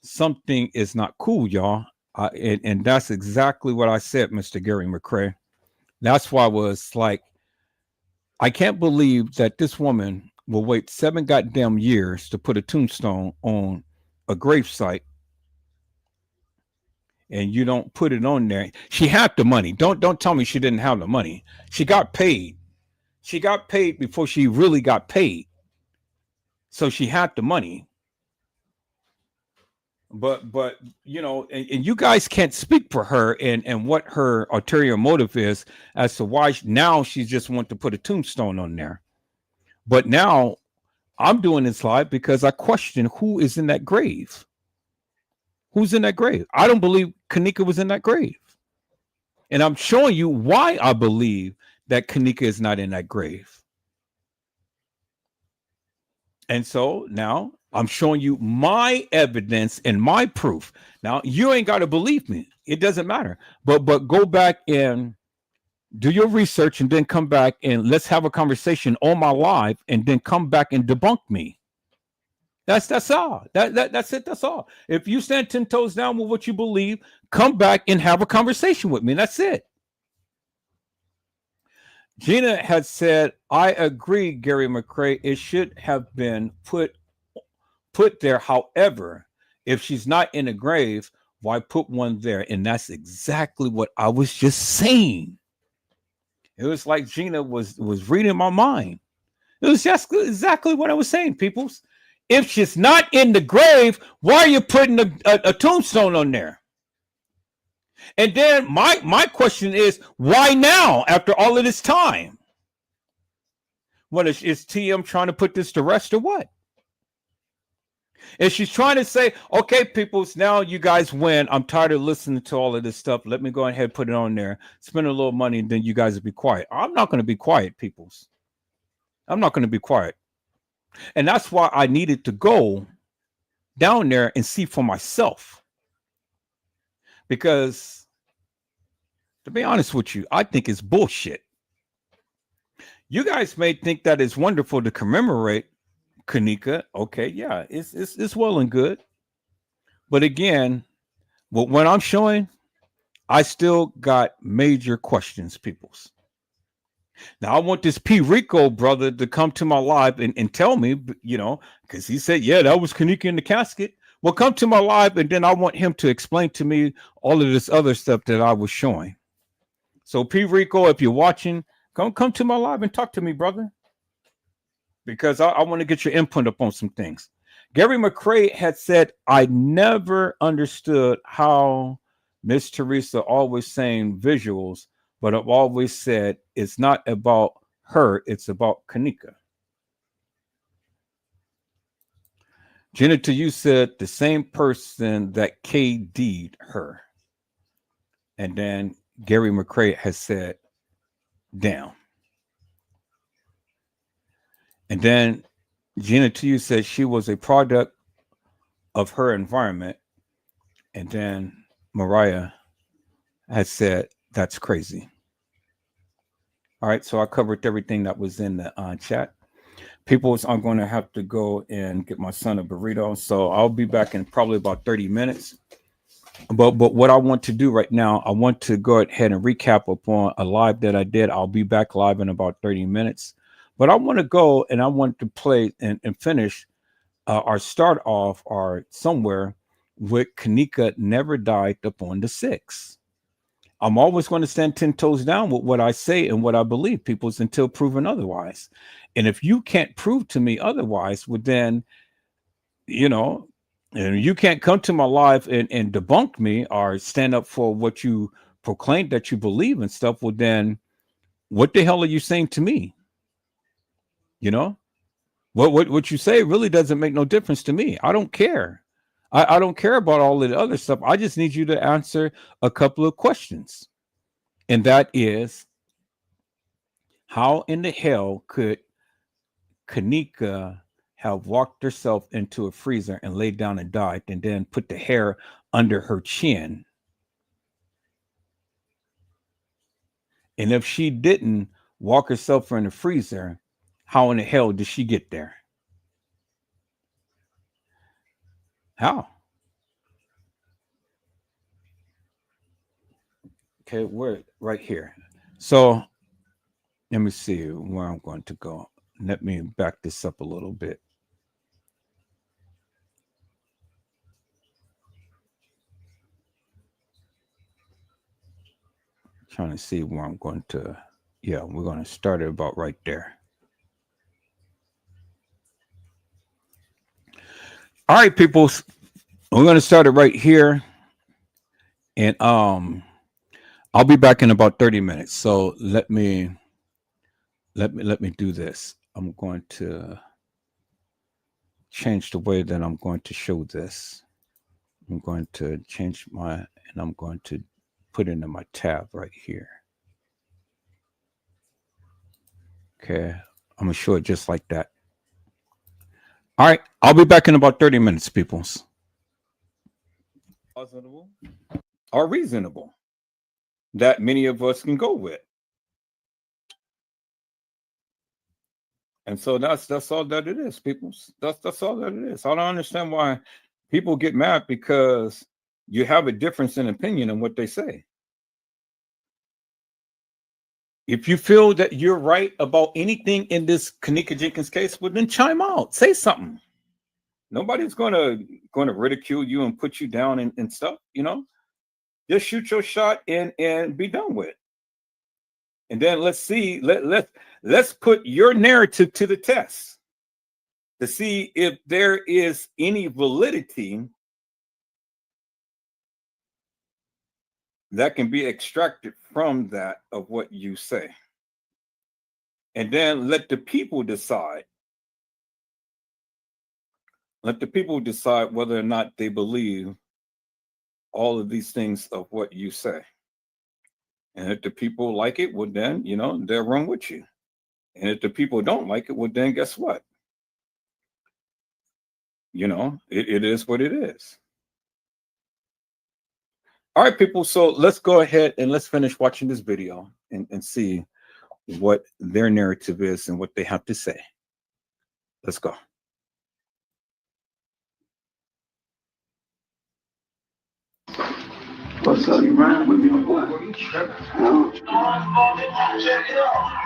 Something is not cool, y'all. And that's exactly what I said, Mr. Gary McCrae. That's why I was like, I can't believe that this woman will wait 7 goddamn years to put a tombstone on a gravesite, and you don't put it on there. She had the money. Don't tell me she didn't have the money. She got paid. She got paid before she really got paid. So she had the money. but you know, and you guys can't speak for her and what her ulterior motive is as to why now she just want to put a tombstone on there. But now I'm doing this live because I question who is in that grave. Who's in that grave? I don't believe Kenneka was in that grave. And I'm showing you why I believe that Kenneka is not in that grave. And so now I'm showing you my evidence and my proof. Now you ain't got to believe me. It doesn't matter. But go back and do your research and then come back and let's have a conversation on my live and then come back and debunk me. That's all. That's it. That's all. If you stand 10 toes down with what you believe, come back and have a conversation with me. That's it. Gina had said, I agree, Gary McCrae. It should have been put there. However, if she's not in a grave, why put one there? And that's exactly what I was just saying. It was like Gina was reading my mind. It was just exactly what I was saying, peoples. If she's not in the grave, why are you putting a tombstone on there? And then my question is, why now after all of this time? What is TM trying to put this to rest or what? And she's trying to say, okay, peoples, now you guys win. I'm tired of listening to all of this stuff. Let me go ahead and put it on there, spend a little money, and then you guys will be quiet. I'm not going to be quiet, peoples. I'm not going to be quiet. And that's why I needed to go down there and see for myself. Because, to be honest with you, I think it's bullshit. You guys may think that it's wonderful to commemorate Kenneka. Okay, yeah, it's well and good. But again, what I'm showing, I still got major questions, peoples. Now, I want this P. Rico brother to come to my live and tell me, you know, because he said, yeah, that was Kenneka in the casket. Well, come to my live, and then I want him to explain to me all of this other stuff that I was showing. So, P. Rico, if you're watching, come to my live and talk to me, brother, because I want to get your input up on some things. Gary McCrae had said, I never understood how Miss Teresa always saying visuals, but I've always said it's not about her, it's about Kenneka. Jenna to you said the same person that KD'd her. And then Gary McCrae has said, down. And then Gina to you said she was a product of her environment. And then Mariah has said, that's crazy. All right, so I covered everything that was in the chat. People, I'm going to have to go and get my son a burrito. So I'll be back in probably about 30 minutes. But what I want to do right now, I want to go ahead and recap upon a live that I did. I'll be back live in about 30 minutes. But I want to go and I want to play and finish or start off or somewhere with Kenneka never died upon the 6th. I'm always going to stand 10 toes down with what I say and what I believe, people, until proven otherwise. And if you can't prove to me otherwise, well, then, you know, and you can't come to my live and debunk me or stand up for what you proclaim that you believe and stuff, well, then what the hell are you saying to me? You know, what you say really doesn't make no difference to me. I don't care. I don't care about all of the other stuff. I just need you to answer a couple of questions. And that is, how in the hell could Kenneka have walked herself into a freezer and laid down and died and then put the hair under her chin? And if she didn't walk herself in the freezer, how in the hell did she get there? How? Okay, we're right here. So let me see where I'm going to go. Let me back this up a little bit. Trying to see where I'm going to. Yeah, we're going to start it about right there. All right, people. We're going to start it right here. And I'll be back in about 30 minutes. So let me do this. I'm going to change the way that I'm going to show this. I'm going to change and I'm going to put it in my tab right here. Okay, I'm gonna show it just like that. All right, I'll be back in about 30 minutes, peoples. Plausible or reasonable that many of us can go with. And so that's all that it is, peoples. That's all that it is. I don't understand why people get mad because you have a difference in opinion in what they say. If you feel that you're right about anything in this Kenneka Jenkins case, well, then chime out. Say something. Nobody's gonna ridicule you and put you down and stuff, you know. Just shoot your shot and be done with it. And then let's see, let's put your narrative to the test to see if there is any validity that can be extracted from that of what you say. And then let the people decide. Let the people decide whether or not they believe all of these things of what you say. And if the people like it, well, then, you know, they'll run with you. And if the people don't like it, well, then guess what? You know, it is what it is. All right, people. So let's go ahead and let's finish watching this video and see what their narrative is and what they have to say. Let's go. What's up? You riding with me or what? No. Check it out.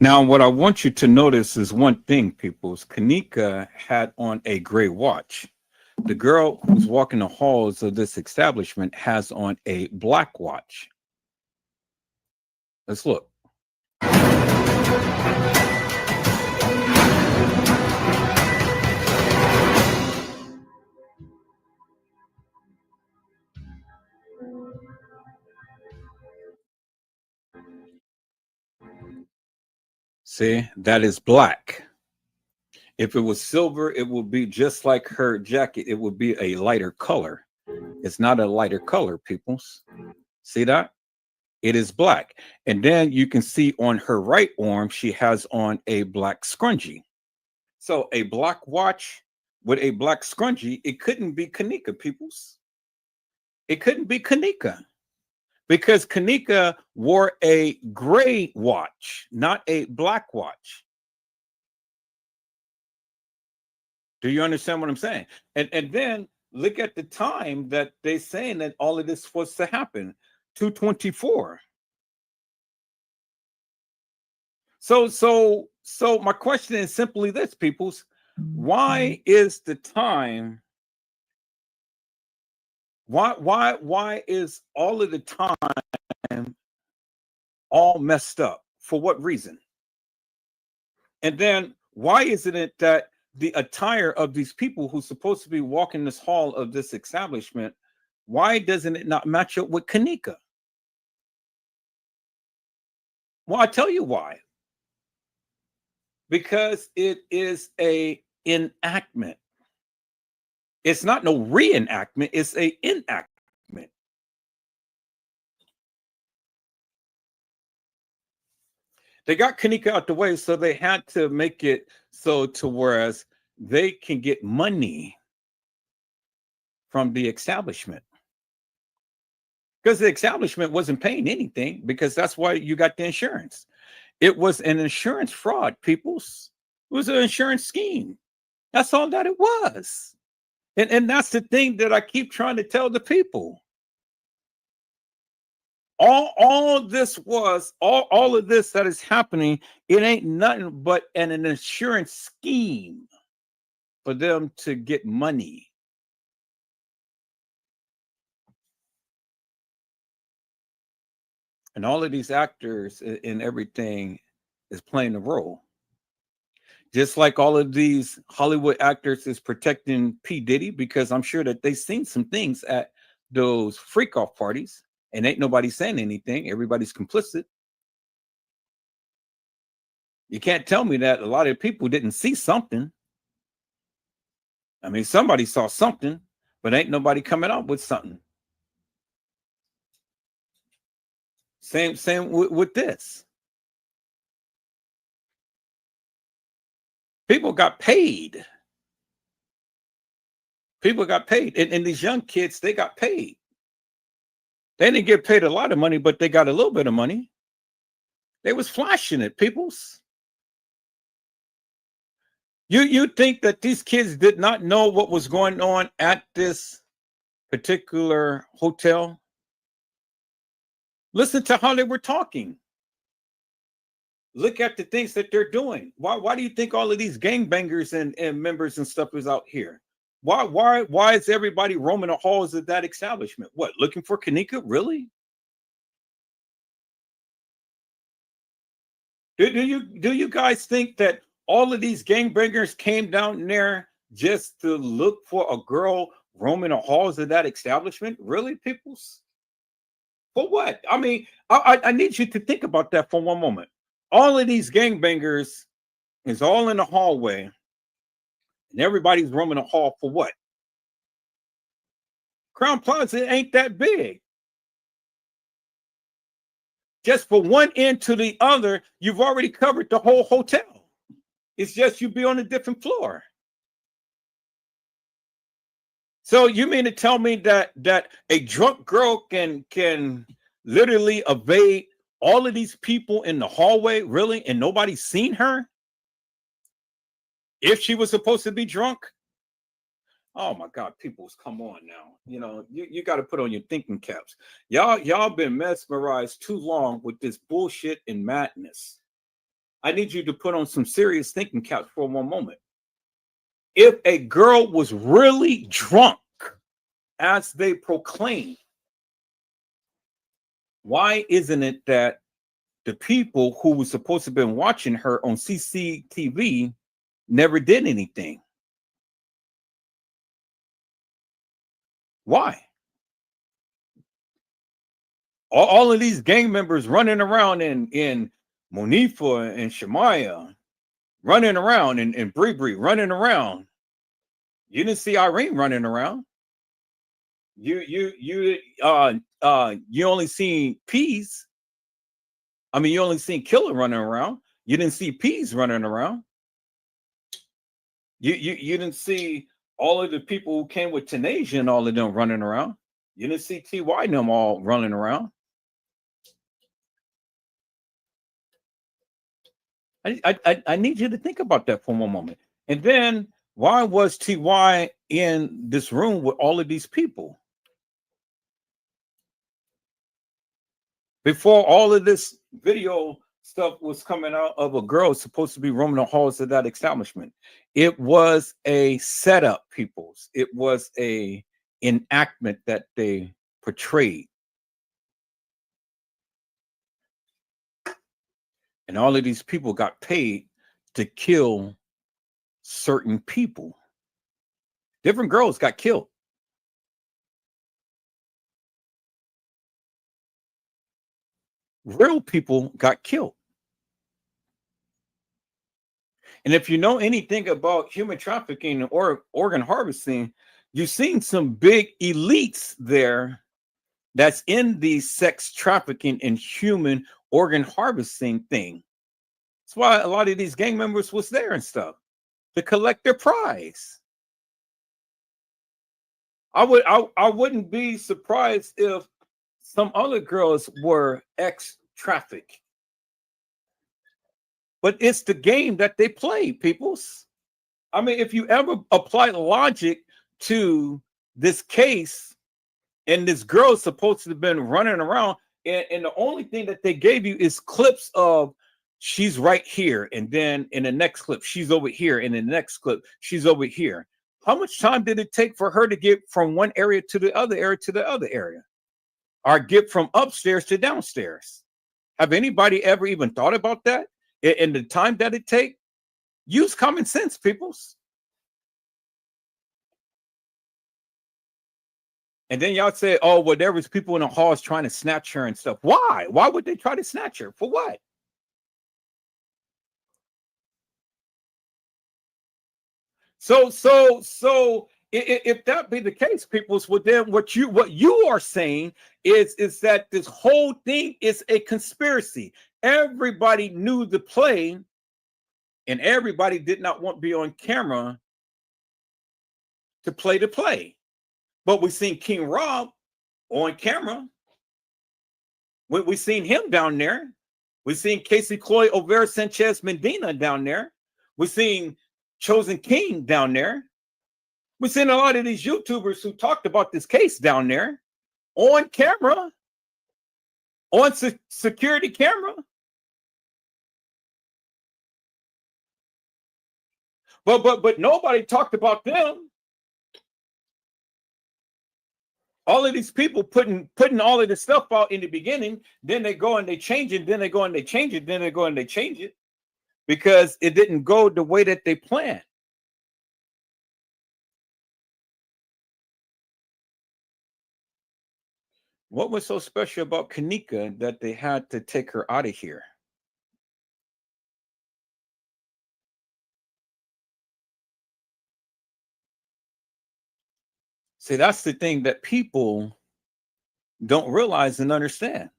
Now, what I want you to notice is one thing, people. Kenneka had on a gray watch. The girl who's walking the halls of this establishment has on a black watch. Let's look. See, that is black. If it was silver, it would be just like her jacket. It would be a lighter color. It's not a lighter color, peoples. See that? It is black. And then you can see on her right arm, she has on a black scrunchie. So a black watch with a black scrunchie, it couldn't be Kenneka, peoples. It couldn't be Kenneka. Because Kenneka wore a gray watch, not a black watch. Do you understand what I'm saying? And then look at the time that they're saying that all of this was to happen. 224. So my question is simply this, peoples. Why is the time? Why is all of the time all messed up? For what reason? And then why isn't it that the attire of these people who's supposed to be walking this hall of this establishment, why doesn't it not match up with Kenneka? Well, I tell you why. Because it is a enactment. It's not no reenactment, it's a enactment. They got Kenneka out the way, so they had to make it so to whereas they can get money from the establishment. Because the establishment wasn't paying anything, because that's why you got the insurance. It was an insurance fraud, peoples. It was an insurance scheme. That's all that it was. And that's the thing that I keep trying to tell the people. All this was, all of this that is happening, it ain't nothing but an insurance scheme for them to get money. And all of these actors and everything is playing a role. Just like all of these Hollywood actors is protecting P. Diddy, because I'm sure that they've seen some things at those freak off parties and ain't nobody saying anything. Everybody's complicit. You can't tell me that a lot of people didn't see something. I mean, somebody saw something, but ain't nobody coming up with something. Same with this. People got paid. People got paid. And these young kids, they got paid. They didn't get paid a lot of money, but they got a little bit of money. They was flashing it, peoples. You think that these kids did not know what was going on at this particular hotel? Listen to how they were talking. Look at the things that they're doing. Why do you think all of these gangbangers and members and stuff is out here? Why is everybody roaming the halls of that establishment? What, looking for Kenneka? Really? Do you guys think that all of these gangbangers came down there just to look for a girl roaming the halls of that establishment? Really, peoples? For what? I mean, I need you to think about that for one moment. All of these gangbangers is all in the hallway, and everybody's roaming the hall for what? Crown Plaza ain't that big. Just for one end to the other, you've already covered the whole hotel. It's just you be on a different floor. So you mean to tell me that a drunk girl can literally evade all of these people in the hallway, really, and nobody's seen her? If she was supposed to be drunk? Oh my God, peoples, come on now. You know, you got to put on your thinking caps. Y'all been mesmerized too long with this bullshit and madness. I need you to put on some serious thinking caps for one moment. If a girl was really drunk, as they proclaim, why isn't it that the people who were supposed to have been watching her on CCTV never did anything? Why? All of these gang members running around in Monifa and Shemaya, running around, and Bree running around. You didn't see Irene running around. You only seen Peas. I mean, you only seen Killer running around. You didn't see Peas running around. You didn't see all of the people who came with Tanasia and all of them running around. You didn't see TY and them all running around. I need you to think about that for one moment. And then Why was TY in this room with all of these people? Before all of this video stuff was coming out of a girl supposed to be roaming the halls of that establishment, it was a setup, peoples. It was a enactment that they portrayed. And all of these people got paid to kill certain people. Different girls got killed. Real people got killed. And if you know anything about human trafficking or organ harvesting, you've seen some big elites there that's in the sex trafficking and human organ harvesting thing. That's why a lot of these gang members was there and stuff to collect their prize. I wouldn't be surprised if some other girls were ex-trafficked. But it's the game that they play, peoples. I mean, if you ever apply logic to this case, and this girl is supposed to have been running around, and the only thing that they gave you is clips of she's right here, and then in the next clip, she's over here, and in the next clip, she's over here. How much time did it take for her to get from one area to the other area to the other area? Or get from upstairs to downstairs? Have anybody ever even thought about that? In the time that it take? Use common sense, peoples. And then y'all say, oh, well, there was people in the halls trying to snatch her and stuff. Why? Why would they try to snatch her? For what? So if that be the case, peoples, well, then what you are saying is that this whole thing is a conspiracy. Everybody knew the play, and everybody did not want to be on camera to play the play. But we seen King Rob on camera. We seen him down there. We seen Casey Cloy Overa Sanchez Medina down there. We seen Chosen King down there. We've seen a lot of these YouTubers who talked about this case down there on camera, on security camera. But nobody talked about them. All of these people putting all of this stuff out in the beginning, then they go and they change it, then they go and they change it, then they go and they change it because it didn't go the way that they planned. What was so special about Kenneka that they had to take her out of here? See, that's the thing that people don't realize and understand.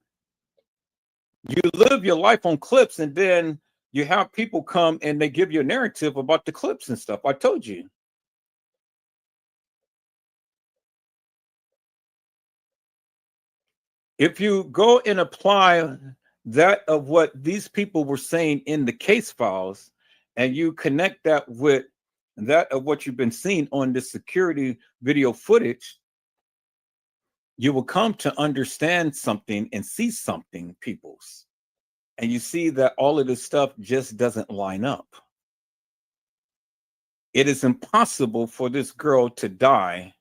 You live your life on clips, and then you have people come and they give you a narrative about the clips and stuff. I told you. If you go and apply that of what these people were saying in the case files, and you connect that with that of what you've been seeing on the security video footage, you will come to understand something and see something, peoples. And you see that all of this stuff just doesn't line up. It is impossible for this girl to die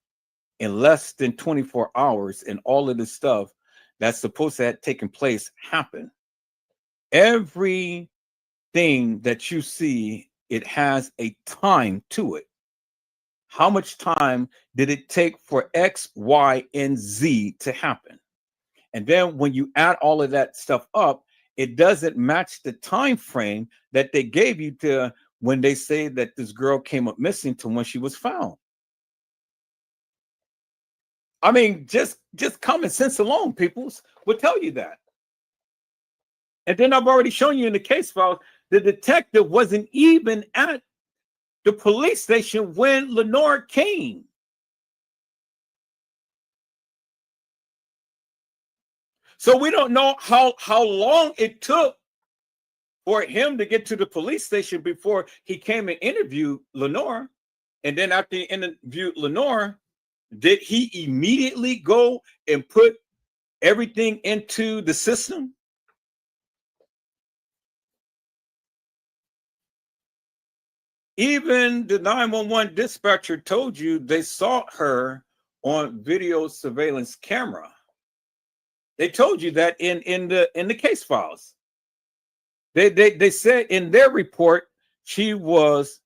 in less than 24 hours, and all of this stuff that's supposed to have taken place happen. Everything that you see, it has a time to it. How much time did it take for X, Y, and Z to happen? And then when you add all of that stuff up, it doesn't match the time frame that they gave you to when they say that this girl came up missing to when she was found. I mean, just common sense alone, peoples, will tell you that. And then I've already shown you in the case file, the detective wasn't even at the police station when Lenore came. So we don't know how long it took for him to get to the police station before he came and interviewed Lenore. And then after he interviewed Lenore, did he immediately go and put everything into the system? Even the 911 dispatcher told you they saw her on video surveillance camera. They told you that in the case files. They said in their report she was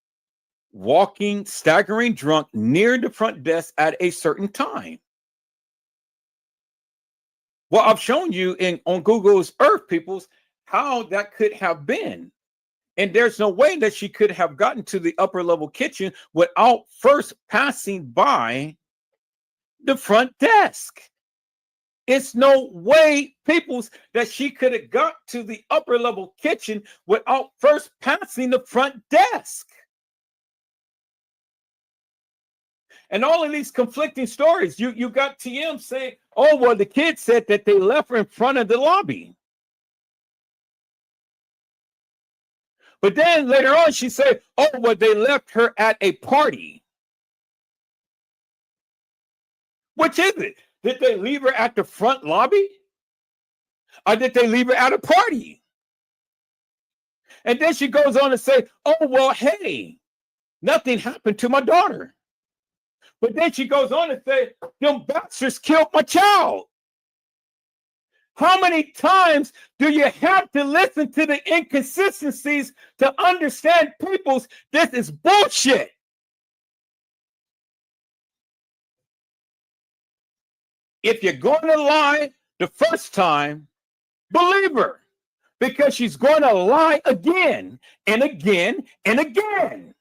walking, staggering drunk near the front desk at a certain time. Well, I've shown you on Google's Earth, peoples, how that could have been. And there's no way that she could have gotten to the upper level kitchen without first passing by the front desk. It's no way, peoples, that she could have got to the upper level kitchen without first passing the front desk. And all of these conflicting stories, you got TM saying, oh, well, the kid said that they left her in front of the lobby. But then later on, she said, oh, well, they left her at a party. Which is it? Did they leave her at the front lobby? Or did they leave her at a party? And then she goes on to say, oh, well, hey, nothing happened to my daughter. But then she goes on to say, them bastards killed my child. How many times do you have to listen to the inconsistencies to understand people's this is bullshit? If you're going to lie the first time, believe her, because she's going to lie again and again and again.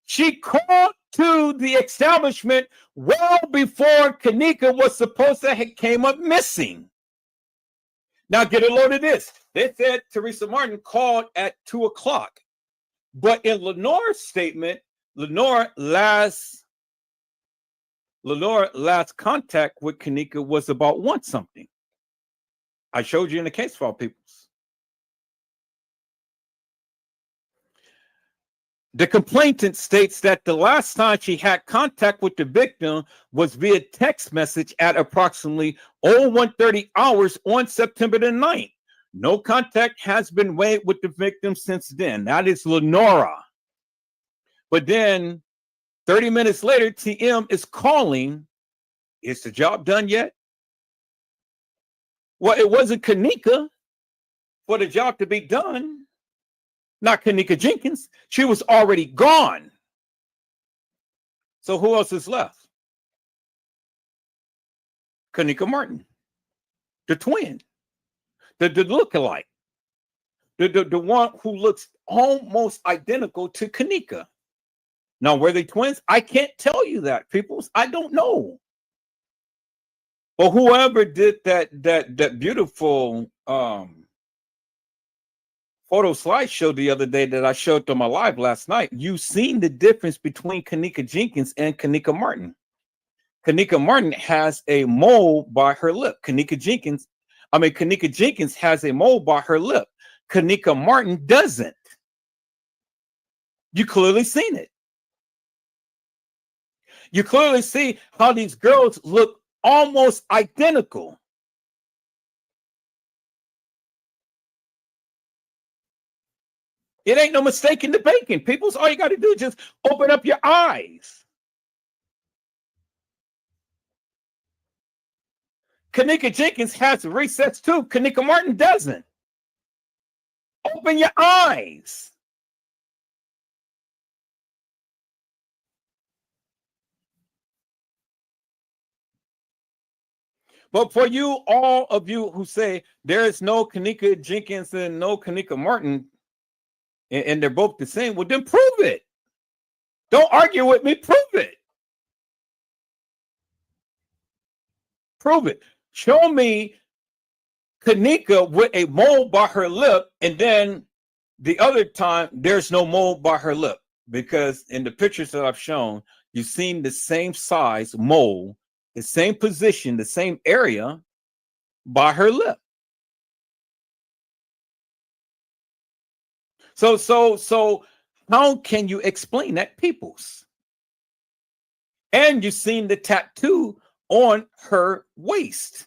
She called to the establishment well before Kenneka was supposed to have came up missing. Now get a load of this. They said Teresa Martin called at 2 o'clock. But in Lenore's statement, Lenore last contact with Kenneka was about 1 something. I showed you in the case file, peoples. The complainant states that the last time she had contact with the victim was via text message at approximately 01:30 hours on September the 9th. No contact has been made with the victim since then. That is Lenora. But then 30 minutes later, TM is calling. Is the job done yet? Well, it wasn't Kenneka for the job to be done. Not Kenneka Jenkins. She was already gone. So who else is left? Kenneka Martin, the twin, the lookalike, the one who looks almost identical to Kenneka. Now, were they twins? I can't tell you that, peoples. I don't know. But whoever did that beautiful photo slideshow the other day that I showed to my live last night, you've seen the difference between Kenneka Jenkins and Kenneka Martin. Kenneka Martin has a mole by her lip. Kenneka Jenkins has a mole by her lip. Kenneka Martin doesn't. You clearly seen it. You clearly see how these girls look almost identical. It ain't no mistake in the bacon, people. So all you got to do is just open up your eyes. Kenneka Jenkins has recess too. Kenneka Martin doesn't. Open your eyes. But for you, all of you who say there is no Kenneka Jenkins and no Kenneka Martin, and they're both the same, well, then prove it. Don't argue with me. Prove it. Prove it. Show me Kenneka with a mole by her lip, and then the other time there's no mole by her lip, because in the pictures that I've shown, you've seen the same size mole, the same position, the same area by her lip. So How can you explain that, peoples? And you've seen the tattoo on her waist.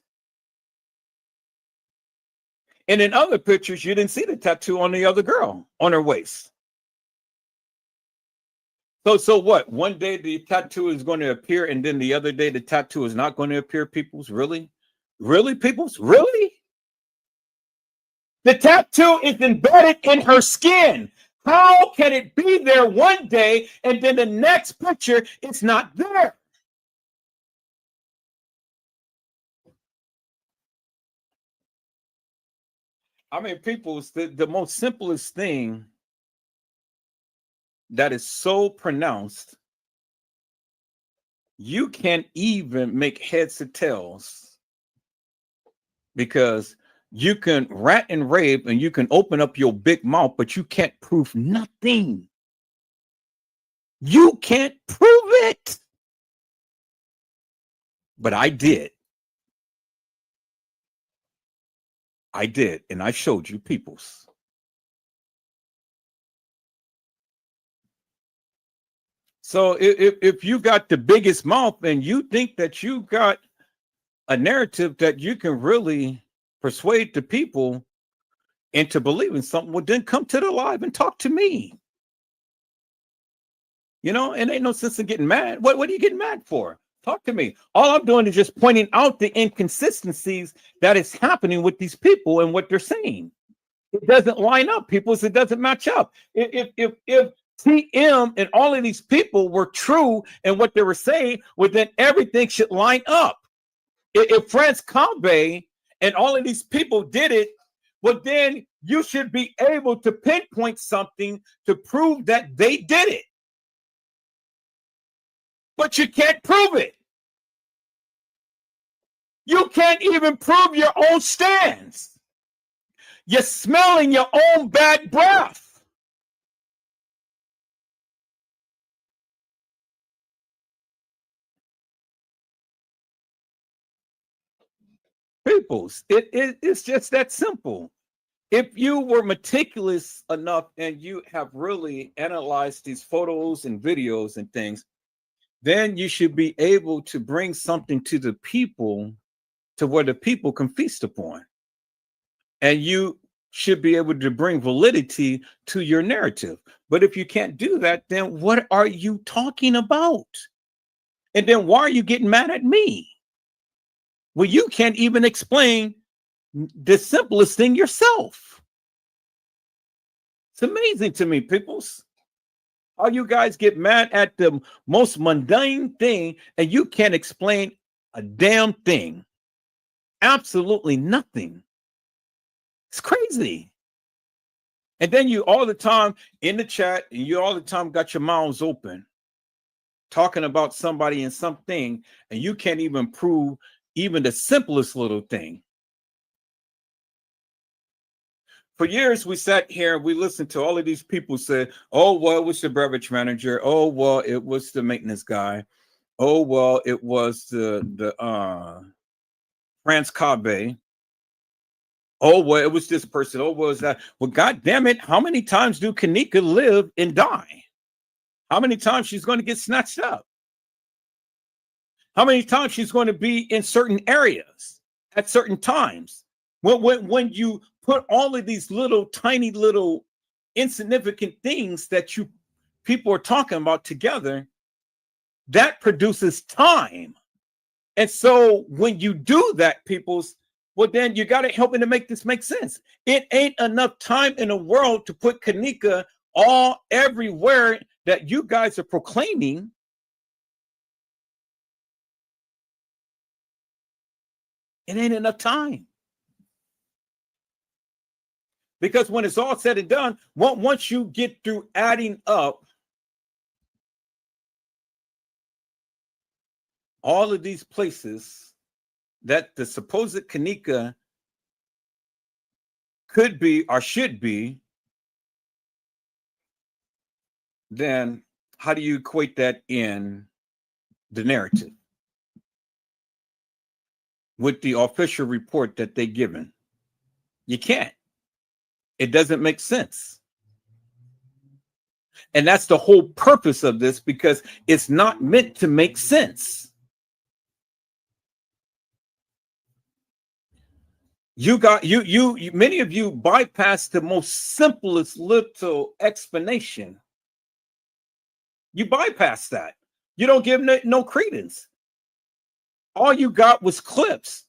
And in other pictures, you didn't see the tattoo on the other girl on her waist. So what? One day the tattoo is going to appear, and then the other day the tattoo is not going to appear, peoples? Really? Really, peoples? Really? The tattoo is embedded in her skin. How can it be there one day and then the next picture it's not there? I mean, people's the most simplest thing that is so pronounced, you can't even make heads or tails, because you can rant and rave and you can open up your big mouth, but you can't prove nothing. You can't prove it. But I did. I did, and I showed you, peoples. So if you got the biggest mouth and you think that you got a narrative that you can really persuade the people into believing something, well, then come to the live and talk to me. You know, and ain't no sense in getting mad. What are you getting mad for? Talk to me. All I'm doing is just pointing out the inconsistencies that is happening with these people and what they're saying. It doesn't line up, people. It doesn't match up. If TM and all of these people were true in what they were saying, well, then everything should line up. If France Cabe and all of these people did it, well, then you should be able to pinpoint something to prove that they did it. But you can't prove it. You can't even prove your own stance. You're smelling your own bad breath. Peoples, it's just that simple. If you were meticulous enough and you have really analyzed these photos and videos and things, then you should be able to bring something to the people to where the people can feast upon. And you should be able to bring validity to your narrative. But if you can't do that, then what are you talking about? And then why are you getting mad at me? Well, you can't even explain the simplest thing yourself. It's amazing to me, peoples. How you guys get mad at the most mundane thing and you can't explain a damn thing. Absolutely nothing. It's crazy. And then you all the time in the chat, and you all the time got your mouths open, talking about somebody and something, and you can't even prove even the simplest little thing. For years, we sat here and we listened to all of these people say, oh, well, it was the beverage manager. Oh, well, it was the maintenance guy. Oh, well, it was the France Cabe. Oh, well, it was this person. Oh, well, it was that. Well, God damn it. How many times do Kenneka live and die? How many times she's going to get snatched up? How many times she's going to be in certain areas at certain times? When you put all of these little tiny little insignificant things that people are talking about together, that produces time. And so when you do that, well, then you got to help me to make this make sense. It ain't enough time in the world to put Kenneka all everywhere that you guys are proclaiming. It ain't enough time. Because when it's all said and done, once you get through adding up all of these places that the supposed Kenneka could be or should be, then how do you equate that in the narrative with the official report that they're given? You can't. It doesn't make sense. And that's the whole purpose of this, because it's not meant to make sense. You many of you bypass the most simplest little explanation. You bypass that. You don't give no credence. All you got was clips.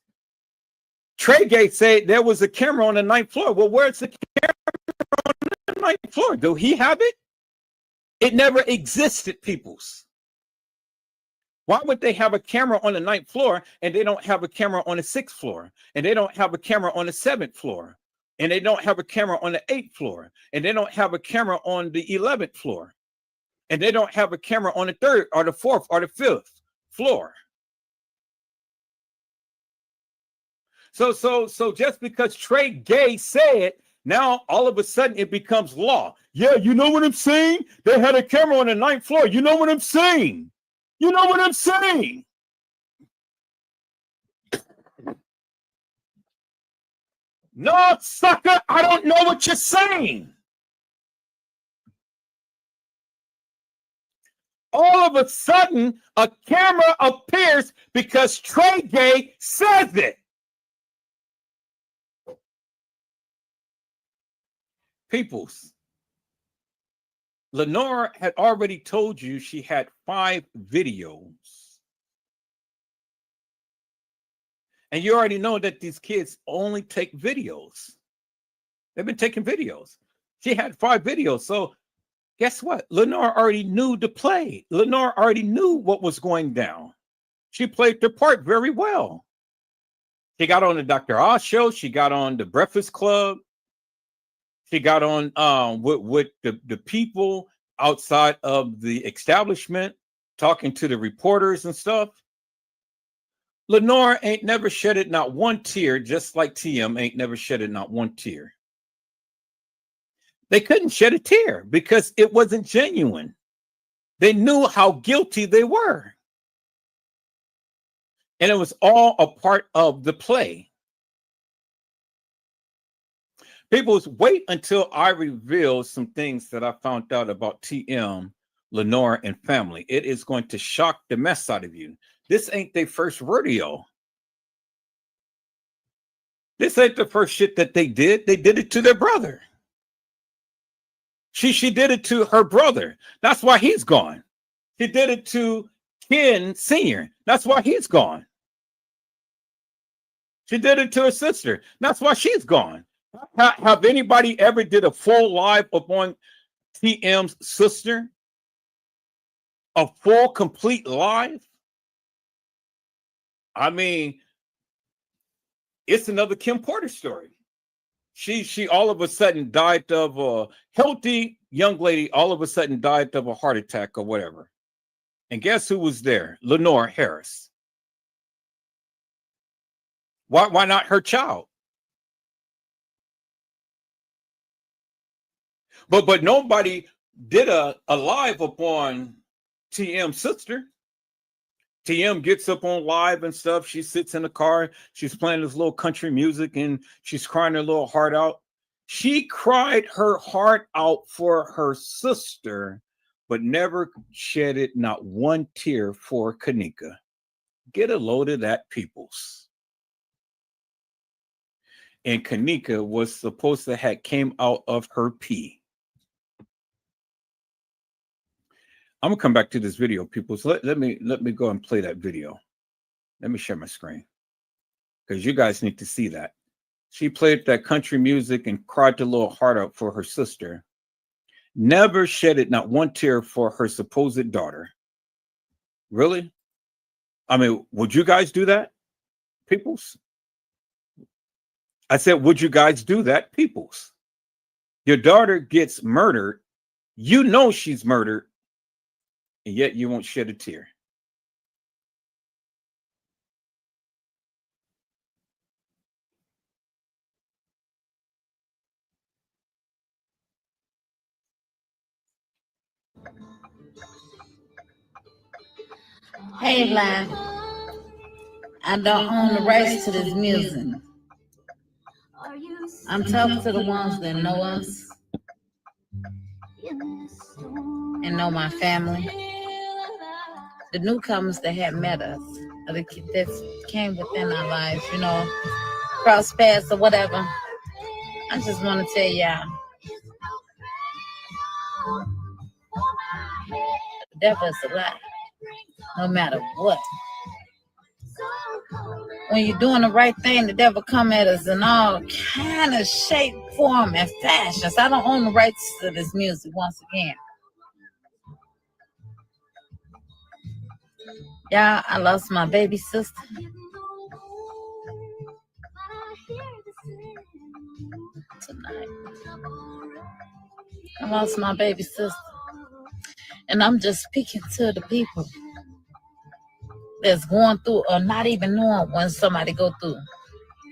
Trey Gates said there was a camera on the 9th floor. Well, where's the camera on the 9th floor? Do he have it? It never existed, peoples. Why would they have a camera on the 9th floor and they don't have a camera on the 6th floor? And they don't have a camera on the 7th floor? And they don't have a camera on the 8th floor? And they don't have a camera on the 11th floor? And they don't have a camera on the 3rd or the 4th or the 5th floor? So just because Trey Gay said, now all of a sudden it becomes law. Yeah, you know what I'm saying? They had a camera on the 9th floor. You know what I'm saying? You know what I'm saying? No, sucker, I don't know what you're saying. All of a sudden, a camera appears because Trey Gay says it. Peoples, Lenore had already told you she had 5 videos. And you already know that these kids only take videos. They've been taking videos. She had 5 videos. So guess what? Lenore already knew the play. Lenore already knew what was going down. She played the part very well. She got on the Dr. Oz show. She got on the Breakfast Club. She got on with the people outside of the establishment, talking to the reporters and stuff. Lenore ain't never shedded not one tear, just like TM ain't never shedded not one tear. They couldn't shed a tear because it wasn't genuine. They knew how guilty they were. And it was all a part of the play. People, wait until I reveal some things that I found out about TM, Lenore, and family. It is going to shock the mess out of you. This ain't their first rodeo. This ain't the first shit that they did. They did it to their brother. She did it to her brother. That's why he's gone. She did it to Ken Sr. That's why he's gone. She did it to her sister. That's why she's gone. Have anybody ever did a full live upon TM's sister? A full, complete live? I mean, it's another Kim Porter story. She all of a sudden died of a healthy young lady, all of a sudden died of a heart attack or whatever. And guess who was there? Lenore Harris. Why not her child? But nobody did a live upon TM's sister. TM gets up on live and stuff. She sits in the car. She's playing this little country music and she's crying her little heart out. She cried her heart out for her sister, but never shedded not one tear for Kenneka. Get a load of that, peoples. And Kenneka was supposed to have came out of her pee. I'm gonna come back to this video, people. So let me go and play that video. Let me share my screen because you guys need to see that. She played that country music and cried a little heart out for her sister. Never shedded not one tear for her supposed daughter. Really? I mean, would you guys do that, peoples? I said, would you guys do that, peoples? Your daughter gets murdered. You know she's murdered. And yet you won't shed a tear. Hey, Live. I don't own the rights to this music. I'm talking to the ones that know us. and know my family. The newcomers that had met us, or that came within our lives, you know, cross paths or whatever. I just want to tell y'all, the devil is a lie, no matter what. When you're doing the right thing, the devil come at us in all kind of shape, form, and fashion. So I don't own the rights to this music once again. Y'all, I lost my baby sister. Tonight. I lost my baby sister. And I'm just speaking to the people that's going through or not even knowing when somebody go through.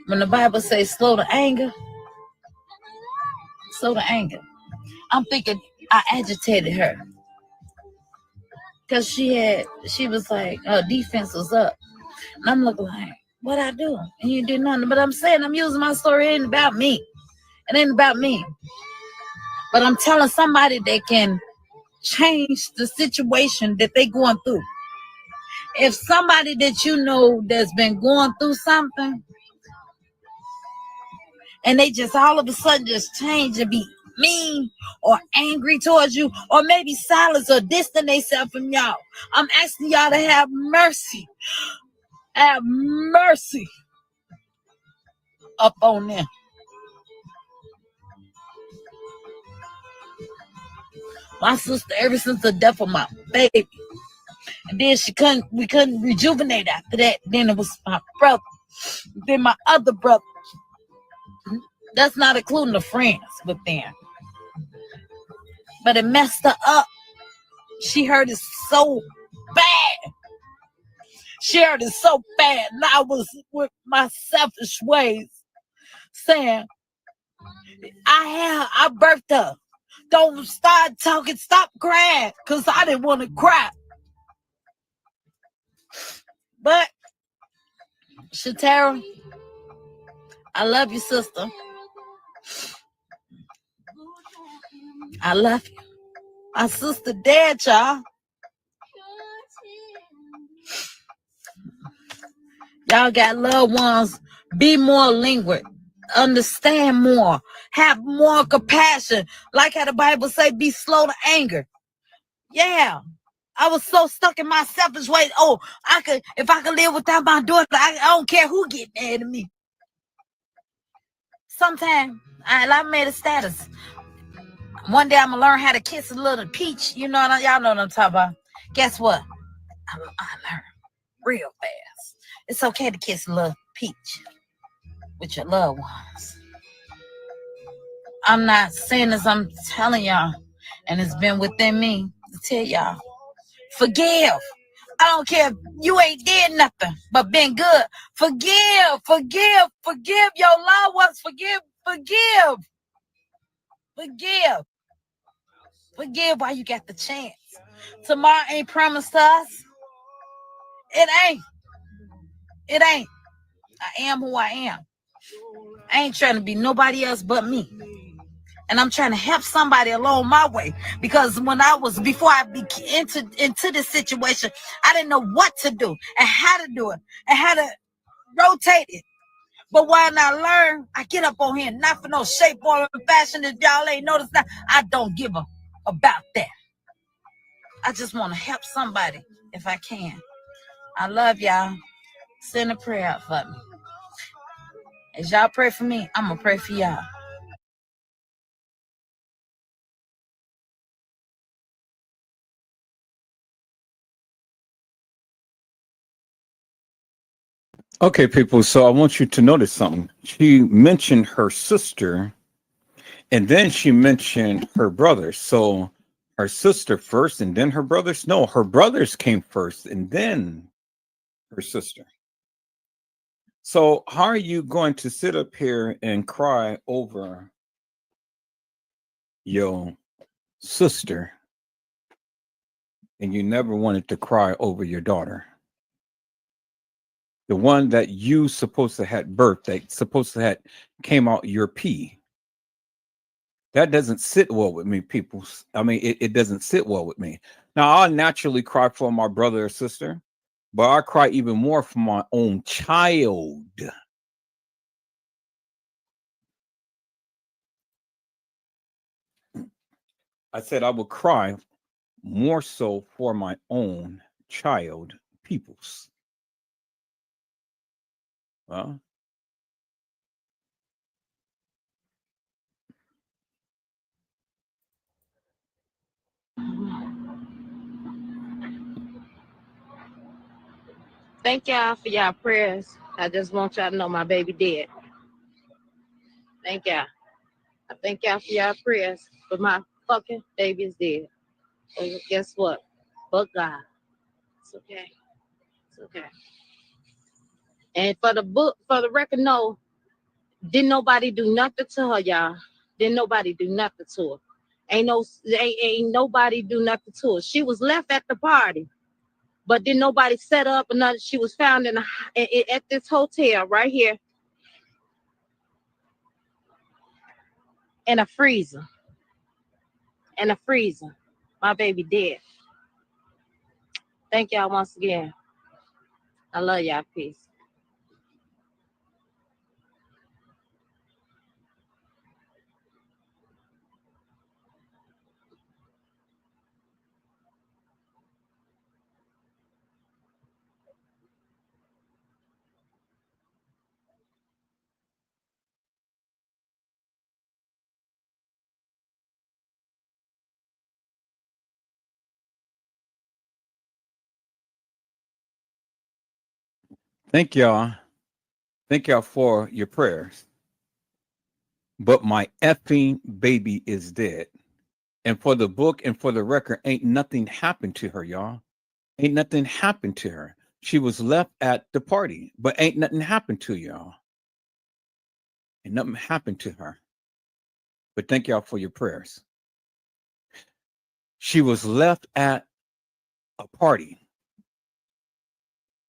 When the Bible says slow to anger, I'm thinking I agitated her. Because she was like, her defense was up. And I'm looking like, what I do? And you did nothing. But I'm saying, I'm using my story. It ain't about me. It ain't about me. But I'm telling somebody that can change the situation that they going through. If somebody that you know that's been going through something, and they just all of a sudden just change and be mean or angry towards you, or maybe silence or distance themselves from y'all, I'm asking y'all to have mercy. Have mercy up on them. My sister, ever since the death of my baby, and then we couldn't rejuvenate after that. Then it was my brother, then my other brother. That's not including the friends with them. But it messed her up. She hurt it so bad. She hurt it so bad. And I was with my selfish ways saying, I birthed her. Don't start talking, stop crying, because I didn't want to cry. But, Shatara, I love you, sister. I love you. My sister dead, y'all. Y'all got loved ones. Be more linguist. Understand more. Have more compassion. Like how the Bible say, be slow to anger. Yeah. I was so stuck in my selfish ways. Oh, if I could live without my daughter, I don't care who get mad at me. Sometimes I made a status. One day I'm gonna learn how to kiss a little peach. You know, y'all know what I'm talking about. Guess what? I learned real fast. It's okay to kiss a little peach with your loved ones. I'm not saying this, I'm telling y'all, and it's been within me to tell y'all, forgive. I don't care if you ain't did nothing but been good. Forgive your loved ones. Forgive while you got the chance. Tomorrow ain't promised to us. It ain't. I am who I am. I ain't trying to be nobody else but me. And I'm trying to help somebody along my way. Because before I entered into this situation, I didn't know what to do and how to do it and how to rotate it. But when I learn, I get up on here, not for no shape, form, and fashion. If y'all ain't noticed that, I don't give about that. I just want to help somebody if I can. I love y'all. Send a prayer out for me. As y'all pray for me, I'm going to pray for y'all. Okay, people. So I want you to notice something. She mentioned her sister, and then she mentioned her brother. So her sister first, and then her brothers. No, her brothers came first, and then her sister. So how are you going to sit up here and cry over your sister, and you never wanted to cry over your daughter? The one that you supposed to had birthed, that supposed to had came out your pee. That doesn't sit well with me, people. I mean, it doesn't sit well with me. Now, I'll naturally cry for my brother or sister, but I cry even more for my own child. I said I would cry more so for my own child peoples. Well, Thank y'all for y'all prayers. I just want y'all to know my baby dead. Thank y'all. I thank y'all for y'all prayers, but my fucking baby is dead. And guess what? But God. It's okay. It's okay. And for the record, no, didn't nobody do nothing to her, y'all. Didn't nobody do nothing to her. Ain't nobody do nothing to her. She was left at the party, but didn't nobody set up another. She was found at this hotel right here in a freezer. In a freezer. My baby dead. Thank y'all once again. I love y'all. Peace. thank y'all. Thank y'all for your prayers. But my effing baby is dead. And for the book and for the record, ain't nothing happened to her, y'all. Ain't nothing happened to her. She was left at the party, but ain't nothing happened to y'all. Ain't nothing happened to her. But thank y'all for your prayers. She was left at a party.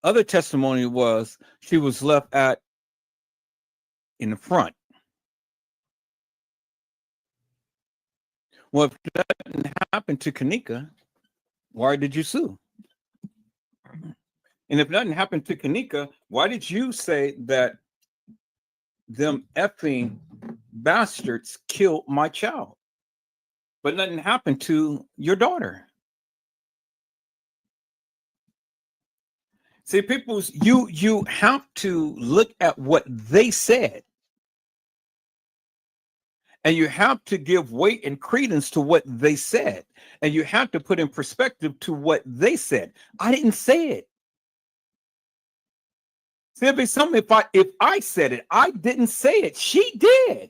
Other testimony was she was left at in the front. Well, if that didn't happen to Kenneka, why did you sue? And if nothing happened to Kenneka, why did you say that them effing bastards killed my child? But nothing happened to your daughter. See, people's you have to look at what they said. And you have to give weight and credence to what they said. And you have to put in perspective to what they said. I didn't say it. See, it'd be something if I said it. I didn't say it. She did.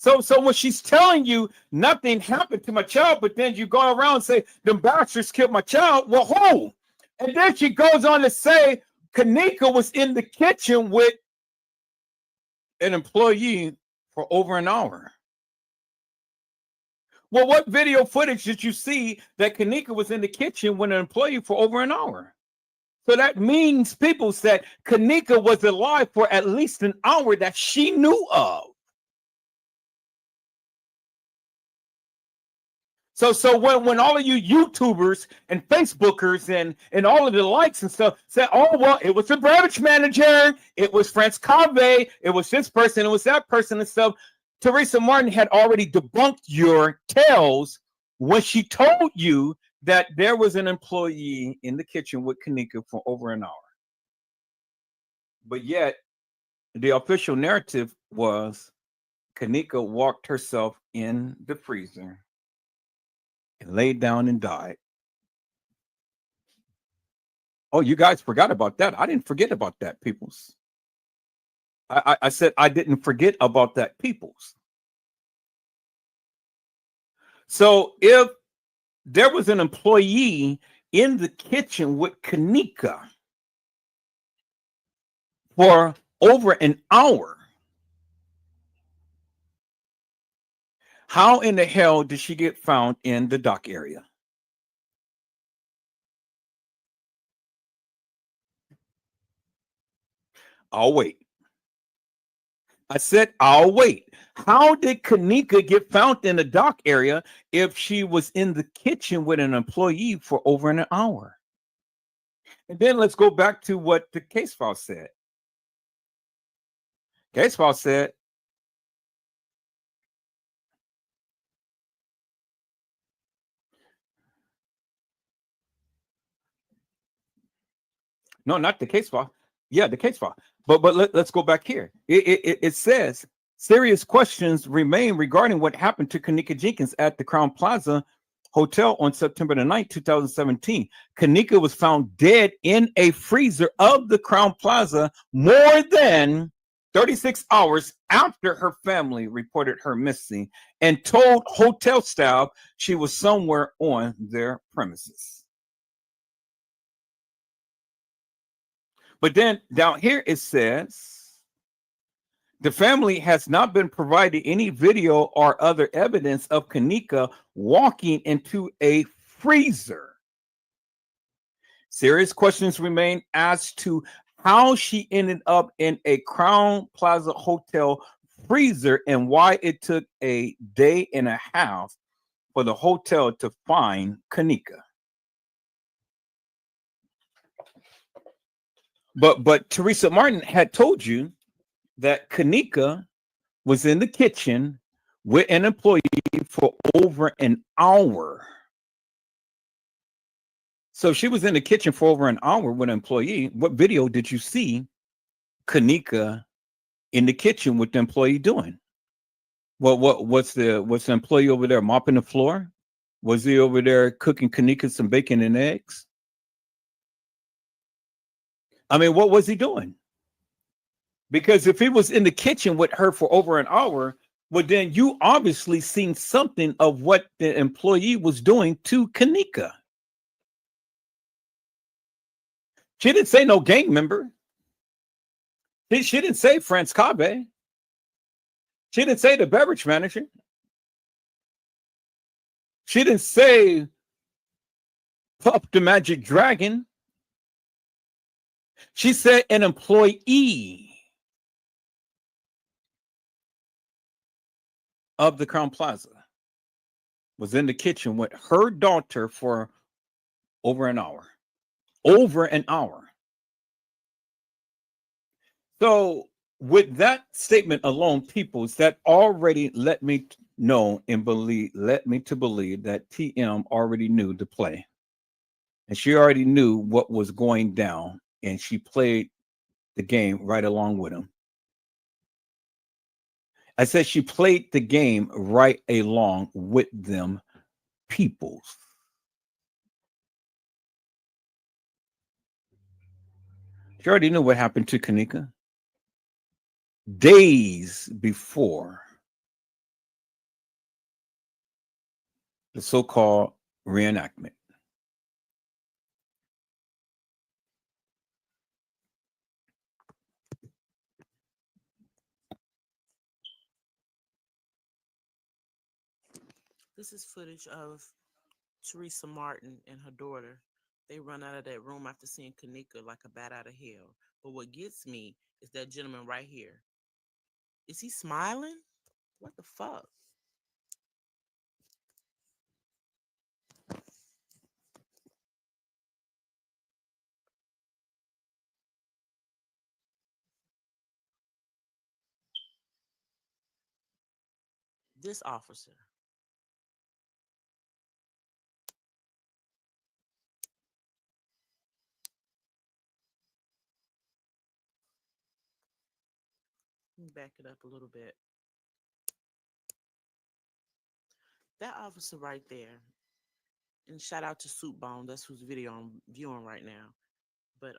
So when she's telling you nothing happened to my child, but then you go around and say the bastards killed my child, well, who? And then she goes on to say Kenneka was in the kitchen with an employee for over an hour. Well, what video footage did you see that Kenneka was in the kitchen with an employee for over an hour? So that means people said Kenneka was alive for at least an hour that she knew of. So when all of you YouTubers and Facebookers and all of the likes and stuff said, oh, well, it was the beverage manager, it was France Cave, it was this person, it was that person and stuff. Teresa Martin had already debunked your tales when she told you that there was an employee in the kitchen with Kenneka for over an hour. But yet, the official narrative was Kenneka walked herself in the freezer and laid down and died. Oh, you guys forgot about that. I didn't forget about that, peoples. I said I didn't forget about that, peoples. So if there was an employee in the kitchen with Kenneka for over an hour, how in the hell did she get found in the dock area? I'll wait. I said, I'll wait. How did Kenneka get found in the dock area if she was in the kitchen with an employee for over an hour? And then let's go back to what the case file said. Case file said, no, not the case file. Yeah, the case file. But let's go back here. It says serious questions remain regarding what happened to Kenneka Jenkins at the Crown Plaza Hotel on September the 9th, 2017. Kenneka was found dead in a freezer of the Crown Plaza more than 36 hours after her family reported her missing and told hotel staff she was somewhere on their premises. But then down here it says the family has not been provided any video or other evidence of Kenneka walking into a freezer. Serious questions remain as to how she ended up in a Crown Plaza hotel freezer and why it took a day and a half for the hotel to find Kenneka. But Teresa Martin had told you that Kenneka was in the kitchen with an employee for over an hour. So she was in the kitchen for over an hour with an employee. What video did you see Kenneka in the kitchen with the employee doing? What's the employee over there mopping the floor? Was he over there cooking Kenneka some bacon and eggs? I mean, what was he doing? Because if he was in the kitchen with her for over an hour, well, then you obviously seen something of what the employee was doing to Kenneka. She didn't say no gang member. She didn't say Franz Cabe. She didn't say the beverage manager. She didn't say Puff the Magic Dragon. She said an employee of the Crown Plaza was in the kitchen with her daughter for over an hour. Over an hour. So with that statement alone, peoples, that already let me know and led me to believe that TM already knew the play. And she already knew what was going down, and she played the game right along with him. I said she played the game right along with them peoples. She already knew what happened to Kenneka days before the so-called reenactment. This is footage of Teresa Martin and her daughter. They run out of that room after seeing Kenneka like a bat out of hell. But what gets me is that gentleman right here. Is he smiling? What the fuck? This officer. Let me back it up a little bit. That officer right there, and shout out to Soup Bone, that's whose video I'm viewing right now. But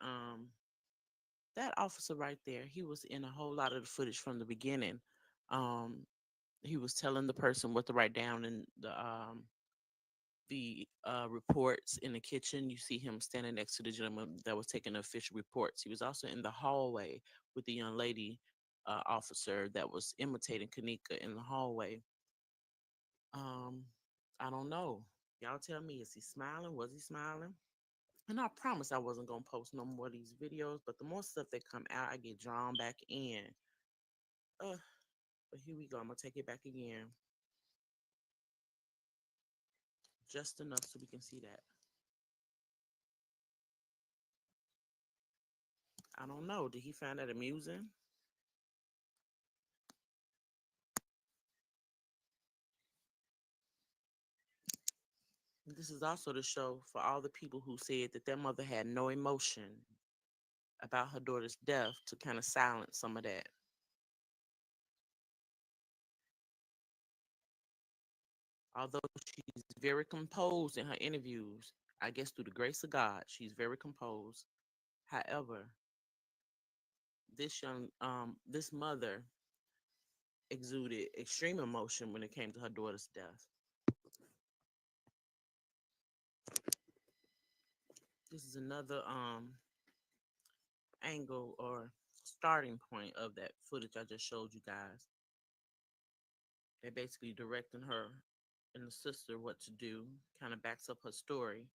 that officer right there, he was in a whole lot of the footage from the beginning. Um, he was telling the person what to write down in the reports in the kitchen. You see him standing next to the gentleman that was taking the official reports. He was also in the hallway with the young lady officer that was imitating Kenneka in the hallway. Um, I don't know. Y'all tell me, is he smiling? Was he smiling? And I promise I wasn't gonna post no more of these videos, but the more stuff that come out, I get drawn back in. But here we go. I'm gonna take it back again, just enough so we can see that. I don't know. Did he find that amusing? This is also the show for all the people who said that their mother had no emotion about her daughter's death to kind of silence some of that. Although she's very composed in her interviews, I guess through the grace of God, she's very composed. However, this mother exuded extreme emotion when it came to her daughter's death. This is another angle or starting point of that footage I just showed you guys. They're basically directing her and the sister what to do, kind of backs up her story.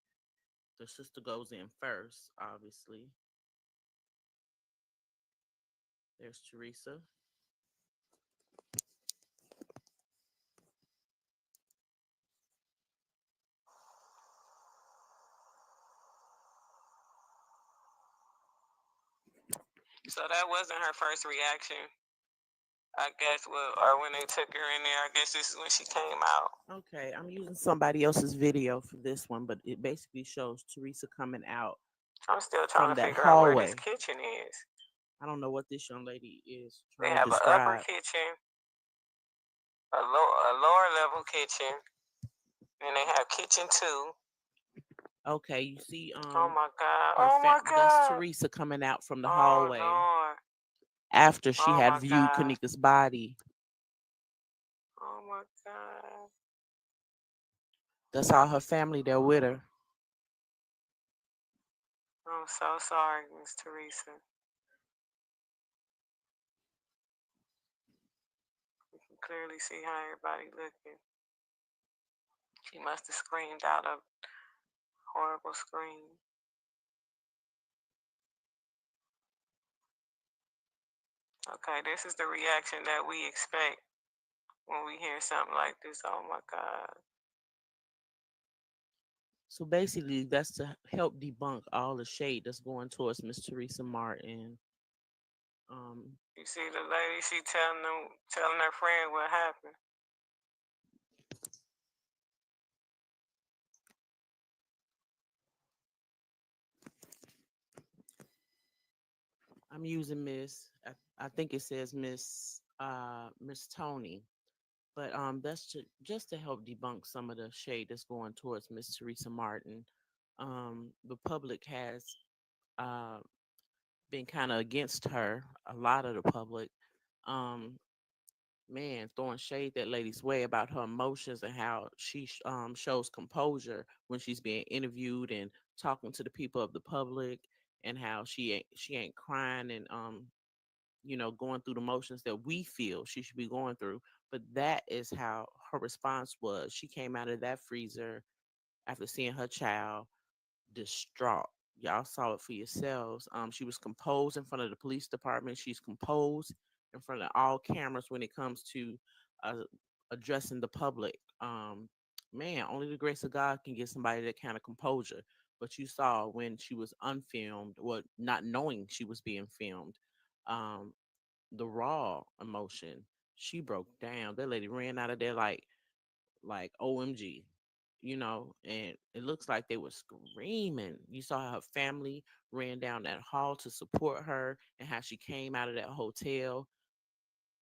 The sister goes in first, obviously. There's Teresa. So that wasn't her first reaction. I guess or when they took her in there, I guess this is when she came out. Okay, I'm using somebody else's video for this one, but it basically shows Teresa coming out I'm still from trying to that figure out where this hallway. kitchen is. I don't know what this young lady is They trying to have an upper describe. kitchen, a lower level kitchen, and they have kitchen 2. Okay, you see, Oh my God! her Oh my that's God! Teresa coming out from the Oh hallway Lord! after she Oh had my viewed God! Kanika's body. Oh my God! That's all her family there with her. I'm so sorry, Miss Teresa. You can clearly see how everybody looking. She must have screamed out a horrible scream. Okay, this is the reaction that we expect when we hear something like this. Oh my God. So basically, that's to help debunk all the shade that's going towards Miss Teresa Martin. You see the lady, she telling her friend what happened. I'm using Miss. I think it says Miss Tony, but that's just to help debunk some of the shade that's going towards Miss Teresa Martin. The public has uh, been kind of against her. A lot of the public, um, man, throwing shade that lady's way about her emotions and how she shows composure when she's being interviewed and talking to the people of the public, and how she ain't crying and going through the motions that we feel she should be going through. But that is how her response was. She came out of that freezer after seeing her child distraught. Y'all saw it for yourselves. She was composed in front of the police department. She's composed in front of all cameras when it comes to uh, addressing the public. Man, only the grace of God can get somebody that kind of composure. But you saw when she was unfilmed, well, not knowing she was being filmed, um, the raw emotion. She broke down. That lady ran out of there like OMG, and it looks like they were screaming. You saw how her family ran down that hall to support her, and how she came out of that hotel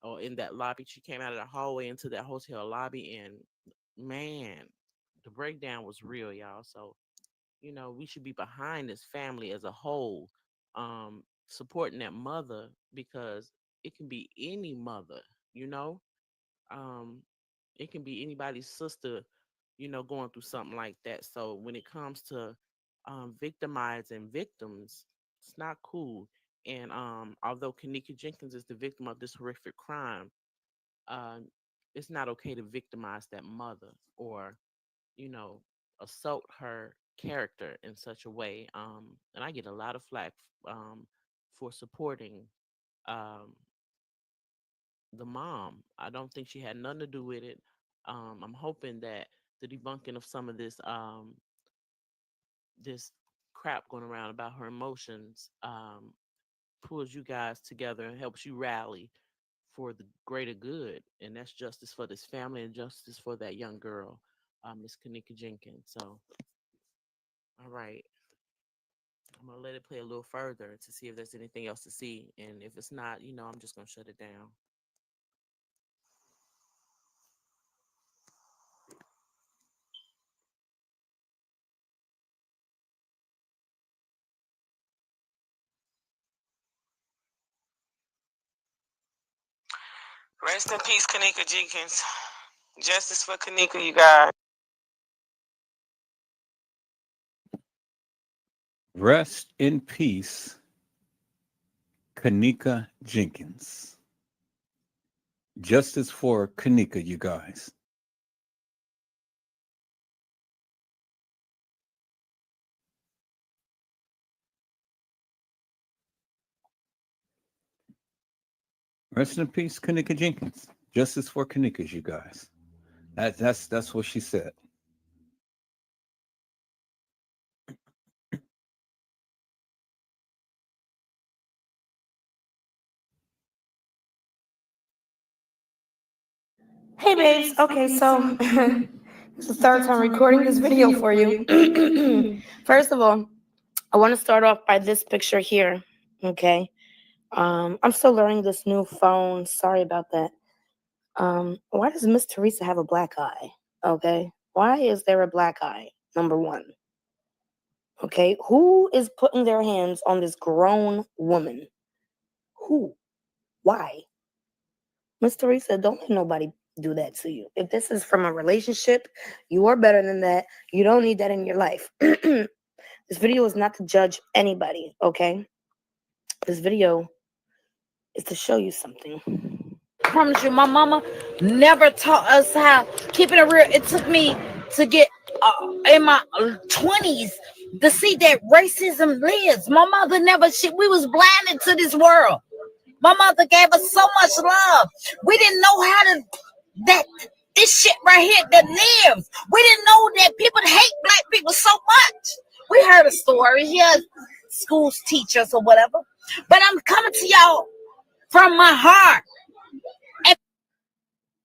or in that lobby. She came out of the hallway into that hotel lobby, and man, the breakdown was real, y'all. So, we should be behind this family as a whole, supporting that mother, because it can be any mother, you know. Um, it can be anybody's sister, going through something like that. So when it comes to victimizing victims, it's not cool. And although Kenneka Jenkins is the victim of this horrific crime, uh, it's not okay to victimize that mother, or you know assault her character in such a way. And I get a lot of flack um, for supporting um, the mom. I don't think she had nothing to do with it. I'm hoping that the debunking of some of this crap going around about her emotions pulls you guys together and helps you rally for the greater good, and that's justice for this family and justice for that young girl, Miss Kenneka Jenkins. So, all right, I'm gonna let it play a little further to see if there's anything else to see, and if it's not, I'm just gonna shut it down. Rest in peace, Kenneka Jenkins. Justice for Kenneka, you guys. Rest in peace, Kenneka Jenkins. Justice for Kenneka, you guys. Rest in peace, Kenneka Jenkins. Justice for Kenneka, you guys. That's what she said. Hey babes, okay, so it's the third time recording this video for you. First of all, I want to start off by this picture here, okay? I'm still learning this new phone. Sorry about that. Why does Miss Teresa have a black eye? Okay, why is there a black eye? Number one. Okay, who is putting their hands on this grown woman? Who? Why? Miss Teresa, don't let nobody do that to you. If this is from a relationship, you are better than that. You don't need that in your life. This video is not to judge anybody, okay? This video is to show you something. I promise you, my mama never taught us how keeping it real. It took me to get in my 20s to see that racism lives. My mother never, we was blinded to this world. My mother gave us so much love. We didn't know how to, that this shit right here that lives. We didn't know that people hate black people so much. We heard a story, yeah, schools teach us or whatever. But I'm coming to y'all from my heart.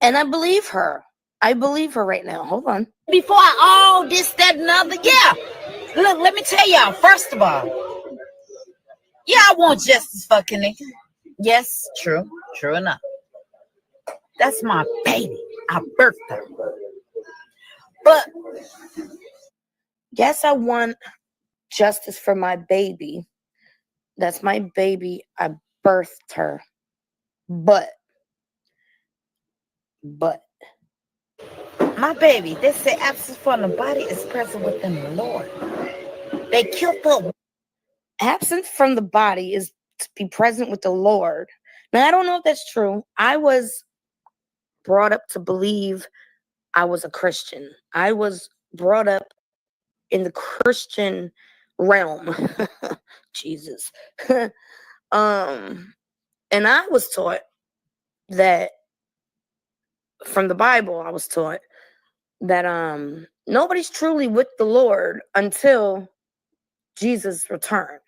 And I believe her. I believe her right now. Hold on. Before all this, that, and other, yeah. Look, let me tell y'all, first of all, yeah, I want justice for Kenneka. Yes, true enough. That's my baby. I birthed her. But yes, I want justice for my baby. That's my baby. I birthed her. But my baby, they say absence from the body is present within the Lord. They killed her. Absence from the body is to be present with the Lord. Now, I don't know if that's true. I was brought up to believe I was a Christian. I was brought up in the Christian realm. Jesus. And I was taught that from the Bible, I was taught that nobody's truly with the Lord until Jesus' return,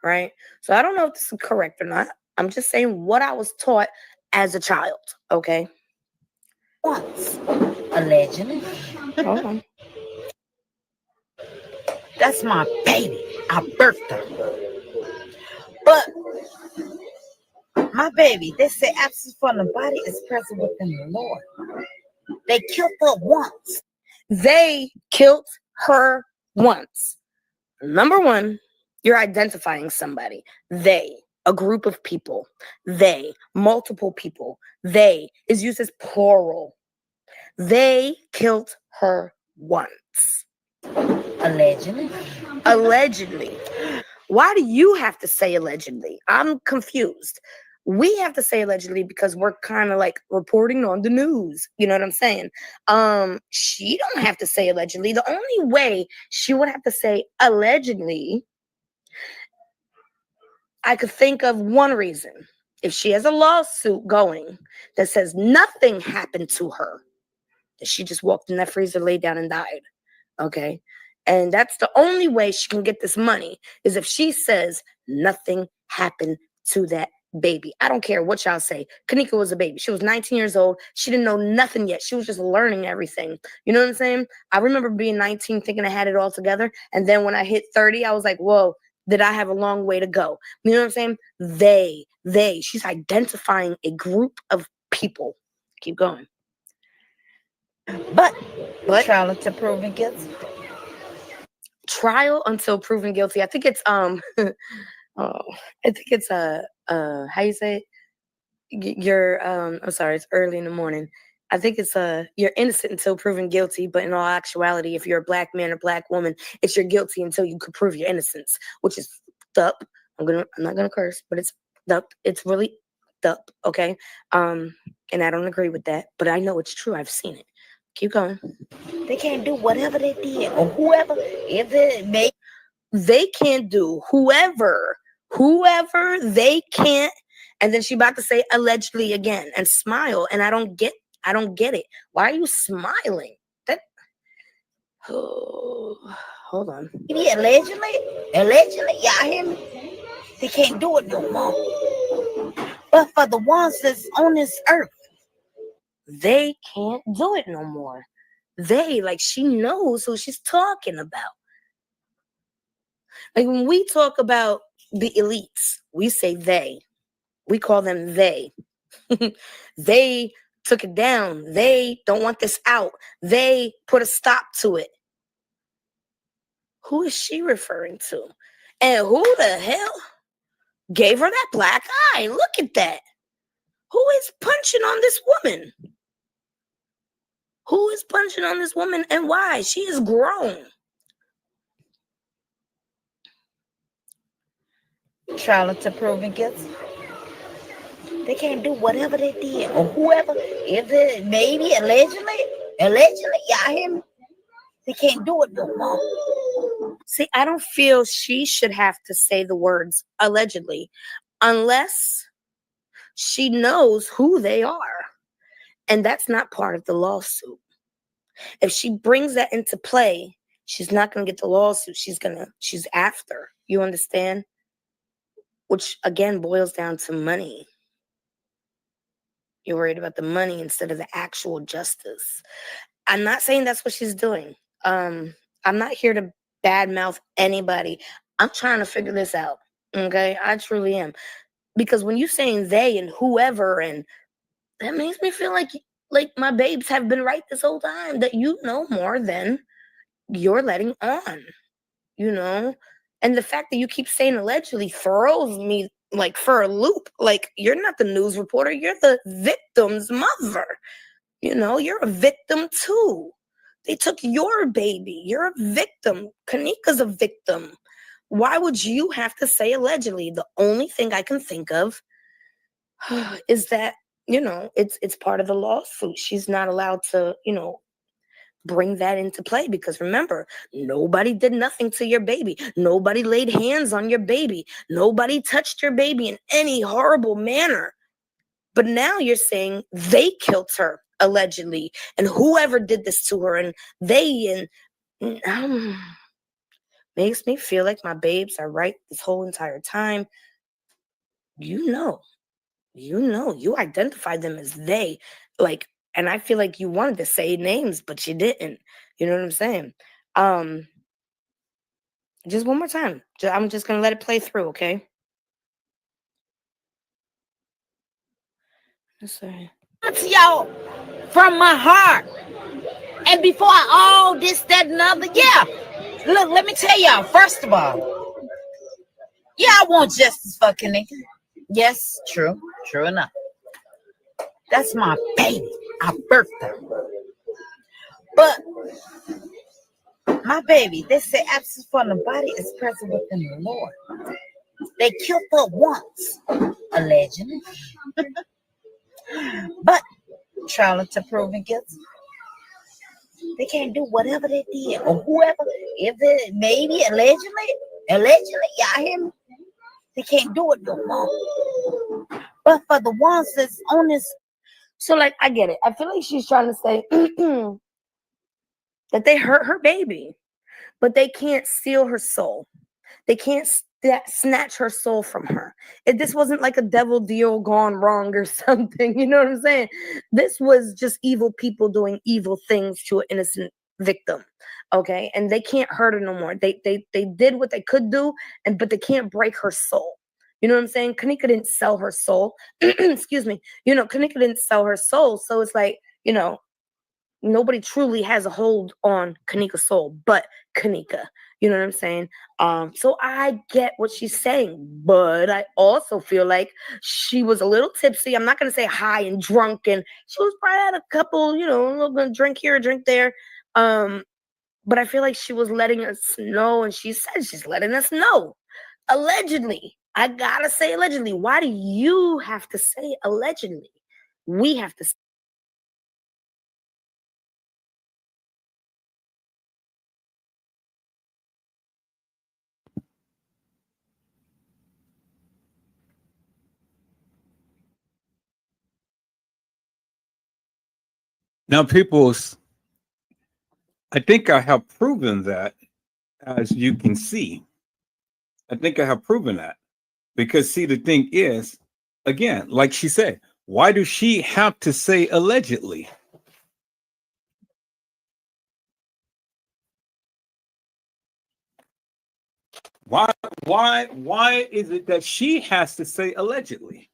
right? So I don't know if this is correct or not. I'm just saying what I was taught as a child, okay? Once, allegedly. Hold on. That's my baby. I birthed her. But my baby, they say absence from the body is present within the Lord. They killed her once. They killed her once. Number one, you're identifying somebody. They, a group of people. They, multiple people. They is used as plural. They killed her once. Allegedly. Allegedly. Why do you have to say allegedly? I'm confused. We have to say allegedly because we're kind of like reporting on the news. You know what I'm saying? She don't have to say allegedly. The only way she would have to say allegedly, I could think of one reason. If she has a lawsuit going that says nothing happened to her, that she just walked in that freezer, laid down, and died, okay? And that's the only way she can get this money, is if she says nothing happened to that baby. I don't care what y'all say. Kenneka was a baby. She was 19 years old. She didn't know nothing yet. She was just learning everything. You know what I'm saying? I remember being 19 thinking I had it all together. And then when I hit 30, I was like, whoa, did I have a long way to go? You know what I'm saying? She's identifying a group of people. Keep going. But Trial until proven guilty. Trial until proven guilty. I think it's how you say it? You're I'm sorry, it's early in the morning. I think it's you're innocent until proven guilty, but in all actuality, if you're a black man or black woman, it's you're guilty until you could prove your innocence, which is up. I'm not gonna curse, but it's up. It's really up, okay? And I don't agree with that, but I know it's true. I've seen it. Keep going. They can't do whatever they did or whoever, if it may. They can't do whoever they can't. And then she about to say allegedly again and smile. And I don't get it. Why are you smiling? That hold on. Yeah, allegedly, y'all hear me? They can't do it no more. But for the ones that's on this earth, they can't do it no more. They, like, she knows who she's talking about. Like when we talk about the elites, we say they. We call them they. They took it down. They don't want this out. They put a stop to it. Who is she referring to? And who the hell gave her that black eye? Look at that. Who is punching on this woman? Who is punching on this woman and why? She is grown. Trial until proven guilty. They can't do whatever they did or whoever, if it maybe allegedly, y'all hear me? They can't do it no more. See, I don't feel she should have to say the words allegedly unless she knows who they are. And that's not part of the lawsuit. If she brings that into play, she's not going to get the lawsuit. She's after. You understand? Which, again, boils down to money. You're worried about the money instead of the actual justice. I'm not saying that's what she's doing. I'm not here to badmouth anybody. I'm trying to figure this out. Okay? I truly am. Because when you're saying they and whoever, and that makes me feel like my babes have been right this whole time, that you know more than you're letting on, you know? And the fact that you keep saying allegedly throws me like for a loop. Like, you're not the news reporter, you're the victim's mother. You know, you're a victim too. They took your baby. You're a victim. Kenneka's a victim. Why would you have to say allegedly? The only thing I can think of is that, you know, it's part of the lawsuit. She's not allowed to, you know, bring that into play, because remember, nobody did nothing to your baby. Nobody laid hands on your baby. Nobody touched your baby in any horrible manner. But now you're saying they killed her allegedly, and whoever did this to her, and they, and makes me feel like my babes are right this whole entire time. You identified them as they, like, and I feel like you wanted to say names, but you didn't. You know what I'm saying? Just one more time. I'm just going to let it play through, okay? Sorry. To y'all from my heart. And before all this, that, and other, yeah. Look, let me tell y'all, first of all, yeah, I want justice for Kenneka. Yes, true enough. That's my baby. I birthed her. But my baby, they say absence from the body is present within the Lord. They killed her once, allegedly. But trial until proven guilty. They can't do whatever they did or whoever, if it maybe allegedly, y'all hear me? They can't do it no more. But for the ones that's on this, so like I get it. I feel like she's trying to say that they hurt her baby, but they can't steal her soul. They can't snatch her soul from her. If this wasn't like a devil deal gone wrong or something, you know what I'm saying? This was just evil people doing evil things to an innocent victim. Okay, and they can't hurt her no more. They did what they could do, but they can't break her soul. You know what I'm saying? Kenneka didn't sell her soul. Excuse me. Kenneka didn't sell her soul. So it's like, nobody truly has a hold on Kenneka's soul but Kenneka. You know what I'm saying? So I get what she's saying, but I also feel like she was a little tipsy. I'm not gonna say high and drunk, and she was probably had a couple, a little bit of drink here, a drink there. But I feel like she was letting us know, and she said she's letting us know. Allegedly. I gotta say allegedly. Why do you have to say allegedly? We have to say. Now, people's, I think I have proven that, as you can see. I think I have proven that. Because, see, the thing is, again, like she said, why does she have to say allegedly? Why is it that she has to say allegedly?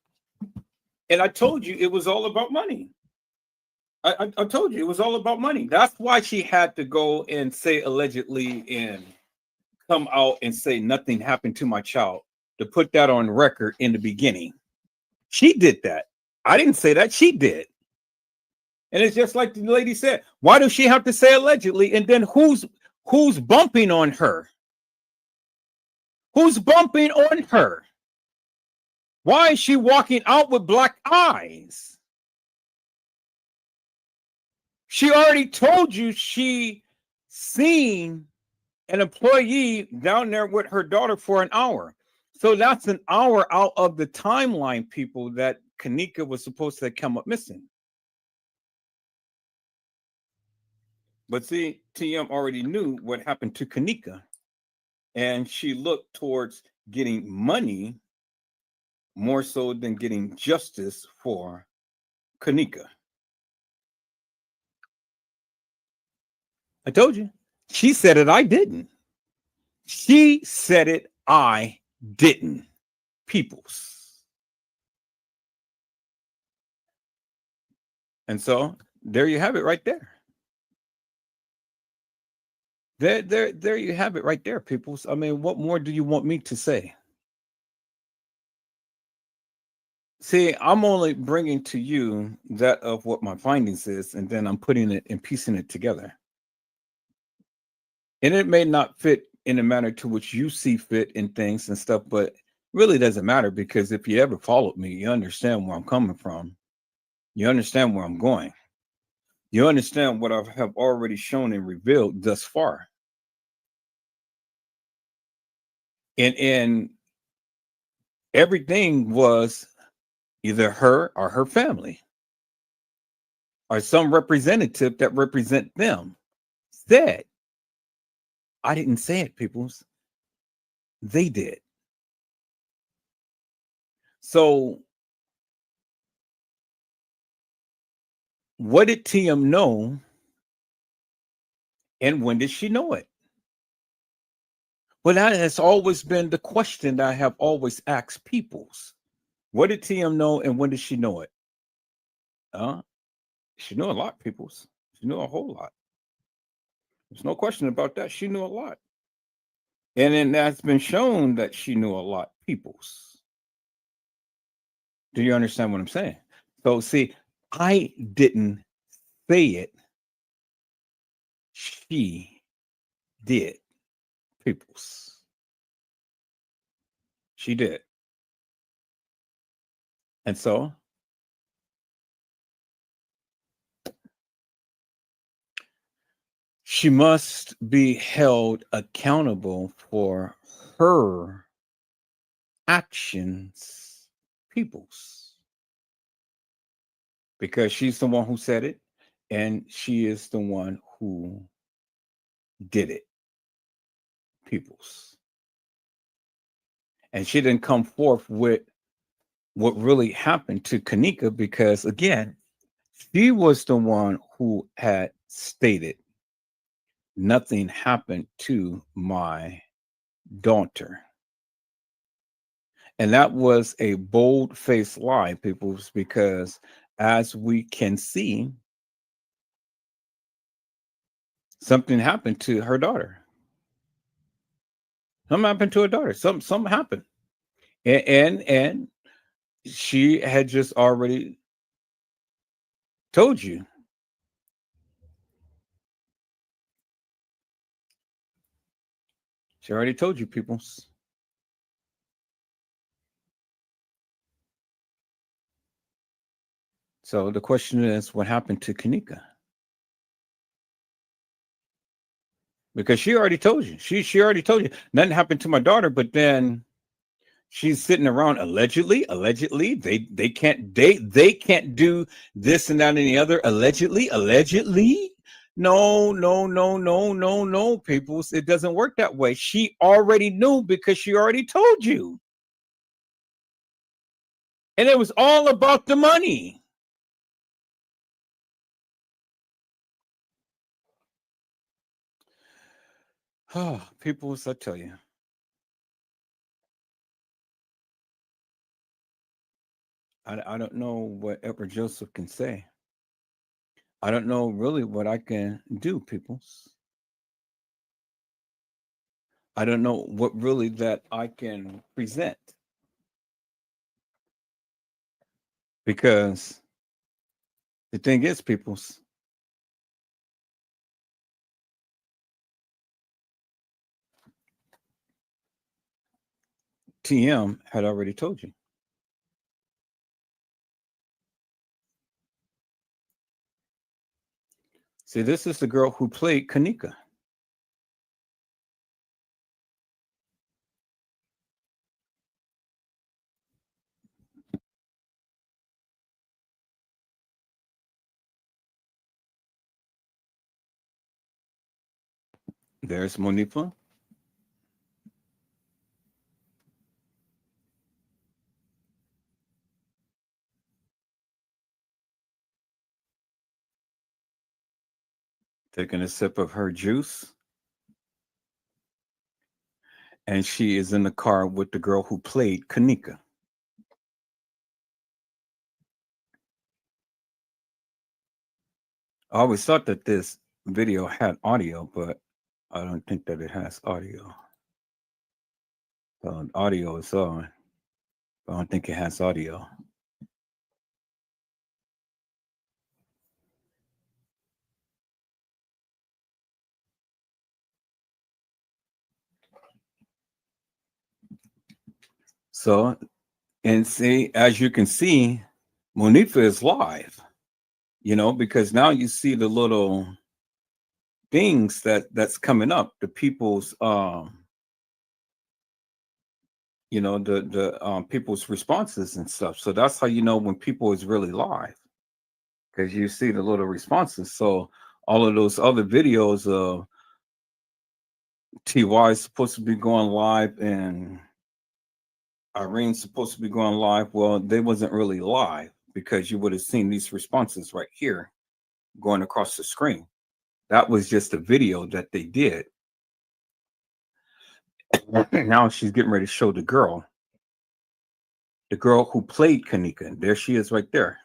And I told you it was all about money. I told you it was all about money. That's why she had to go and say allegedly and come out and say nothing happened to my child, to put that on record in the beginning. She did that. I didn't say that. She did. And it's just like the lady said, why does she have to say allegedly? And then who's bumping on her? Who's bumping on her? Why is she walking out with black eyes? She already told you she seen an employee down there with her daughter for an hour. So that's an hour out of the timeline, people, that Kenneka was supposed to come up missing. But see, TM already knew what happened to Kenneka, and she looked towards getting money more so than getting justice for Kenneka. I told you. She said it, I didn't. She said it, I didn't. Peoples. And so there you have it right there. There you have it right there, peoples. I mean, what more do you want me to say? See, I'm only bringing to you that of what my findings is, and then I'm putting it and piecing it together. And it may not fit in a manner to which you see fit in things and stuff, but really doesn't matter, because if you ever followed me, you understand where I'm coming from. You understand where I'm going. You understand what I have already shown and revealed thus far. And everything was either her or her family or some representative that represent them said. I didn't say it, peoples. They did. So what did TM know, and when did she know it? Well, that has always been the question that I have always asked peoples. What did TM know, and when did she know it? She knew a lot, peoples. She knew a whole lot. There's no question about that. She knew a lot. And then that's been shown that she knew a lot, peoples. Do you understand what I'm saying? So, see, I didn't say it. She did, peoples. She did. And so she must be held accountable for her actions, peoples. because she's the one who said it, and she is the one who did it, peoples. And she didn't come forth with what really happened to Kenneka because, again, she was the one who had stated nothing happened to my daughter. And that was a bold-faced lie, people, because as we can see, something happened to her daughter. Something happened to her daughter. Something happened. And she had just already told you. She already told you, peoples. So the question is, what happened to Kenneka? Because she already told you. She already told you nothing happened to my daughter, but then she's sitting around allegedly. They can't they can't do this and that and the other. Allegedly. No, peoples. It doesn't work that way. She already knew because she already told you. And it was all about the money. Oh, peoples, I tell you. I don't know what Edward Joseph can say. I don't know really what I can do, peoples. I don't know what really that I can present. Because the thing is, peoples, TM had already told you. See, this is the girl who played Kenneka. There's Monifa. Taking a sip of her juice. And she is in the car with the girl who played Kenneka. I always thought that this video had audio, but I don't think that it has audio. Audio is on. I don't think it has audio. So, and see, as you can see, Monifa is live, because now you see the little things that's coming up, the people's, the people's responses and stuff. So that's how you know when people is really live, because you see the little responses. So all of those other videos of TY is supposed to be going live and Irene's supposed to be going live. Well, they wasn't really live because you would have seen these responses right here going across the screen. That was just a video that they did. Now she's getting ready to show the girl who played Kenneka. There she is right there.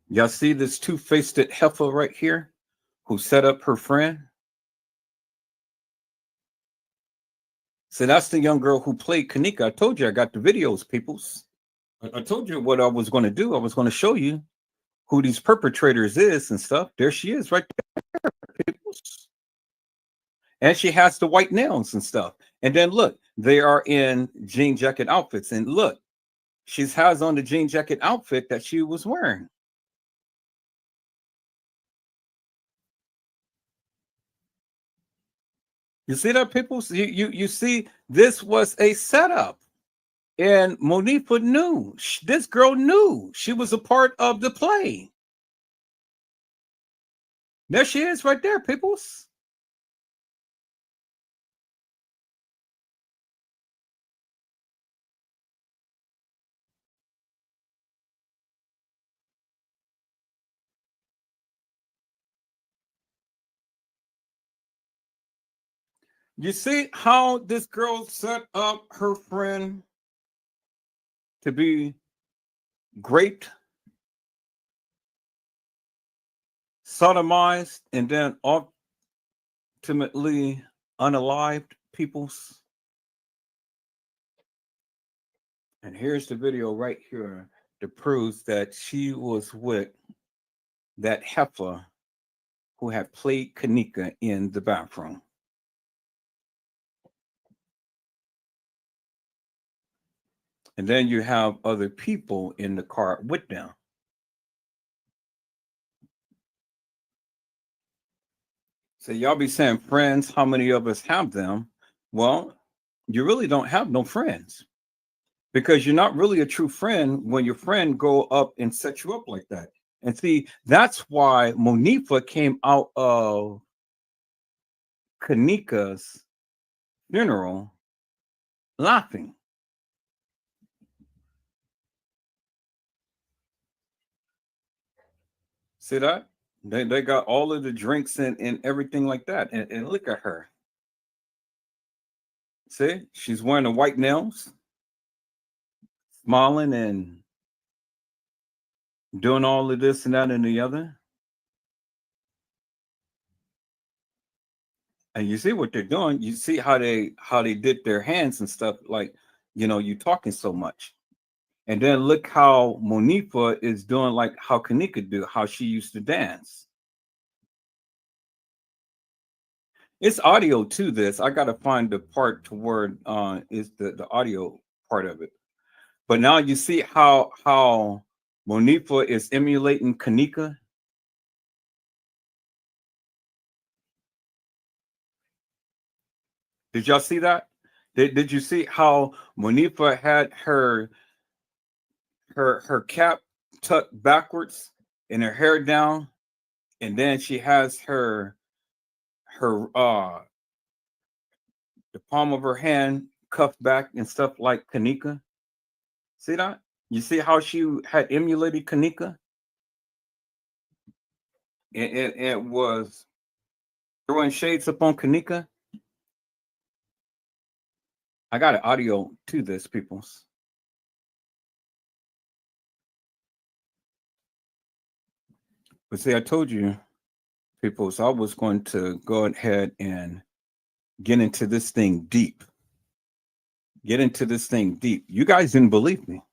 Y'all see this two-faced heifer right here who set up her friend? So that's the young girl who played Kenneka. I told you I got the videos, peoples. I told you what I was going to do. I was going to show you who these perpetrators is and stuff. There she is right there, peoples. And she has the white nails and stuff. And then look, they are in jean jacket outfits. And look, she has on the jean jacket outfit that she was wearing. You see that, people? You see, this was a setup. And Monifa knew. This girl knew. She was a part of the play. There she is right there, peoples. You see how this girl set up her friend to be raped, sodomized, and then ultimately unalived, peoples? And here's the video right here that proves that she was with that heifer who had played Kenneka in the bathroom. And then you have other people in the car with them. So y'all be saying friends, how many of us have them? Well, you really don't have no friends, because you're not really a true friend when your friend go up and set you up like that. And see, that's why Monifa came out of Kenneka's funeral laughing. See that? They got all of the drinks and everything like that. And look at her. See, she's wearing the white nails, smiling and doing all of this and that and the other. And you see what they're doing. You see how they did their hands and stuff, like, you talking so much. And then look how Monifa is doing, like how Kenneka do, how she used to dance. It's audio to this. I gotta find the part to where is the audio part of it. But now you see how Monifa is emulating Kenneka. Did y'all see that? Did you see how Monifa had her cap tucked backwards and her hair down, and then she has her the palm of her hand cuffed back and stuff like Kenneka? See that? You see how she had emulated Kenneka? It was throwing shades upon Kenneka. I got an audio to this, peoples. But see, I told you, peoples, I was going to go ahead and get into this thing deep. Get into this thing deep. You guys didn't believe me.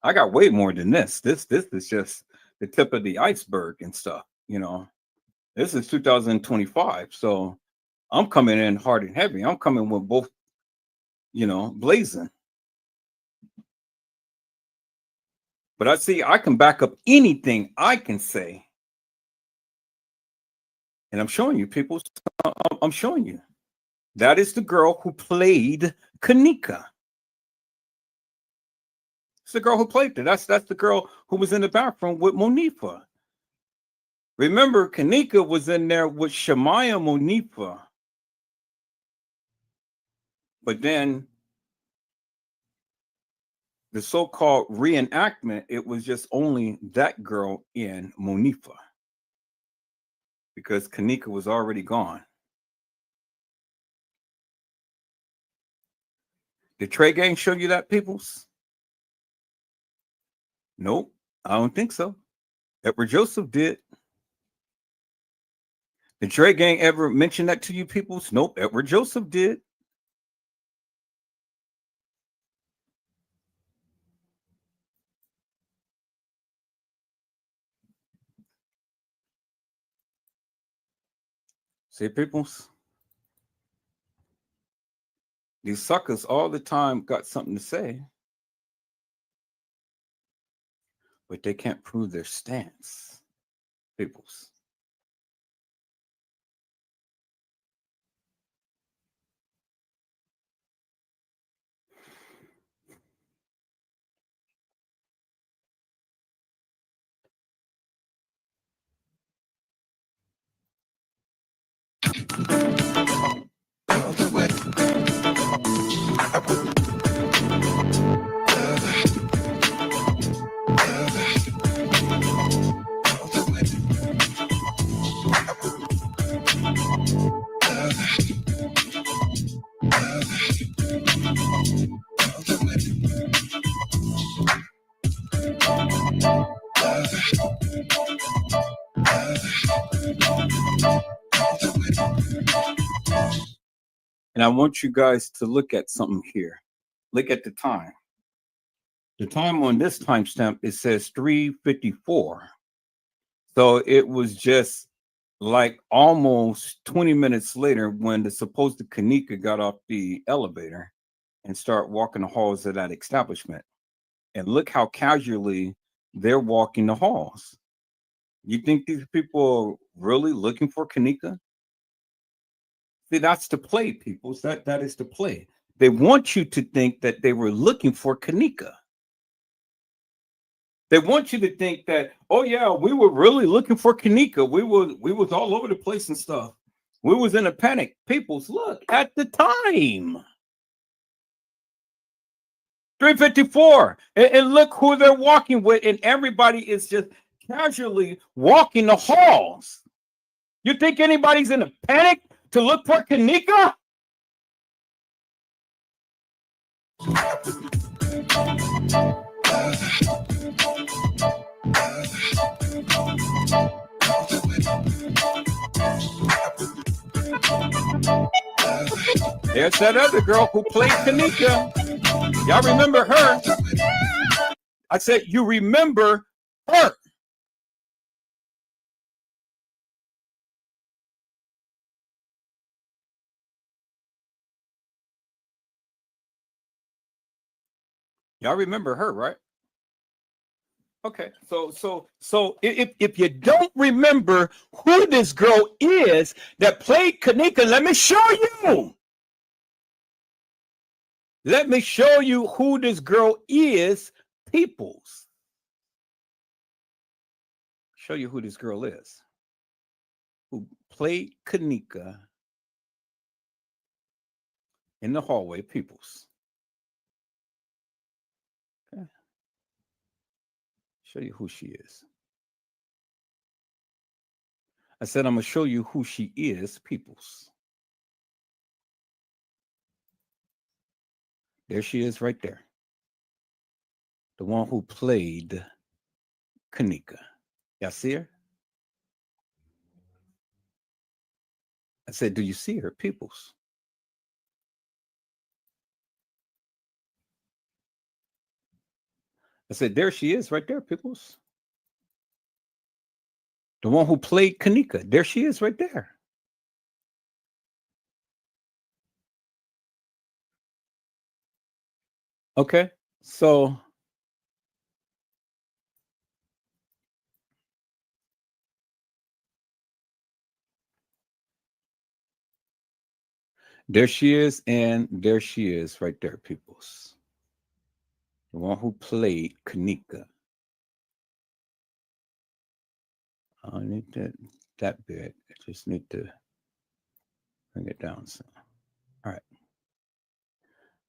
I got way more than this. This is just the tip of the iceberg and stuff. This is 2025, so I'm coming in hard and heavy. I'm coming with both, blazing. But I can back up anything I can say. And I'm showing you, people. I'm showing you. That is the girl who played Kenneka. It's the girl who played it. That's the girl who was in the bathroom with Monifa. Remember, Kenneka was in there with Shemaya Monifa. But then the so-called reenactment, it was just only that girl in Monifa, because Kenneka was already gone. Did Trey Gang show you that, peoples? Nope, I don't think so. Edward Joseph did. Did Trey Gang ever mention that to you, peoples? Nope, Edward Joseph did. See, peoples? These suckers all the time got something to say, but they can't prove their stance, peoples. And I want you guys to look at something here. Look at the time. The time on this timestamp, it says 3:54. So it was just like almost 20 minutes later when the supposed Kenneka got off the elevator and start walking the halls of that establishment. And look how casually they're walking the halls. You think these people are really looking for Kenneka? See, that's the play, people. That is the play. They want you to think that they were looking for Kenneka. They want you to think that, oh yeah, we were really looking for Kenneka. We was all over the place and stuff. We was in a panic. Peoples, look at the time. 3:54. And look who they're walking with, and everybody is just casually walking the halls. You think anybody's in a panic to look for Kenneka? There's that other girl who played Kenneka. Y'all remember her? I said, you remember her. Y'all remember her, right? Okay, so if you don't remember who this girl is that played Kenneka, let me show you. Let me show you who this girl is, peoples. Show you who this girl is. Who played Kenneka in the hallway, peoples. Okay. Show you who she is. I said I'm gonna show you who she is, peoples. There she is right there. The one who played Kenneka. Y'all see her? I said, do you see her, peoples? I said, there she is right there, peoples. The one who played Kenneka. There she is right there. Okay, so there she is, and there she is right there, peoples. The one who played Kenneka. I need that bit. I just need to bring it down some. All right.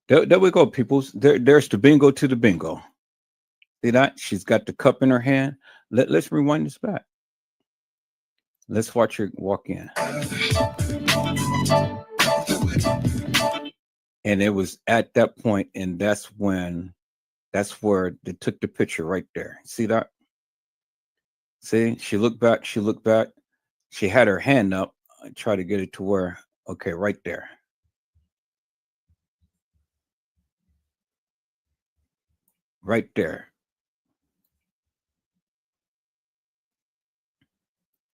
There we go, peoples. There's the bingo to the bingo. See that? She's got the cup in her hand. Let's rewind this back. Let's watch her walk in. And it was at that point, and that's where they took the picture right there. See that? See, she looked back, she looked back. She had her hand up. I try to get it to where, okay, right there. Right there.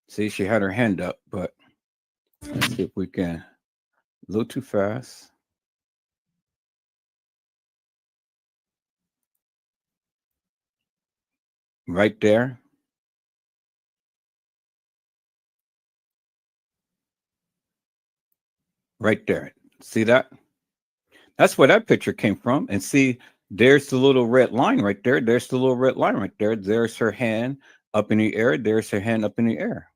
See, she had her hand up, but let's see if we can. A little too fast. Right there. Right there. See that? That's where that picture came from. And see, there's the little red line right there. There's the little red line right there. There's her hand up in the air. There's her hand up in the air.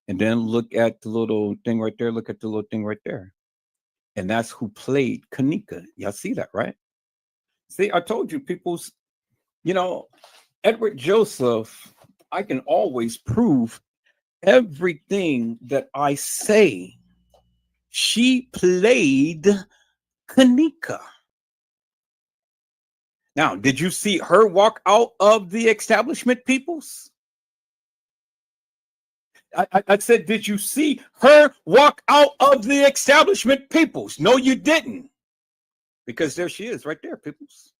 And then look at the little thing right there. Look at the little thing right there. And that's who played Kenneka. Y'all see that, right? See, I told you, people's, Edward Joseph, I can always prove everything that I say. She played Kenneka. Now, did you see her walk out of the establishment, peoples? I said, did you see her walk out of the establishment, peoples? No, you didn't. Because there she is right there, peoples.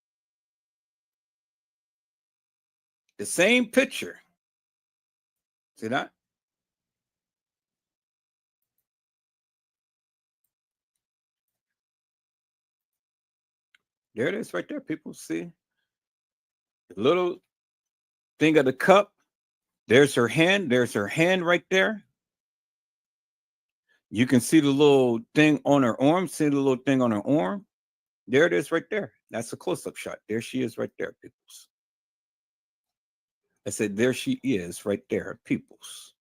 The same picture. See that? There it is right there, people. See? The little thing of the cup. There's her hand. There's her hand right there. You can see the little thing on her arm. See the little thing on her arm? There it is right there. That's a close-up shot. There she is right there, peoples. I said, there she is right there, peoples.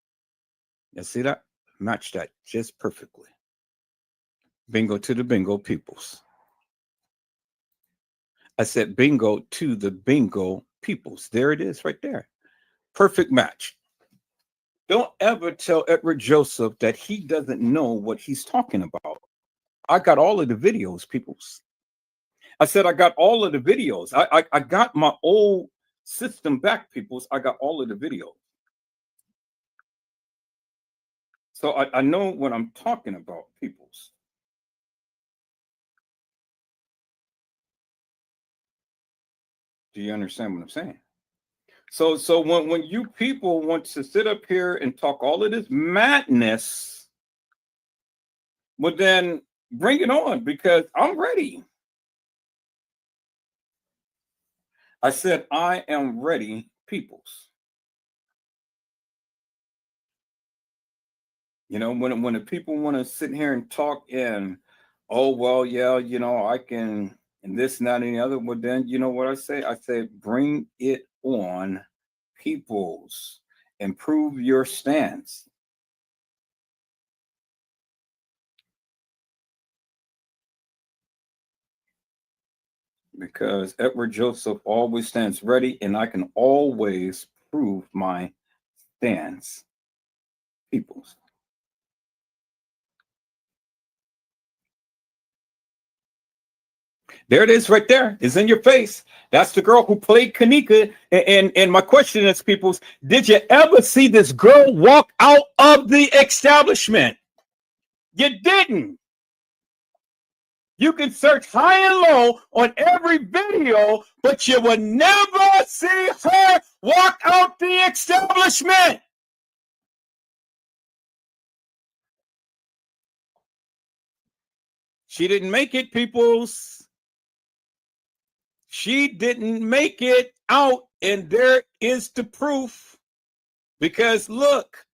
You see that? Match that just perfectly. Bingo to the bingo, peoples. I said, bingo to the bingo, peoples. There it is right there. Perfect match. Don't ever tell Edward Joseph that he doesn't know what he's talking about. I got all of the videos, peoples. I said, I got all of the videos. I got my old system back, peoples. I got all of the videos. So I know what I'm talking about, peoples. Do you understand what I'm saying? So when you people want to sit up here and talk all of this madness, well then bring it on, because I'm ready. I said, I am ready, peoples. When the people want to sit here and talk and, oh, well, yeah, I can, and this, and that, and the other, well, then, you know what I say? I say, bring it on, peoples. Improve your stance. Because Edward Joseph always stands ready, and I can always prove my stance, peoples. There it is right there. It's in your face. That's the girl who played Kenneka. And my question is, peoples, did you ever see this girl walk out of the establishment? You didn't. You can search high and low on every video, but you will never see her walk out the establishment. She didn't make it, peoples. She didn't make it out, and there is the proof. Because look,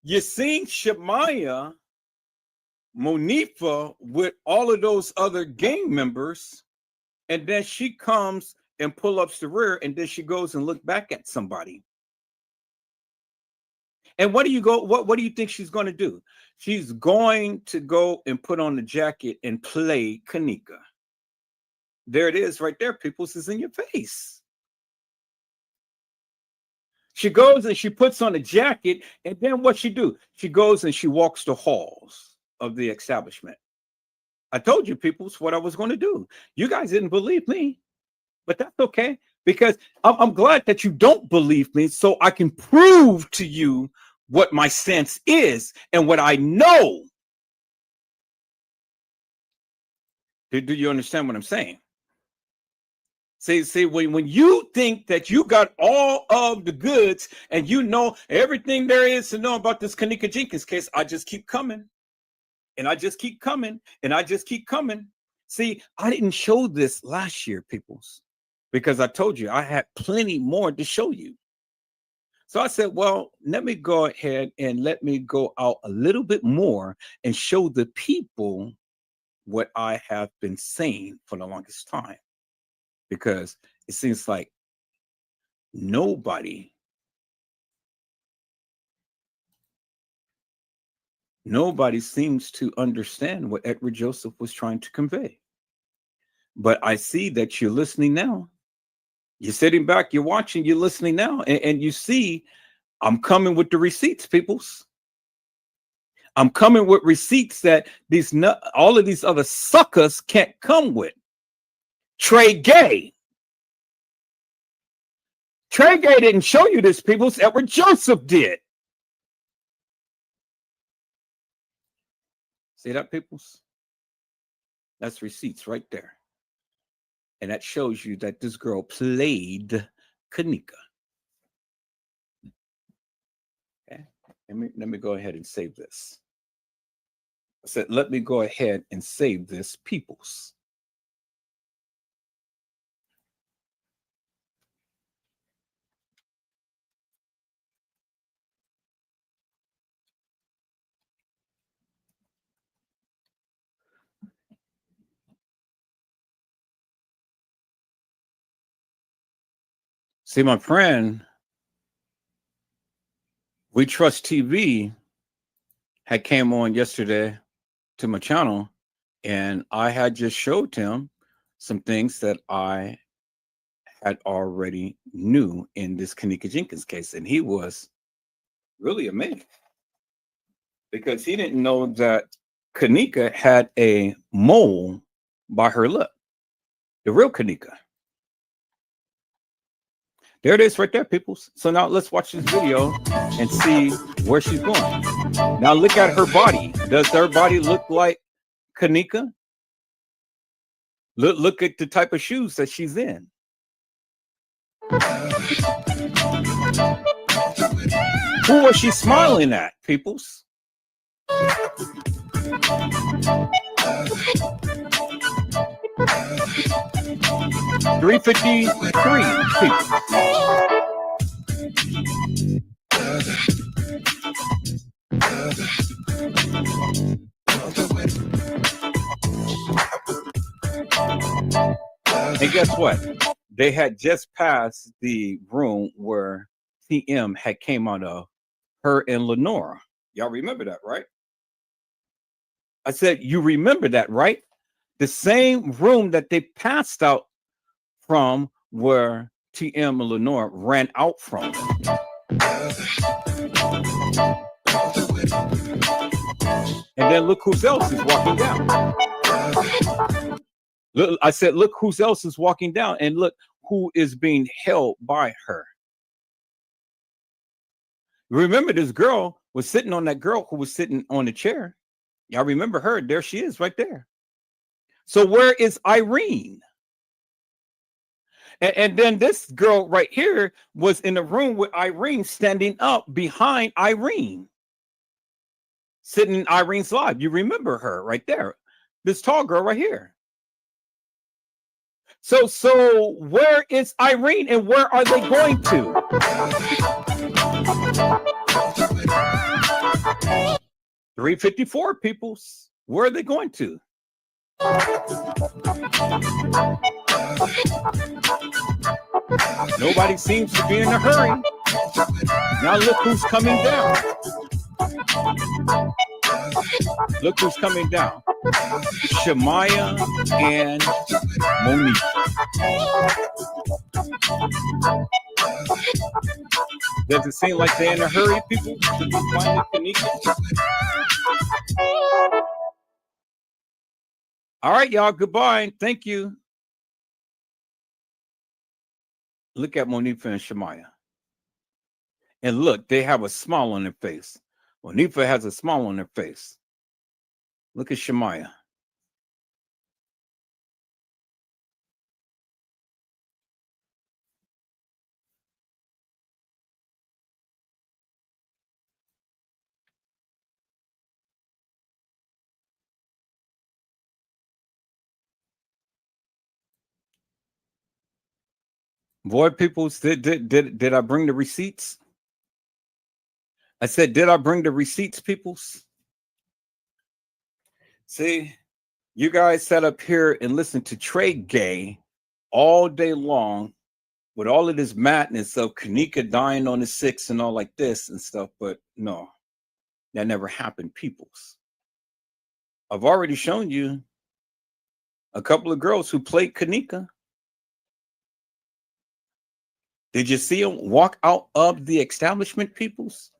you seen Shemaya Monifa with all of those other gang members, and then she comes and pull up the rear, and then she goes and look back at somebody. And what do you think she's going to do? She's going to go and put on the jacket and play Kenneka. There it is right there, people. This is in your face. She goes and she puts on a jacket, and then what she do? She goes and she walks the halls of the establishment. I told you, people, what I was going to do. You guys didn't believe me, but that's okay, because I'm glad that you don't believe me, so I can prove to you what my stance is and what I know. Do you understand what I'm saying? See, when you think that you got all of the goods and you know everything there is to know about this Kenneka Jenkins case, I just keep coming. And I just keep coming. And I just keep coming. See, I didn't show this last year, peoples, because I told you I had plenty more to show you. So I said, well, let me go ahead and let me go out a little bit more and show the people what I have been saying for the longest time. Because it seems like nobody Nobody seems to understand what Edward Joseph was trying to convey. But I see that you're listening now. You're sitting back, you're watching, you're listening now, and you see I'm coming with the receipts, peoples. I'm coming with receipts that all of these other suckers can't come with. Trey Gay. Trey Gay didn't show you this, peoples. Edward Joseph did. See that, peoples? That's receipts right there. And that shows you that this girl played Kenneka. Okay. Let me go ahead and save this. I said, let me go ahead and save this, peoples. See, my friend, We Trust TV had came on yesterday to my channel, and I had just showed him some things that I had already knew in this Kenneka Jenkins case, and he was really amazed because he didn't know that Kenneka had a mole by her lip, the real Kenneka. There it is right there, peoples. So now let's watch this video and see where she's going. Now look at her body. Does her body look like Kenneka? Look at the type of shoes that she's in. Who was she smiling at, peoples? $353 people. And guess what? They had just passed the room where TM had came out of, her and Lenora. Y'all remember that, right? I said, you remember that, right? The same room that they passed out from where TM and Lenora ran out from. And then look who else is walking down. Look, I said, look who else is walking down, and look who is being held by her. Remember, this girl was sitting on that girl who was sitting on the chair. Y'all remember her? There she is right there. So where is Irene? And then this girl right here was in the room with Irene, standing up behind Irene, sitting in Irene's live. You remember her right there, this tall girl right here. So where is Irene, and where are they going to? $354 peoples. Where are they going to? Nobody seems to be in a hurry. Now look who's coming down. Look who's coming down. Shemaya and Monique. Does it seem like they're in a hurry, people? To find Kenneka? All right, y'all. Goodbye. Thank you. Look at Monifa and Shemaya. And look, they have a smile on their face. Monifa has a smile on her face. Look at Shemaya. Boy, people, did I bring the receipts? I said, did I bring the receipts, peoples? See, you guys sat up here and listened to Trey Gay all day long with all of this madness of Kenneka dying on the 6th and all like this and stuff, but no. That never happened, peoples. I've already shown you a couple of girls who played Kenneka. Did you see them walk out of the establishment, peoples?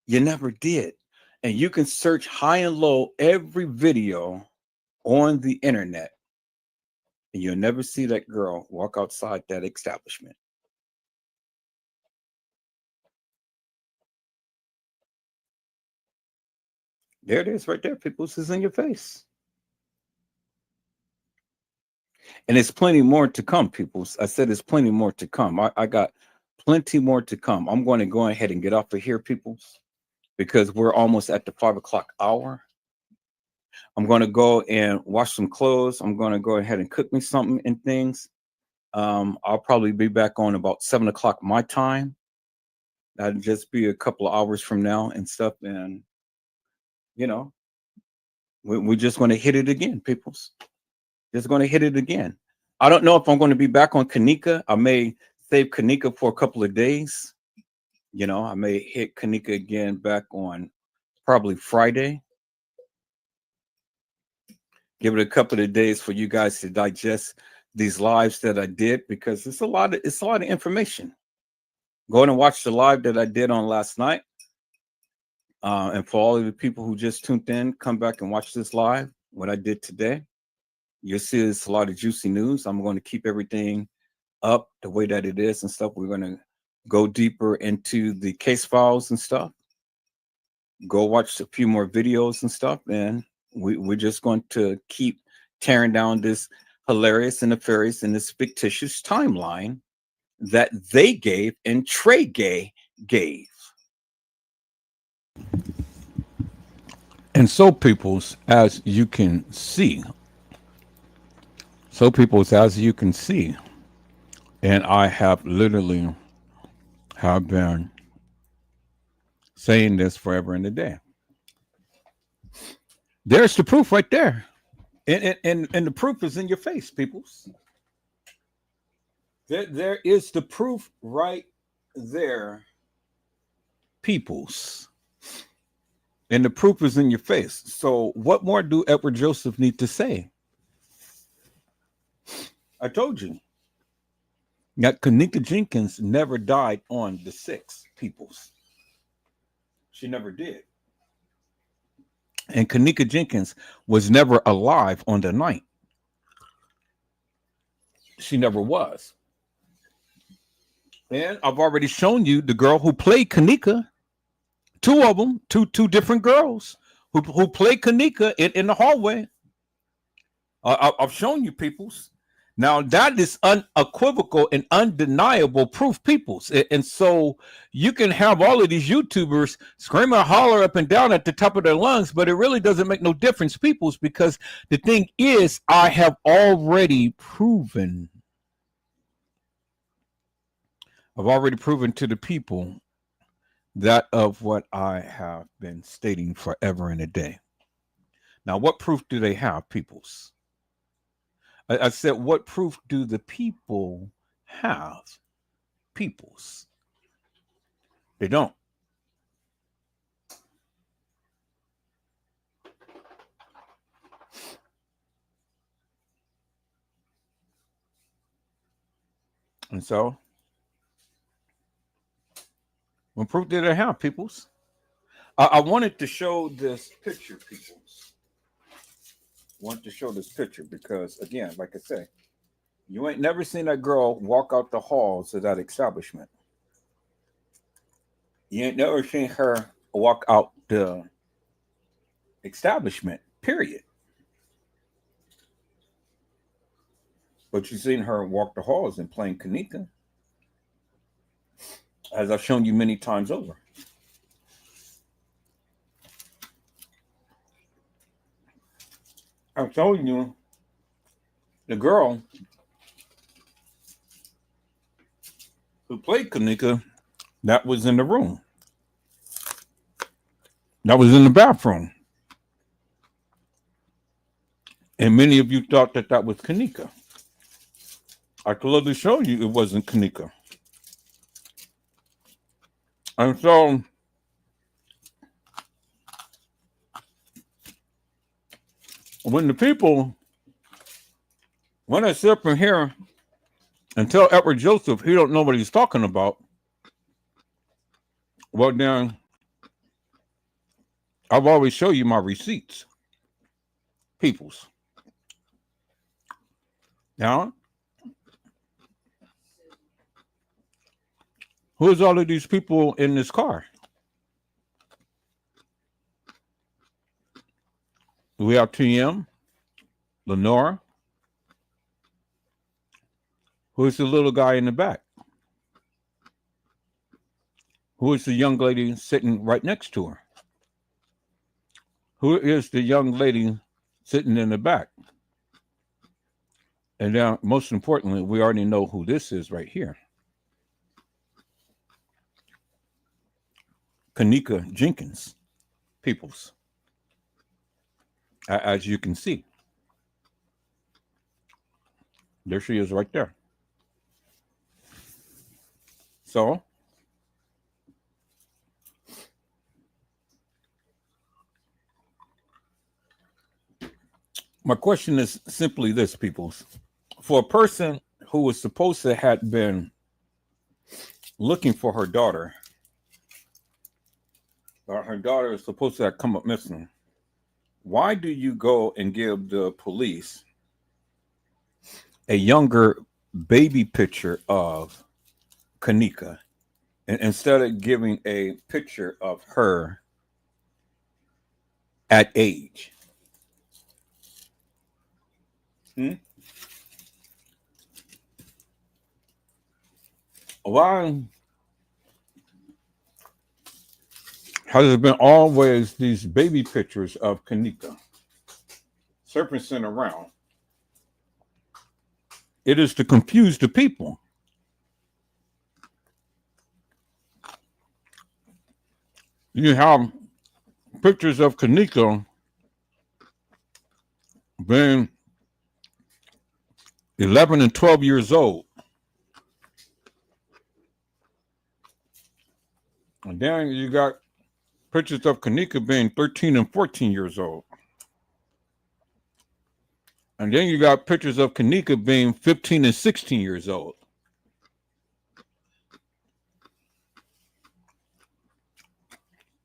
You never did. And you can search high and low every video on the internet, and you'll never see that girl walk outside that establishment. There it is right there, people. This is in your face. And it's plenty more to come, people. I said there's plenty more to come. I got plenty more to come. I'm going to go ahead and get off of here, people, because we're almost at the 5 o'clock hour. I'm going to go and wash some clothes. I'm going to go ahead and cook me something and things. I'll probably be back on about 7 o'clock my time. That'll just be a couple of hours from now and stuff. And, you know, we're just going to hit it again, peoples. Just going to hit it again. I don't know if I'm going to be back on Kenneka. I may save Kenneka for a couple of days. You know, I may hit Kenneka again back on probably Friday. Give it a couple of days for you guys to digest these lives that I did, because it's a lot of information. Go and watch the live that I did on last night. And for all of the people who just tuned in, come back and watch this live, what I did today. You'll see it's a lot of juicy news. I'm going to keep everything up the way that it is and stuff. We're going to go deeper into the case files and stuff. Go watch a few more videos and stuff. And we're just going to keep tearing down this hilarious and nefarious and this fictitious timeline that they gave and Trey Gay gave. And so, peoples, as you can see, and I have literally have been saying this forever and a day. There's the proof right there. And the proof is in your face, peoples. There is the proof right there, peoples. And the proof is in your face. So what more do Edward Joseph need to say? I told you that Kenneka Jenkins never died on the 6th, peoples. She never did. And Kenneka Jenkins was never alive on the 9th. She never was. And I've already shown you the girl who played Kenneka. Two of them, two different girls who played Kenneka in the hallway. I've shown you, peoples. Now that is unequivocal and undeniable proof, peoples. And so you can have all of these YouTubers scream and holler up and down at the top of their lungs, but it really doesn't make no difference, peoples, because the thing is, I have already proven. I've already proven to the people that of what I have been stating forever and a day. Now, what proof do they have, peoples? I said, what proof do the people have, peoples? They don't. And so, what proof did they have, peoples? I wanted to show this picture, peoples. Want to show this picture because, again, like I say, you ain't never seen that girl walk out the halls of that establishment. You ain't never seen her walk out the establishment, period. But you've seen her walk the halls and playing Kenneka, as I've shown you many times over. I'm showing you the girl who played Kenneka that was in the room. That was in the bathroom. And many of you thought that that was Kenneka. I clearly showed you it wasn't Kenneka. And so when the people, when I sit up in here and tell Edward Joseph he don't know what he's talking about, well then, I've always show you my receipts, peoples. Now, who's all of these people in this car? We have TM, Lenora. Who's the little guy in the back? Who is the young lady sitting right next to her? Who is the young lady sitting in the back? And now, most importantly, we already know who this is right here. Kenneka Jenkins, peoples. As you can see. There she is right there. So, my question is simply this, peoples. For a person who was supposed to have been looking for her daughter, or her daughter is supposed to have come up missing, why do you go and give the police a younger baby picture of Kenneka instead of giving a picture of her at age? Why has it been always these baby pictures of Kenneka surfacing around? It is to confuse the people. You have pictures of Kenneka being 11 and 12 years old. And then you got pictures of Kenneka being 13 and 14 years old. And then you got pictures of Kenneka being 15 and 16 years old.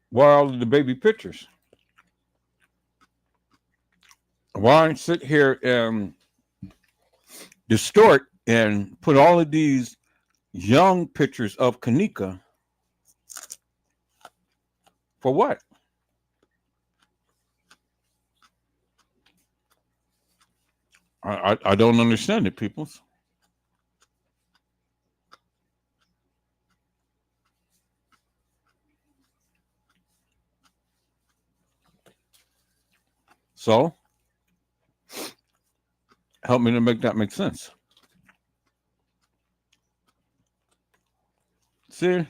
Why all of the baby pictures? Why sit here and distort and put all of these young pictures of Kenneka for what? I don't understand it, peoples. So, help me to make that make sense. See?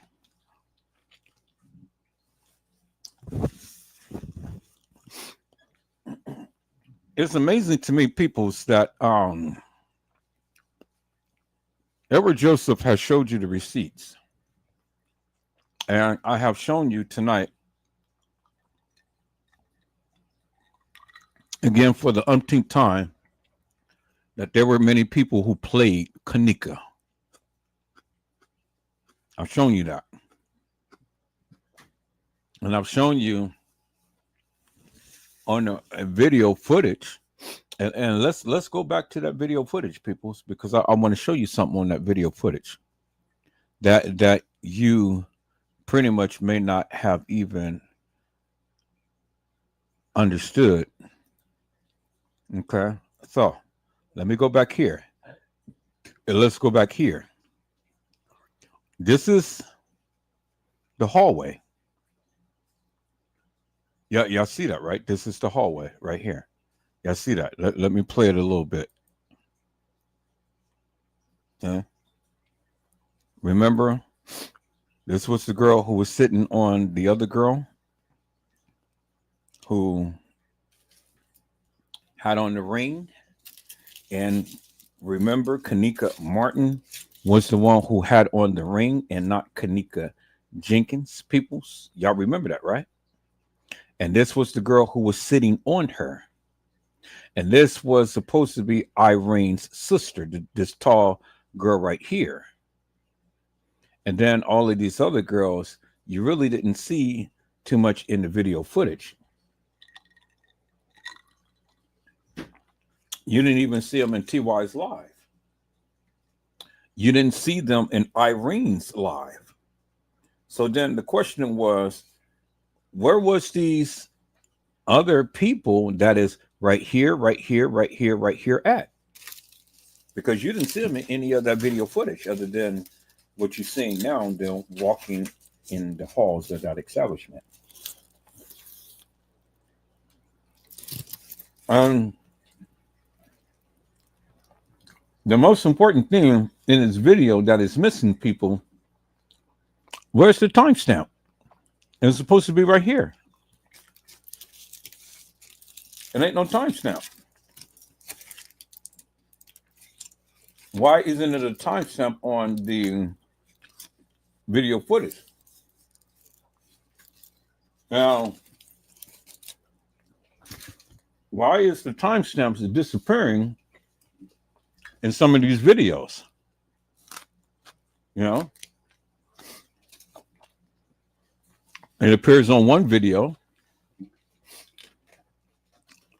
It's amazing to me, peoples, that Edward Joseph has showed you the receipts. And I have shown you tonight, again for the umpteenth time, that there were many people who played Kenneka. I've shown you that. And I've shown you on a video footage. And let's go back to that video footage, peoples, because I want to show you something on that video footage that you pretty much may not have even understood. Okay, so let me go back here. Let's go back here. This is the hallway. Yeah, y'all see that, right? This is the hallway right here. Y'all see that? Let me play it a little bit. Okay. Remember, this was the girl who was sitting on the other girl who had on the ring. And remember, Kenneka Martin was the one who had on the ring and not Kenneka Jenkins, peoples. Y'all remember that, right? And this was the girl who was sitting on her. And this was supposed to be Irene's sister, this tall girl right here. And then all of these other girls, you really didn't see too much in the video footage. You didn't even see them in TY's live. You didn't see them in Irene's live. So then the question was, where was these other people that is right here, right here, right here, right here at? Because you didn't see them in any of that video footage other than what you're seeing now, them walking in the halls of that establishment. The most important thing in this video that is missing, people, where's the timestamp? It's supposed to be right here. It ain't no timestamp. Why isn't it a timestamp on the video footage? Now, why is the timestamps disappearing in some of these videos? You know, it appears on one video,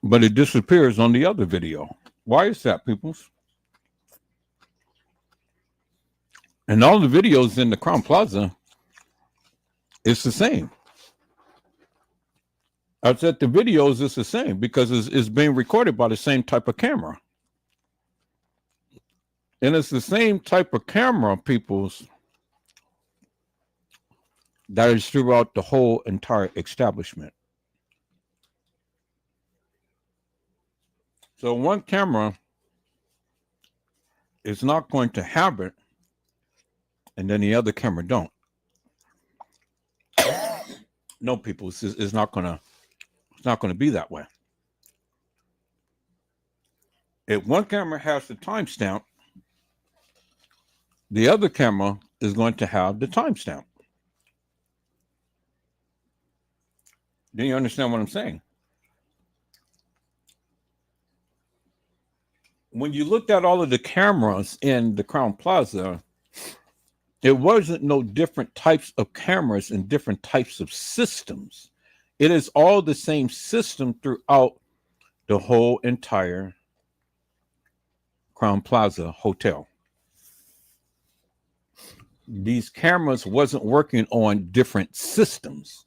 but it disappears on the other video. Why is that, peoples? And all the videos in the Crown Plaza, it's the same. I said the videos is the same because it's being recorded by the same type of camera. And it's the same type of camera, peoples, that is throughout the whole entire establishment. So one camera is not going to have it, and then the other camera don't. No, people, it's not gonna be that way. If one camera has the timestamp, the other camera is going to have the timestamp. Do you understand what I'm saying? When you looked at all of the cameras in the Crown Plaza, it wasn't no different types of cameras and different types of systems. It is all the same system throughout the whole entire Crown Plaza Hotel. These cameras wasn't working on different systems.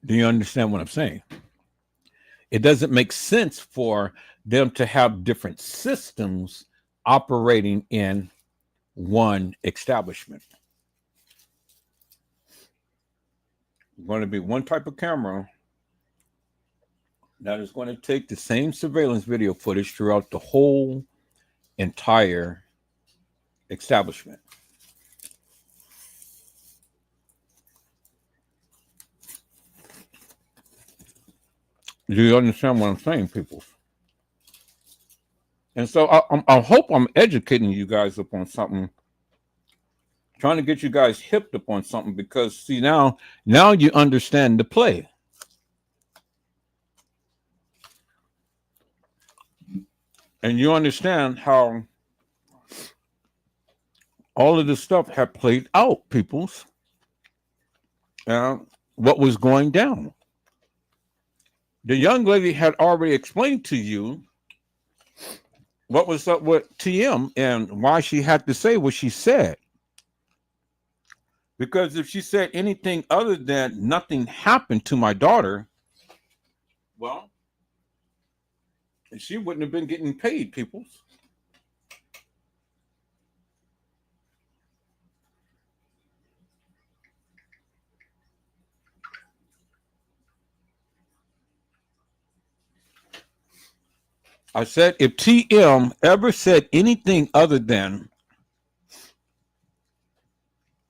Do you understand what I'm saying? It doesn't make sense for them to have different systems operating in one establishment. Going to be one type of camera that is going to take the same surveillance video footage throughout the whole entire establishment. Do you understand what I'm saying, people? And so I hope I'm educating you guys up on something, trying to get you guys hipped up on something, because see, now you understand the play. And you understand how all of this stuff had played out, peoples. What was going down. The young lady had already explained to you what was up with TM and why she had to say what she said. Because if she said anything other than nothing happened to my daughter, well, she wouldn't have been getting paid, peoples. I said, if TM ever said anything other than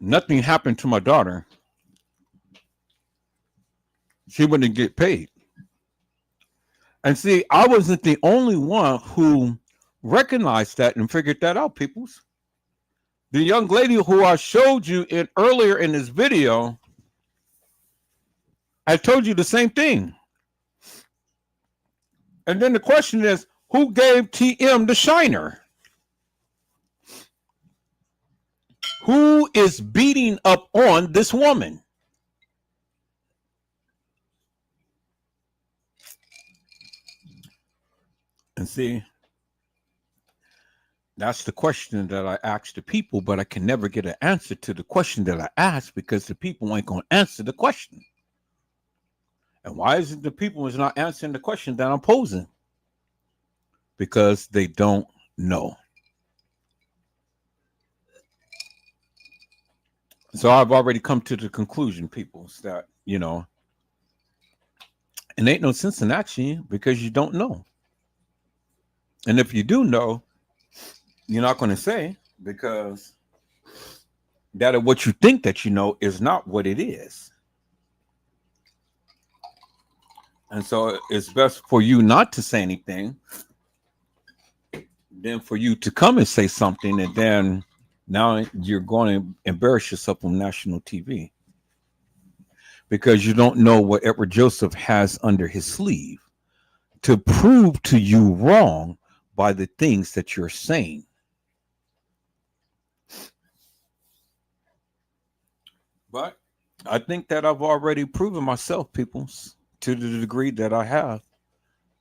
nothing happened to my daughter, she wouldn't get paid. And see, I wasn't the only one who recognized that and figured that out, peoples. The young lady who I showed you earlier in this video, I told you the same thing. And then the question is, who gave TM the shiner? Who is beating up on this woman? And see, that's the question that I ask the people, but I can never get an answer to the question that I ask because the people ain't going to answer the question. And why is it the people is not answering the question that I'm posing? Because they don't know. So I've already come to the conclusion, people, that, you know, it ain't no sense in asking you because you don't know. And if you do know, you're not going to say, because that what you think that you know is not what it is. And so it's best for you not to say anything than for you to come and say something, and then now you're going to embarrass yourself on national TV because you don't know what Edward Joseph has under his sleeve to prove to you wrong by the things that you're saying. But I think that I've already proven myself, people, to the degree that I have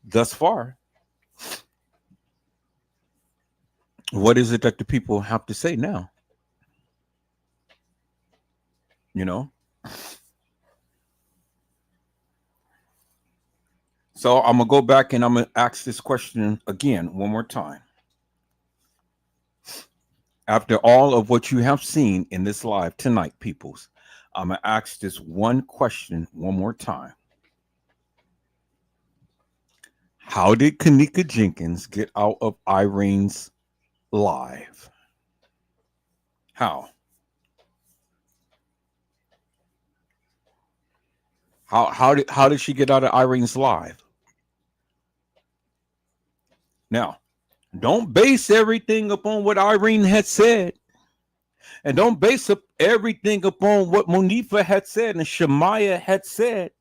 thus far. What is it that the people have to say now? You know? So I'm going to go back and I'm going to ask this question again one more time. After all of what you have seen in this live tonight, peoples, I'm going to ask this one question one more time. How did Kenneka Jenkins get out of Irene's live? How? How did she get out of Irene's live? Now, don't base everything upon what Irene had said. And don't base up everything upon what Monifa had said and Shemaiah had said.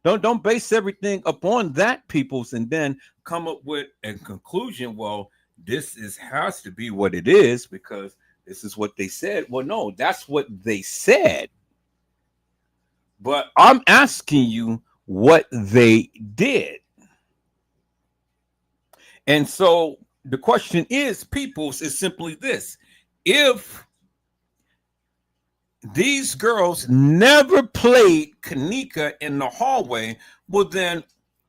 Don't base everything upon that, peoples, and then come up with a conclusion. Well, this has to be what it is because this is what they said. Well, no, that's what they said. But I'm asking you what they did. And so the question is, peoples, is simply this. If these girls never played Kenneka in the hallway, well, then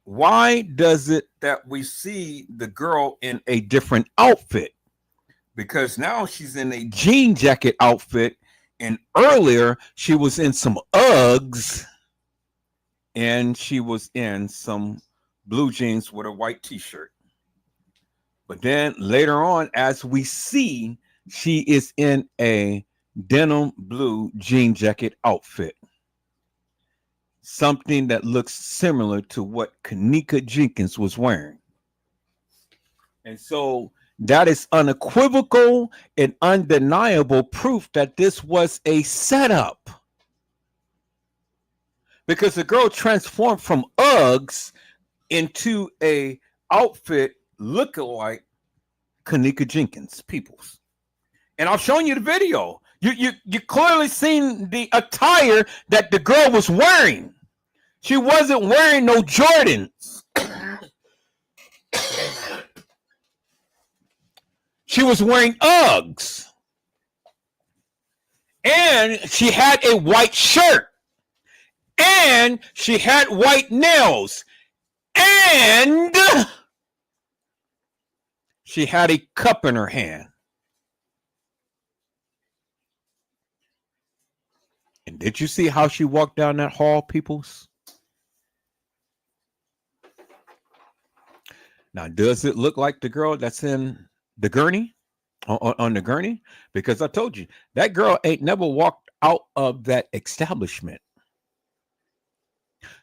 why does it that we see the girl in a different outfit? Because now she's in a jean jacket outfit, and earlier she was in some Uggs, and she was in some blue jeans with a white t-shirt. But then later on, as we see, she is in a denim blue jean jacket outfit. Something that looks similar to what Kenneka Jenkins was wearing. And so that is unequivocal and undeniable proof that this was a setup. Because the girl transformed from Uggs into a outfit looking like Kenneka Jenkins, peoples. And I've shown you the video. You clearly seen the attire that the girl was wearing. She wasn't wearing no Jordans. She was wearing Uggs. And she had a white shirt. And she had white nails. And she had a cup in her hand. And did you see how she walked down that hall, peoples? Now, does it look like the girl that's in the gurney? On the gurney? Because I told you, that girl ain't never walked out of that establishment.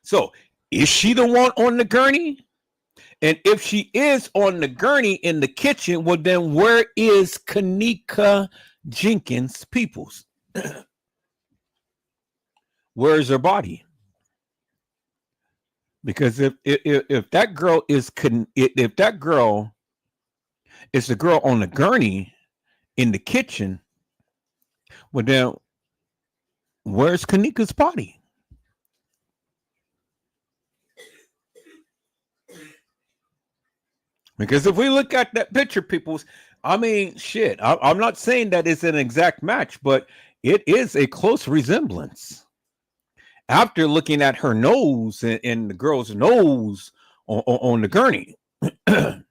So, is she the one on the gurney? And if she is on the gurney in the kitchen, well, then where is Kenneka Jenkins, peoples? Where is her body? Because if that girl is if that girl is the girl on the gurney in the kitchen, well then where's Kenneka's body? Because if we look at that picture, people's, I mean, shit. I'm not saying that it's an exact match, but it is a close resemblance. After looking at her nose and the girl's nose on the gurney, do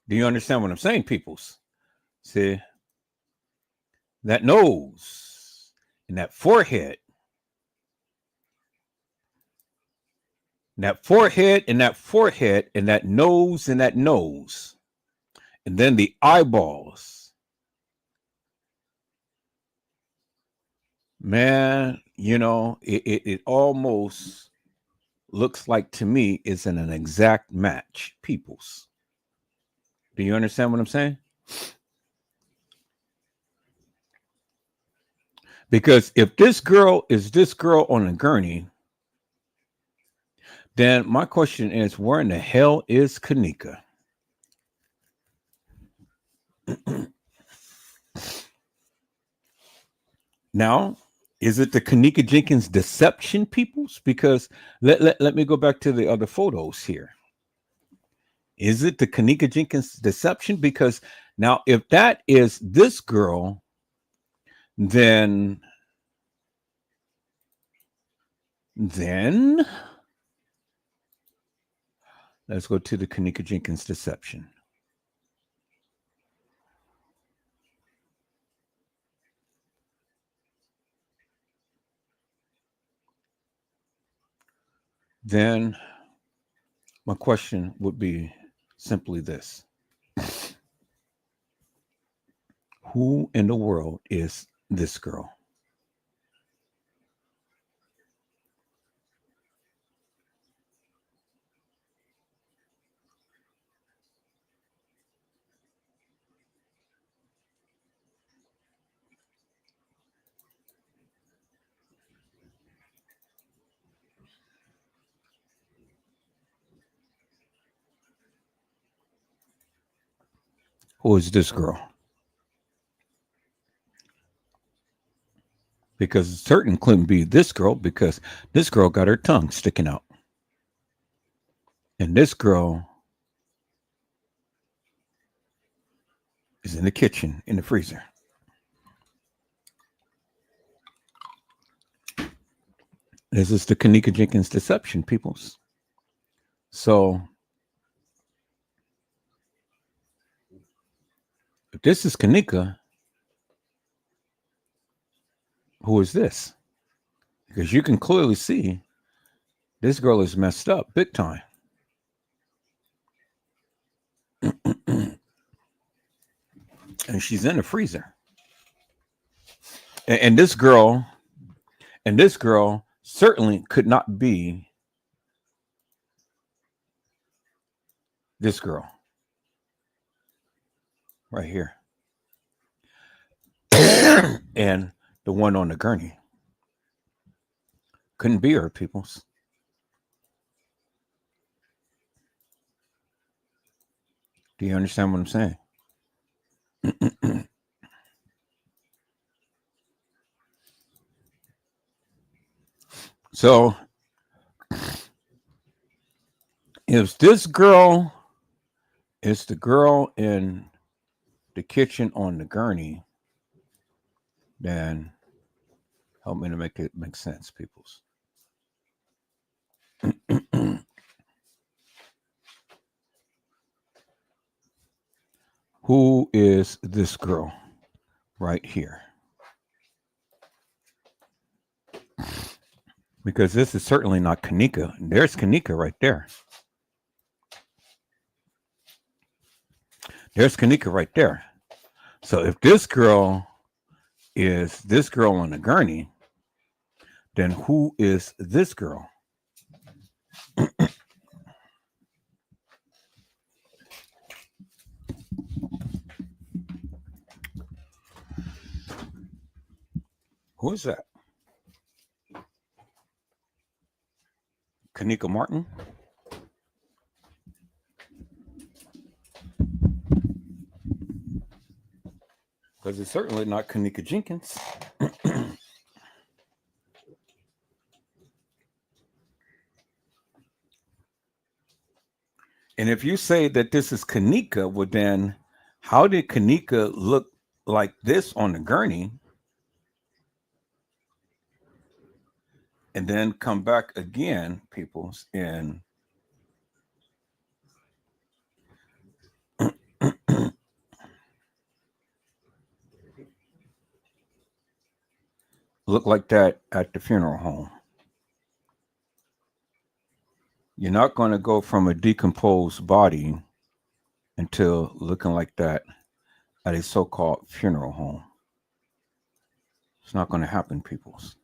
you understand what I'm saying, peoples? See, that nose and that forehead, and that nose and that nose, and then the eyeballs. Man, you know, it almost looks like to me it's an exact match, peoples. Do you understand what I'm saying? Because if this girl is this girl on a gurney, then my question is, where in the hell is Kenneka? Now, is it the Kenneka Jenkins deception, peoples? Because let me go back to the other photos here. Is it the Kenneka Jenkins deception? Because now, if that is this girl, then let's go to the Kenneka Jenkins deception. Then my question would be simply this. Who in the world is this girl? Who is this girl? Because it certainly couldn't be this girl, because this girl got her tongue sticking out. And this girl is in the kitchen, in the freezer. This is the Kenneka Jenkins deception, peoples. So, if this is Kenneka, who is this? Because you can clearly see this girl is messed up big time. And she's in the freezer. And this girl certainly could not be this girl right here. And the one on the gurney couldn't be her, peoples. Do you understand what I'm saying? So, if this girl is the girl in the kitchen on the gurney, then help me to make it make sense, peoples. Who is this girl right here? Because this is certainly not Kenneka. There's Kenneka right there. There's Kenneka right there. So if this girl is this girl on the gurney, then who is this girl? Who is that? Kenneka Martin. Because it's certainly not Kenneka Jenkins. And if you say that this is Kenneka, well then how did Kenneka look like this on the gurney and then come back again, peoples, and look like that at the funeral home? You're not going to go from a decomposed body until looking like that at a so-called funeral home. It's not going to happen, peoples.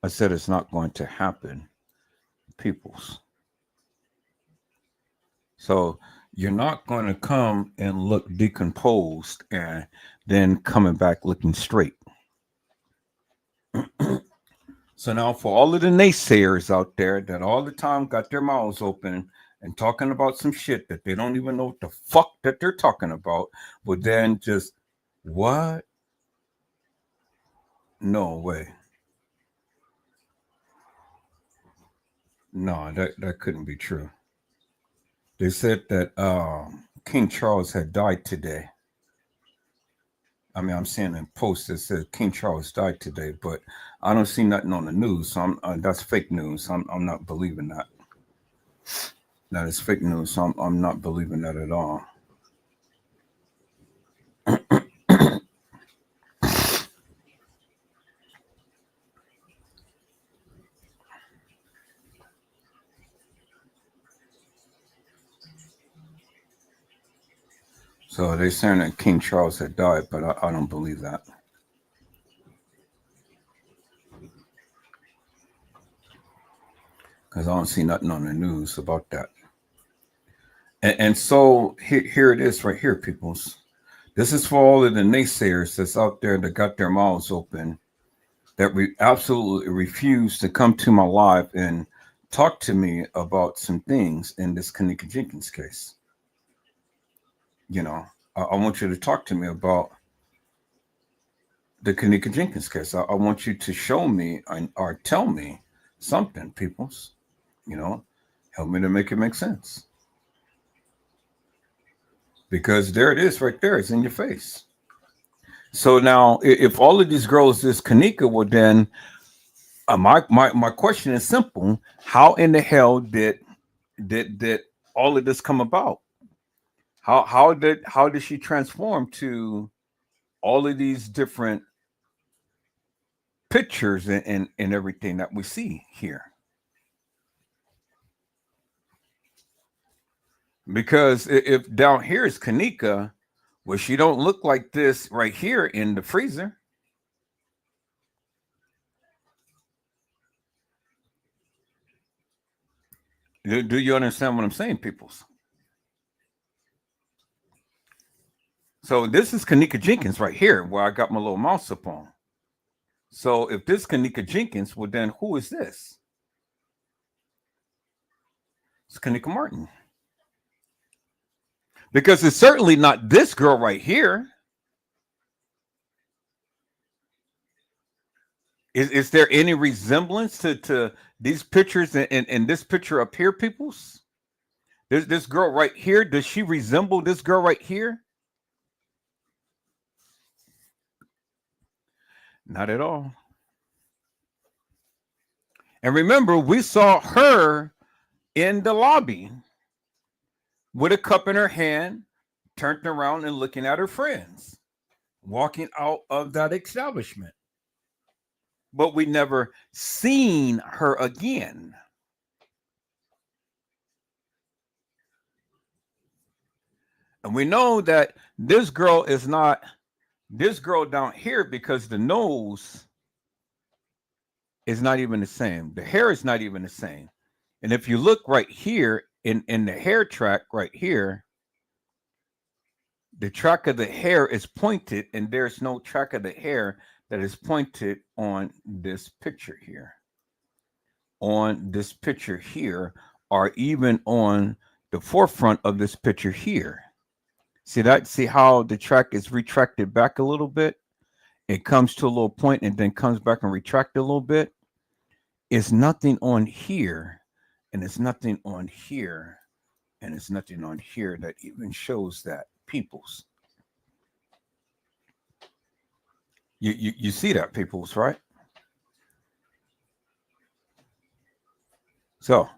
I said it's not going to happen, peoples. So you're not going to come and look decomposed and then coming back looking straight. So now for all of the naysayers out there that all the time got their mouths open and talking about some shit that they don't even know what the fuck that they're talking about, but then just, what? No way. No, that couldn't be true. They said that King Charles had died today. I mean, I'm seeing a post that says King Charles died today, but I don't see nothing on the news. So that's fake news. I'm not believing that. That is fake news. So I'm not believing that at all. So they're saying that King Charles had died, but I don't believe that. Because I don't see nothing on the news about that. And so here it is right here, peoples. This is for all of the naysayers that's out there that got their mouths open, that absolutely refuse to come to my live and talk to me about some things in this Kenneka Jenkins case. You know, I want you to talk to me about the Kenneka Jenkins case. I want you to show me or tell me something, peoples. You know, help me to make it make sense. Because there it is right there. It's in your face. So now, if all of these girls is Kenneka, well then, my question is simple: how in the hell did all of this come about? How did she transform to all of these different pictures and everything that we see here? Because if down here is Kenneka, well, she don't look like this right here in the freezer. Do you understand what I'm saying, peoples? So this is Kenneka Jenkins right here, where I got my little mouse up on. So if this Kenneka Jenkins, well, then who is this? It's Kenneka Martin. Because it's certainly not this girl right here. Is there any resemblance to these pictures and this picture up here, peoples? This girl right here, does she resemble this girl right here? Not at all. And remember, we saw her in the lobby with a cup in her hand, turned around and looking at her friends, walking out of that establishment. But we never seen her again. And we know that this girl is not this girl down here because the nose is not even the same. The hair is not even the same. And if you look right here in the hair track right here, the track of the hair is pointed and there's no track of the hair that is pointed on this picture here. on this picture here, or even on the forefront of this picture here. See that? See how the track is retracted back a little bit? It comes to a little point and then comes back and retract a little bit. It's nothing on here, and it's nothing on here, and it's nothing on here that even shows that peoples. You see that, peoples, right? So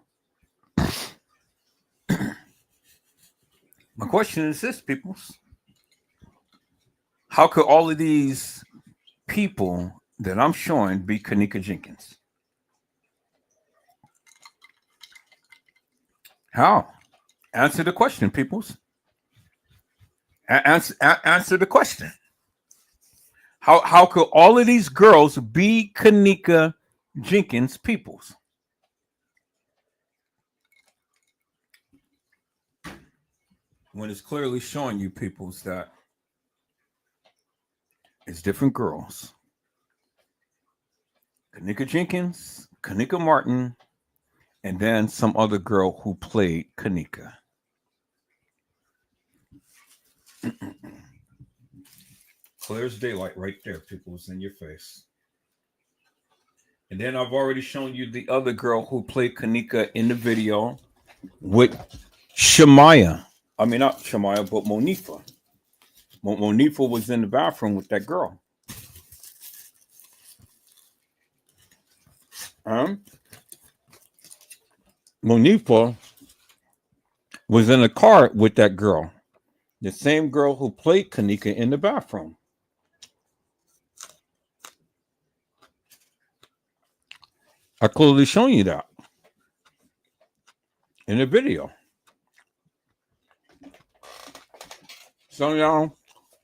my question is this, peoples. How could all of these people that I'm showing be Kenneka Jenkins? How? Answer the question, peoples. Answer the question. How could all of these girls be Kenneka Jenkins peoples? When it's clearly showing you peoples that it's different girls. Kenneka Jenkins, Kenneka Martin, and then some other girl who played Kenneka. Clear as daylight right there, people. It's in your face. And then I've already shown you the other girl who played Kenneka in the video with Shamaya. I mean, not Shamaya, but Monifa. Monifa was in the bathroom with that girl. Monifa was in a car with that girl. The same girl who played Kenneka in the bathroom. I clearly shown you that in the video. So y'all,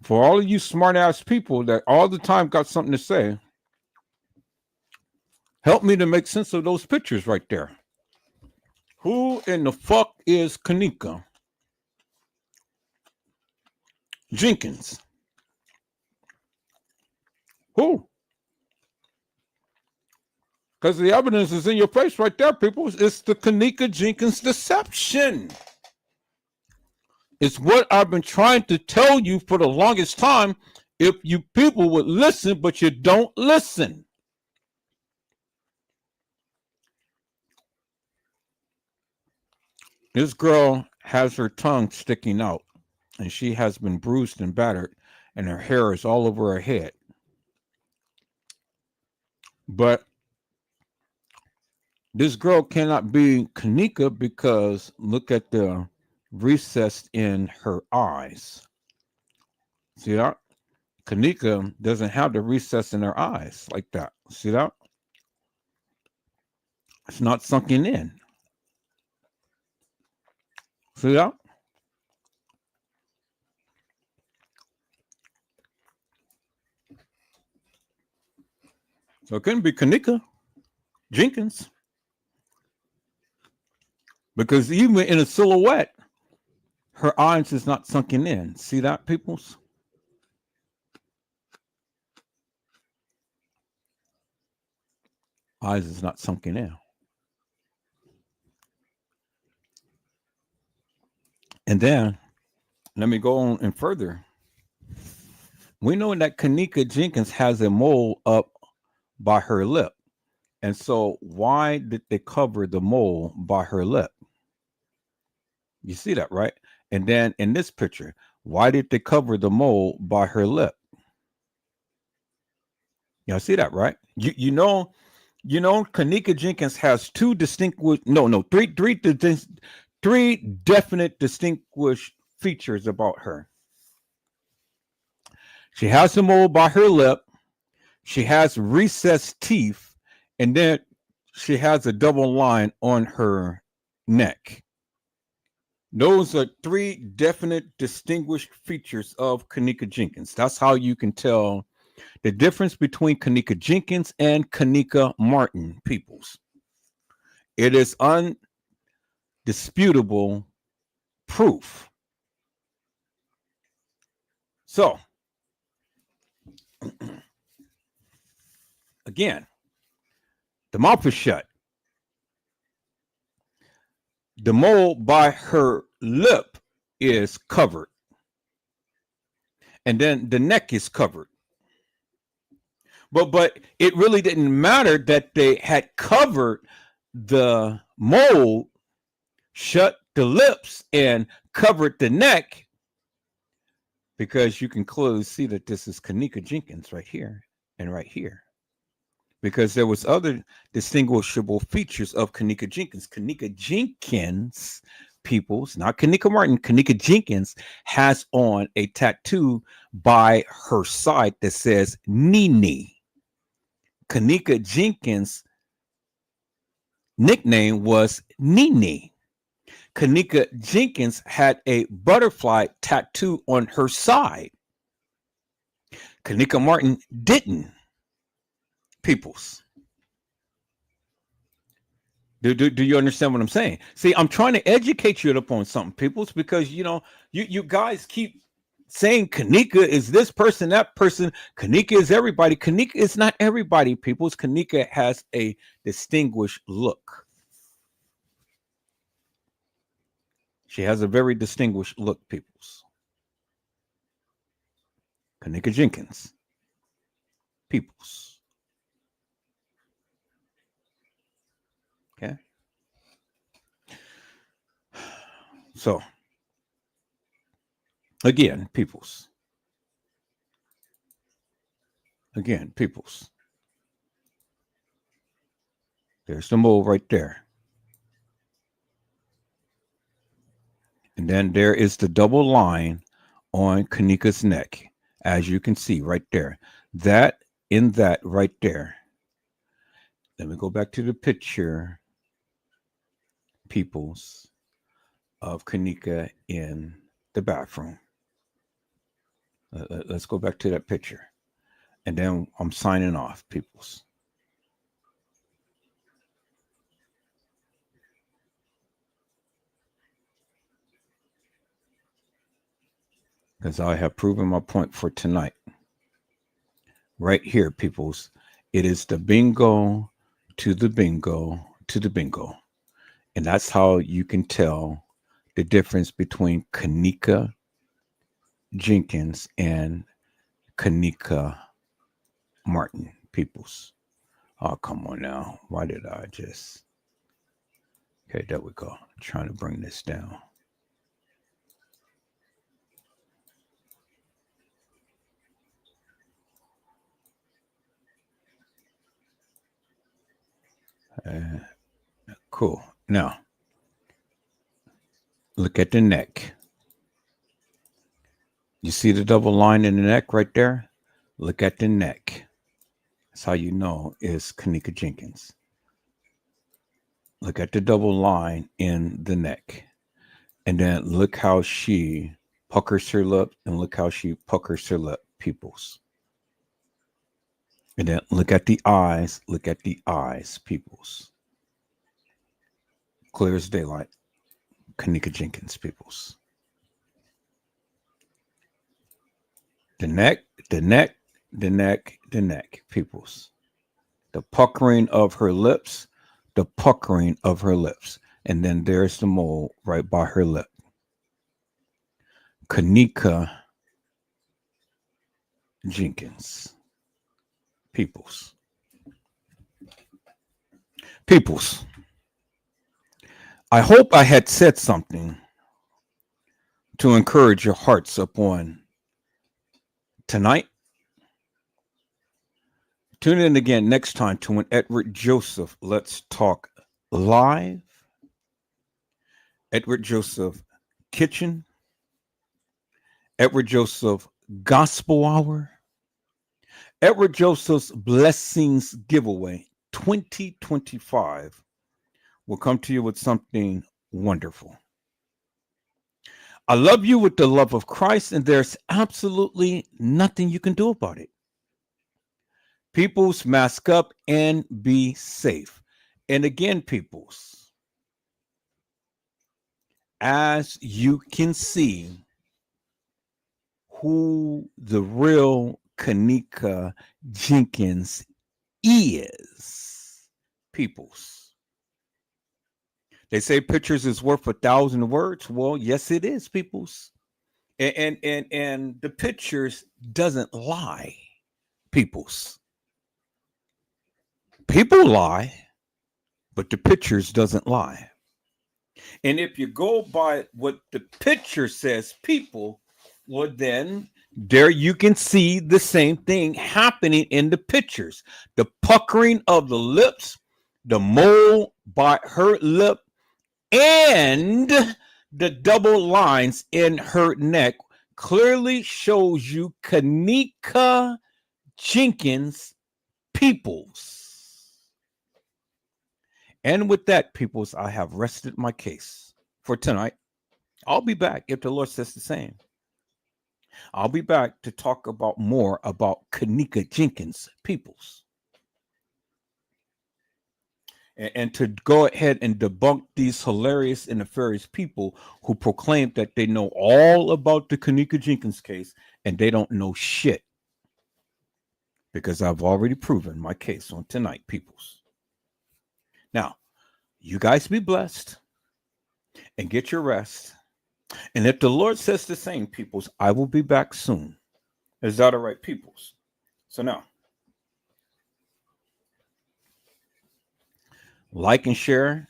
for all of you smart ass people that all the time got something to say, help me to make sense of those pictures right there. Who in the fuck is Kenneka Jenkins? Who? Because the evidence is in your face right there, people. It's the Kenneka Jenkins deception. It's what I've been trying to tell you for the longest time. If you people would listen, but you don't listen. This girl has her tongue sticking out, and she has been bruised and battered, and her hair is all over her head. But this girl cannot be Kenneka because look at the recess in her eyes. See that? Kenneka doesn't have the recess in her eyes like that. See that? It's not sunken in. See that? So it couldn't be Kenneka Jenkins. Because even in a silhouette, her eyes is not sunken in. See that, peoples? Eyes is not sunken in. And then, let me go on and further. We know that Kenneka Jenkins has a mole up by her lip. And so why did they cover the mole by her lip? You see that, right? And then in this picture, why did they cover the mole by her lip? Y'all see that, right? You know, Kenneka Jenkins has three definite distinguished features about her. She has the mole by her lip. She has recessed teeth, and then she has a double line on her neck. Those are three definite distinguished features of Kenneka Jenkins. That's how you can tell the difference between Kenneka Jenkins and Kenneka Martin, peoples. It is undisputable proof. So, again, the mouth is shut. The mole by her lip is covered, and then the neck is covered. But it really didn't matter that they had covered the mole, shut the lips, and covered the neck, because you can clearly see that this is Kenneka Jenkins right here and right here. Because there was other distinguishable features of Kenneka Jenkins. Kenneka Jenkins, peoples, not Kenneka Martin, Kenneka Jenkins has on a tattoo by her side that says Nene. Kenneka Jenkins' nickname was Nene. Kenneka Jenkins had a butterfly tattoo on her side. Kenneka Martin didn't. Peoples. Do you understand what I'm saying? See, I'm trying to educate you up on something, peoples, because you guys keep saying Kenneka is this person, that person. Kenneka is everybody. Kenneka is not everybody, peoples. Kenneka has a distinguished look. She has a very distinguished look, peoples. Kenneka Jenkins, peoples. Okay. So, again, peoples. Again, peoples. There's the mole right there. And then there is the double line on Kenneka's neck, as you can see right there. That right there. Let me go back to the picture, peoples, of Kenneka in the bathroom. Let's go back to that picture. And then I'm signing off, peoples. Because I have proven my point for tonight. Right here, peoples. It is the bingo to the bingo to the bingo. And that's how you can tell the difference between Kenneka Jenkins and Kenneka Martin, peoples. Oh, come on now. Why did I just... Okay, there we go. I'm trying to bring this down. Cool. Now, look at the neck. You see the double line in the neck right there? Look at the neck. That's how you know it's Kenneka Jenkins. Look at the double line in the neck. And then look how she puckers her lip, and look how she puckers her lip, peoples. And then look at the eyes. Look at the eyes, peoples. Clear as daylight. Kenneka Jenkins, peoples. The neck, the neck, the neck, the neck, peoples. The puckering of her lips, the puckering of her lips. And then there's the mole right by her lip. Kenneka Jenkins, peoples. Peoples. I hope I had said something to encourage your hearts upon tonight. Tune in again next time to when Edward Joseph Let's Talk Live. Edward Joseph Kitchen. Edward Joseph Gospel Hour. Edward Joseph's Blessings Giveaway 2025 will come to you with something wonderful. I love you with the love of Christ, and there's absolutely nothing you can do about it. Peoples, mask up and be safe. And again, peoples, as you can see who the real Kenneka Jenkins is, peoples. They say pictures is worth 1,000 words. Well, yes, it is, peoples. And the pictures doesn't lie, peoples. People lie, but the pictures doesn't lie. And if you go by what the picture says, people, well, then there you can see the same thing happening in the pictures. The puckering of the lips, the mole by her lip, and the double lines in her neck clearly shows you Kenneka Jenkins, peoples. And with that, peoples, I have rested my case for tonight. I'll be back if the Lord says the same. I'll be back to talk about more about Kenneka Jenkins, peoples. And to go ahead and debunk these hilarious and nefarious people who proclaim that they know all about the Kenneka Jenkins case and they don't know shit. Because I've already proven my case on tonight, peoples. Now, you guys be blessed and get your rest. And if the Lord says the same, peoples, I will be back soon. Is that all right, peoples? So now, like and share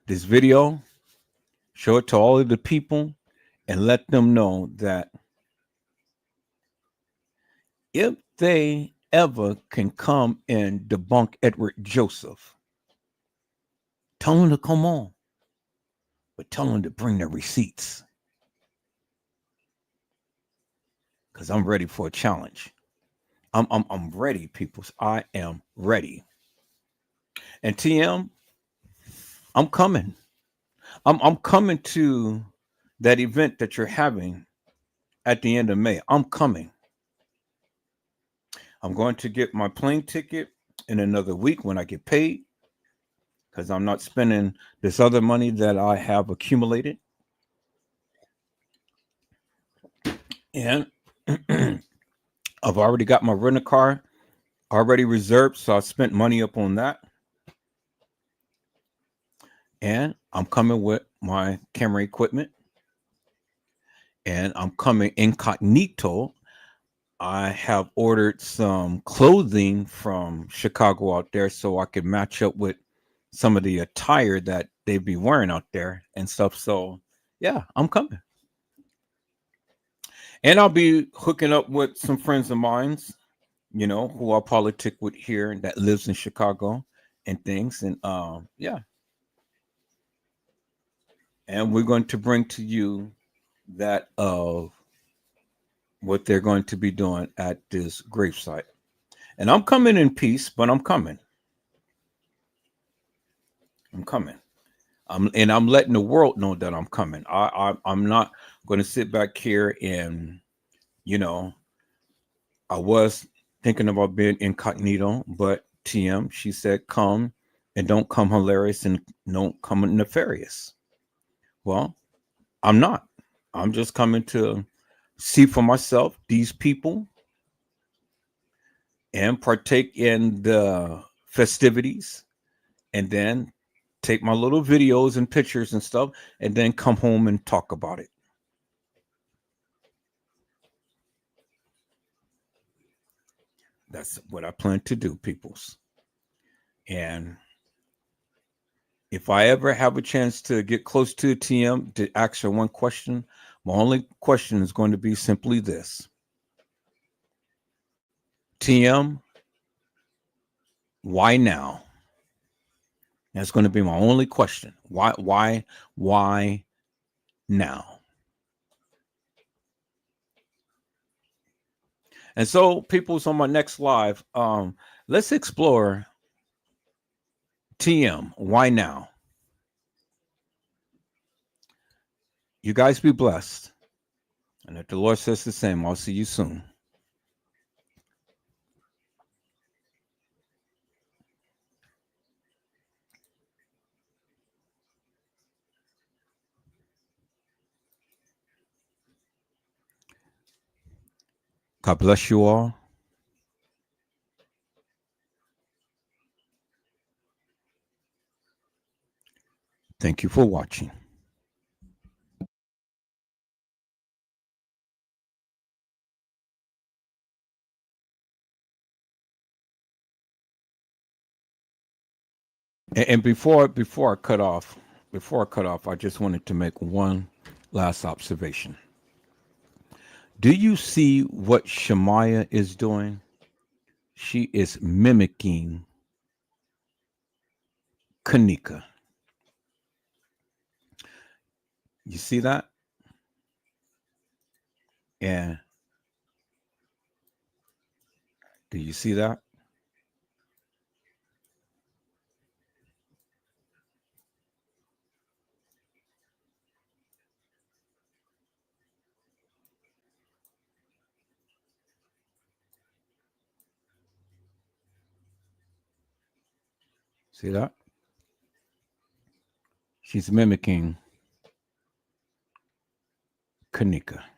this video. Show it to all of the people and let them know that if they ever can come and debunk Edward Joseph, tell them to come on, but tell them to bring their receipts. Because I'm ready for a challenge. I'm ready, peoples. I am ready. And TM, I'm coming. I'm coming to that event that you're having at the end of May. I'm coming. I'm going to get my plane ticket in another week when I get paid, because I'm not spending this other money that I have accumulated. And I've already got my rental car already reserved, so I spent money up on that. And I'm coming with my camera equipment. And I'm coming incognito. I have ordered some clothing from Chicago out there so I could match up with some of the attire that they be wearing out there and stuff. So yeah, I'm coming. And I'll be hooking up with some friends of mine, who I politic with here that lives in Chicago and things. And yeah. And we're going to bring to you that of what they're going to be doing at this gravesite. And I'm coming in peace, but I'm coming. I'm coming. I'm letting the world know that I'm coming. I'm not going to sit back here and, I was thinking about being incognito, but TM, she said, come and don't come hilarious and don't come nefarious. Well, I'm not. I'm just coming to see for myself these people and partake in the festivities and then take my little videos and pictures and stuff and then come home and talk about it. That's what I plan to do, peoples. And if I ever have a chance to get close to a TM to ask her one question, my only question is going to be simply this. TM, why now? That's going to be my only question. Why now? And so, people's on my next live, let's explore TM. Why now? You guys be blessed. And if the Lord says the same, I'll see you soon. God bless you all. Thank you for watching. And before I cut off, I just wanted to make one last observation. Do you see what Shemaya is doing? She is mimicking Kenneka. You see that? And do you see that? See that? She's mimicking Kenneka.